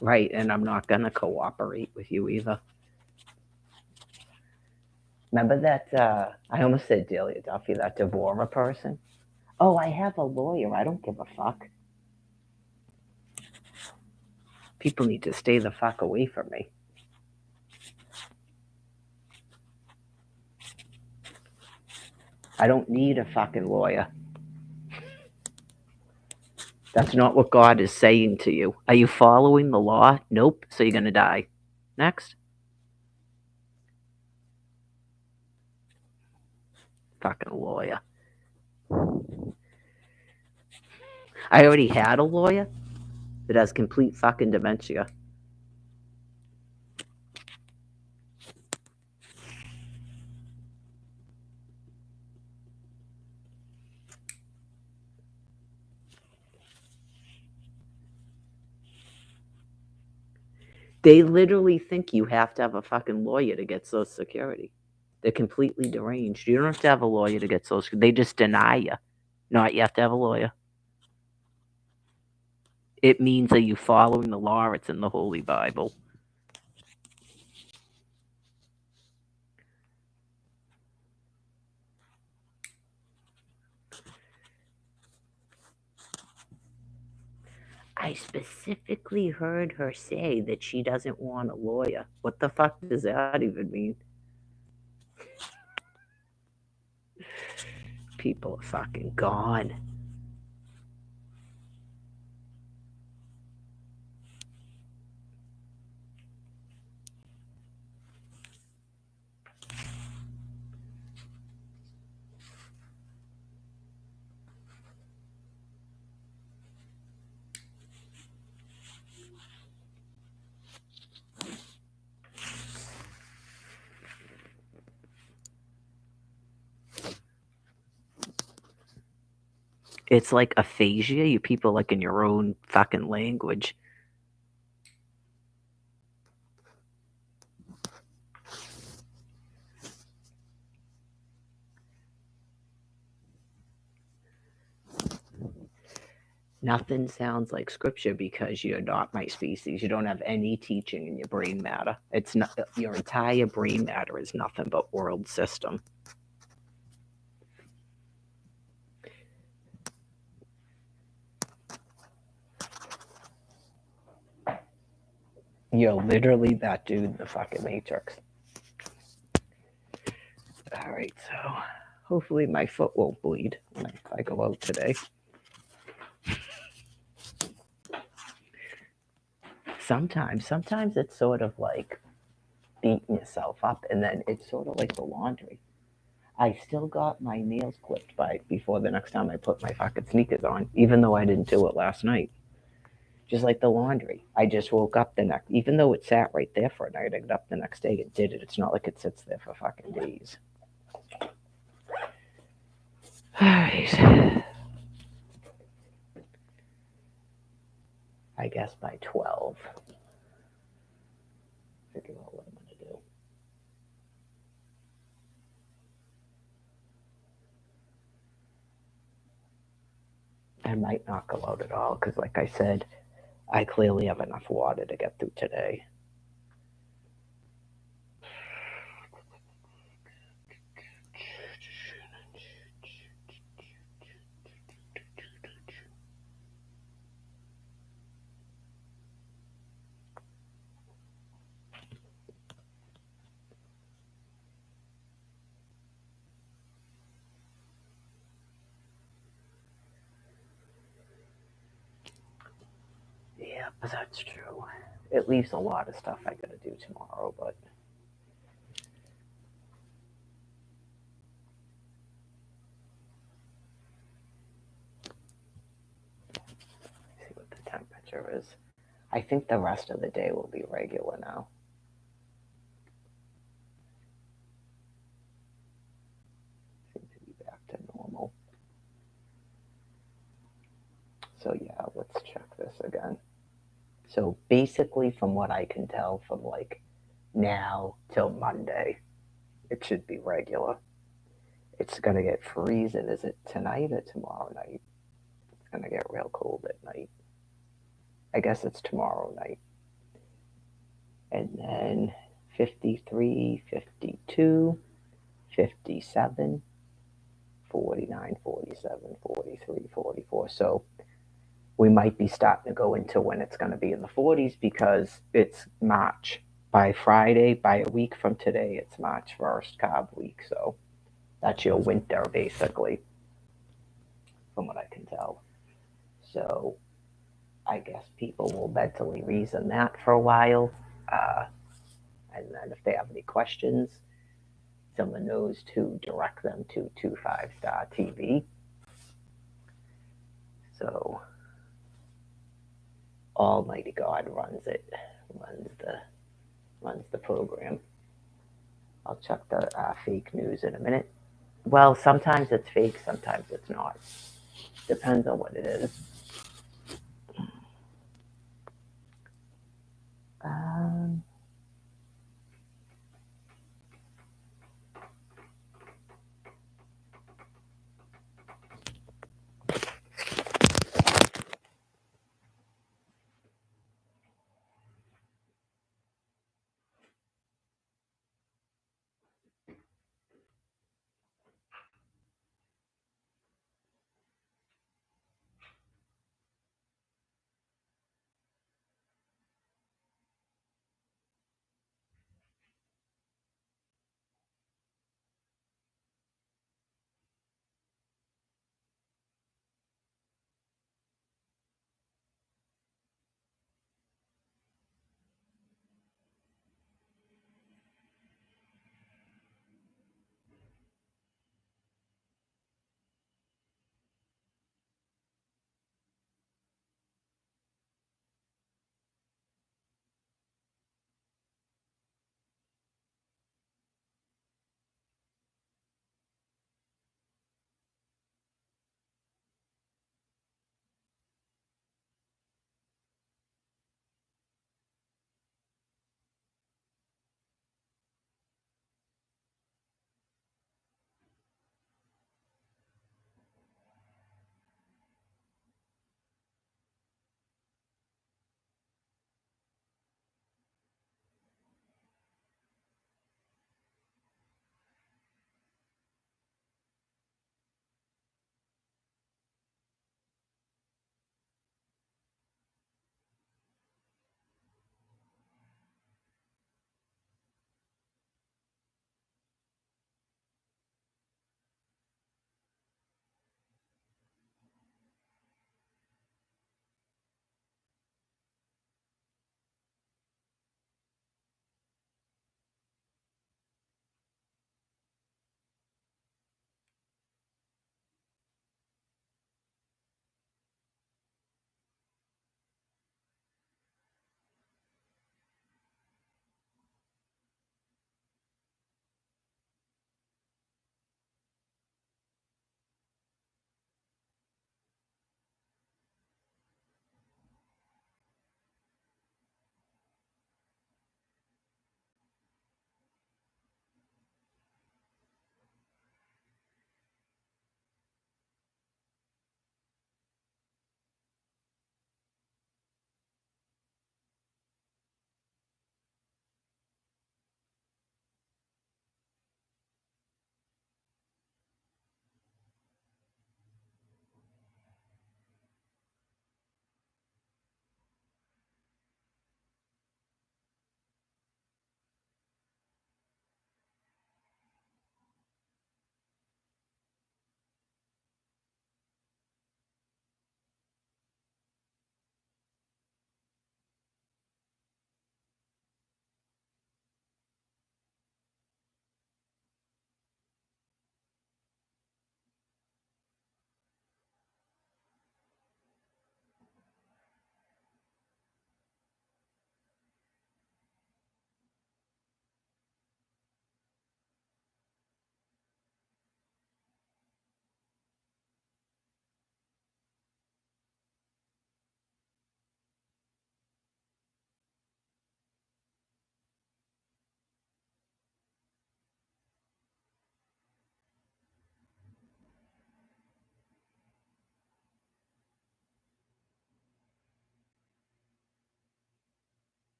Right, and I'm not going to cooperate with you either. Remember that, I almost said Delia Duffy, that Devora person? Oh, I have a lawyer. I don't give a fuck. People need to stay the fuck away from me. I don't need a fucking lawyer. That's not what God is saying to you. Are you following the law? Nope. So you're going to die. Next. Fucking lawyer. I already had a lawyer that has complete fucking dementia. They literally think you have to have a fucking lawyer to get Social Security. They're completely deranged. You don't have to have a lawyer to get Social Security. They just deny you. Not you have to have a lawyer. It means that you following the law. It's in the Holy Bible. I specifically heard her say that she doesn't want a lawyer. What the fuck does that even mean? People are fucking gone. It's like aphasia. You people like in your own fucking language. Nothing sounds like scripture because you're not my species. You don't have any teaching in your brain matter. It's not your entire brain matter is nothing but world system. You're literally that dude in the fucking Matrix. Alright, so hopefully my foot won't bleed when I go out today. Sometimes it's sort of like beating yourself up, and then it's sort of like the laundry. I still got my nails clipped by before the next time I put my fucking sneakers on, even though I didn't do it last night. Just like the laundry. I just woke up the next, even though it sat right there for a night, I got up the next day and did it. It's not like it sits there for fucking days. Alright. I guess by 12. Figure out what I'm going to do. I might not go out at all because, like I said, I clearly have enough water to get through today. Yeah, but that's true. It leaves a lot of stuff I gotta do tomorrow, but see what the temperature is. I think the rest of the day will be regular now. Seems to be back to normal. So basically, from what I can tell, from like now till Monday, it should be regular. It's gonna get freezing. Is it tonight or tomorrow night? It's gonna get real cold at night. I guess it's tomorrow night. And then 53, 52, 57, 49, 47, 43, 44. So we might be starting to go into when it's going to be in the 40s because it's March. By Friday, by a week from today, it's March 1st, Carb Week. So that's your winter, basically, from what I can tell. So I guess people will mentally reason that for a while. Uh, and then if they have any questions, someone knows to direct them to 25 Star TV. So Almighty God runs it, runs the program. I'll check the fake news in a minute. Well, sometimes it's fake, sometimes it's not. Depends on what it is. Um,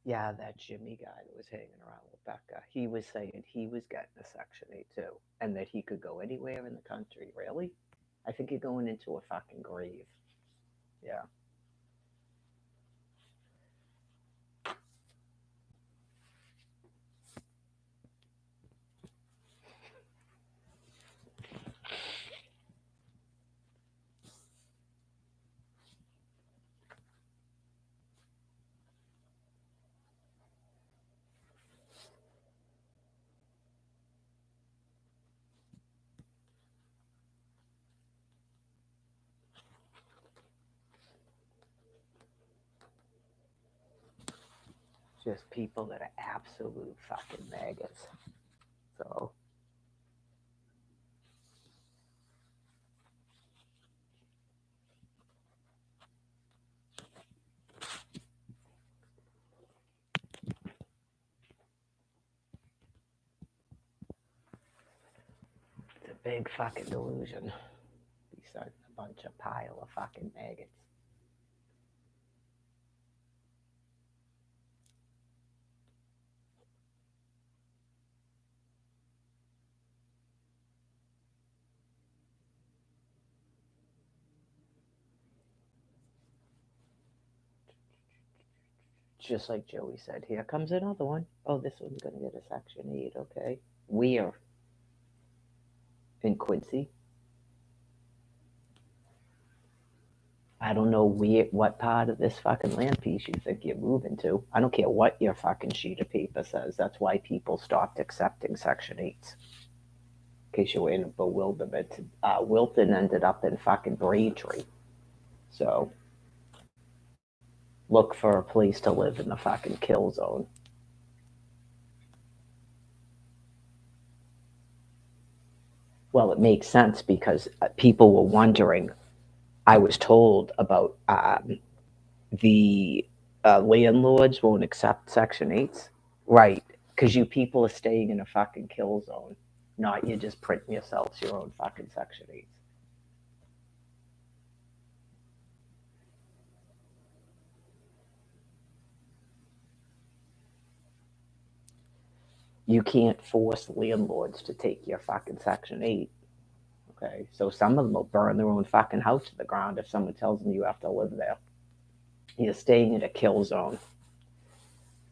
Yeah, that Jimmy guy that was hanging around with Becca, he was saying he was getting a Section 8 too, and that he could go anywhere in the country. Really? I think you're going into a fucking grave. Yeah. Just people that are absolute fucking maggots. So, it's a big fucking delusion. Besides a bunch of pile of fucking maggots. Just like Joey said, here comes another one. Oh, this one's gonna get a Section 8, okay. We're in Quincy. I don't know what part of this fucking land piece you think you're moving to. I don't care what your fucking sheet of paper says. That's why people stopped accepting Section 8s. In case you were in bewilderment. Wilton ended up in fucking Braintree. So look for a place to live in the fucking kill zone. Well, it makes sense because people were wondering. I was told about the landlords won't accept Section 8s. Right, because you people are staying in a fucking kill zone, not you just printing yourselves your own fucking Section 8s. You can't force landlords to take your fucking Section 8. Okay, so some of them will burn their own fucking house to the ground if someone tells them you have to live there. You're staying in a kill zone.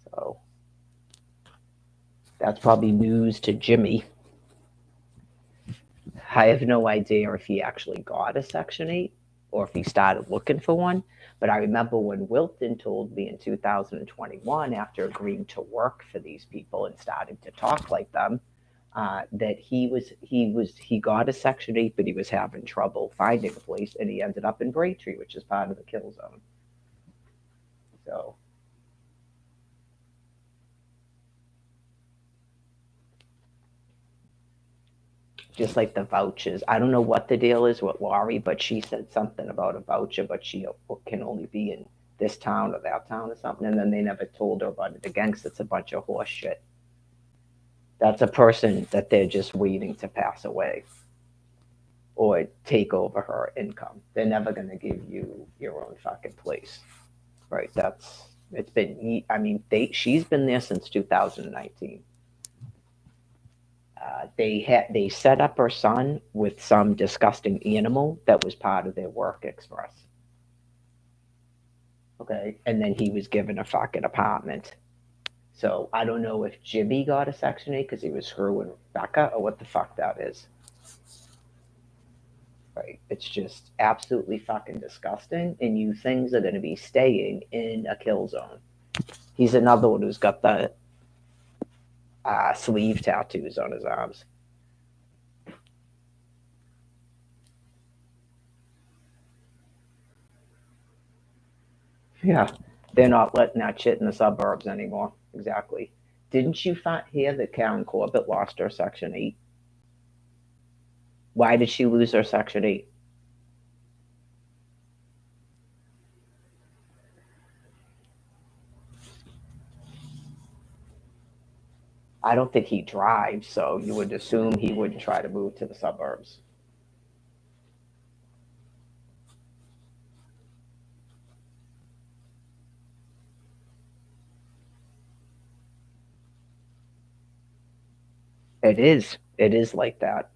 So that's probably news to Jimmy. I have no idea if he actually got a Section 8 or if he started looking for one. But I remember when Wilton told me in 2021, after agreeing to work for these people and starting to talk like them, that he got a Section 8, but he was having trouble finding a place, and he ended up in Braintree, which is part of the kill zone. So just like the vouchers. I don't know what the deal is with Laurie, but she said something about a voucher, but she can only be in this town or that town or something, and then they never told her about it again because it's a bunch of horse shit. That's a person that they're just waiting to pass away or take over her income. They're never going to give you your own fucking place, right? It's been. I mean, she's been there since 2019. They set up her son with some disgusting animal that was part of their work express. Okay, and then he was given a fucking apartment. So I don't know if Jimmy got a Section 8 because he was screwing Becca or what the fuck that is. Right? It's just absolutely fucking disgusting, and you things are going to be staying in a kill zone. He's another one who's got the sleeve tattoos on his arms. Yeah, they're not letting that shit in the suburbs anymore. Exactly. Didn't you hear that Karen Corbett lost her Section 8? Why did she lose her Section 8? I don't think he drives, so you would assume he wouldn't try to move to the suburbs. It is. It is like that.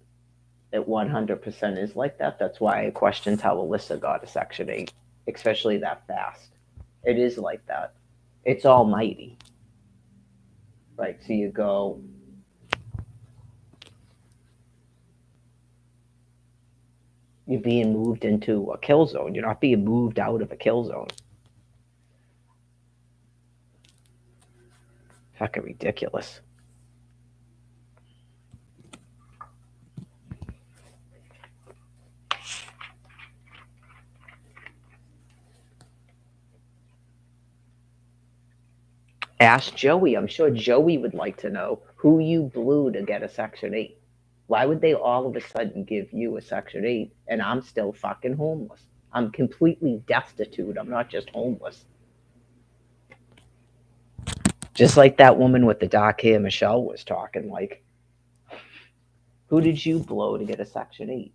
It 100% is like that. That's why I questioned how Alyssa got a Section 8, especially that fast. It is like that. It's almighty. Right? So you go, you're being moved into a kill zone. You're not being moved out of a kill zone. Fucking ridiculous. Ask Joey. I'm sure Joey would like to know who you blew to get a Section 8. Why would they all of a sudden give you a Section 8 and I'm still fucking homeless? I'm completely destitute. I'm not just homeless. Just like that woman with the dark hair, Michelle, was talking like, who did you blow to get a Section 8?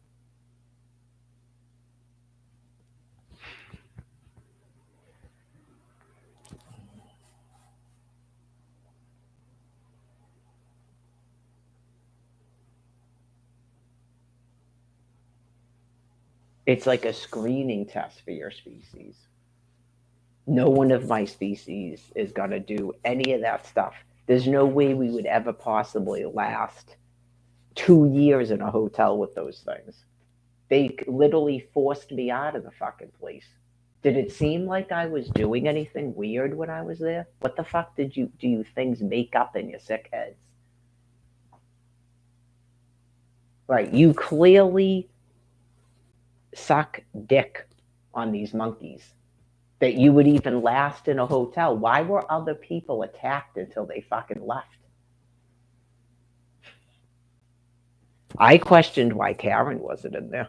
It's like a screening test for your species. No one of my species is going to do any of that stuff. There's no way we would ever possibly last 2 years in a hotel with those things. They literally forced me out of the fucking place. Did it seem like I was doing anything weird when I was there? What the fuck did you do? You things make up in your sick heads? Right, you clearly suck dick on these monkeys. That you would even last in a hotel. Why were other people attacked until they fucking left? I questioned why Karen wasn't in there.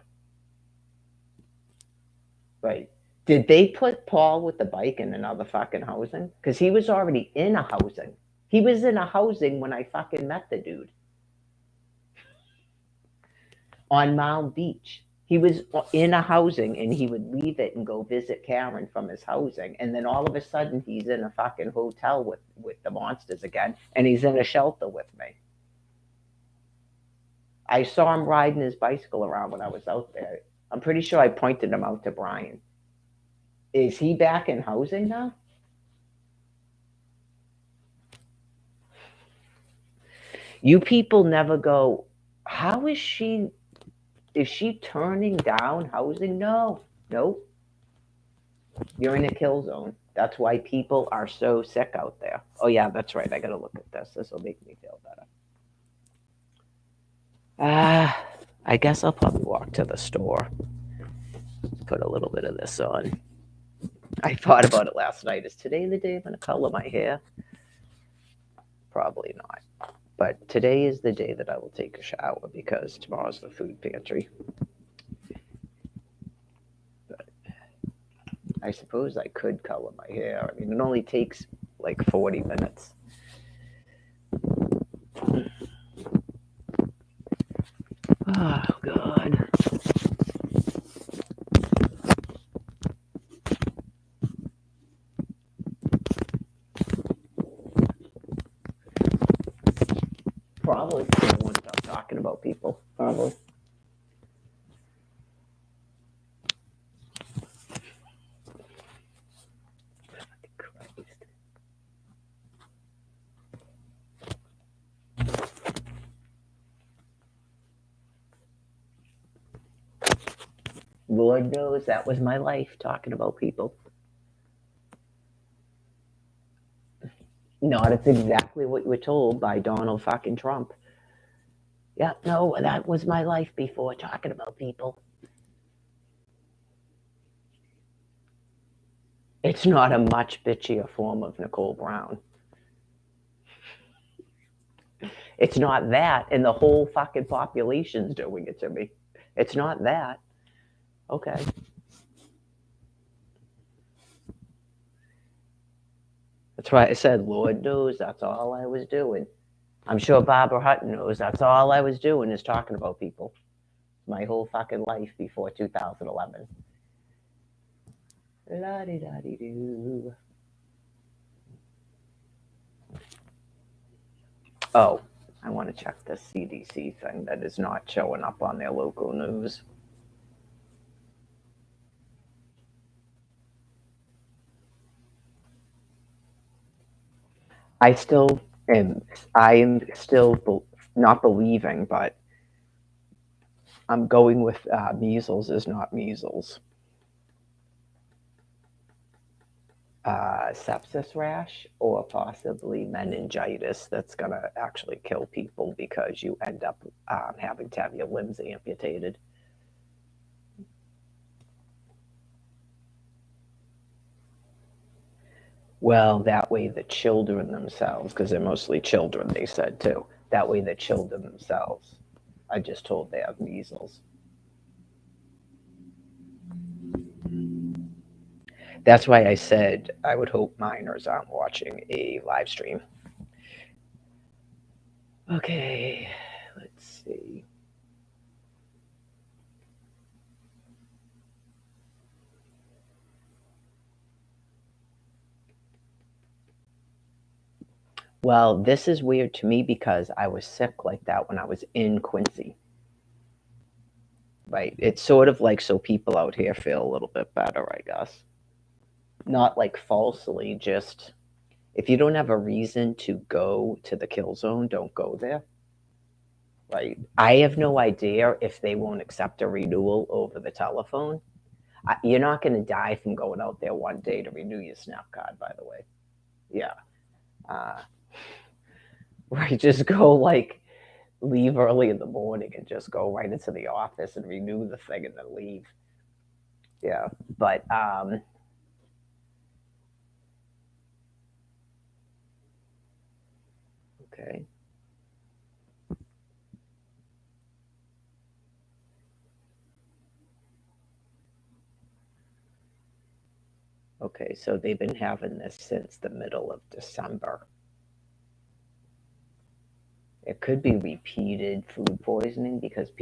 Right. Did they put Paul with the bike in another fucking housing? Because he was already in a housing. He was in a housing when I fucking met the dude on Mound Beach. He was in a housing and he would leave it and go visit Karen from his housing. And then all of a sudden he's in a fucking hotel with the monsters again. And he's in a shelter with me. I saw him riding his bicycle around when I was out there. I'm pretty sure I pointed him out to Brian. Is he back in housing now? You people never go, how is she turning down housing? No, nope. You're in a kill zone. That's why people are so sick out there. Oh, yeah, that's right. I got to look at this. This will make me feel better. I guess I'll probably walk to the store, put a little bit of this on. I thought about it last night. Is today the day I'm going to color my hair? Probably not. But today is the day that I will take a shower because tomorrow's the food pantry. But I suppose I could color my hair. I mean, it only takes like 40 minutes. Oh, God. Probably because I won't stop talking about people. Probably. Lord knows that was my life, talking about people. Not it's exactly what you were told by Donald fucking Trump. Yeah, no, that was my life before, talking about people. It's not a much bitchier form of Nicole Brown. It's not that, and the whole fucking population's doing it to me. It's not that. Okay. That's why I said, Lord knows that's all I was doing. I'm sure Barbara Hutton knows that's all I was doing is talking about people. My whole fucking life before 2011. La-di-da-di-doo. Oh, I want to check the CDC thing that is not showing up on their local news. I still am. I am still not believing, but I'm going with measles is not measles. Sepsis rash or possibly meningitis that's going to actually kill people because you end up having to have your limbs amputated. Well, that way the children themselves, because they're mostly children, they said too, that way the children themselves are just told they have measles. That's why I said I would hope minors aren't watching a live stream. Okay, let's see. Well, this is weird to me because I was sick like that when I was in Quincy. Right. It's sort of like so people out here feel a little bit better, I guess. Not like falsely, just if you don't have a reason to go to the kill zone, don't go there. Right. I have no idea if they won't accept a renewal over the telephone. You're not going to die from going out there one day to renew your SNAP card, by the way. Yeah. Uh, right. Just go like leave early in the morning and just go right into the office and renew the thing and then leave. Yeah. But okay. Okay, so they've been having this since the middle of December. It could be repeated food poisoning because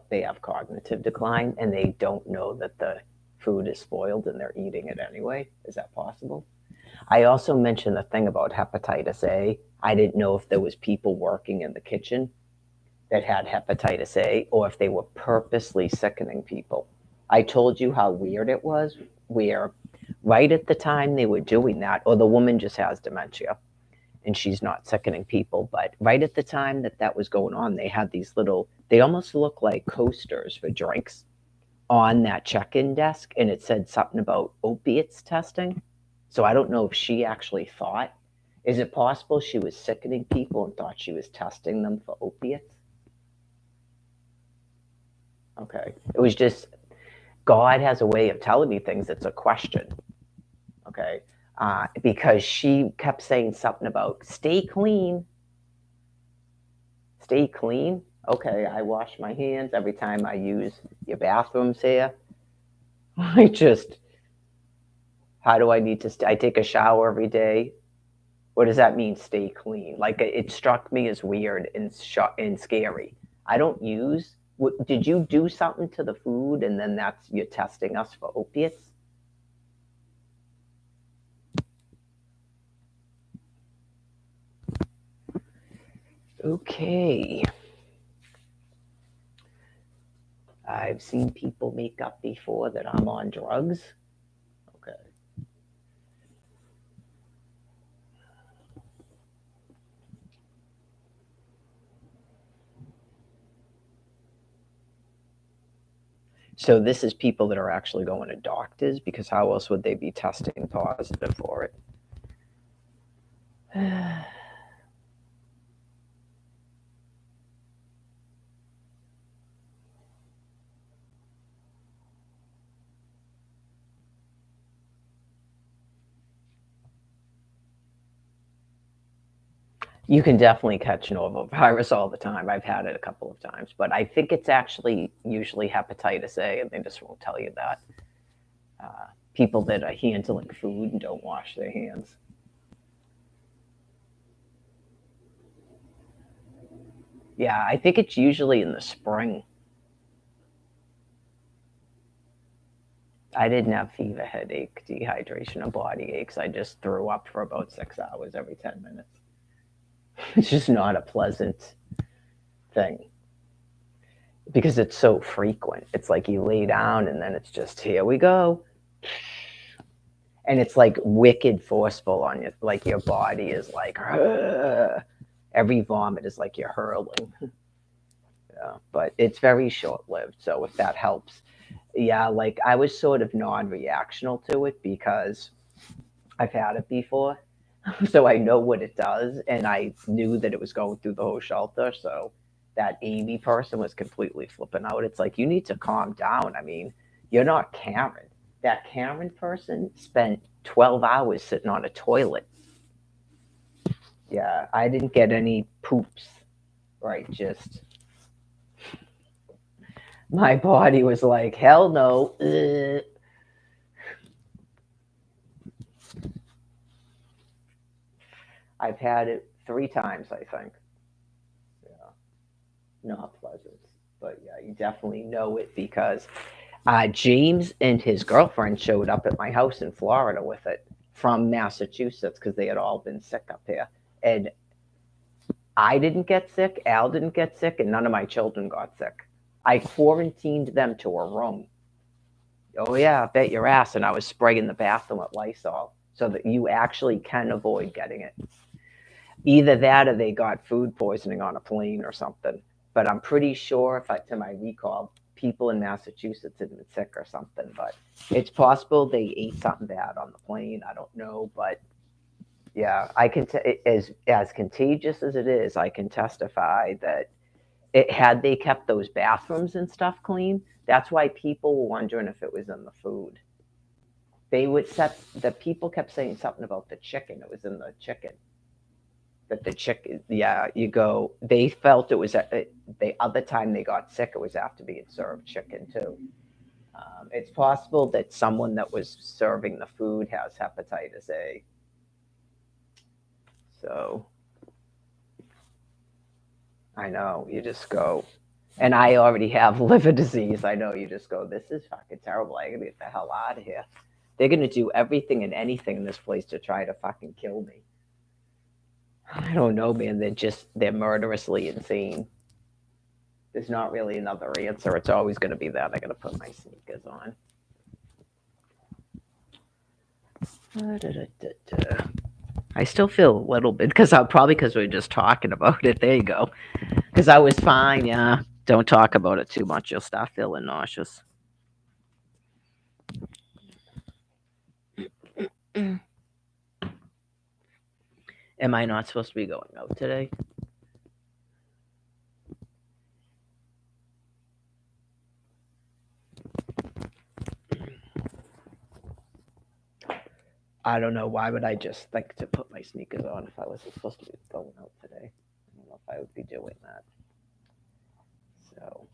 they have cognitive decline and they don't know that the food is spoiled and they're eating it anyway. Is that possible? I also mentioned the thing about hepatitis A. I didn't know if there was people working in the kitchen that had hepatitis A or if they were purposely sickening people. I told you how weird it was, where right at the time they were doing that, or the woman just has dementia and she's not sickening people, but right at the time that that was going on, they had these little, they almost look like coasters for drinks on that check in desk, and it said something about opiates testing. So I don't know if she actually thought, is it possible she was sickening people and thought she was testing them for opiates? Okay. It was just God has a way of telling me things. It's a question. Okay. Because she kept saying something about stay clean, stay clean. Okay. I wash my hands every time I use your bathrooms here. I just, how do I need to I take a shower every day. What does that mean, stay clean? Like it struck me as weird and scary. I don't use, did you do something to the food and then that's, you're testing us for opiates? Okay. I've seen people make up before that I'm on drugs. Okay. So this is people that are actually going to doctors because how else would they be testing positive for it? You can definitely catch norovirus all the time. I've had it a couple of times, but I think it's actually usually hepatitis A, and they just won't tell you that. People that are handling food and don't wash their hands. Yeah, I think it's usually in the spring. I didn't have fever, headache, dehydration, or body aches. I just threw up for about 6 hours every 10 minutes. It's just not a pleasant. thing because it's so frequent. It's like you lay down and then it's just, here we go. And it's like wicked forceful on you. Like your body is like, "Ugh." Every vomit is like you're hurling. Yeah, but it's very short lived. So if that helps, yeah, like I was sort of non reactional to it because I've had it before. So I know what it does. And I knew that it was going through the whole shelter. So that Amy person was completely flipping out. It's like, you need to calm down. I mean, you're not Karen. That Karen person spent 12 hours sitting on a toilet. Yeah, I didn't get any poops, right? Just my body was like, hell no. Ugh. I've had it 3 times, I think. Yeah, not pleasant. But yeah, you definitely know it because James and his girlfriend showed up at my house in Florida with it from Massachusetts because they had all been sick up here. And I didn't get sick, Al didn't get sick, and none of my children got sick. I quarantined them to a room. Oh, yeah, I bet your ass. And I was spraying the bathroom with Lysol so that you actually can avoid getting it. Either that or they got food poisoning on a plane or something. But I'm pretty sure, if I, to my recall, people in Massachusetts had been sick or something. But it's possible they ate something bad on the plane. I don't know, but yeah, I can as contagious as it is. I can testify that it had they kept those bathrooms and stuff clean. That's why people were wondering if it was in the food. They would set the people kept saying something about the chicken. It was in the chicken. That the chicken, yeah, you go. They felt it was the other time they got sick. It was after being served chicken too. It's possible that someone that was serving the food has hepatitis A. So I know you just go, and I already have liver disease. I know you just go. This is fucking terrible. I gotta get the hell out of here. They're gonna do everything and anything in this place to try to fucking kill me. I don't know, man. They're murderously insane. There's not really another answer. It's always gonna be that. I gotta put my sneakers on. I still feel a little bit because I probably because we're just talking about it. There you go. Because I was fine. Yeah. Don't talk about it too much. You'll start feeling nauseous. Am I not supposed to be going out today? I don't know. Why would I just think to put my sneakers on if I wasn't supposed to be going out today? I don't know if I would be doing that. So,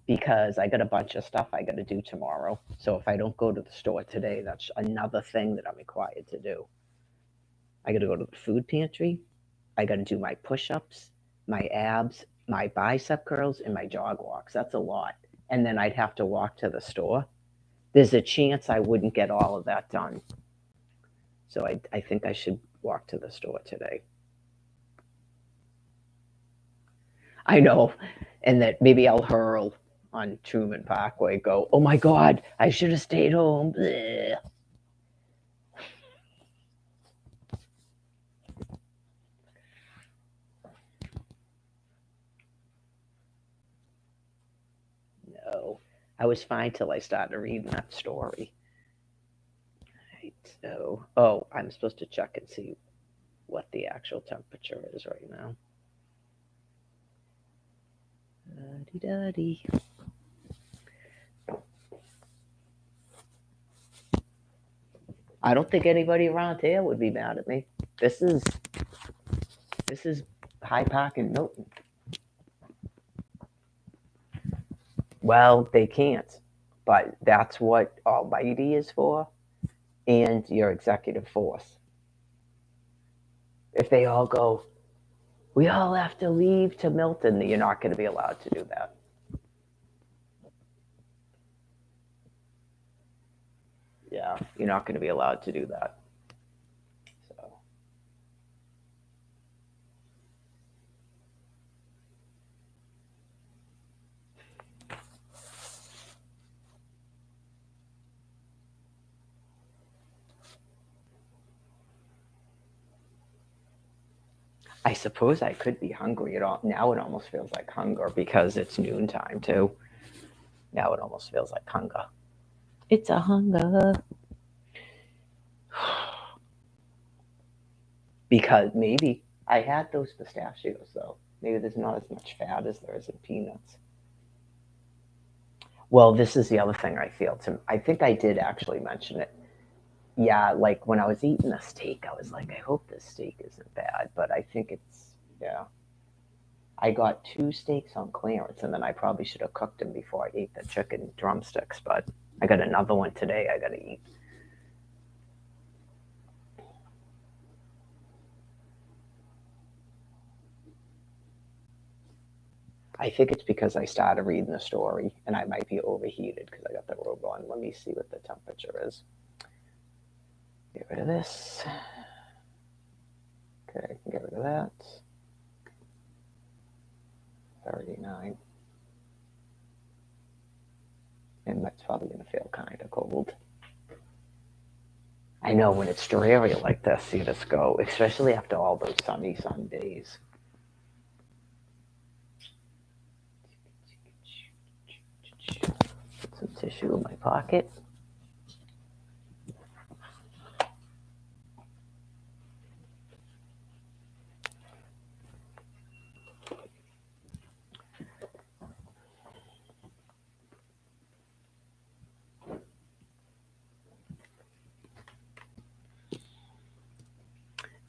because I got a bunch of stuff I got to do tomorrow. So, if I don't go to the store today, that's another thing that I'm required to do. I got to go to the food pantry. I got to do my push ups, my abs, my bicep curls, and my jog walks. That's a lot. And then I'd have to walk to the store. There's a chance I wouldn't get all of that done. So I think I should walk to the store today. I know. And that maybe I'll hurl on Truman Parkway, go, oh my God, I should have stayed home. Bleh. No, I was fine till I started reading that story. Right, so, oh, I'm supposed to check and see what the actual temperature is right now. Da-dee-da-dee. I don't think anybody around here would be mad at me. This is this is High Park and Milton. Well, they can't, but that's what Almighty is for, and your executive force. If they all go, we all have to leave to Milton, you're not going to be allowed to do that. Yeah, you're not going to be allowed to do that. So I suppose I could be hungry at all. Now it almost feels like hunger because it's noontime too. Now it almost feels like hunger. It's a hunger. Because maybe I had those pistachios though. Maybe there's not as much fat as there is in peanuts. Well, this is the other thing I feel too. I think I did actually mention it. Yeah, like when I was eating the steak, I was like, I hope this steak isn't bad, but I think it's, yeah. I got two steaks on clearance, and then I probably should have cooked them before I ate the chicken drumsticks, but I got another one today I gotta eat. I think it's because I started reading the story and I might be overheated because I got the robe on. Let me see what the temperature is. Get rid of this. Okay, I can get rid of that. 39. And that's probably going to feel kind of cold. I know when it's dreary like this, you just go, especially after all those sunny sun days. Put some tissue in my pocket.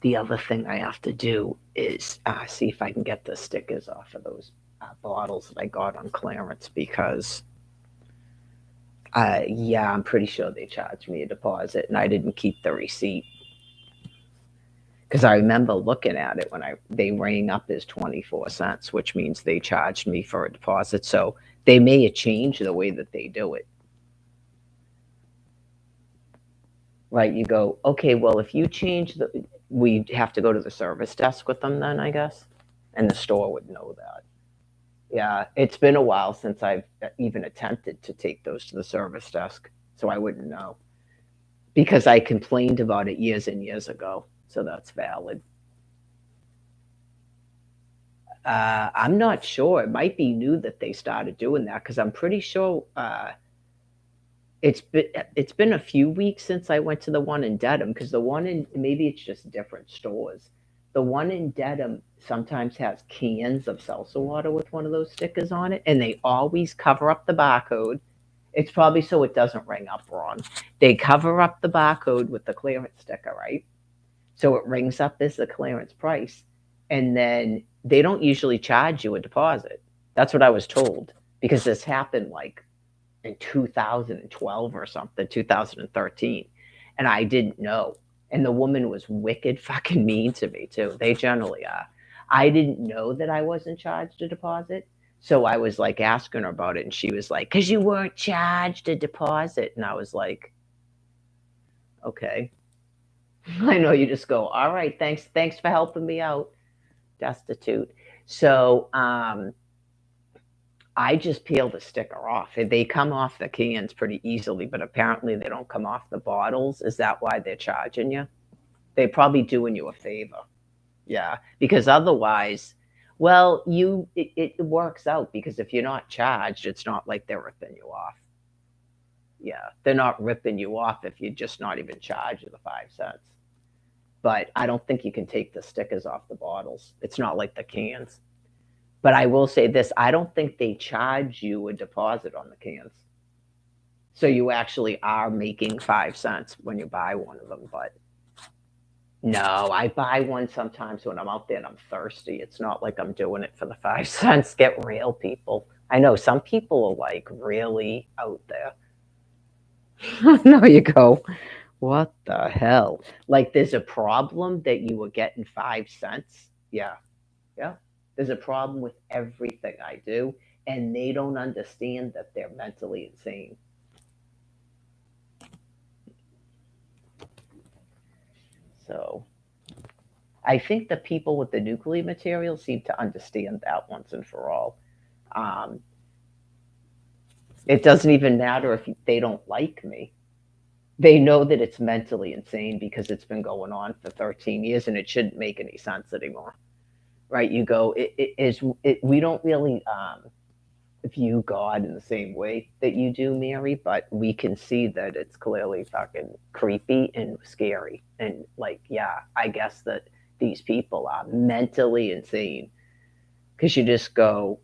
The other thing I have to do is see if I can get the stickers off of those bottles that I got on clearance because, yeah, I'm pretty sure they charged me a deposit and I didn't keep the receipt because I remember looking at it when they rang up as 24 cents, which means they charged me for a deposit. So they may have changed the way that they do it. Right? You go, okay, well, if you change we have to go to the service desk with them then, I guess, and the store would know that. Yeah, it's been a while since I've even attempted to take those to the service desk, so I wouldn't know because I complained about it years and years ago. So that's valid. I'm not sure. It might be new that they started doing that because I'm pretty sure it's been a few weeks since I went to the one in Dedham because the one in maybe it's just different stores. The one in Dedham sometimes has cans of seltzer water with one of those stickers on it, and they always cover up the barcode. It's probably so it doesn't ring up wrong. They cover up the barcode with the clearance sticker, right? So it rings up as the clearance price, and then they don't usually charge you a deposit. That's what I was told because this happened like in 2012 or something, 2013, and I didn't know. And the woman was wicked fucking mean to me too. They generally are. I didn't know that I wasn't charged a deposit. So I was like asking her about it, and she was like, "Because you weren't charged a deposit." And I was like, "Okay." I know you just go, "All right, thanks for helping me out." Destitute. So I just peel the sticker off. They come off the cans pretty easily, but apparently they don't come off the bottles. Is that why they're charging you? They're probably doing you a favor. Yeah, because otherwise, well, it works out because if you're not charged, it's not like they're ripping you off. Yeah, they're not ripping you off if you're just not even charged the 5 cents. But I don't think you can take the stickers off the bottles. It's not like the cans. But I will say this, I don't think they charge you a deposit on the cans. So you actually are making 5 cents when you buy one of them. But no, I buy one sometimes when I'm out there and I'm thirsty. It's not like I'm doing it for the 5 cents. Get real, people. I know some people are like really out there. No, you go, what the hell? Like there's a problem that you were getting 5 cents. Yeah, yeah. There's a problem with everything I do, and they don't understand that they're mentally insane. So I think the people with the nuclear material seem to understand that once and for all. Um, it doesn't even matter if they don't like me. They know that it's mentally insane because it's been going on for 13 years and it shouldn't make any sense anymore. right? You go, we don't really view God in the same way that you do, Mary, but we can see that it's clearly fucking creepy and scary. And like, yeah, I guess that these people are mentally insane because you just go,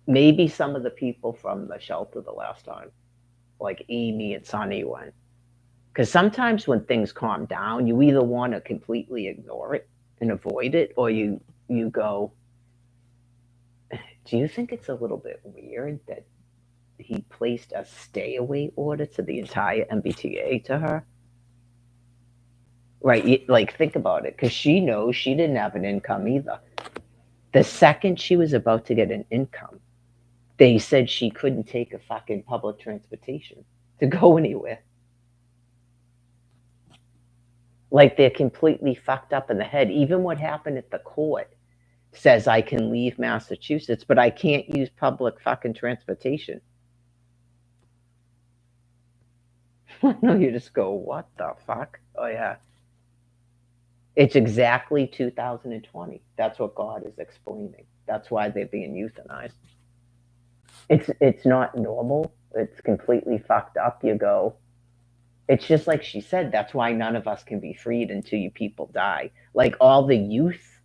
maybe some of the people from the shelter the last time, like Amy and Sonny went. Because sometimes when things calm down, you either want to completely ignore it and avoid it, or you go, do you think it's a little bit weird that he placed a stay away order to the entire MBTA to her? Right? Like, think about it, because she knows she didn't have an income either. The second she was about to get an income, they said she couldn't take a fucking public transportation to go anywhere. Like, they're completely fucked up in the head. Even what happened at the court says I can leave Massachusetts, but I can't use public fucking transportation. No, you just go, what the fuck? Oh, yeah. It's exactly 2020. That's what God is explaining. That's why they're being euthanized. It's not normal. It's completely fucked up. You go, it's just like she said, that's why none of us can be freed until you people die. Like all the youth,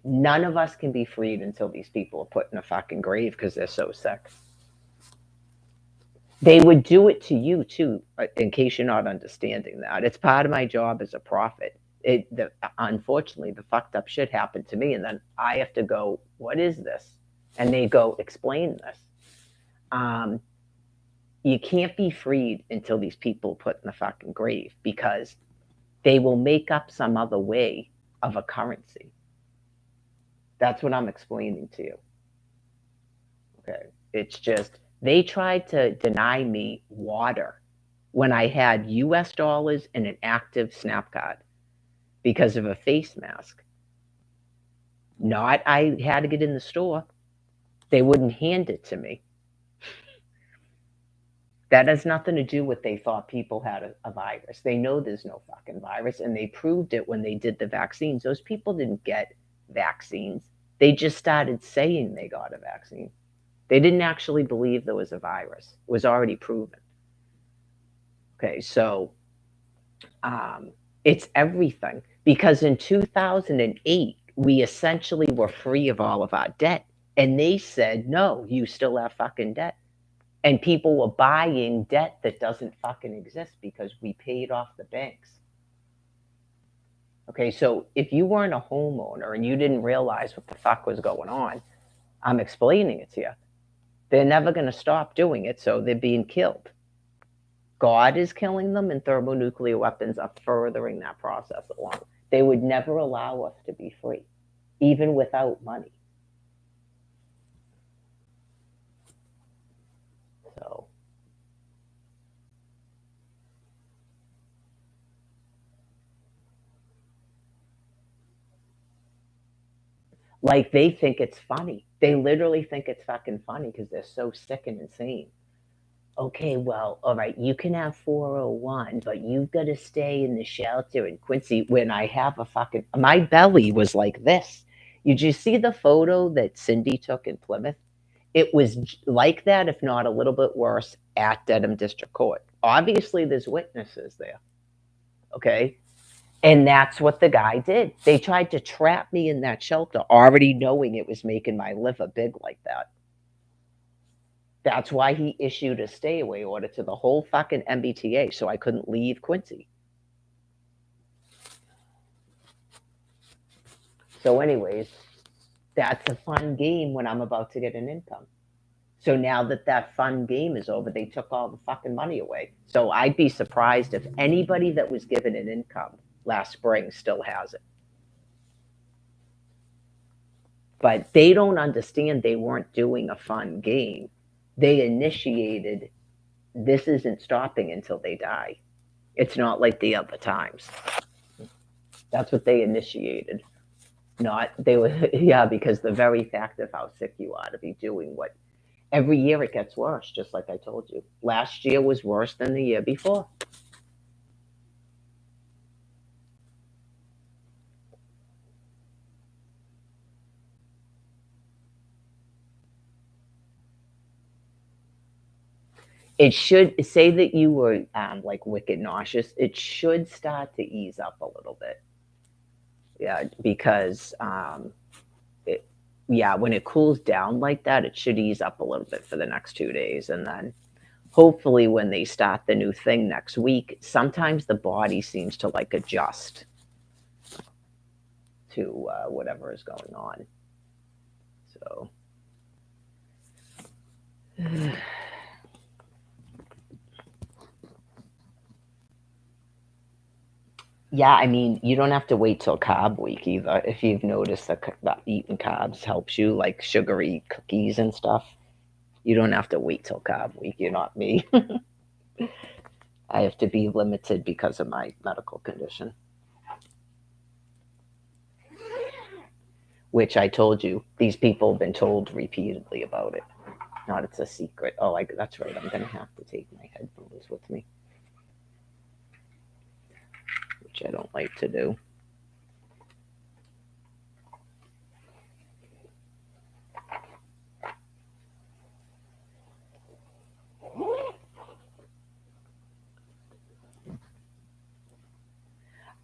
none of us can be freed until these people are put in a fucking grave because they're so sick. They would do it to you too, in case you're not understanding that. It's part of my job as a prophet. Unfortunately, the fucked up shit happened to me, and then I have to go, what is this? And they go, explain this. Um, you can't be freed until these people put in the fucking grave because they will make up some other way of a currency. That's what I'm explaining to you. Okay. It's just, they tried to deny me water when I had US dollars and an active SNAP card because of a face mask. Not I had to get in the store. They wouldn't hand it to me. That has nothing to do with they thought people had a virus. They know there's no fucking virus, and they proved it when they did the vaccines. Those people didn't get vaccines. They just started saying they got a vaccine. They didn't actually believe there was a virus. It was already proven. Okay, so it's everything. Because in 2008, we essentially were free of all of our debt. And they said, no, you still have fucking debt. And people were buying debt that doesn't fucking exist because we paid off the banks. Okay, so if you weren't a homeowner and you didn't realize what the fuck was going on, I'm explaining it to you. They're never going to stop doing it, so they're being killed. God is killing them, and thermonuclear weapons are furthering that process along. They would never allow us to be free, even without money. So, like, they think it's funny. They literally think it's fucking funny because they're so sick and insane. Okay, well, all right, you can have 401, but you've got to stay in the shelter in Quincy when I have a fucking. My belly was like this. Did you see the photo that Cindy took in Plymouth? It was like that, if not a little bit worse, at Dedham District Court. Obviously, there's witnesses there. Okay. And that's what the guy did. They tried to trap me in that shelter, already knowing it was making my liver big like that. That's why he issued a stay away order to the whole fucking MBTA so I couldn't leave Quincy. So, anyways, that's a fun game when I'm about to get an income. So now that that fun game is over, they took all the fucking money away. So I'd be surprised if anybody that was given an income last spring still has it. But they don't understand they weren't doing a fun game. They initiated, this isn't stopping until they die. It's not like the other times. That's what they initiated. Not, they were, yeah, because the very fact of how sick you are to be doing what, every year it gets worse, just like I told you. Last year was worse than the year before. It should say that you were like wicked nauseous. It should start to ease up a little bit. Yeah, because it, yeah, when it cools down like that, it should ease up a little bit for the next 2 days, and then hopefully when they start the new thing next week, sometimes the body seems to like adjust to whatever is going on. So yeah, I mean, you don't have to wait till carb week either. If you've noticed that eating carbs helps you, like sugary cookies and stuff, you don't have to wait till carb week. You're not me. I have to be limited because of my medical condition, which I told you. These people have been told repeatedly about it. Not it's a secret. Oh, that's right. I'm going to have to take my headphones with me, which I don't like to do.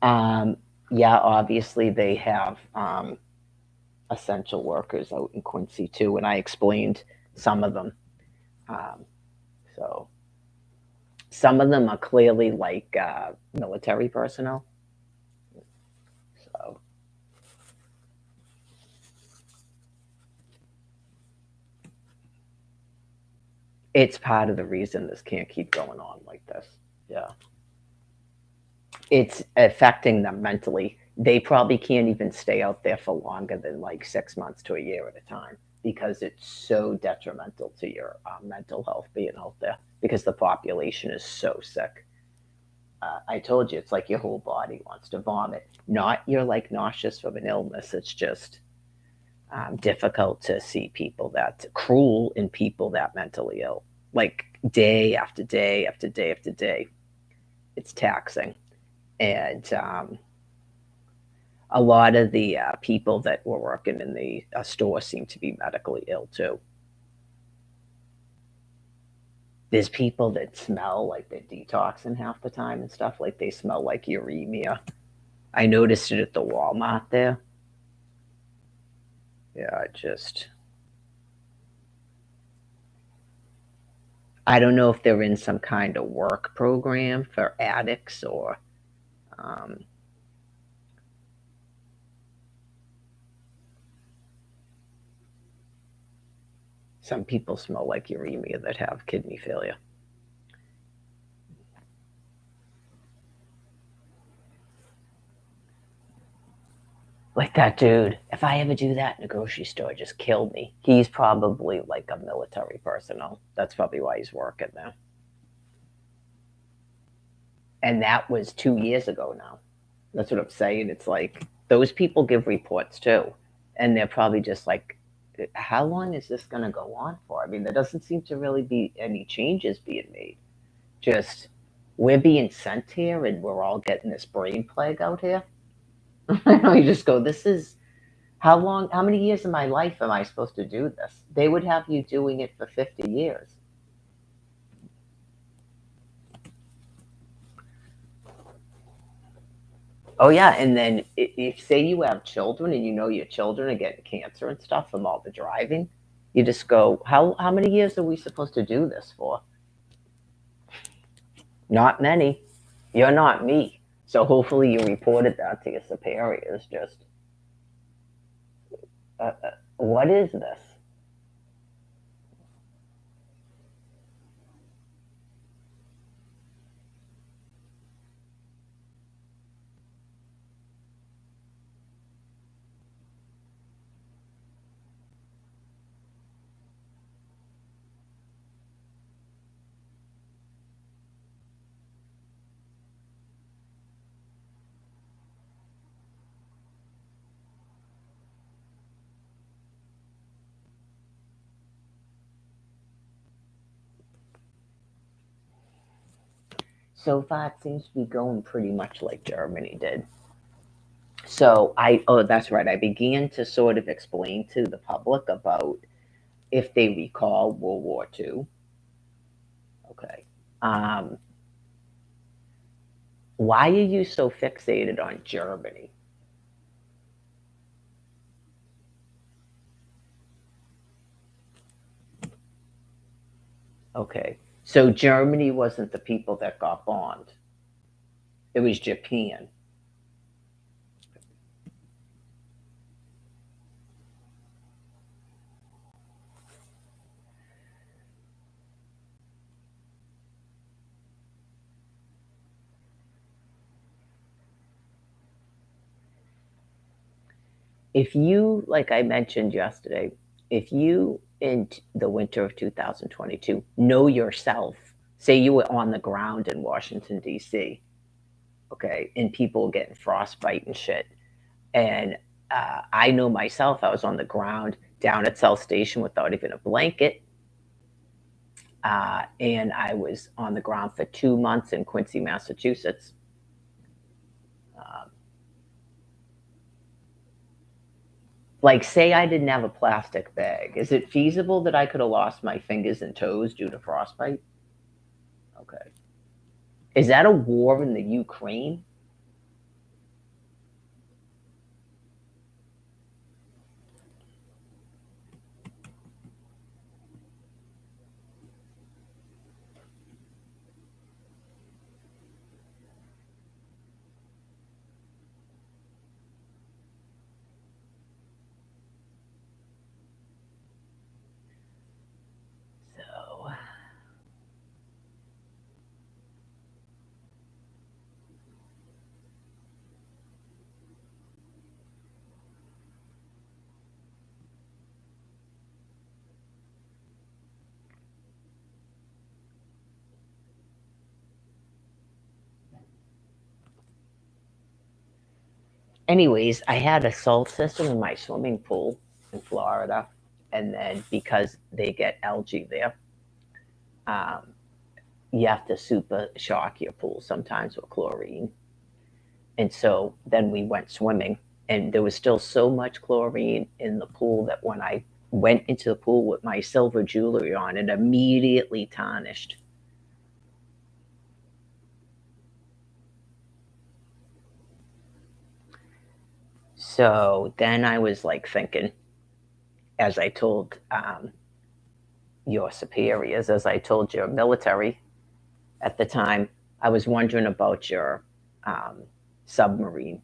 Um, yeah, obviously they have essential workers out in Quincy too, and I explained some of them. Um, so some of them are clearly like military personnel. So it's part of the reason this can't keep going on like this. Yeah. It's affecting them mentally. They probably can't even stay out there for longer than like 6 months to a year at a time because it's so detrimental to your mental health being out there because the population is so sick. I told you, it's like your whole body wants to vomit. Not you're like nauseous from an illness. It's just difficult to see people that cruel in people that mentally ill, like day after day after day after day. It's taxing. And a lot of the people that were working in the store seem to be medically ill too. There's people that smell like they're detoxing half the time and stuff, like they smell like uremia. I noticed it at the Walmart there. Yeah, just I don't know if they're in some kind of work program for addicts or um, some people smell like uremia that have kidney failure. Like that dude, if I ever do that in a grocery store, just kill me. He's probably like a military personnel. That's probably why he's working there. And that was 2 years ago now. That's what I'm saying. It's like those people give reports too. And they're probably just like, how long is this going to go on for? I mean, there doesn't seem to really be any changes being made. Just we're being sent here and we're all getting this brain plague out here. You just go, this is how many years of my life am I supposed to do this? They would have you doing it for 50 years. Oh yeah, and then if say you have children and you know your children are getting cancer and stuff from all the driving, you just go, how many years are we supposed to do this for? Not many. You're not me. So hopefully you reported that to your superiors. Just what is this? So far, it seems to be going pretty much like Germany did. So oh, that's right. I began to sort of explain to the public about if they recall World War II. Okay. Um, why are you so fixated on Germany? Okay. So Germany wasn't the people that got bombed. It was Japan. If you, like I mentioned yesterday, if you in the winter of 2022 know yourself, say you were on the ground in Washington, D.C., okay, and people getting frostbite and shit. And I know myself, I was on the ground down at South Station without even a blanket. And I was on the ground for 2 months in Quincy, Massachusetts. Um, like, say I didn't have a plastic bag. Is it feasible that I could have lost my fingers and toes due to frostbite? Okay. Is that a war in the Ukraine? So, anyways, I had a salt system in my swimming pool in Florida. And then because they get algae there, um, you have to super shock your pool sometimes with chlorine. And so then we went swimming, and there was still so much chlorine in the pool that when I went into the pool with my silver jewelry on, it immediately tarnished. So then I was like thinking, as I told your superiors, as I told your military at the time, I was wondering about your um, submarine.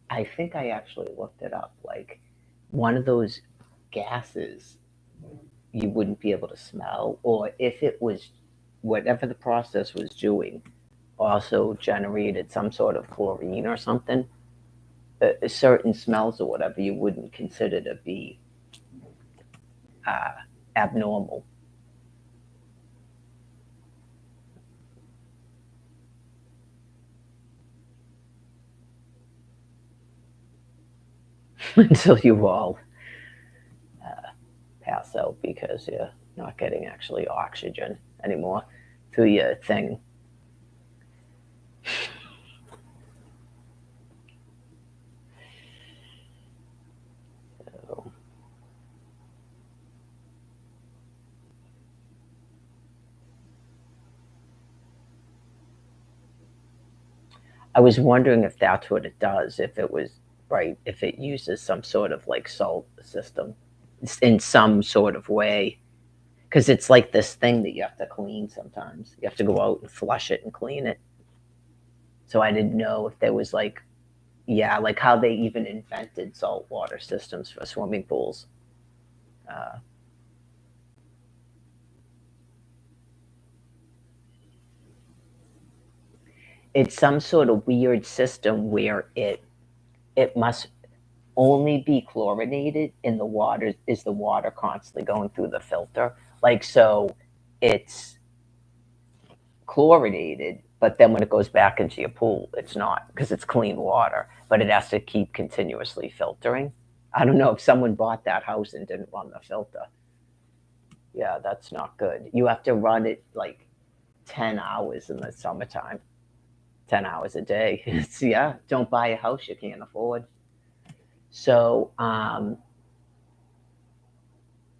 I think I actually looked it up. Like one of those gases you wouldn't be able to smell, or if it was whatever the process was doing, also generated some sort of chlorine or something, certain smells or whatever you wouldn't consider to be uh, abnormal. Until you all pass out because you're not getting actually oxygen anymore through your thing. So, I was wondering if that's what it does, if it was right, if it uses some sort of like salt system in some sort of way. Because it's like this thing that you have to clean sometimes. You have to go out and flush it and clean it. So I didn't know if there was like, yeah, like how they even invented saltwater systems for swimming pools. Uh, it's some sort of weird system where it must only be chlorinated in the water. Is the water constantly going through the filter? Like, so it's chlorinated, But then when it goes back into your pool, it's not, because it's clean water, but it has to keep continuously filtering. I don't know if someone bought that house and didn't run the filter. Yeah, that's not good. You have to run it like 10 hours in the summertime, 10 hours a day. It's, yeah, don't buy a house you can't afford. So,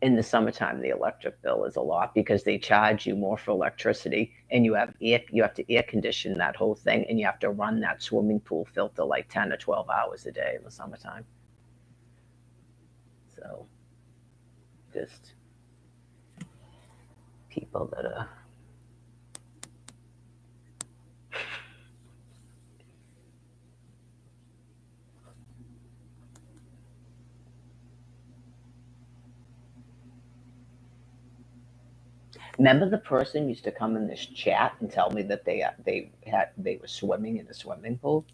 in the summertime, the electric bill is a lot because they charge you more for electricity, and you have to air condition that whole thing, and you have to run that swimming pool filter like 10 or 12 hours a day in the summertime. So, just people that are. Remember the person used to come in this chat and tell me that they were swimming in a swimming pool.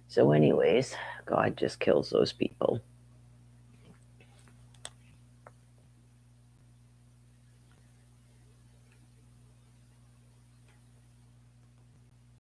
So, anyways, God just kills those people.